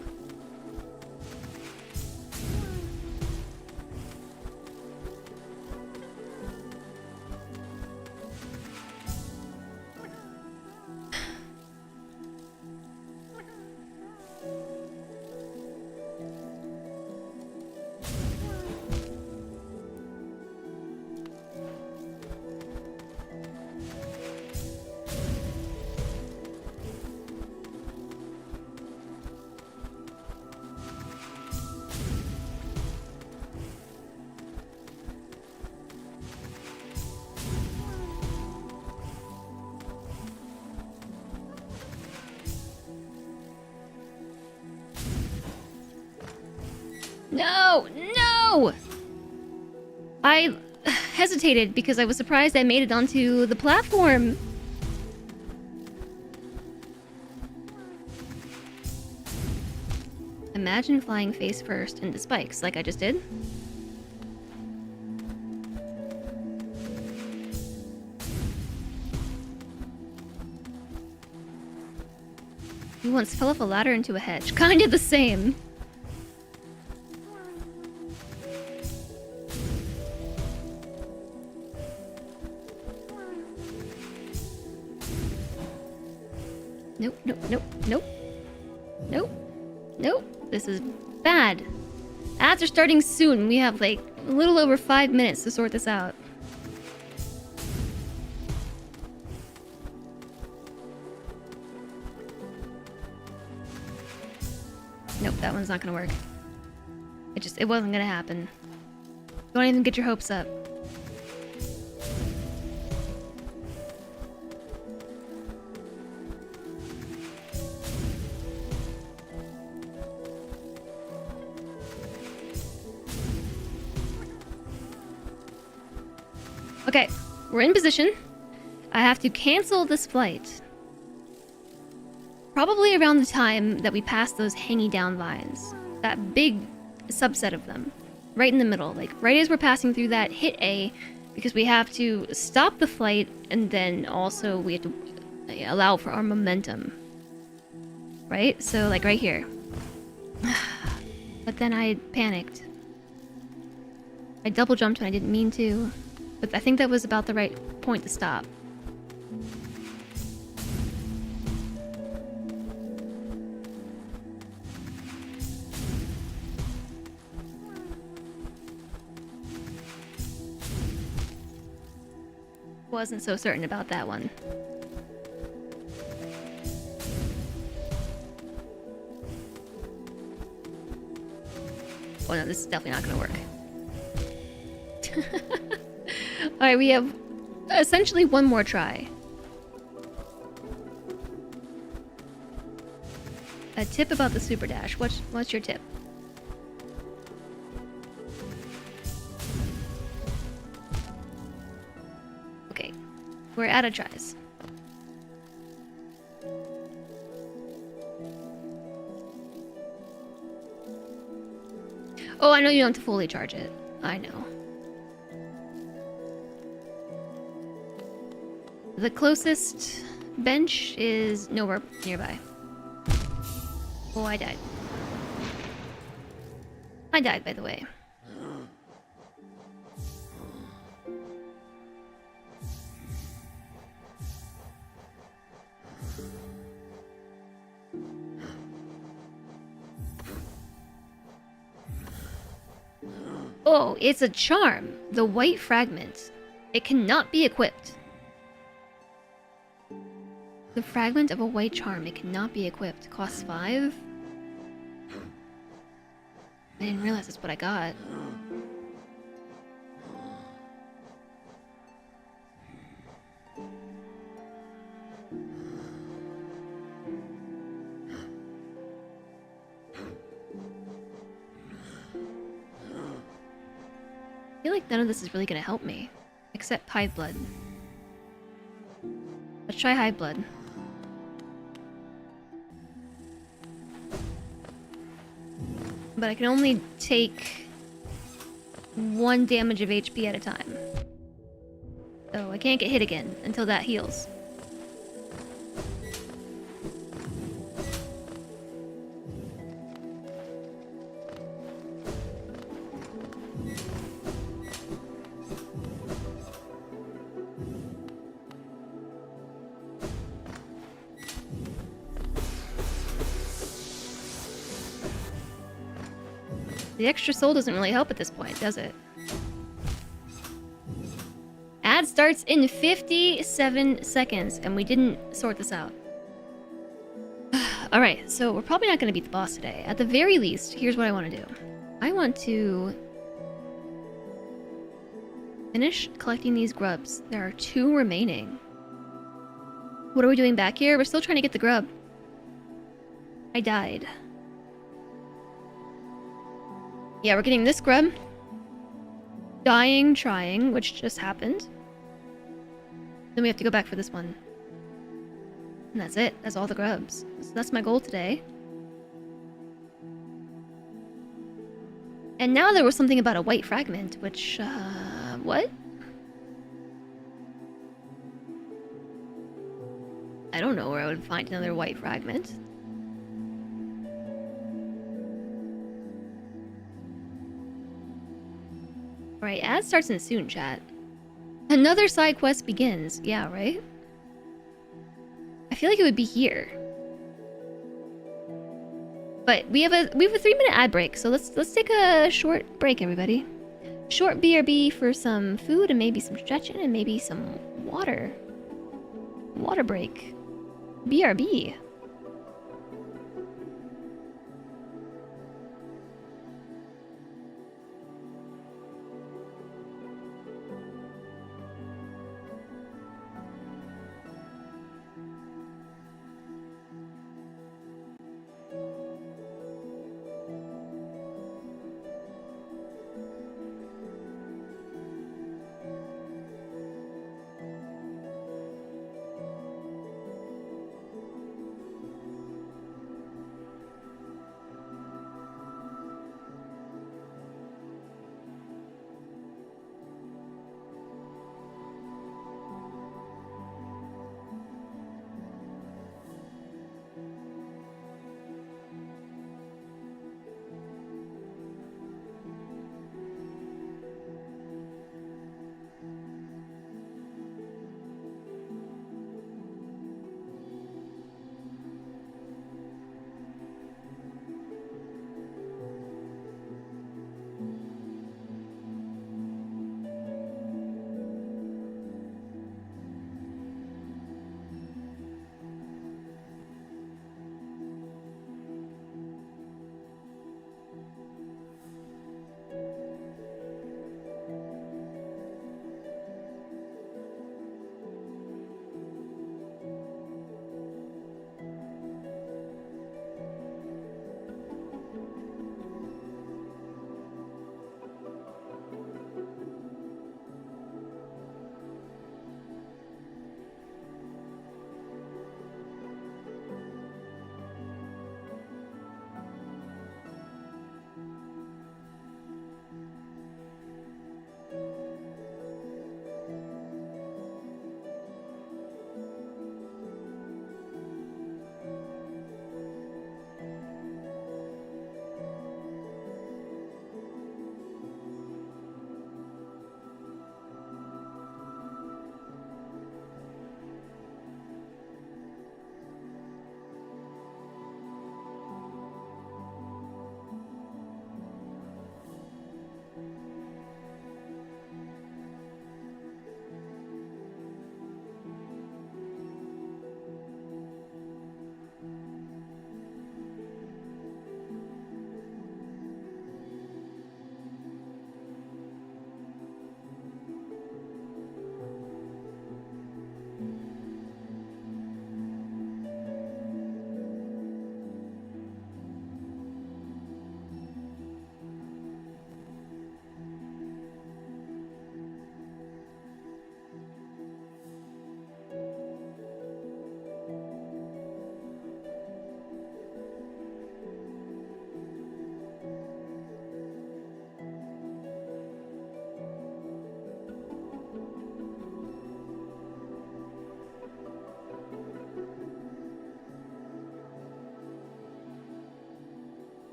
No! No! I hesitated because I was surprised I made it onto the platform. Imagine flying face first into spikes like I just did. He once fell off a ladder into a hedge. Kind of the same. Nope, nope, nope, nope. Nope. Nope. This is bad. Ads are starting soon. We have like a little over 5 minutes to sort this out. Nope, that one's not gonna work. It wasn't gonna happen. Don't even get your hopes up. Okay, we're in position. I have to cancel this flight. Probably around the time that we pass those hanging down vines. That big subset of them. Right in the middle. Like, right as we're passing through that, hit A, because we have to stop the flight, and then also we have to allow for our momentum. Right? So, like, right here. But then I panicked. I double jumped when I didn't mean to. But I think that was about the right point to stop. Wasn't so certain about that one. Oh no, this is definitely not gonna work. Alright, we have essentially one more try. A tip about the super dash. What's your tip? Okay, we're out of tries. Oh, I know you don't have to fully charge it. I know. The closest bench is nowhere nearby. Oh, I died. I died, by the way. Oh, it's a charm. The white fragment. It cannot be equipped. The fragment of a white charm. It cannot be equipped. Costs 5? I didn't realize that's what I got. I feel like none of this is really gonna help me. Except Hive Blood. Let's try Hive Blood. But I can only take 1 damage of HP at a time. So I can't get hit again until that heals. The extra soul doesn't really help at this point, does it? Ad starts in 57 seconds, and we didn't sort this out. Alright, so we're probably not going to beat the boss today. At the very least, here's what I want to do. I want to finish collecting these grubs. There are 2 remaining. What are we doing back here? We're still trying to get the grub. I died. Yeah, we're getting this grub. Dying, trying, which just happened. Then we have to go back for this one. And that's it. That's all the grubs. So that's my goal today. And now there was something about a white fragment, which, what? I don't know where I would find another white fragment. Right, ad starts in soon, chat. Another side quest begins. Yeah, right? I feel like it would be here. But we have a 3-minute ad break, so let's take a short break, everybody. Short BRB for some food and maybe some stretching and maybe some water. Water break. BRB.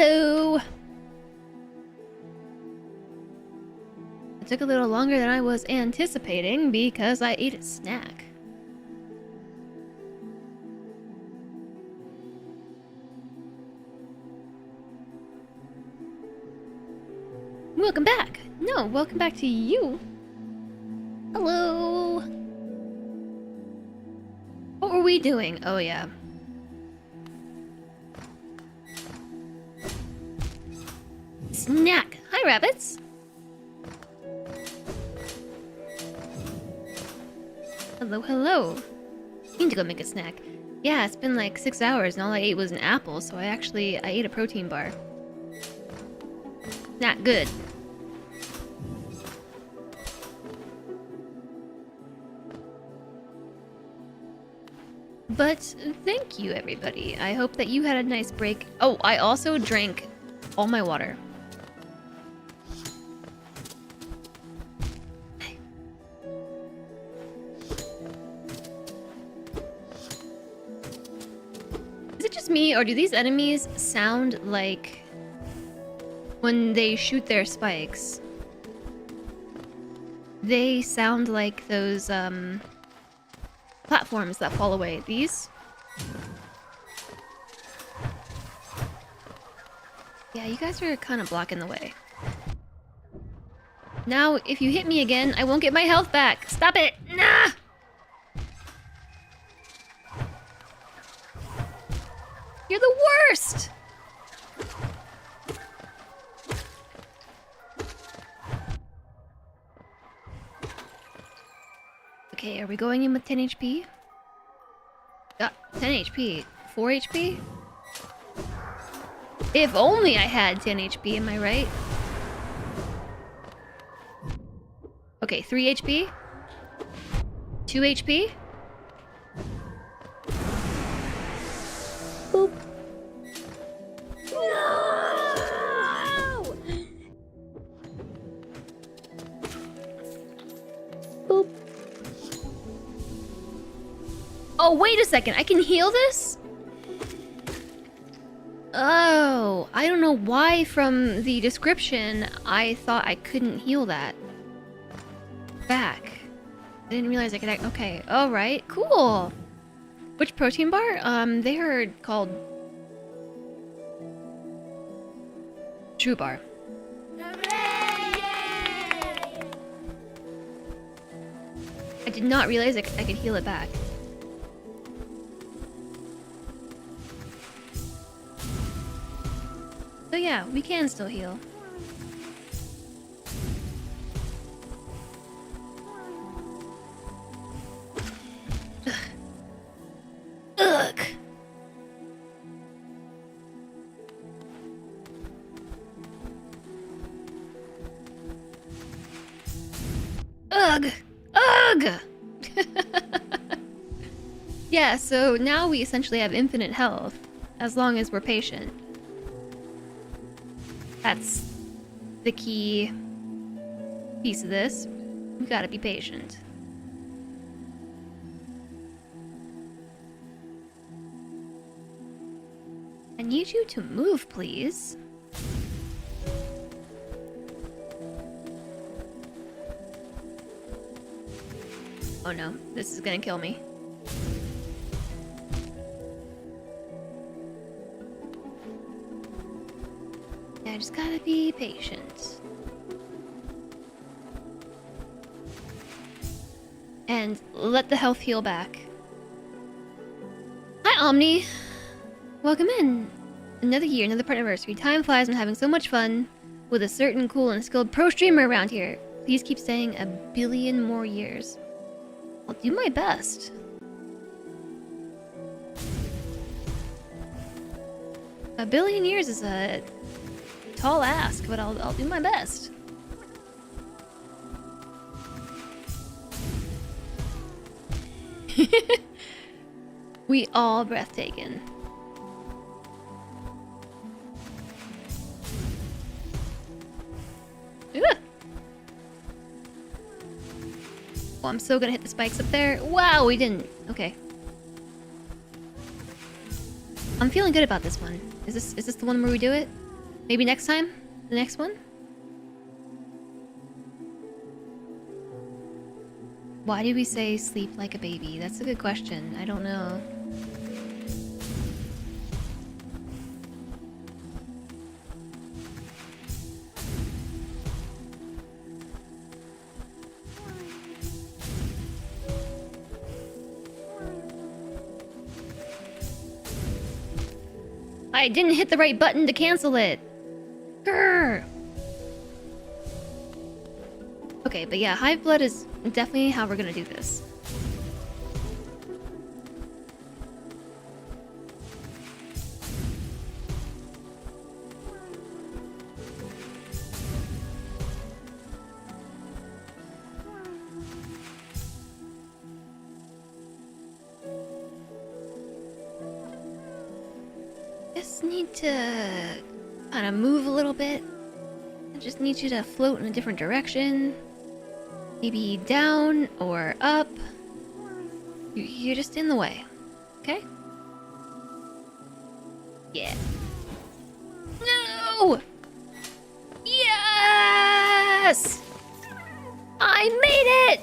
Hello! It took a little longer than I was anticipating because I ate a snack. Welcome back! No, welcome back to you! Hello! What were we doing? Oh, yeah. Snack! Hi, rabbits! Hello, hello. Need to go make a snack. Yeah, it's been like 6 hours and all I ate was an apple, so I ate a protein bar. Not good. But thank you, everybody. I hope that you had a nice break. Oh, I also drank all my water. Is it just me, or do these enemies sound like when they shoot their spikes? They sound like those, platforms that fall away. These? Yeah, you guys are kind of blocking the way. Now, if you hit me again, I won't get my health back. Stop it! Nah! You're the worst! Okay, are we going in with 10 HP? 10 HP? 4 HP? If only I had 10 HP, am I right? Okay, 3 HP? 2 HP? Boop. Boop. Oh, wait a second. I can heal this? Oh, I don't know why from the description I thought I couldn't heal that. Back. I didn't realize I could okay, alright, cool. Which protein bar? They are called True Bar. I did not realize I could heal it back. So yeah, we can still heal. Ugh. Ugh. Ugh. Yeah, so now we essentially have infinite health, as long as we're patient. That's the key piece of this. We gotta be patient. I need you to move, please. Oh no, this is gonna kill me. I just gotta be patient. And let the health heal back. Hi, Omni! Welcome in! Another year, another Partnerversary. Time flies when having so much fun with a certain cool and skilled pro streamer around here. Please keep saying a billion more years. I'll do my best. A billion years is a tall ask, but I'll do my best. We all breathtaking. Ugh. Oh, I'm so gonna hit the spikes up there. Wow, we didn't. Okay. I'm feeling good about this one. Is this the one where we do it? Maybe next time? The next one? Why do we say sleep like a baby? That's a good question. I don't know. I didn't hit the right button to cancel it. Grr. Okay, but yeah, hive blood is definitely how we're gonna do this. Just need to kind of move a little bit. I just need you to float in a different direction. Maybe down or up. You're just in the way. Okay? Yeah. No! Yes! I made it!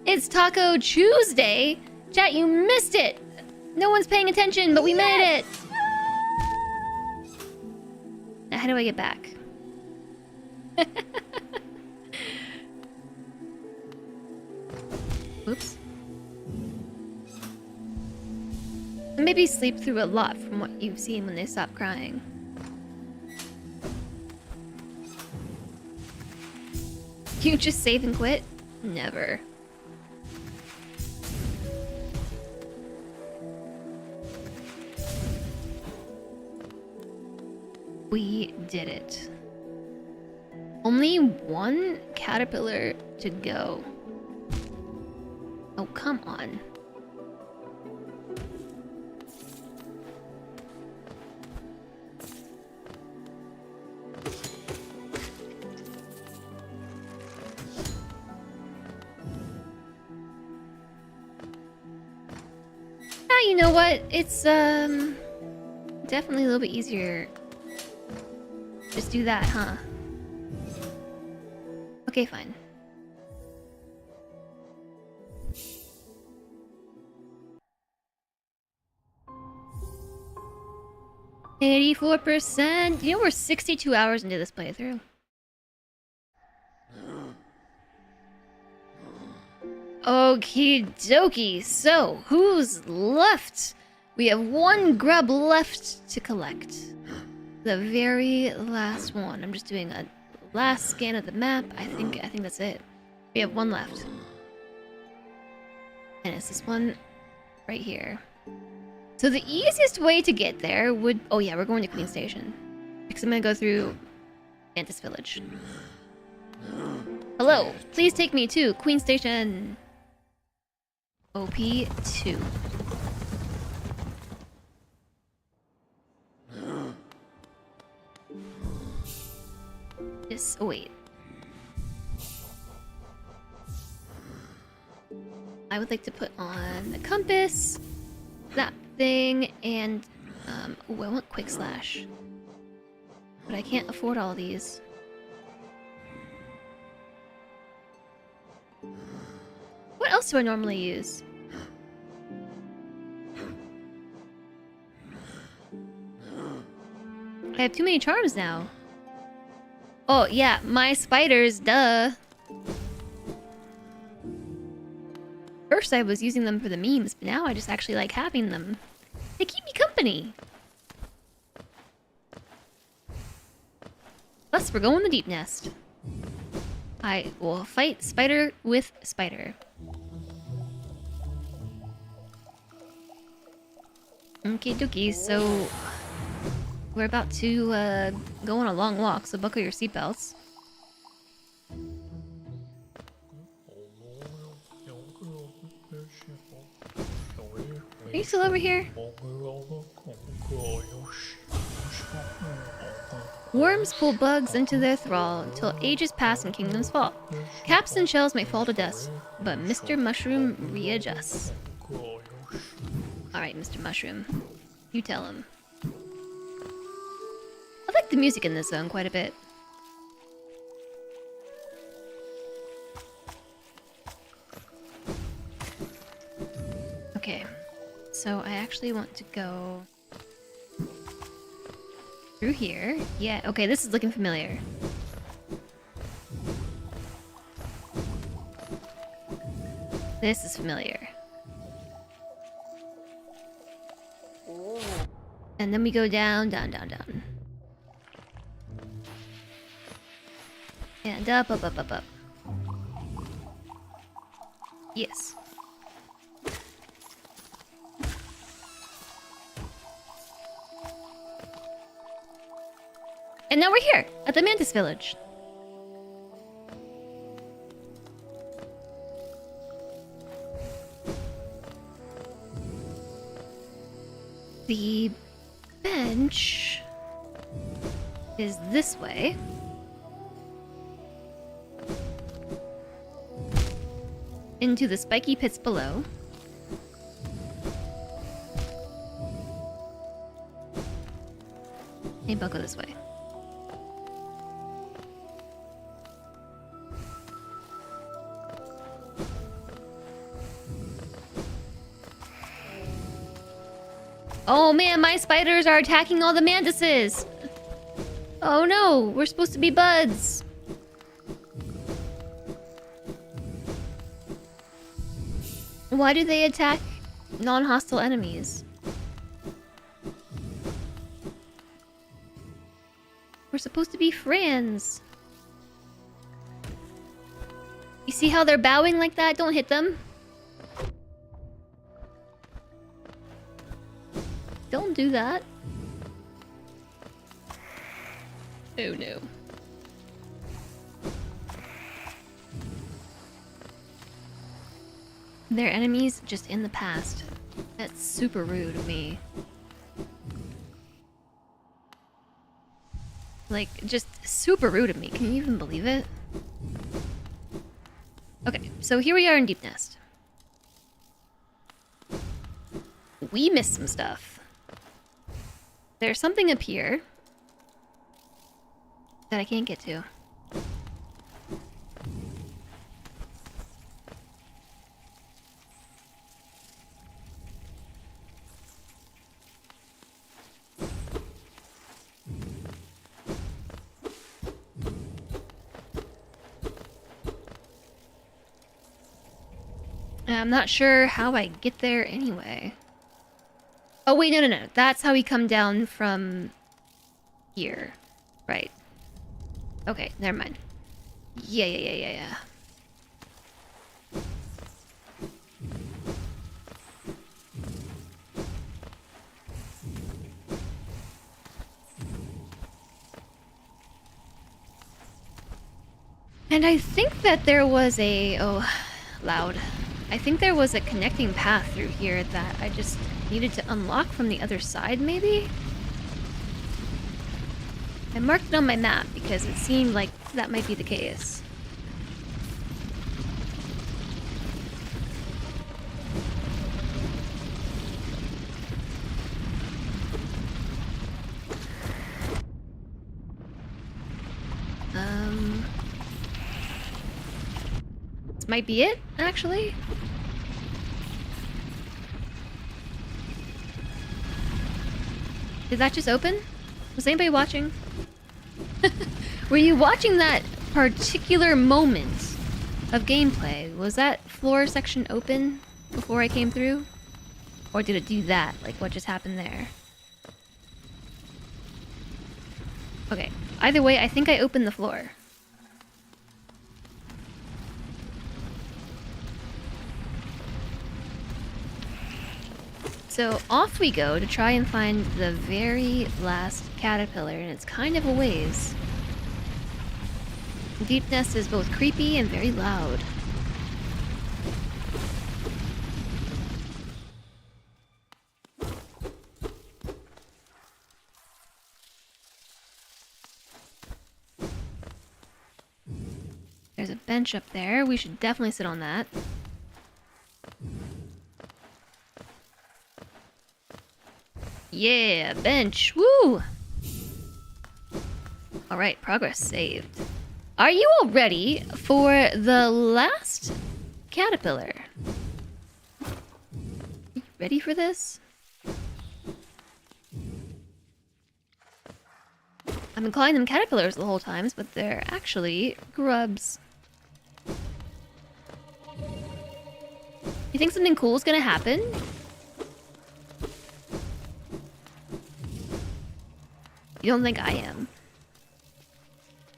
It's Taco Tuesday! Chat, you missed it! No one's paying attention, but we made it! Now, how do I get back? Oops. Maybe sleep through a lot from what you've seen when they stop crying. You just save and quit? Never. We did it. Only one caterpillar to go. Oh, come on. Ah, you know what? It's definitely a little bit easier. Just do that, huh? Okay, fine. %. You know we're 62 hours into this playthrough. Okie dokie. So, who's left? We have one grub left to collect. The very last one. I'm just doing a last scan of the map. I think that's it. We have one left. And it's this one right here. So the easiest way to get there would... Oh yeah, we're going to Queen Station. Because I'm gonna go through Mantis Village. Hello, please take me to Queen Station. OP2. Just wait. I would like to put on the compass, that thing, and oh, I want quick slash. But I can't afford all these. What else do I normally use? I have too many charms now. Oh, yeah, my spiders, duh. First I was using them for the memes, but now I just actually like having them. They keep me company. Plus, we're going to Deep Nest. I will fight spider with spider. Okie dokie, so... we're about to go on a long walk, so buckle your seatbelts. Are you still over here? Worms pull bugs into their thrall until ages pass and kingdoms fall. Caps and shells may fall to dust, but Mr. Mushroom readjusts. Alright, Mr. Mushroom. You tell him. I like the music in this zone quite a bit. Okay, so I actually want to go through here. Yeah, okay, this is looking familiar. This is familiar. And then we go down, down, down, down. And up, up, up, up, up. Yes. And now we're here, at the Mantis Village. The bench is this way. Into the spiky pits below. Maybe I'll go this way. Oh man, my spiders are attacking all the mantises! Oh no, we're supposed to be buds! Why do they attack non-hostile enemies? We're supposed to be friends. You see how they're bowing like that? Don't hit them. Don't do that. Oh no. They're enemies just in the past. That's super rude of me. Like, just super rude of me. Can you even believe it? Okay, so here we are in Deep Nest. We missed some stuff. There's something up here that I can't get to. I'm not sure how I get there anyway. Oh wait, no, no, no. That's how we come down from here. Right. Okay, never mind. Yeah. And I think that there was a... Oh, loud. I think there was a connecting path through here that I just needed to unlock from the other side, maybe? I marked it on my map because it seemed like that might be the case. This might be it, actually. Did that just open? Was anybody watching? Were you watching that particular moment of gameplay? Was that floor section open before I came through? Or did it do that? Like, what just happened there? Okay, either way, I think I opened the floor. So off we go to try and find the very last caterpillar, and it's kind of a ways. Deep Nest is both creepy and very loud. There's a bench up there. We should definitely sit on that. Yeah, bench. Woo! Alright, progress saved. Are you all ready for the last caterpillar? You ready for this? I've been calling them caterpillars the whole time, but they're actually grubs. You think something cool is gonna happen? You don't think I am?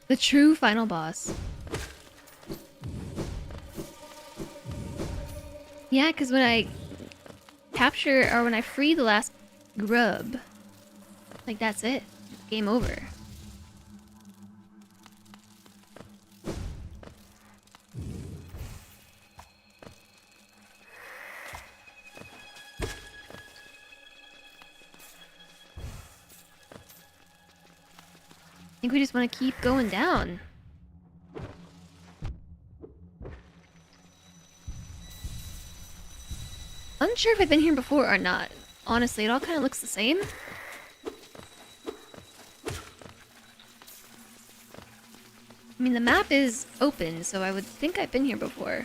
The true final boss. Yeah, because when I capture, or when I free the last grub, like that's it. Game over. I think we just want to keep going down. Unsure if I've been here before or not. Honestly, it all kind of looks the same. I mean, the map is open, so I would think I've been here before.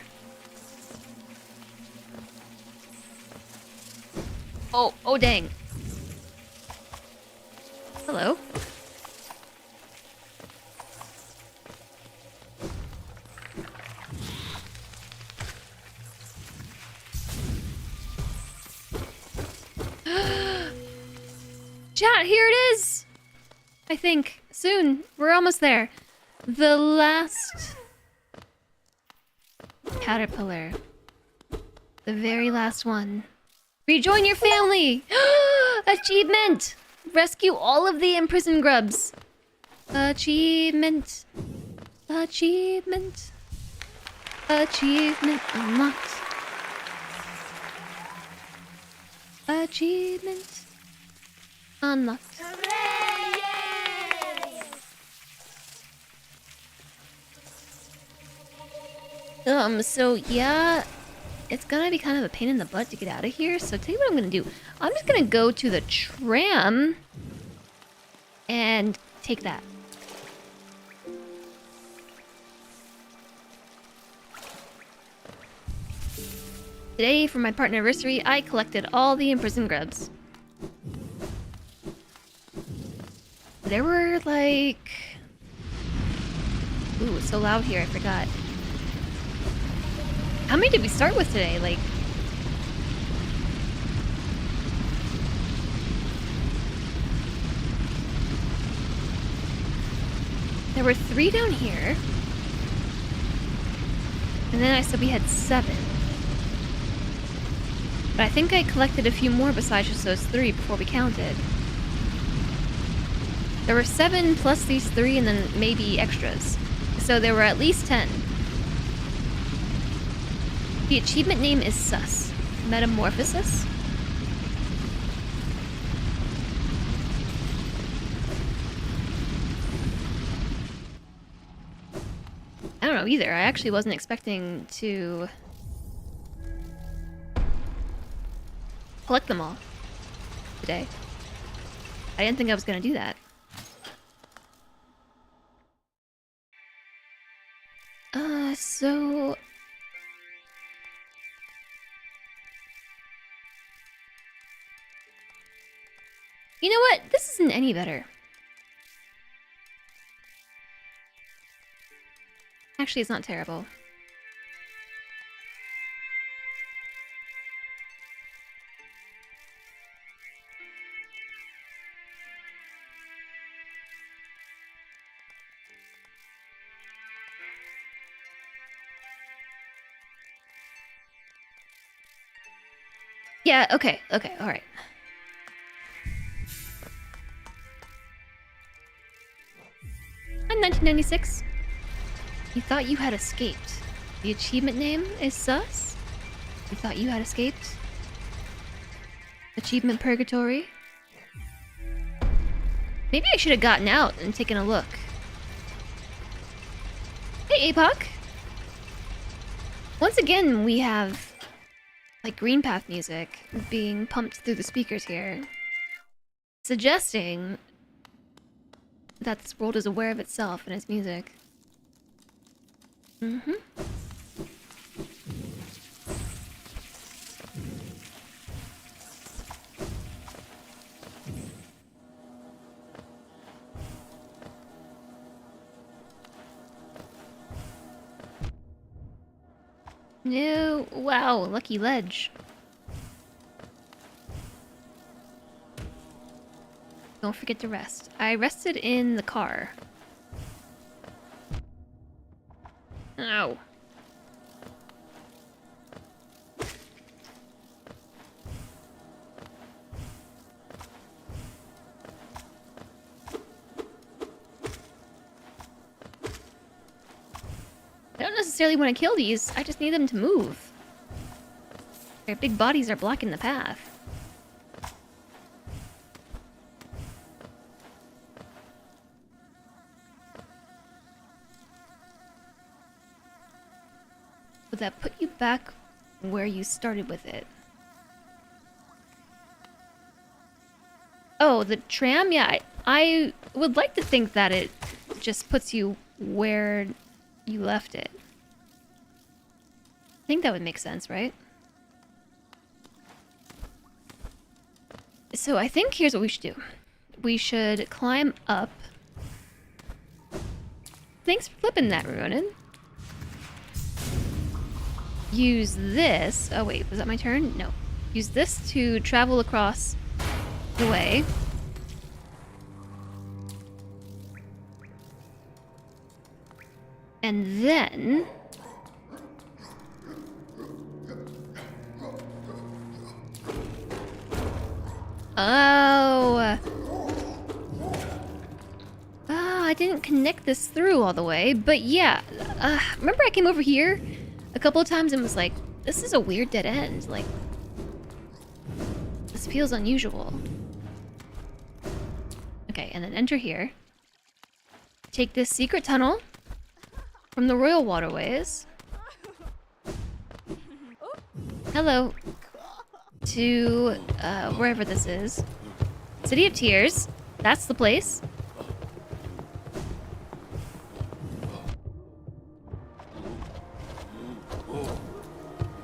Oh dang. Hello. Chat, here it is! I think. Soon. We're almost there. The last caterpillar. The very last one. Rejoin your family! Achievement! Rescue all of the imprisoned grubs. Achievement. Achievement. Achievement unlocked. Achievement unlocked. So yeah, it's gonna be kind of a pain in the butt to get out of here. So tell you what I'm gonna do. I'm just gonna go to the tram and take that. Today, for my Partnerversary, I collected all the imprisoned grubs. There were like... Ooh, it's so loud here, I forgot. How many did we start with today? Like... There were 3 down here. And then I said we had 7. But I think I collected a few more besides just those 3 before we counted. There were 7 plus these 3 and then maybe extras. So there were at least 10. The achievement name is Sus. Metamorphosis? I don't know either. I actually wasn't expecting to collect them all today. I didn't think I was gonna do that. So... You know what? This isn't any better. Actually, it's not terrible. Yeah, okay, alright. I'm 1996. You thought you had escaped. The achievement name is Sus? You thought you had escaped? Achievement Purgatory? Maybe I should have gotten out and taken a look. Hey, APOC! Once again, we have... like Green Path music being pumped through the speakers here. suggesting that this world is aware of itself and its music. Mm-hmm. No, wow, lucky ledge. Don't forget to rest. I rested in the car. Ow. I don't necessarily want to kill these, I just need them to move. Their big bodies are blocking the path. Would that put you back where you started with it? Oh, the tram? Yeah, I would like to think that it just puts you where you left it. I think that would make sense, right? So I think here's what we should do. We should climb up. Thanks for flipping that, Ronan. Use this. Oh wait, was that my turn? No. Use this to travel across the way. And then... Oh! I didn't connect this through all the way, but yeah. Remember I came over here a couple of times and was like, this is a weird dead end. Like, this feels unusual. Okay, and then enter here. Take this secret tunnel from the royal waterways. Hello. To, wherever this is. City of Tears. That's the place.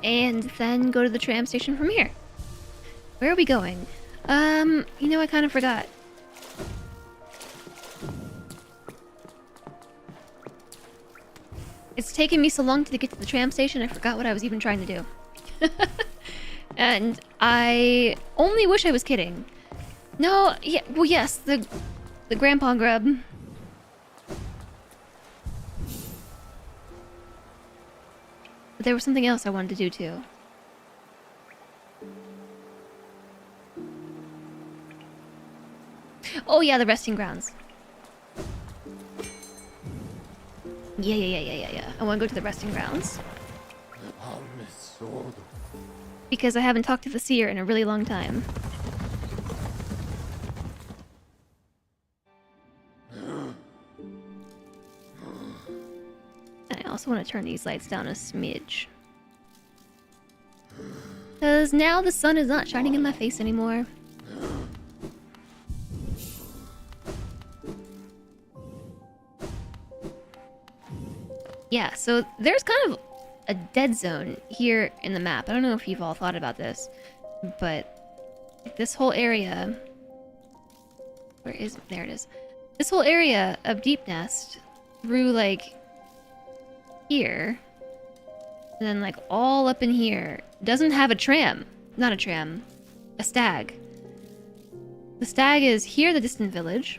And then go to the tram station from here. Where are we going? You know, I kind of forgot. It's taken me so long to get to the tram station, I forgot what I was even trying to do. And I only wish I was kidding. No, yeah, well, yes, the grandpa grub. But there was something else I wanted to do too. Oh yeah, the resting grounds. Yeah. I want to go to the resting grounds. Because I haven't talked to the seer in a really long time. And I also want to turn these lights down a smidge. Because now the sun is not shining in my face anymore. Yeah, so there's kind of a dead zone here in the map. I don't know if you've all thought about this, but this whole area... Where is... There it is. This whole area of Deep Nest through, like, here, and then, like, all up in here, doesn't have a tram. Not a tram. A stag. The stag is here, the distant village,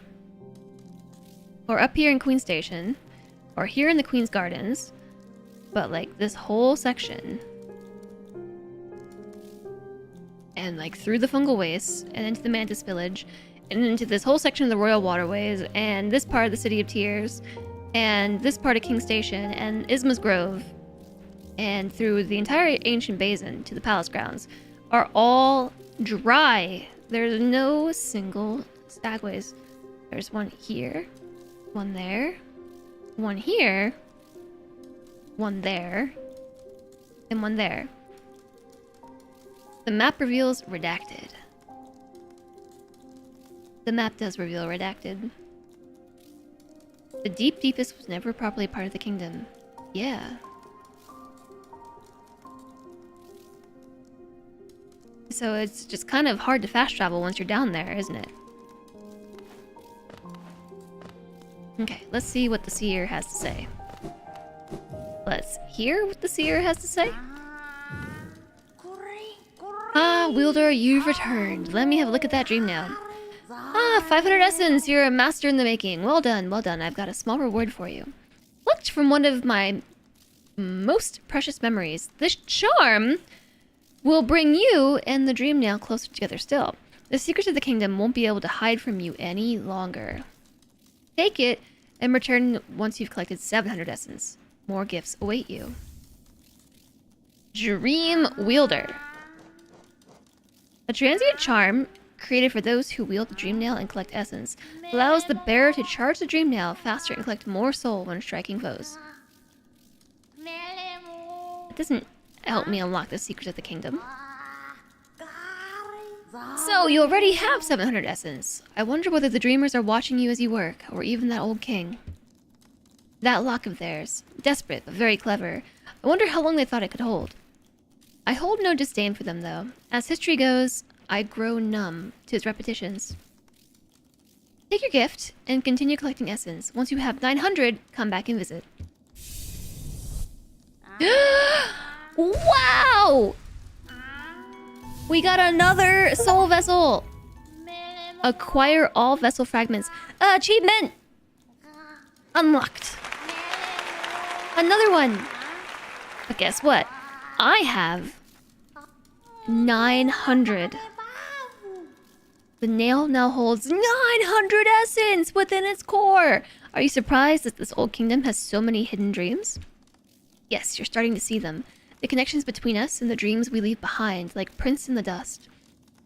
or up here in Queen Station, or here in the Queen's Gardens, but like this whole section, and like through the fungal wastes, and into the Mantis Village, and into this whole section of the Royal Waterways, and this part of the City of Tears, and this part of King Station, and Isma's Grove, and through the entire Ancient Basin to the Palace Grounds, are all dry. There's no single stagways. There's one here, one there, one here, one there, and one there. The map reveals redacted. The map does reveal redacted. The deepest was never properly part of the kingdom. Yeah. So it's just kind of hard to fast travel once you're down there, isn't it? Okay, let's see what the seer has to say. Let's hear what the seer has to say. Ah, Wielder, you've returned. Let me have a look at that dream now. Ah, 500 essence. You're a master in the making. Well done, well done. I've got a small reward for you. Plucked from one of my most precious memories. This charm will bring you and the dream nail closer together still. The secrets of the kingdom won't be able to hide from you any longer. Take it and return once you've collected 700 essence. More gifts await you. Dream Wielder. A transient charm created for those who wield the dream nail and collect essence. Allows the bearer to charge the dream nail faster and collect more soul when striking foes. It doesn't help me unlock the secrets of the kingdom. So, you already have 700 essence. I wonder whether the dreamers are watching you as you work, or even that old king. That lock of theirs. Desperate, but very clever. I wonder how long they thought it could hold. I hold no disdain for them, though. As history goes, I grow numb to its repetitions. Take your gift, and continue collecting essence. Once you have 900, come back and visit. Wow! We got another soul vessel! Acquire all vessel fragments. Achievement! Unlocked. Another one! But guess what? I have 900. The nail now holds 900 essence within its core! Are you surprised that this old kingdom has so many hidden dreams? Yes, you're starting to see them. The connections between us and the dreams we leave behind, like prints in the dust.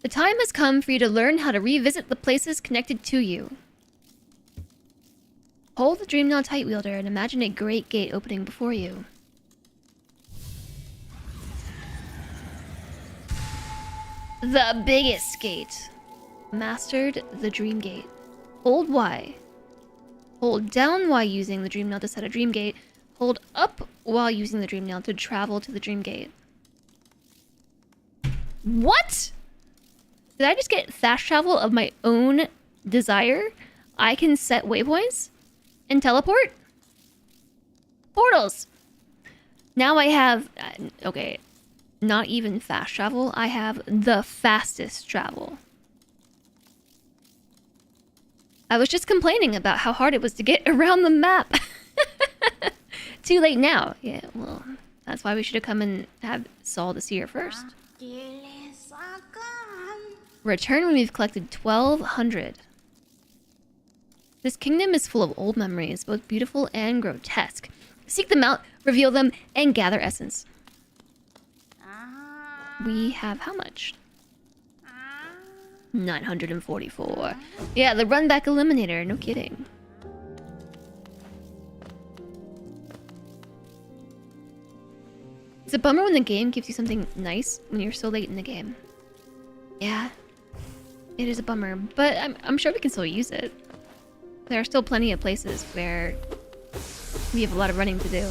The time has come for you to learn how to revisit the places connected to you. Hold the dream nail tight, Wielder, and imagine a great gate opening before you. The biggest gate. Mastered the dream gate. Hold Y. Hold down Y using the dream nail to set a dream gate. Hold up while using the dream nail to travel to the dream gate. What? Did I just get fast travel of my own desire? I can set waypoints and teleport? Portals! Now I have... okay, not even fast travel. I have the fastest travel. I was just complaining about how hard it was to get around the map. Too late now. Yeah, well, that's why we should have come and have Saul the Seer first. Return when we've collected 1,200. This kingdom is full of old memories, both beautiful and grotesque. Seek them out, reveal them, and gather essence. We have how much? 944. Yeah, the run back eliminator, no kidding. It's a bummer when the game gives you something nice when you're so late in the game. Yeah, it is a bummer, but I'm sure we can still use it. There are still plenty of places where we have a lot of running to do.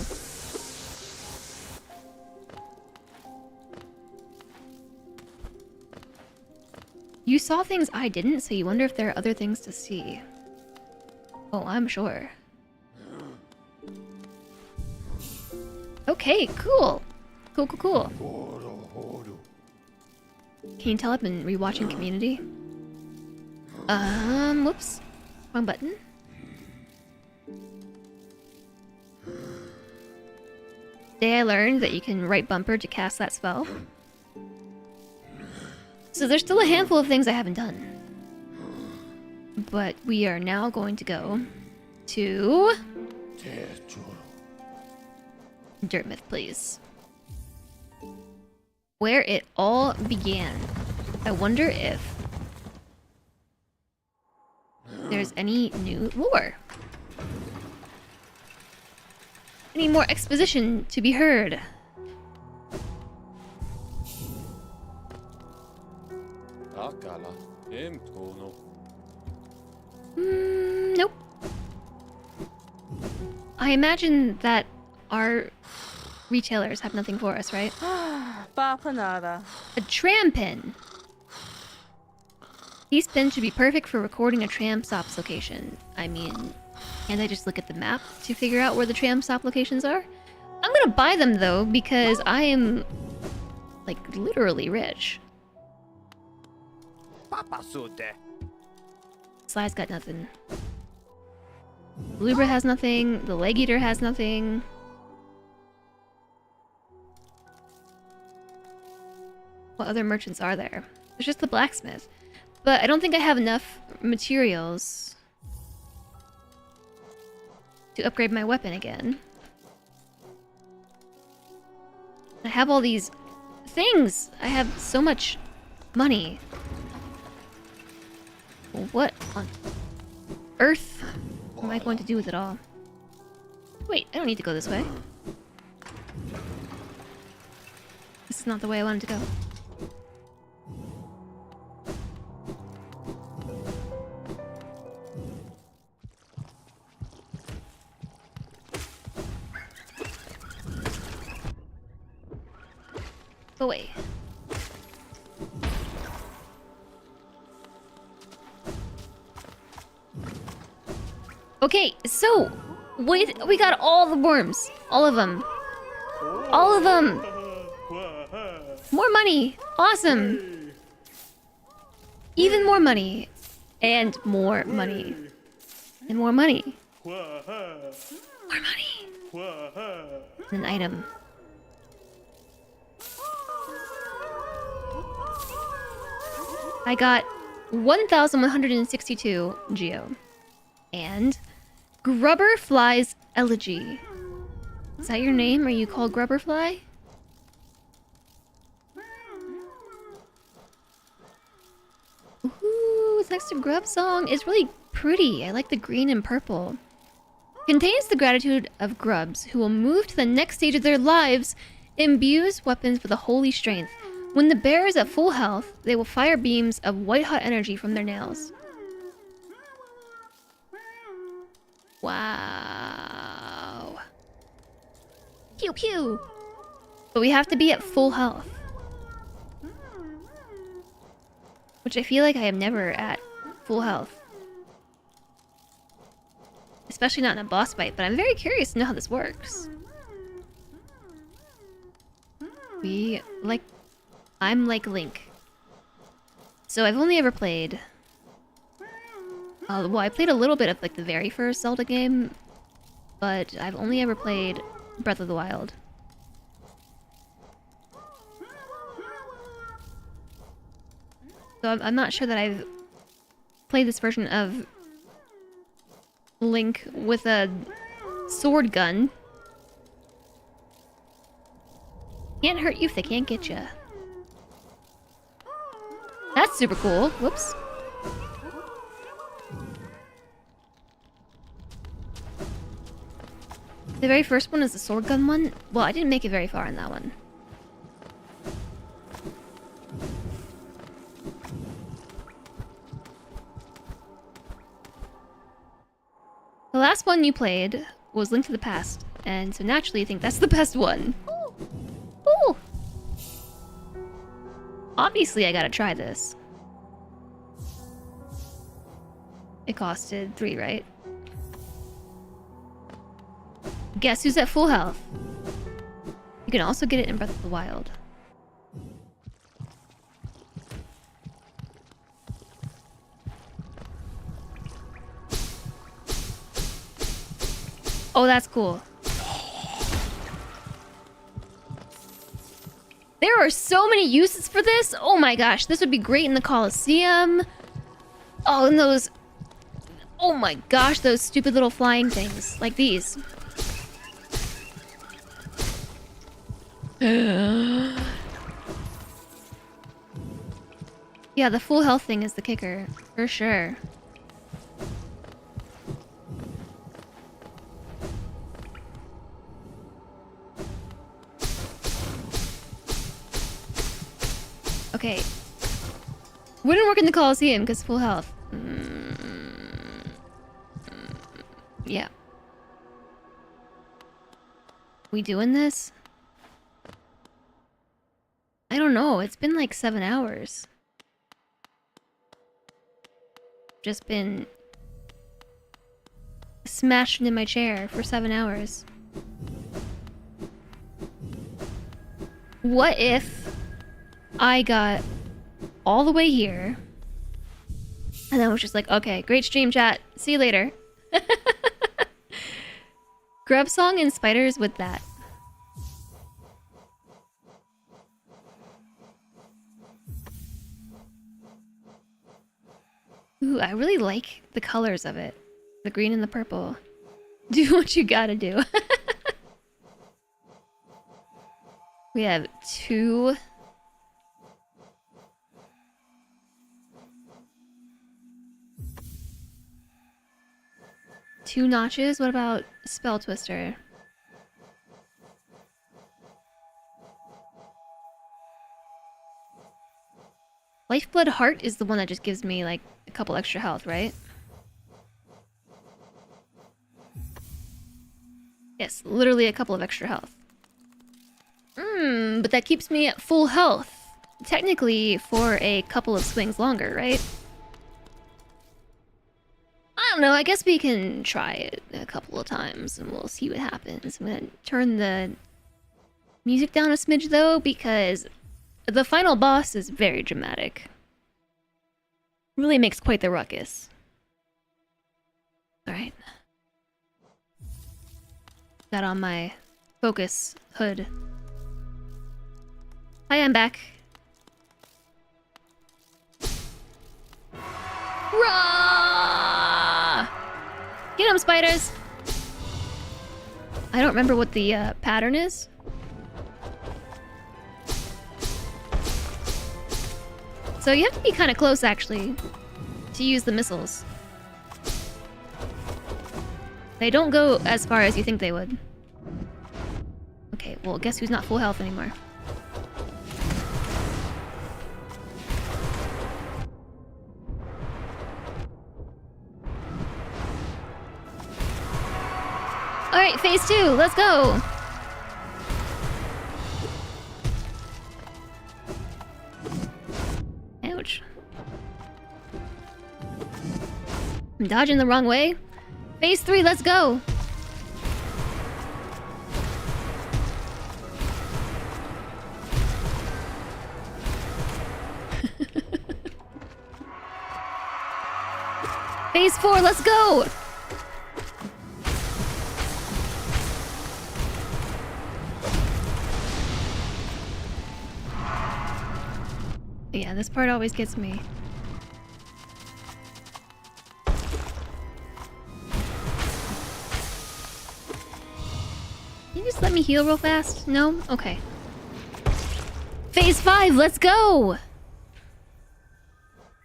You saw things I didn't, so you wonder if there are other things to see. Oh, I'm sure. Okay, cool. Cool. Can you tell I've been rewatching Community? Whoops. Wrong button. Today I learned that you can right bumper to cast that spell. So there's still a handful of things I haven't done. But we are now going to go to... Dirtmouth, please. Where it all began. I wonder if there's any new lore. Any more exposition to be heard. Nope. I imagine that our retailers have nothing for us, right? Papa nada. A tram pin. These pins should be perfect for recording a tram stop's location. I mean, can't I just look at the map to figure out where the tram stop locations are? I'm gonna buy them though, because I am, like, literally rich. Papa Sude. Sly's got nothing. Lubra has nothing. The Leg Eater has nothing. What other merchants are there? There's just the blacksmith. But I don't think I have enough materials to upgrade my weapon again. I have all these things! I have so much money. What on earth am I going to do with it all? Wait, I don't need to go this way. This is not the way I wanted to go. Go away. Okay, so we got all the worms. All of them. All of them. More money. Awesome. Even more money. And more money. And more money. More money. An item. I got 1,162 geo. And Grubberfly's Elegy. Is that your name? Are you called Grubberfly? Ooh, it's next to Grub Song. It's really pretty. I like the green and purple. Contains the gratitude of grubs who will move to the next stage of their lives. Imbues weapons with a holy strength. When the bear is at full health, they will fire beams of white-hot energy from their nails. Wow. Pew pew! But we have to be at full health. Which I feel like I am never at full health. Especially not in a boss fight, but I'm very curious to know how this works. I'm like Link. So I've only ever played... well, I played a little bit of like the very first Zelda game, but I've only ever played Breath of the Wild. So I'm not sure that I've played this version of Link with a sword gun. Can't hurt you if they can't get you. That's super cool. Whoops. The very first one is the sword gun one. Well, I didn't make it very far in that one. The last one you played was Link to the Past, and so naturally you think that's the best one. Ooh. Obviously I gotta try this. It costed 3, right? Guess who's at full health? You can also get it in Breath of the Wild. Oh, that's cool. There are so many uses for this. Oh my gosh, this would be great in the Coliseum. Oh, and those... Oh my gosh, those stupid little flying things. Like these. Yeah, the full health thing is the kicker. For sure. Okay. Wouldn't work in the Coliseum because full health. Yeah. We doing this? I don't know. It's been like 7 hours. Just been smashed in my chair for 7 hours. What if I got all the way here and then was just like, okay, great stream chat. See you later. Grub song and spiders with that. Ooh, I really like the colors of it. The green and the purple. Do what you gotta do. We have 2... two notches? What about Spell Twister? Lifeblood Heart is the one that just gives me, like, a couple extra health, right? Yes, literally a couple of extra health. But that keeps me at full health. Technically, for a couple of swings longer, right? I don't know, I guess we can try it a couple of times and we'll see what happens. I'm gonna turn the music down a smidge though, because the final boss is very dramatic. Really makes quite the ruckus. Alright. Got on my focus hood. Hi, I'm back. Rah! Get 'em, spiders! I don't remember what the pattern is. So you have to be kind of close, actually, to use the missiles. They don't go as far as you think they would. Okay, well, guess who's not full health anymore? Alright, phase 2, let's go! Ouch. I'm dodging the wrong way. Phase 3, let's go! Phase 4, let's go! Yeah, this part always gets me. Can you just let me heal real fast? No? Okay. Phase 5, let's go!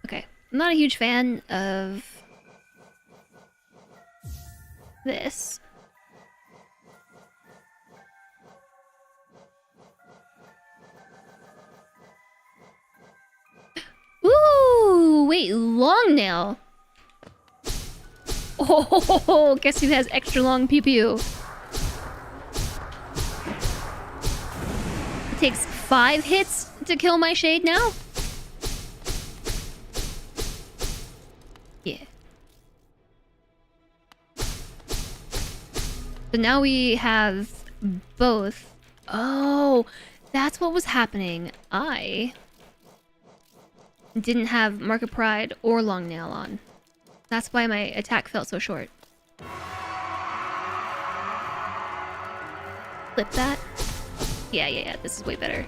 Okay, I'm not a huge fan of this. Ooh, wait, long nail. Oh, guess who has extra long pew pew? It takes 5 hits to kill my shade now? Yeah. So now we have both. Oh, that's what was happening. I didn't have Mark of Pride or Long Nail on. That's why my attack felt so short. Flip that. Yeah, this is way better.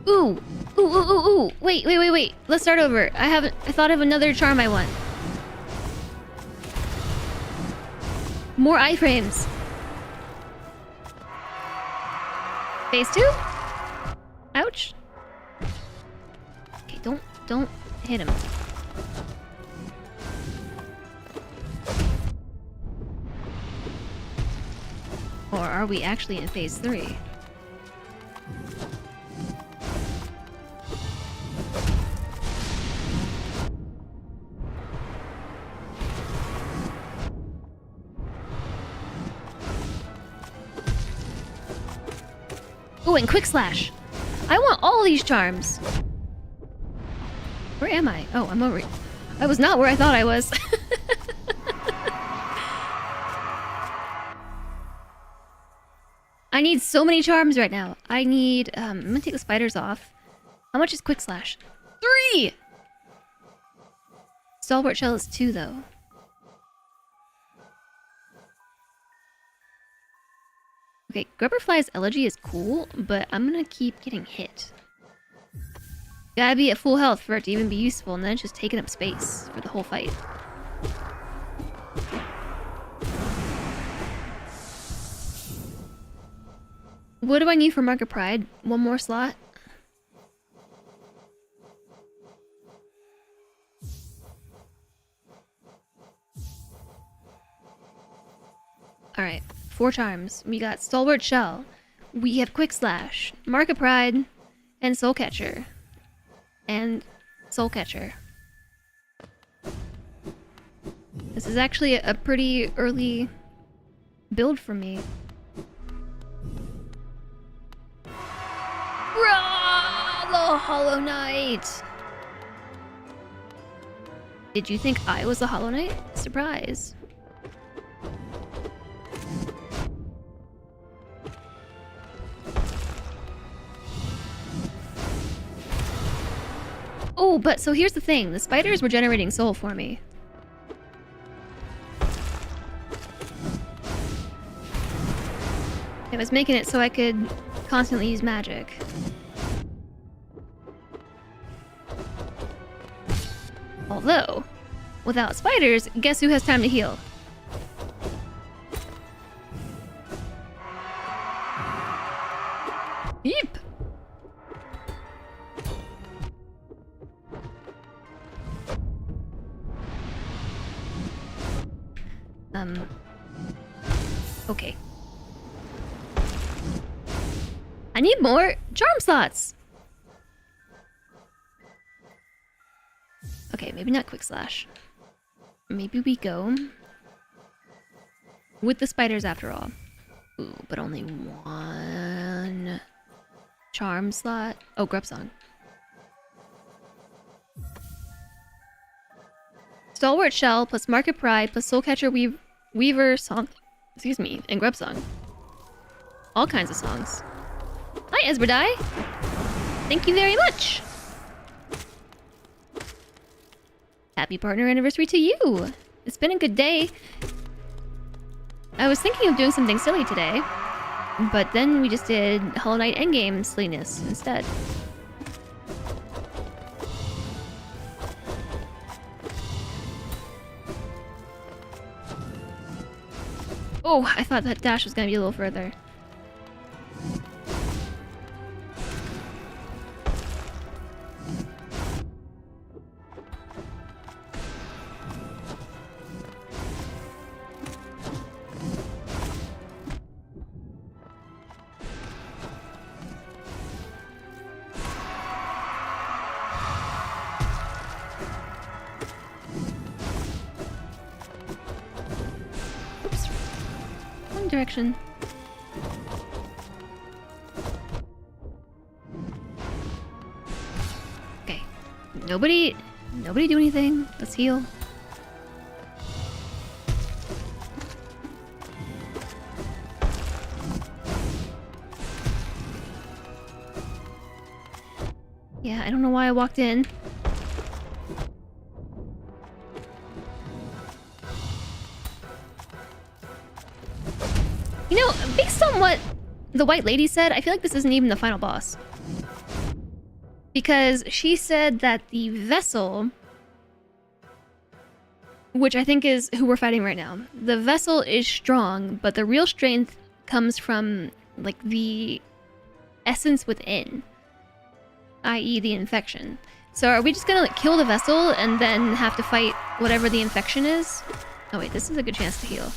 Ooh! Ooh! Wait. Let's start over. I thought of another charm I want. More iframes. Phase 2? Ouch. Okay, don't hit him. Or are we actually in phase 3? Oh, and quick slash. I want all these charms. Where am I? Oh, I'm over. I was not where I thought I was. I need so many charms right now. I need, I'm gonna take the spiders off. How much is quick slash? 3! Stalwart shell is 2 though. Okay, Grubberfly's elegy is cool, but I'm gonna keep getting hit. Gotta be at full health for it to even be useful, and then it's just taking up space for the whole fight. What do I need for Mark of Pride? One more slot? Alright, 4 charms. We got Stalwart Shell. We have Quick Slash, Mark of Pride, and Soul Catcher. And Soul Catcher. This is actually a pretty early build for me. Rah! The Hollow Knight! Did you think I was the Hollow Knight? Surprise. Oh, but so here's the thing. The spiders were generating soul for me. It was making it so I could constantly use magic. Although, without spiders, guess who has time to heal? Yep. Okay. I need more charm slots! Okay, maybe not quick slash. Maybe we go with the spiders after all. Ooh, but only 1 charm slot. Oh, Grub Song. Stalwart Shell plus Market Pride plus Soul Catcher Weaver Song. Excuse me, and Grub Song. All kinds of songs. Hi, Esberdai! Thank you very much! Happy partner anniversary to you! It's been a good day. I was thinking of doing something silly today, but then we just did Hollow Knight endgame silliness instead. Oh, I thought that dash was gonna be a little further. Direction. Okay. Nobody do anything. Let's heal. Yeah, I don't know why I walked in. You know, based on what the White Lady said, I feel like this isn't even the final boss. Because she said that the vessel, which I think is who we're fighting right now, the vessel is strong, but the real strength comes from, like, the essence within, i.e. the infection. So are we just gonna, like, kill the vessel and then have to fight whatever the infection is? Oh wait, this is a good chance to heal.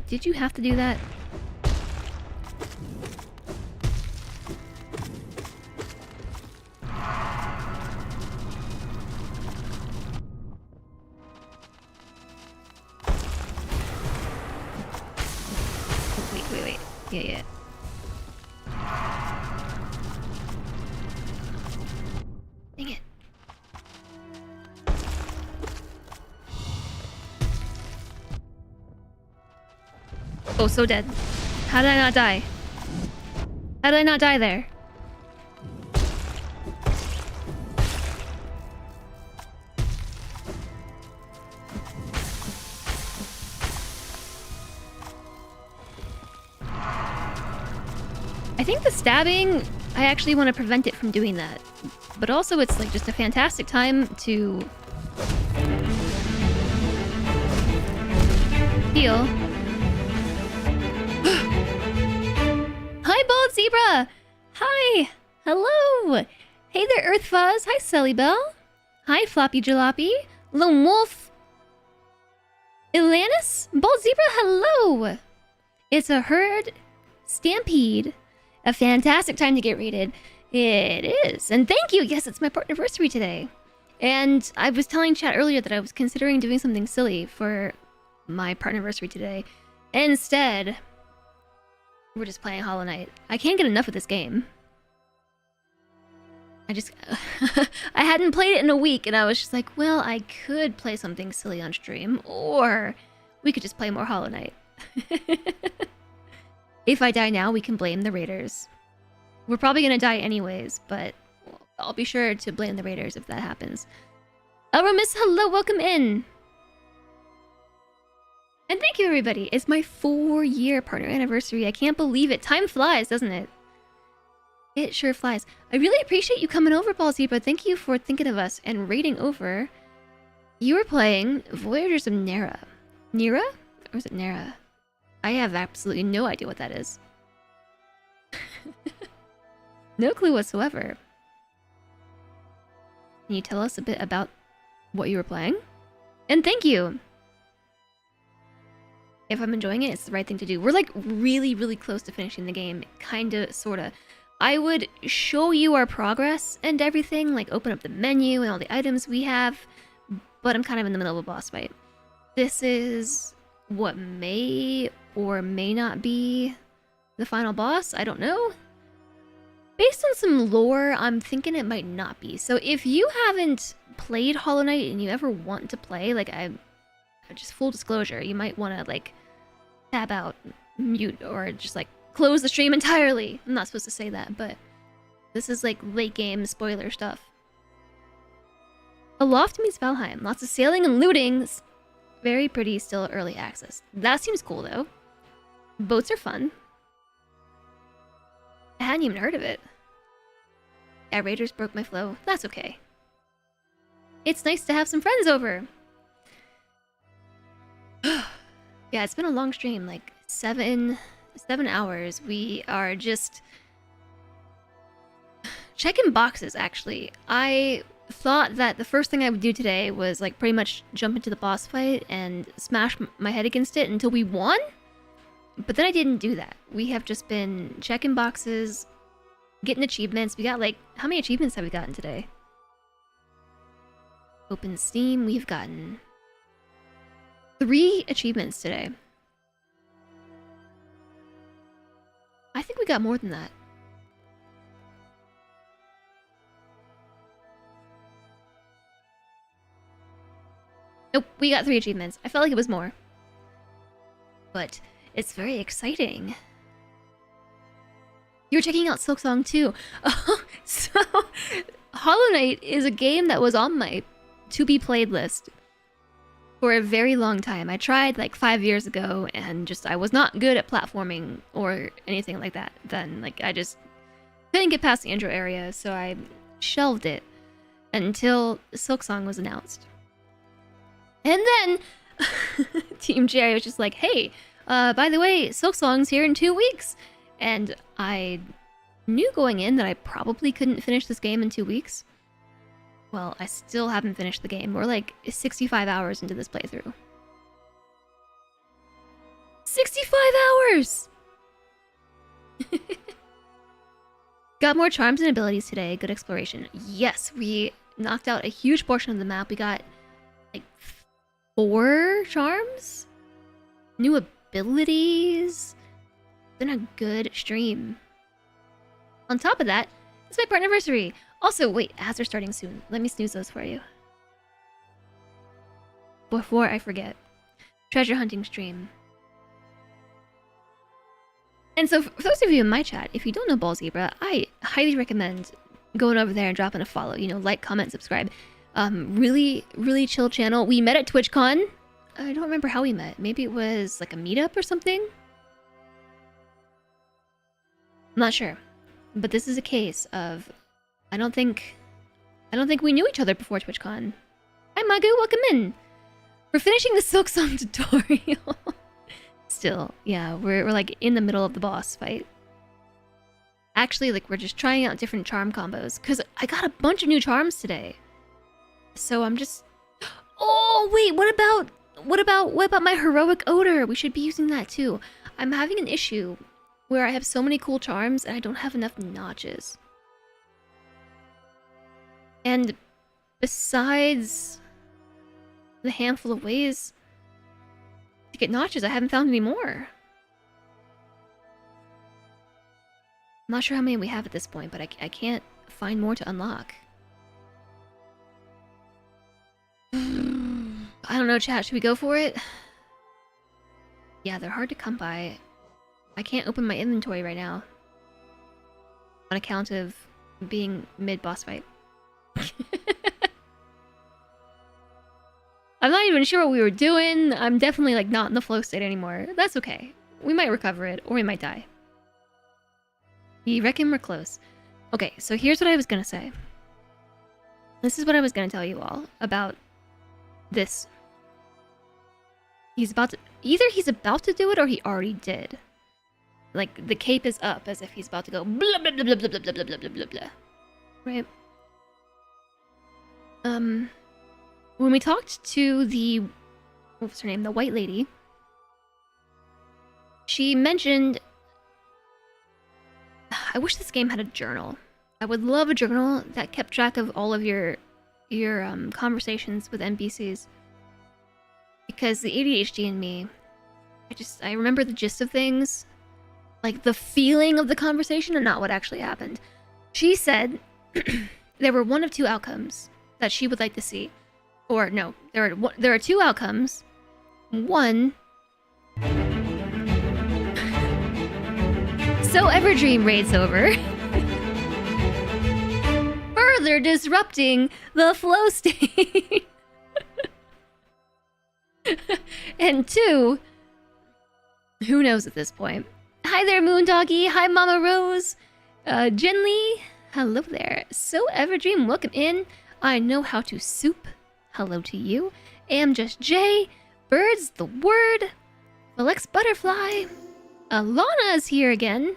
Did you have to do that? Yeah. Dang it. Oh, so dead. How did I not die? How did I not die there? I think the stabbing, I actually want to prevent it from doing that. But also it's like just a fantastic time to heal. Hi, Bald Zebra! Hi! Hello! Hey there, Earth Fuzz! Hi, Selly Bell! Hi, Floppy Jalopy! Lone Wolf! Ilanis? Bald Zebra, hello! It's a herd stampede. A fantastic time to get rated. It is. And thank you! Yes, it's my Partnerversary today. And I was telling chat earlier that I was considering doing something silly for my Partnerversary today. Instead, we're just playing Hollow Knight. I can't get enough of this game. I hadn't played it in a week, and I was just like, well, I could play something silly on stream, or we could just play more Hollow Knight. If I die now, we can blame the raiders. We're probably gonna die anyways, but I'll be sure to blame the raiders if that happens. Miss, hello, welcome in. And thank you, everybody. It's my 4-year partner anniversary. I can't believe it. Time flies, doesn't it? It sure flies. I really appreciate you coming over, Ball Zebra. Thank you for thinking of us and raiding over. You were playing Voyagers of Nera. Nera? Or is it Nera? I have absolutely no idea what that is. No clue whatsoever. Can you tell us a bit about what you were playing? And thank you! If I'm enjoying it, it's the right thing to do. We're like really, really close to finishing the game. Kinda, sorta. I would show you our progress and everything, like open up the menu and all the items we have, but I'm kind of in the middle of a boss fight. This is what may or may not be the final boss. I don't know. Based on some lore, I'm thinking it might not be. So if you haven't played Hollow Knight and you ever want to play, like just full disclosure, you might want to like tab out, mute, or just like close the stream entirely. I'm not supposed to say that, but this is like late game spoiler stuff. Aloft meets Valheim. Lots of sailing and looting. Very pretty, still early access. That seems cool though. Boats are fun. I hadn't even heard of it. Yeah, Raiders broke my flow. That's okay. It's nice to have some friends over. Yeah, it's been a long stream, like 7 hours. We are just checking boxes, actually. I thought that the first thing I would do today was like pretty much jump into the boss fight and smash my head against it until we won. But then I didn't do that. We have just been checking boxes, getting achievements. We got like, how many achievements have we gotten today? Open Steam, we've gotten 3 achievements today. I think we got more than that. Nope, we got 3 achievements. I felt like it was more. But it's very exciting. You're checking out Silksong too. So, Hollow Knight is a game that was on my to-be-played list for a very long time. I tried like 5 years ago and just I was not good at platforming or anything like that then. Like I just couldn't get past the intro area, so I shelved it until Silksong was announced. And then Team Jerry was just like, hey, by the way, Silksong's here in 2 weeks. And I knew going in that I probably couldn't finish this game in 2 weeks. Well, I still haven't finished the game. We're like 65 hours into this playthrough. 65 hours! Got more charms and abilities today. Good exploration. Yes, we knocked out a huge portion of the map. We got like 4 charms? New abilities? been a good stream. On top of that, it's my Partnerversary. Also, wait, ads are starting soon. Let me snooze those for you. Before I forget. Treasure hunting stream. And so, for those of you in my chat, if you don't know Ball Zebra, I highly recommend going over there and dropping a follow. You know, like, comment, subscribe. Really, really chill channel. We met at TwitchCon. I don't remember how we met. Maybe it was like a meetup or something? I'm not sure. But this is a case of... I don't think we knew each other before TwitchCon. Hi, Magu, welcome in! We're finishing the Silk Song tutorial. Still, yeah, we're like in the middle of the boss fight. Actually, like, we're just trying out different charm combos, because I got a bunch of new charms today. So I'm just... Oh, wait, what about my heroic odor? We should be using that too. I'm having an issue where I have so many cool charms and I don't have enough notches. And besides the handful of ways to get notches, I haven't found any more. I'm not sure how many we have at this point, but I can't find more to unlock. I don't know, chat. Should we go for it? Yeah, they're hard to come by. I can't open my inventory right now. On account of being mid-boss fight. I'm not even sure what we were doing. I'm definitely, like, not in the flow state anymore. That's okay. We might recover it, or we might die. You reckon we're close? Okay, so here's what I was gonna say. This is what I was gonna tell you all about this. He's about to... Either he's about to do it, or he already did. Like, the cape is up, as if he's about to go blah blah blah blah blah blah blah blah blah blah blah. Right? When we talked to the... What was her name? The white lady. She mentioned... I wish this game had a journal. I would love a journal that kept track of all of your conversations with NPCs. Because the ADHD in me, I remember the gist of things. Like, the feeling of the conversation and not what actually happened. She said there were one of two outcomes that she would like to see. Or, no, there are two outcomes. One... So Everdream raids over. Further disrupting the flow state. And two... Who knows at this point? Hi there, Moondoggy. Hi, Mama Rose. Jenly. Hello there. So Everdream, welcome in. I know how to soup. Hello to you. Am just Jay. Birds the word. Alex Butterfly. Alana is here again.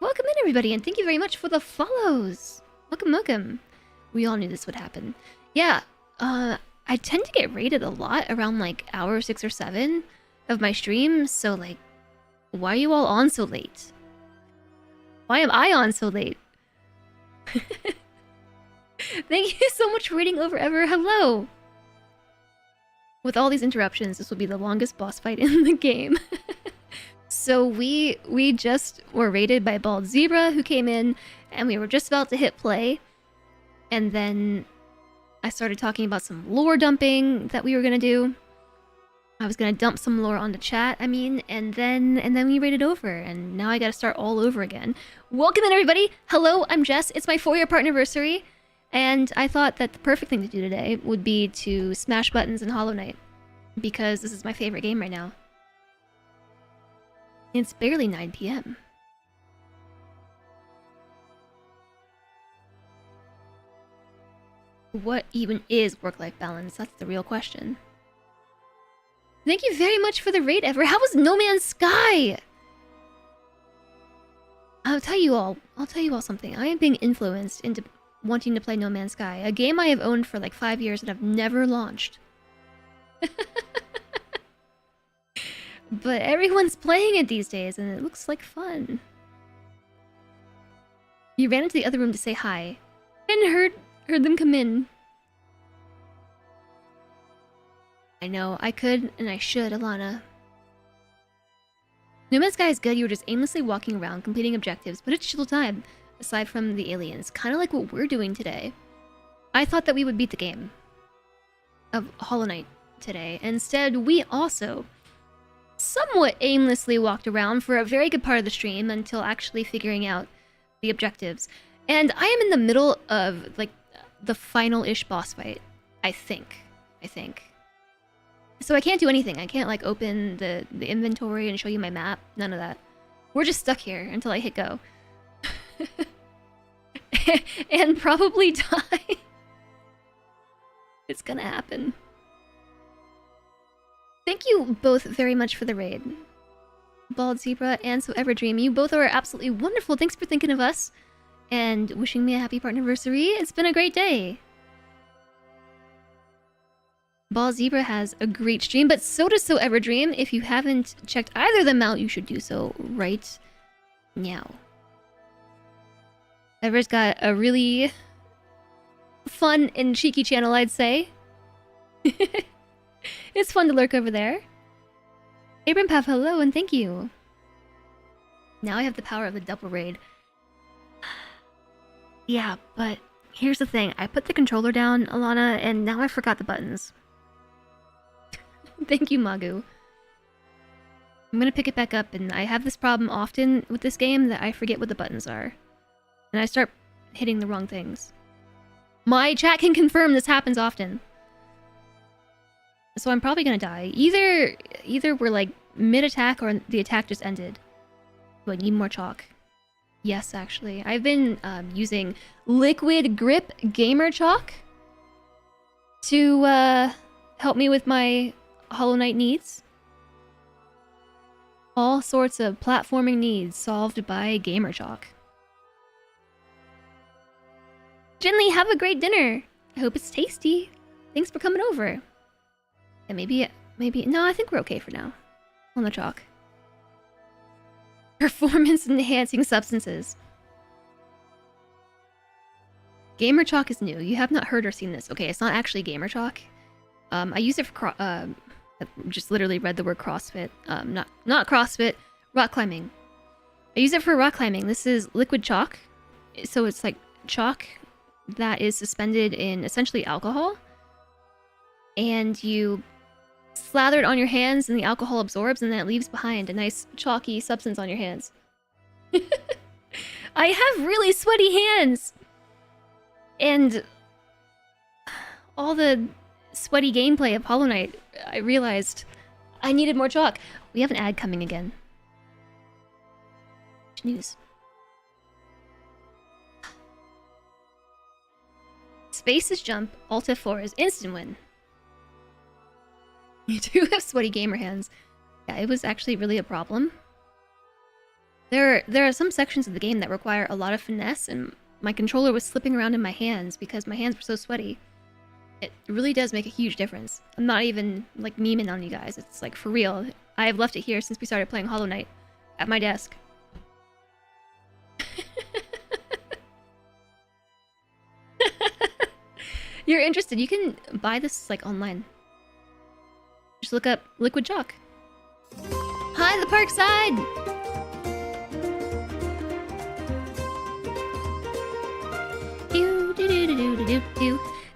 Welcome in, everybody, and thank you very much for the follows. Welcome, welcome. We all knew this would happen. Yeah, I tend to get rated a lot around, like, hour 6 or 7 of my streams, so, like, why are you all on so late? Why am I on so late? Thank you so much for raiding over ever. Hello! With all these interruptions, this will be the longest boss fight in the game. So we just were raided by Bald Zebra, who came in, and we were just about to hit play. And then I started talking about some lore dumping that we were gonna do. I was gonna dump some lore on the chat, I mean, and then we raided over, and now I gotta start all over again. Welcome in, everybody! Hello, I'm Jess. It's my 4-year Partnerversary, and I thought that the perfect thing to do today would be to smash buttons in Hollow Knight, because this is my favorite game right now. It's barely 9 p.m. What even is work-life balance? That's the real question. Thank you very much for the raid, Ever. How was No Man's Sky? I'll tell you all something. I am being influenced into wanting to play No Man's Sky, a game I have owned for like 5 years and I've never launched. But everyone's playing it these days, and it looks like fun. You ran into the other room to say hi, and heard them come in. I know, I could and I should, Alana. No Man's Sky is good. You were just aimlessly walking around, completing objectives, but it's chill time, aside from the aliens. Kind of like what we're doing today. I thought that we would beat the game of Hollow Knight today. Instead, we also somewhat aimlessly walked around for a very good part of the stream until actually figuring out the objectives. And I am in the middle of, like, the final-ish boss fight. I think. So I can't do anything. I can't, like, open the inventory and show you my map. None of that. We're just stuck here until I hit go. And probably die. It's gonna happen. Thank you both very much for the raid. Bald Zebra and So Everdream, you both are absolutely wonderful. Thanks for thinking of us and wishing me a happy Partnerversary. It's been a great day. Bald Zebra has a great stream, but so does So Everdream. If you haven't checked either of them out, you should do so right now. Ever's got a really fun and cheeky channel, I'd say. It's fun to lurk over there. Abram Pav, hello and thank you. Now I have the power of the double raid. Yeah, but here's the thing. I put the controller down, Alana, and now I forgot the buttons. Thank you, Magu. I'm gonna pick it back up, and I have this problem often with this game that I forget what the buttons are. And I start hitting the wrong things. My chat can confirm this happens often. So I'm probably gonna die. Either we're like mid-attack or the attack just ended. Do I need more chalk? Yes, actually. I've been using Liquid Grip Gamer Chalk to help me with my Hollow Knight needs. All sorts of platforming needs solved by Gamer Chalk. Jinli, have a great dinner. I hope it's tasty. Thanks for coming over. And maybe, no, I think we're okay for now. On the chalk. Performance-enhancing substances. Gamer Chalk is new. You have not heard or seen this. Okay, it's not actually Gamer Chalk. I use it for I just literally read the word CrossFit. Not CrossFit, rock climbing. I use it for rock climbing. This is liquid chalk. So it's like chalk that is suspended in essentially alcohol. And you slather it on your hands and the alcohol absorbs and then it leaves behind a nice chalky substance on your hands. I have really sweaty hands! And all the sweaty gameplay of Hollow Knight, I realized I needed more chalk. We have an ad coming again. News. Space is jump, Alt F4 is instant win. You do have sweaty gamer hands. Yeah, it was actually really a problem. There are some sections of the game that require a lot of finesse, and my controller was slipping around in my hands because my hands were so sweaty. It really does make a huge difference. I'm not even, like, memeing on you guys. It's, like, for real. I have left it here since we started playing Hollow Knight. At my desk. You're interested, you can buy this, like, online. Just look up Liquid Chalk. Hi, the park side!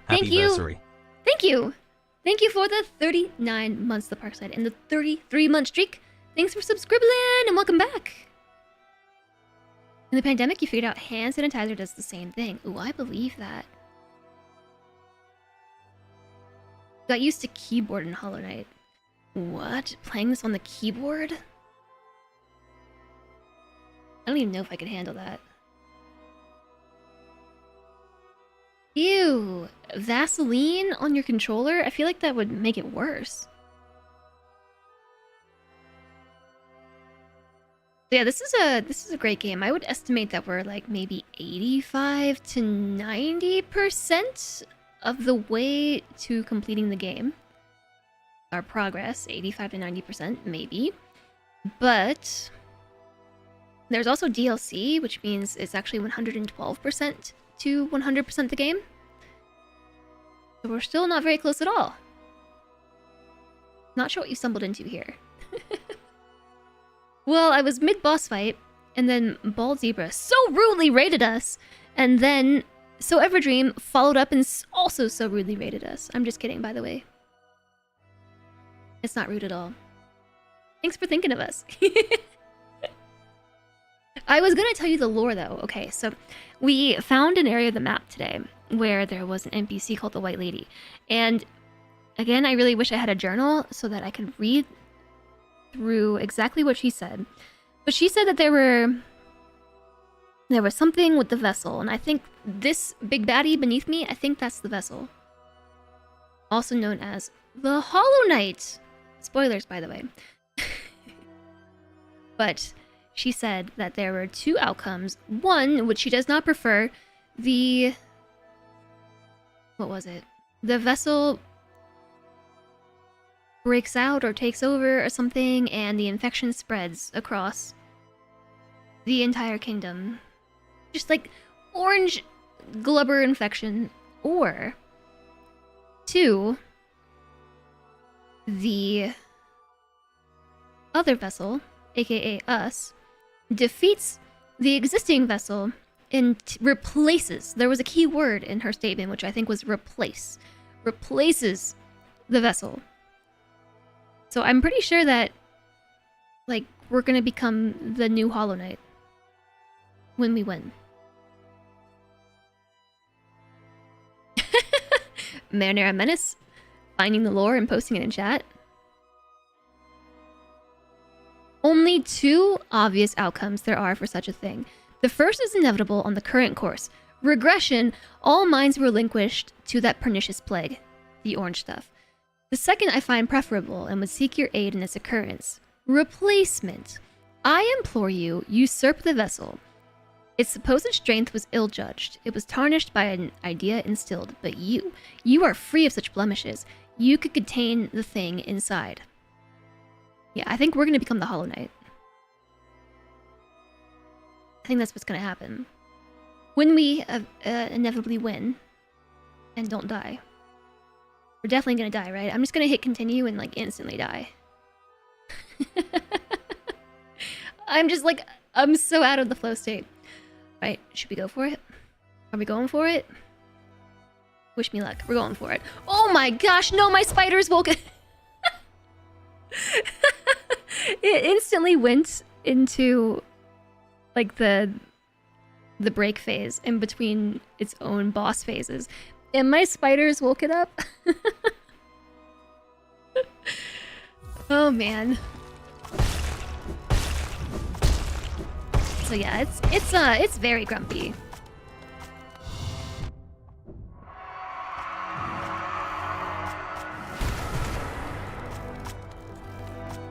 Thank you! Thank you! Thank you for the 39 months, the park side, and the 33-month streak. Thanks for subscribing, and welcome back! In the pandemic, you figured out hand sanitizer does the same thing. Ooh, I believe that. Got used to keyboard in Hollow Knight. What? Playing this on the keyboard? I don't even know if I could handle that. Ew! Vaseline on your controller? I feel like that would make it worse. Yeah, this is a great game. I would estimate that we're like maybe 85 to 90% of the way to completing the game. Our progress, 85 to 90%, maybe. But there's also DLC, which means it's actually 112% to 100% the game. So we're still not very close at all. Not sure what you stumbled into here. Well, I was mid-boss fight, and then Bald Zebra so rudely raided us, and then So Everdream followed up and also so rudely raided us. I'm just kidding, by the way. It's not rude at all. Thanks for thinking of us. I was gonna tell you the lore, though. Okay, so we found an area of the map today where there was an NPC called the White Lady. And again, I really wish I had a journal so that I could read through exactly what she said. But she said that there was something with the vessel, and I think this big baddie beneath me, I think that's the vessel. Also known as the hollowknight. Spoilers, by the way. But she said that there were two outcomes. One, which she does not prefer, what was it? The vessel breaks out or takes over or something, and the infection spreads across the entire kingdom. Just like orange glubber infection. Or two, the other vessel, aka us, defeats the existing vessel and replaces. There was a key word in her statement, which I think was replace. Replaces the vessel. So I'm pretty sure that, like, we're gonna become the new Hollow Knight when we win. Marinara Menace, finding the lore and posting it in chat. Only two obvious outcomes there are for such a thing. The first is inevitable on the current course. Regression, all minds relinquished to that pernicious plague, the orange stuff. The second I find preferable and would seek your aid in its occurrence. Replacement. I implore you, usurp the vessel. Its supposed strength was ill-judged. It was tarnished by an idea instilled, but you are free of such blemishes. You could contain the thing inside. Yeah, I think we're gonna become the Hollow Knight. I think that's what's gonna happen. When we inevitably win and don't die. We're definitely gonna die, right? I'm just gonna hit continue and like instantly die. I'm so out of the flow state. Right, should we go for it? Are we going for it? Wish me luck. We're going for it. Oh my gosh, no, my spiders woke up. It instantly went into like the break phase in between its own boss phases. And my spiders woke it up. Oh man. So yeah, it's very grumpy.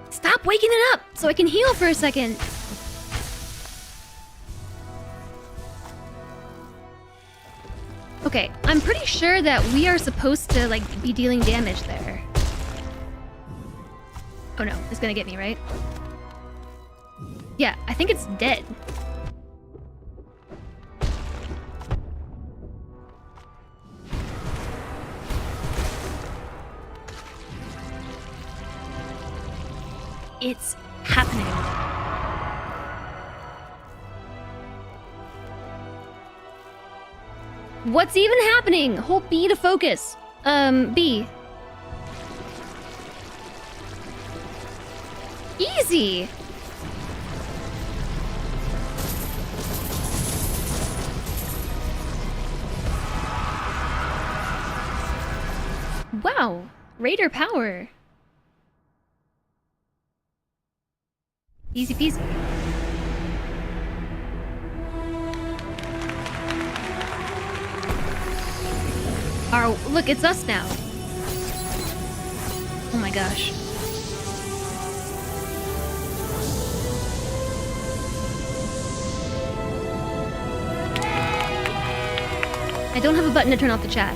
Stop waking it up so I can heal for a second. Okay, I'm pretty sure that we are supposed to like be dealing damage there. Oh no, it's gonna get me, right? Yeah, I think it's dead. It's happening. What's even happening? Hold B to focus. B. Easy. Wow, Raider power. Easy peasy. Look, it's us now. Oh my gosh. I don't have a button to turn off the chat.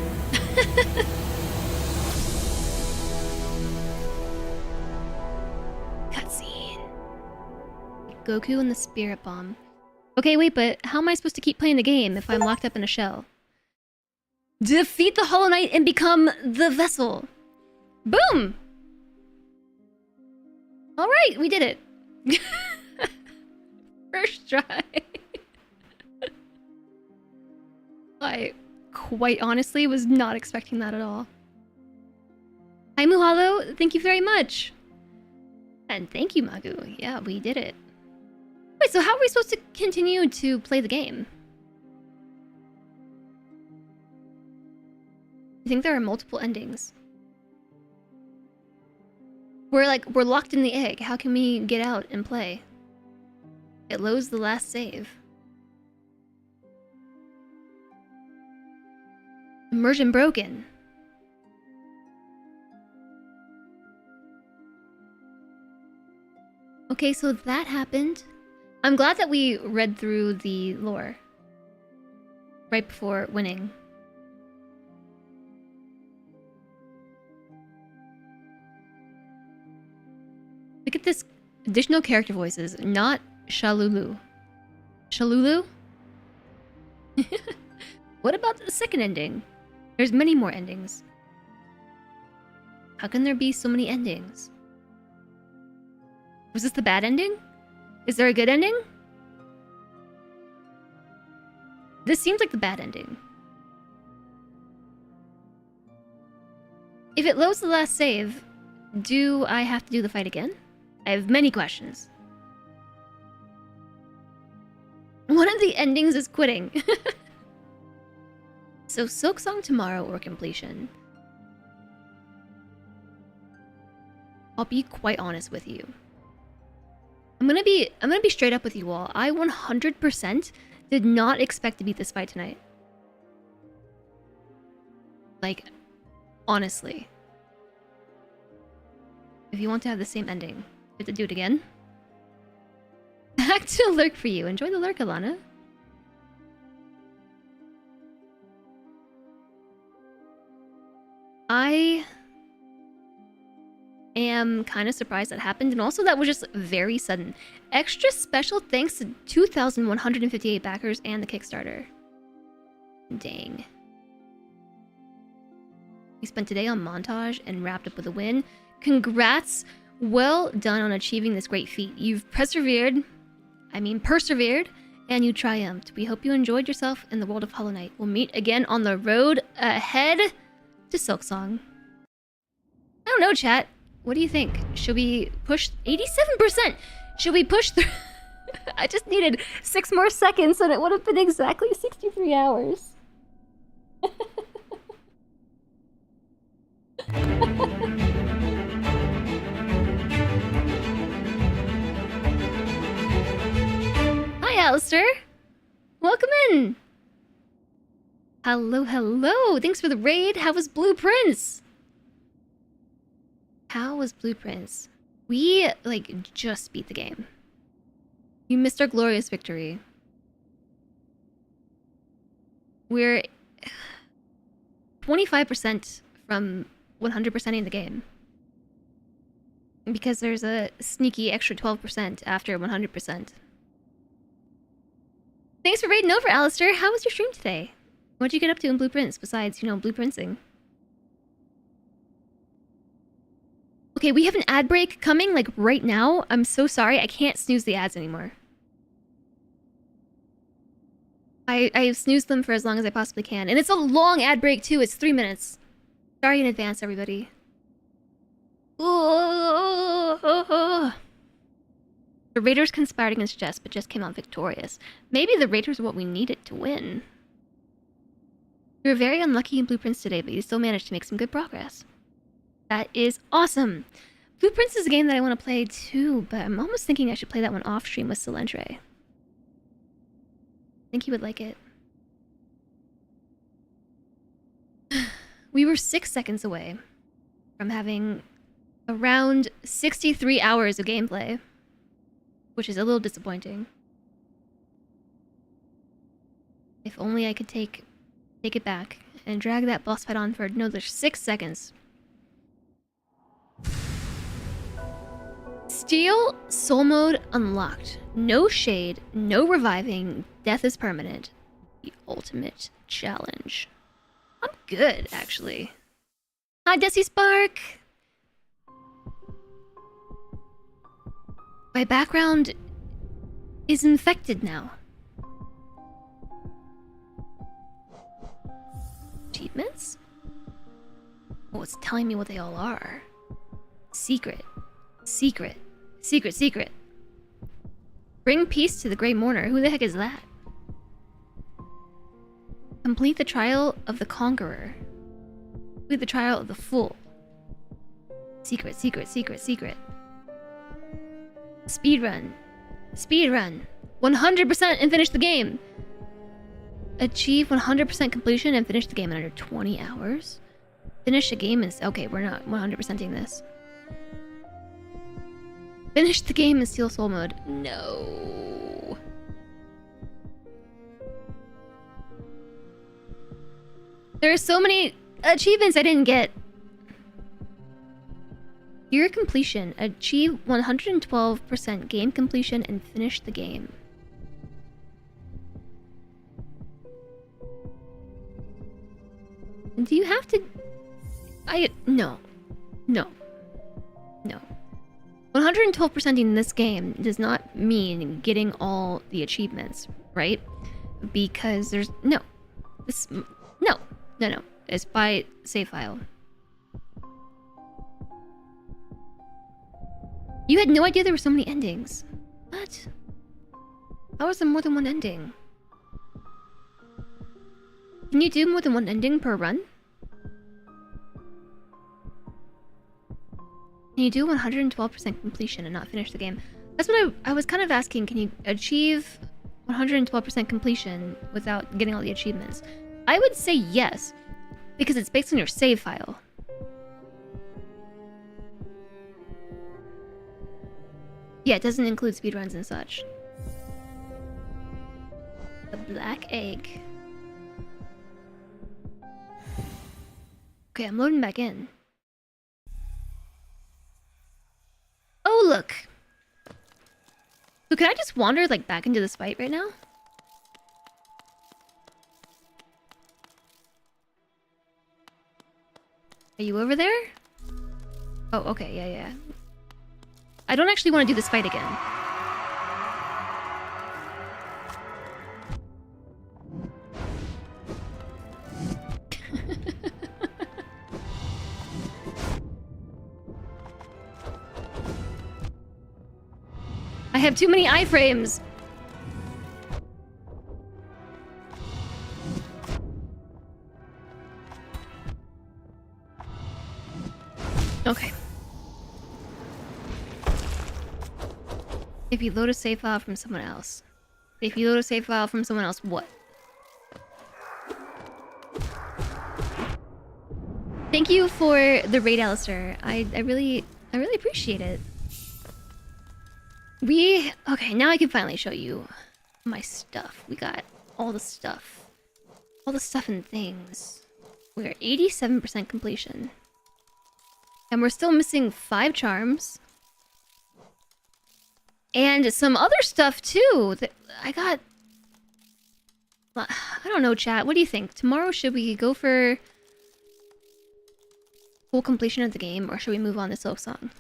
Cutscene. Goku and the Spirit Bomb. Okay, wait, but how am I supposed to keep playing the game if I'm locked up in a shell? Defeat the Hollow Knight and become the vessel. Boom! Alright, we did it. First try. I quite honestly was not expecting that at all. Hi Muhalo, thank you very much. And thank you, Magu. Yeah, we did it. Wait, so how are we supposed to continue to play the game? I think there are multiple endings. We're locked in the egg. How can we get out and play? It loads the last save. Immersion broken. Okay, so that happened. I'm glad that we read through the lore right before winning. Look at this additional character voices, not Shalulu. Shalulu? What about the second ending? There's many more endings. How can there be so many endings? Was this the bad ending? Is there a good ending? This seems like the bad ending. If it loads the last save, do I have to do the fight again? I have many questions. One of the endings is quitting. So Silksong tomorrow or completion. I'll be quite honest with you. I'm gonna be straight up with you all. I 100% did not expect to beat this fight tonight. Like, honestly. If you want to have the same ending, you have to do it again. Back to lurk for you. Enjoy the lurk, Alana. I am kind of surprised that happened, and also that was just very sudden. Extra special thanks to 2,158 backers and the Kickstarter. Dang. We spent today on montage and wrapped up with a win. Congrats! Well done on achieving this great feat. You've persevered, and you triumphed. We hope you enjoyed yourself in the world of Hollow Knight. We'll meet again on the road ahead to Silksong. I don't know, chat. What do you think? Should we push 87%? Should we push through? I just needed 6 more seconds and it would have been exactly 63 hours. Hi, Alistair. Welcome in. Hello, hello. Thanks for the raid. How was Blueprints? How was Blueprints? We, like, just beat the game. You missed our glorious victory. We're 25% from 100%ing the game. Because there's a sneaky extra 12% after 100%. Thanks for raiding over, Alistair. How was your stream today? What'd you get up to in Blueprints besides, blueprintsing? Okay, we have an ad break coming, like, right now. I'm so sorry. I can't snooze the ads anymore. I've snoozed them for as long as I possibly can. And it's a long ad break, too. It's 3 minutes. Sorry in advance, everybody. The Raiders conspired against Jess, but Jess came out victorious. Maybe the Raiders are what we needed to win. You were very unlucky in Blueprints today, but you still managed to make some good progress. That is awesome. Blueprints is a game that I want to play too, but I'm almost thinking I should play that one off stream with Silentre. I think he would like it. We were 6 seconds away from having around 63 hours of gameplay, which is a little disappointing. If only I could take it back and drag that boss fight on for another 6 seconds. Steel soul mode unlocked. No shade, no reviving, death is permanent. The ultimate challenge. I'm good, actually. Hi, Desi Spark! My background is infected now. Achievements? Oh, it's telling me what they all are. Secret. Secret. Secret, secret. Bring peace to the Great Mourner. Who the heck is that? Complete the trial of the Conqueror. Complete the trial of the Fool. Secret, secret, secret, secret. Speedrun. Speedrun. 100% and finish the game. Achieve 100% completion and finish the game in under 20 hours. Finish a game is... Okay, we're not 100%ing this. Finish the game in Steel Soul mode. No. There are so many achievements I didn't get. Your completion. Achieve 112% game completion and finish the game. Do you have to... No. No. No. 112%ing this game does not mean getting all the achievements, right? Because there's... No. This... No. No, no. It's by save file. You had no idea there were so many endings. What? How is there more than one ending? Can you do more than one ending per run? Can you do 112% completion and not finish the game? That's what I was kind of asking. Can you achieve 112% completion without getting all the achievements? I would say yes, because it's based on your save file. Yeah, it doesn't include speedruns and such. The black egg. Okay, I'm loading back in. Oh, look. So can I just wander, like, back into this fight right now? Are you over there? Oh, okay, yeah, yeah. I don't actually want to do this fight again. I have too many iframes. Okay. If you load a save file from someone else. If you load a save file from someone else, what? Thank you for the raid, Alistair. I really appreciate it. Okay, now I can finally show you my stuff. We got all the stuff. All the stuff and things. We're 87% completion. And we're still missing 5 charms. And some other stuff too that I got. I don't know, chat. What do you think? Tomorrow should we go for full completion of the game, or should we move on to Silk Song?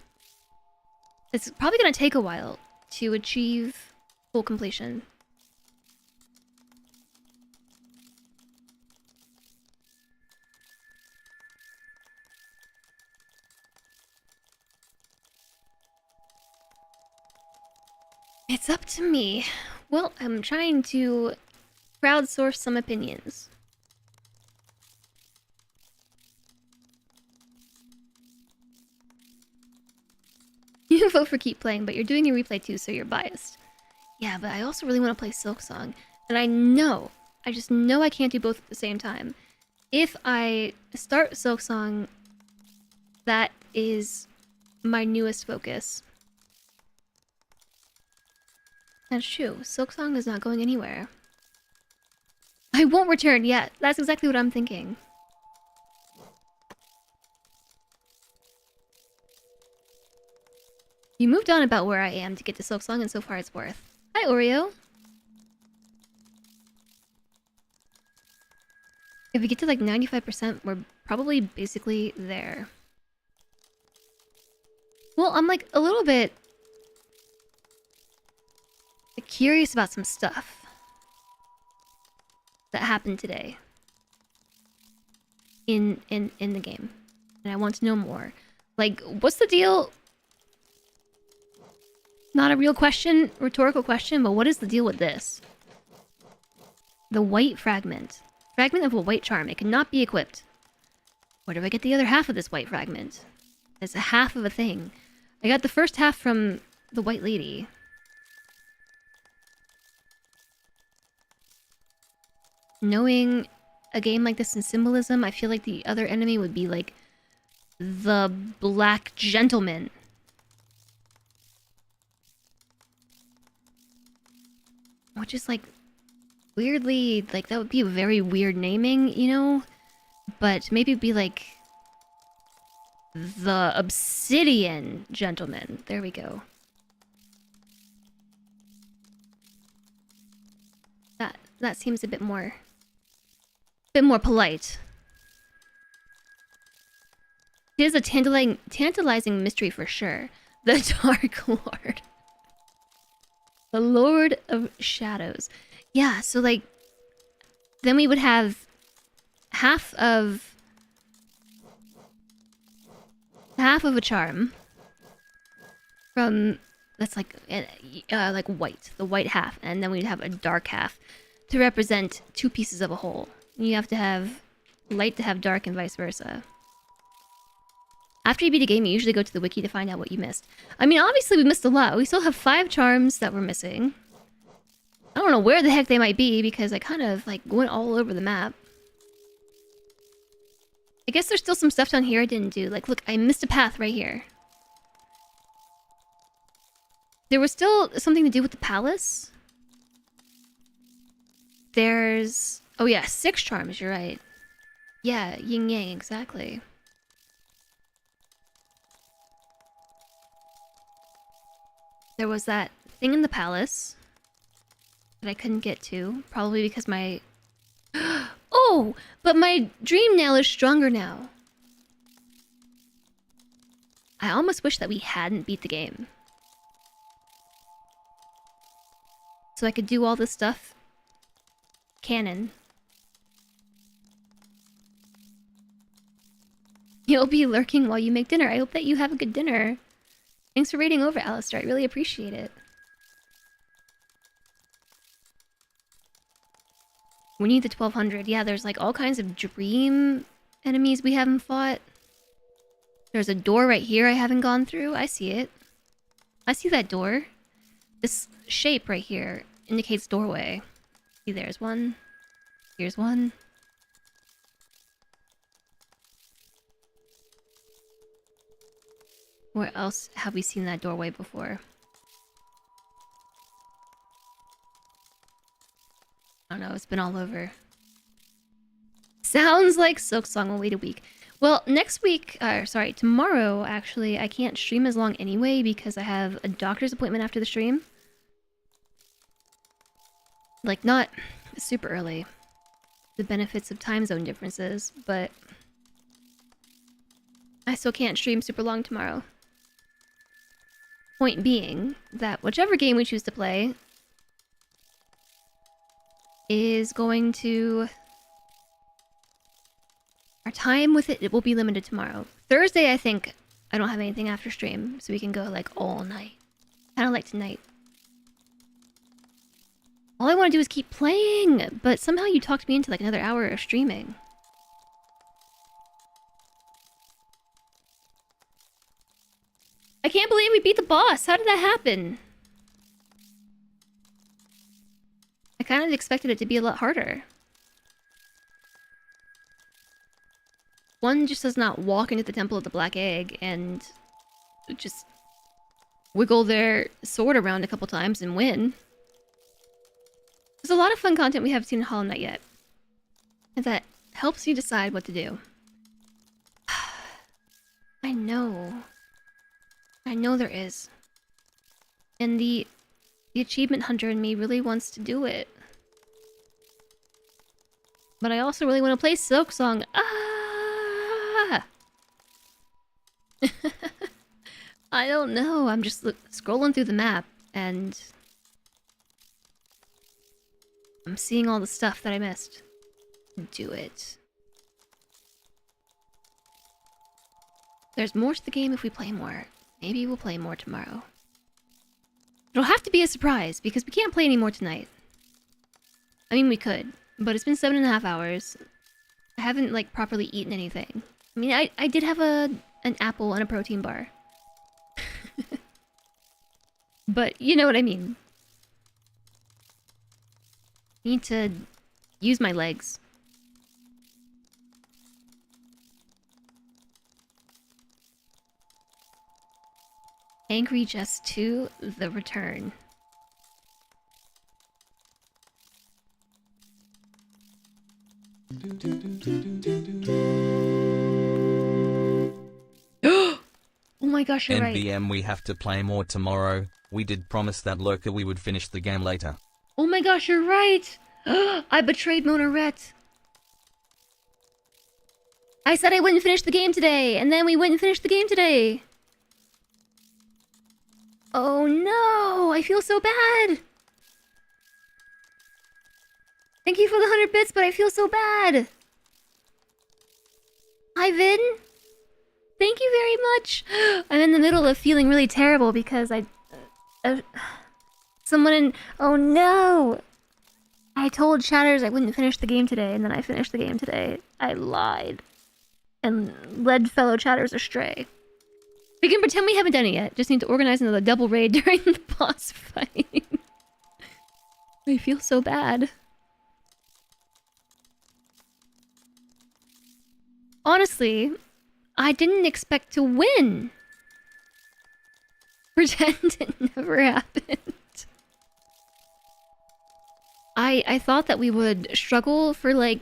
It's probably gonna take a while to achieve full completion. It's up to me. Well, I'm trying to crowdsource some opinions. You vote for keep playing, but you're doing a replay too, so you're biased. Yeah, but I also really want to play Silk Song. And I just know I can't do both at the same time. If I start Silk Song, that is my newest focus. That's true. Silk Song is not going anywhere. I won't return yet. That's exactly what I'm thinking. You moved on about where I am to get to Silk Song, and so far it's worth. Hi, Oreo. If we get to like 95%, we're probably basically there. Well, I'm like a little bit... curious about some stuff that happened today in the game, and I want to know more. Like, what's the deal? Not a real question, rhetorical question, but what is the deal with this? The white fragment. Fragment of a white charm. It cannot be equipped. Where do I get the other half of this white fragment? It's a half of a thing. I got the first half from the white lady. Knowing a game like this in symbolism, I feel like the other enemy would be like the black gentleman. Which is like weirdly, like that would be a very weird naming, you know? But maybe it'd be like the obsidian gentleman. There we go. That seems a bit more polite. It is a tantalizing mystery for sure. The Dark Lord. The Lord of Shadows. Yeah, so like then we would have half of a charm from that's like white, the white half, and then we'd have a dark half to represent two pieces of a whole. You have to have light to have dark and vice versa. After you beat a game, you usually go to the wiki to find out what you missed. I mean, obviously we missed a lot. We still have 5 charms that we're missing. I don't know where the heck they might be because I kind of like went all over the map. I guess there's still some stuff down here I didn't do. Like, look, I missed a path right here. There was still something to do with the palace. There's... oh yeah, 6 charms, you're right. Yeah, yin yang, exactly. There was that thing in the palace that I couldn't get to, probably because my... oh! But my dream nail is stronger now. I almost wish that we hadn't beat the game. So I could do all this stuff canon. You'll be lurking while you make dinner. I hope that you have a good dinner. Thanks for raiding over, Alistair. I really appreciate it. We need the 1200. Yeah, there's like all kinds of dream enemies we haven't fought. There's a door right here I haven't gone through. I see it. I see that door. This shape right here indicates doorway. See, there's one. Here's one. Where else have we seen that doorway before? I don't know, it's been all over. Sounds like Silksong will wait a week. Well, next week, sorry, tomorrow, actually, I can't stream as long anyway because I have a doctor's appointment after the stream. Like, not super early. The benefits of time zone differences, but I still can't stream super long tomorrow. Point being that whichever game we choose to play is going to... our time with it will be limited tomorrow. Thursday, I think I don't have anything after stream, so we can go like all night. Kind of like tonight. All I want to do is keep playing, but somehow you talked me into like another hour of streaming. I can't believe we beat the boss. How did that happen? I kind of expected it to be a lot harder. One just does not walk into the Temple of the Black Egg and just wiggle their sword around a couple times and win. There's a lot of fun content we haven't seen in Hollow Knight yet. And that helps you decide what to do. I know. I know there is. And the achievement hunter in me really wants to do it. But I also really want to play Silksong. Ah! I don't know. I'm just scrolling through the map and I'm seeing all the stuff that I missed. Do it. There's more to the game if we play more. Maybe we'll play more tomorrow. It'll have to be a surprise, because we can't play any more tonight. I mean, we could, but it's been 7.5 hours. I haven't, like, properly eaten anything. I mean, I did have an apple and a protein bar. But you know what I mean. Need to use my legs. Angry Just 2, The Return. Oh my gosh, you're right. NVM, we have to play more tomorrow. We did promise that lurker we would finish the game later. Oh my gosh, you're right! I betrayed Monorette. I said I wouldn't finish the game today, and then we went and finished the game today. Oh no, I feel so bad. Thank you for the 100 bits, but I feel so bad. Hi, Vin. Thank you very much. I'm in the middle of feeling really terrible because someone in... Oh no! I told Shatters I wouldn't finish the game today, and then I finished the game today. I lied. And led fellow Chatters astray. We can pretend we haven't done it yet. Just need to organize another double raid during the boss fight. I feel so bad. Honestly, I didn't expect to win. Pretend it never happened. I thought that we would struggle for like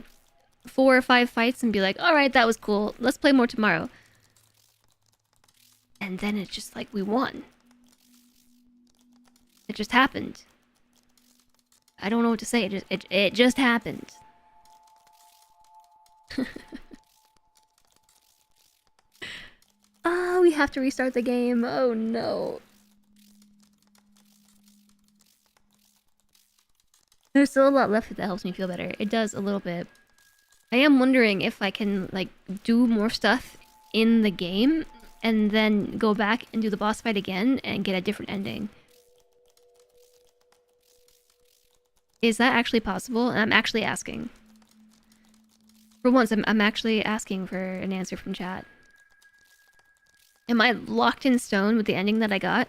4 or 5 fights and be like, alright, that was cool. Let's play more tomorrow. And then it's just like we won. It just happened. I don't know what to say. It just happened. Ah, we have to restart the game. Oh no. There's still a lot left that helps me feel better. It does a little bit. I am wondering if I can like do more stuff in the game and then go back and do the boss fight again and get a different ending. Is that actually possible? I'm actually asking. For once, I'm actually asking for an answer from chat. Am I locked in stone with the ending that I got?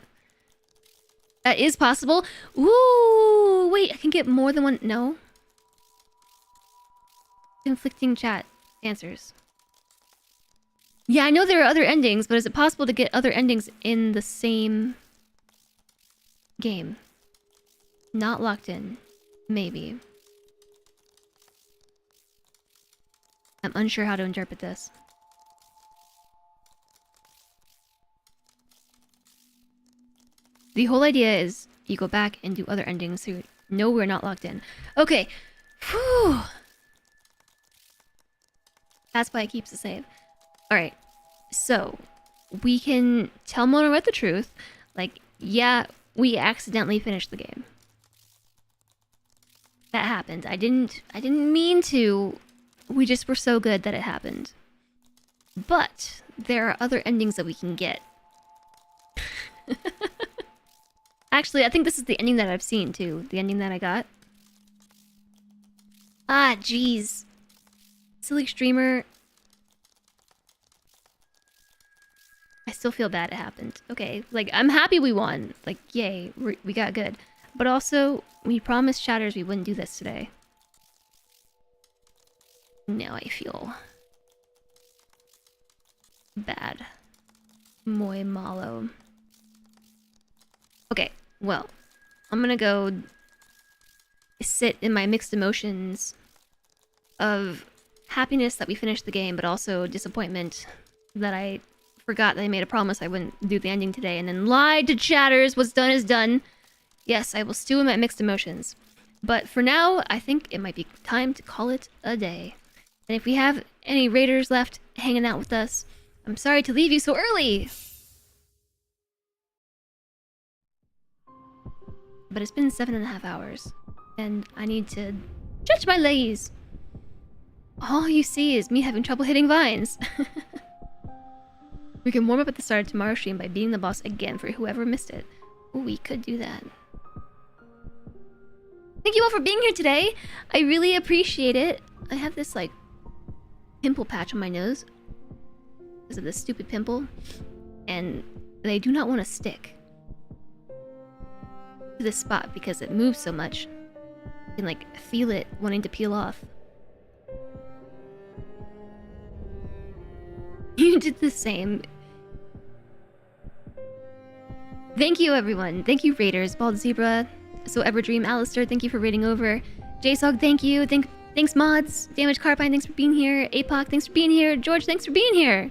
That is possible. Ooh, wait, I can get more than one. No. Conflicting chat answers. Yeah, I know there are other endings, but is it possible to get other endings in the same game? Not locked in. Maybe. I'm unsure how to interpret this. The whole idea is you go back and do other endings so you know we're not locked in. Okay. Whew. That's why it keeps the save. Alright. So, we can tell Monorette the truth. Like, yeah, we accidentally finished the game. That happened. I didn't mean to. We just were so good that it happened. But there are other endings that we can get. Actually, I think this is the ending that I've seen too. The ending that I got. Ah, jeez. Silly streamer. I still feel bad it happened. Okay, like, I'm happy we won. Like, yay, we got good. But also, we promised Shatters we wouldn't do this today. Now I feel bad. Muy malo. Okay, well, I'm gonna go sit in my mixed emotions of happiness that we finished the game, but also disappointment that I forgot that I made a promise I wouldn't do the ending today and then lied to Chatters. What's done is done. Yes, I will stew in my mixed emotions. But for now, I think it might be time to call it a day. And if we have any raiders left hanging out with us, I'm sorry to leave you so early. But it's been 7.5 hours. And I need to stretch my legs. All you see is me having trouble hitting vines. We can warm up at the start of tomorrow's stream by beating the boss again for whoever missed it. Ooh, we could do that. Thank you all for being here today. I really appreciate it. I have this, like, pimple patch on my nose because of this stupid pimple. And they do not want to stick to this spot because it moves so much. You can, like, feel it wanting to peel off. You did the same. Thank you, everyone. Thank you, Raiders, Bald Zebra, So Everdream, Alistair, thank you for raiding over. JSOG, thank you. Thanks, Mods. Damage Carpine, thanks for being here. APOC, thanks for being here. George, thanks for being here.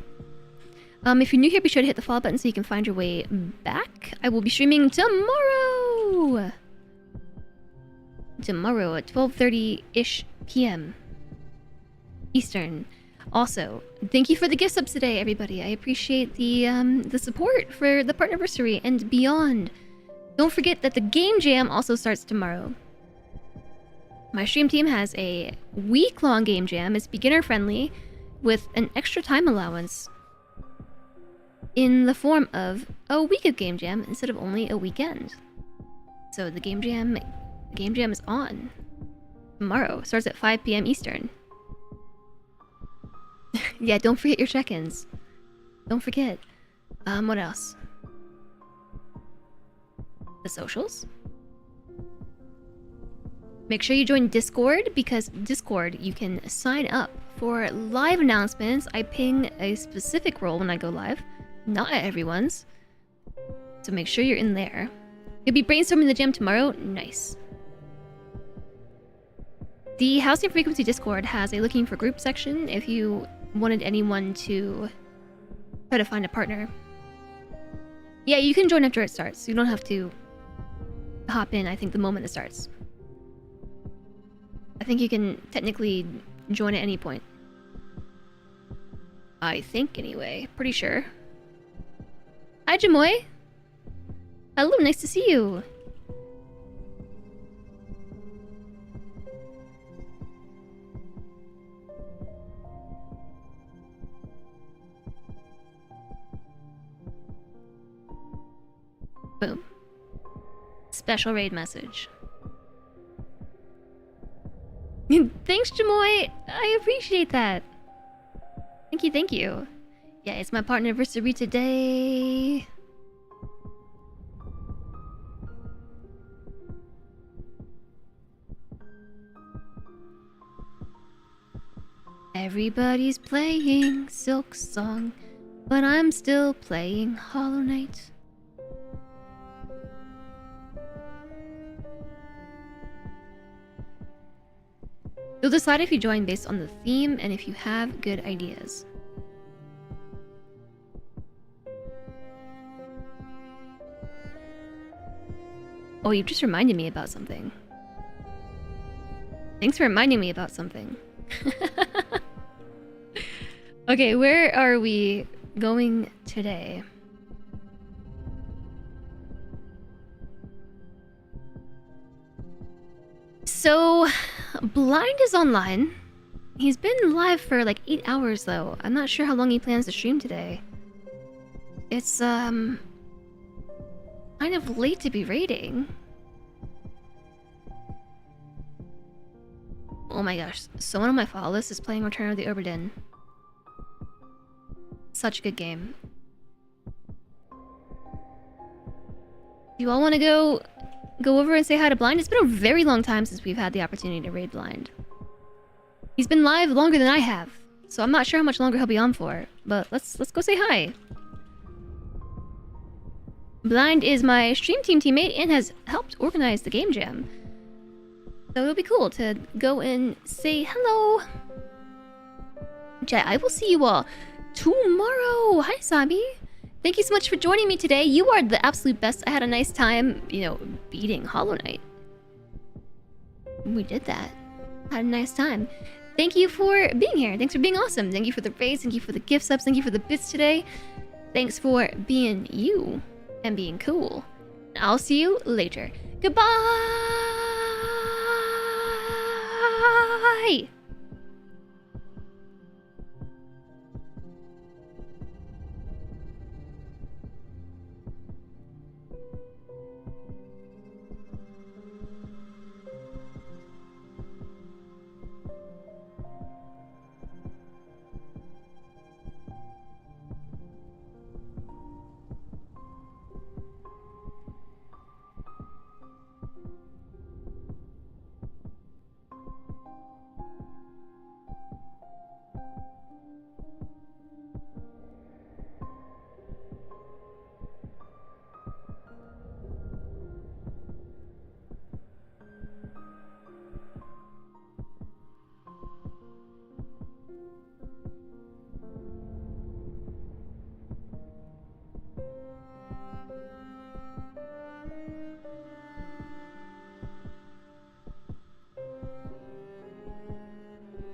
If you're new here, be sure to hit the follow button so you can find your way back. I will be streaming tomorrow. Tomorrow at 12:30-ish p.m. Eastern. Also, thank you for the gift subs today, everybody. I appreciate the support for the Partnerversary and beyond. Don't forget that the Game Jam also starts tomorrow. My stream team has a week-long Game Jam. It's beginner-friendly with an extra time allowance in the form of a week of Game Jam instead of only a weekend. So the Game Jam is on tomorrow. Starts at 5 p.m. Eastern. Yeah, don't forget your check-ins. Don't forget. What else? The socials. Make sure you join Discord, because Discord, you can sign up for live announcements. I ping a specific role when I go live, not at everyone's. So make sure you're in there. You'll be brainstorming the jam tomorrow. Nice. The Housing Frequency Discord has a looking for group section if you wanted anyone to try to find a partner. Yeah, you can join after it starts. You don't have to hop in, I think, the moment it starts. I think you can technically join at any point. I think, anyway. Pretty sure. Hi, Jamoy. Hello, nice to see you. Boom. Special raid message. Thanks, Jamoy. I appreciate that. Thank you. Yeah, it's my Partnerversary today. Everybody's playing Silk Song, but I'm still playing Hollow Knight. You'll decide if you join based on the theme and if you have good ideas. Oh, you just reminded me about something. Thanks for reminding me about something. Okay, where are we going today? So, Blind is online. He's been live for like 8 hours though. I'm not sure how long he plans to stream today. It's kind of late to be raiding. Oh my gosh, someone on my follow list is playing Return of the Obra Dinn. Such a good game. Do you all want to go over and say hi to Blind? It's been a very long time since we've had the opportunity to raid Blind. He's been live longer than I have, so I'm not sure how much longer he'll be on for. But let's go say hi. Blind is my stream team teammate and has helped organize the game jam. So it'll be cool to go and say hello. Chat, I will see you all tomorrow. Hi, Sabi. Thank you so much for joining me today. You are the absolute best. I had a nice time, beating Hollow Knight. We did that. Had a nice time. Thank you for being here. Thanks for being awesome. Thank you for the raids. Thank you for the gift subs. Thank you for the bits today. Thanks for being you and being cool. I'll see you later. Goodbye! Bye!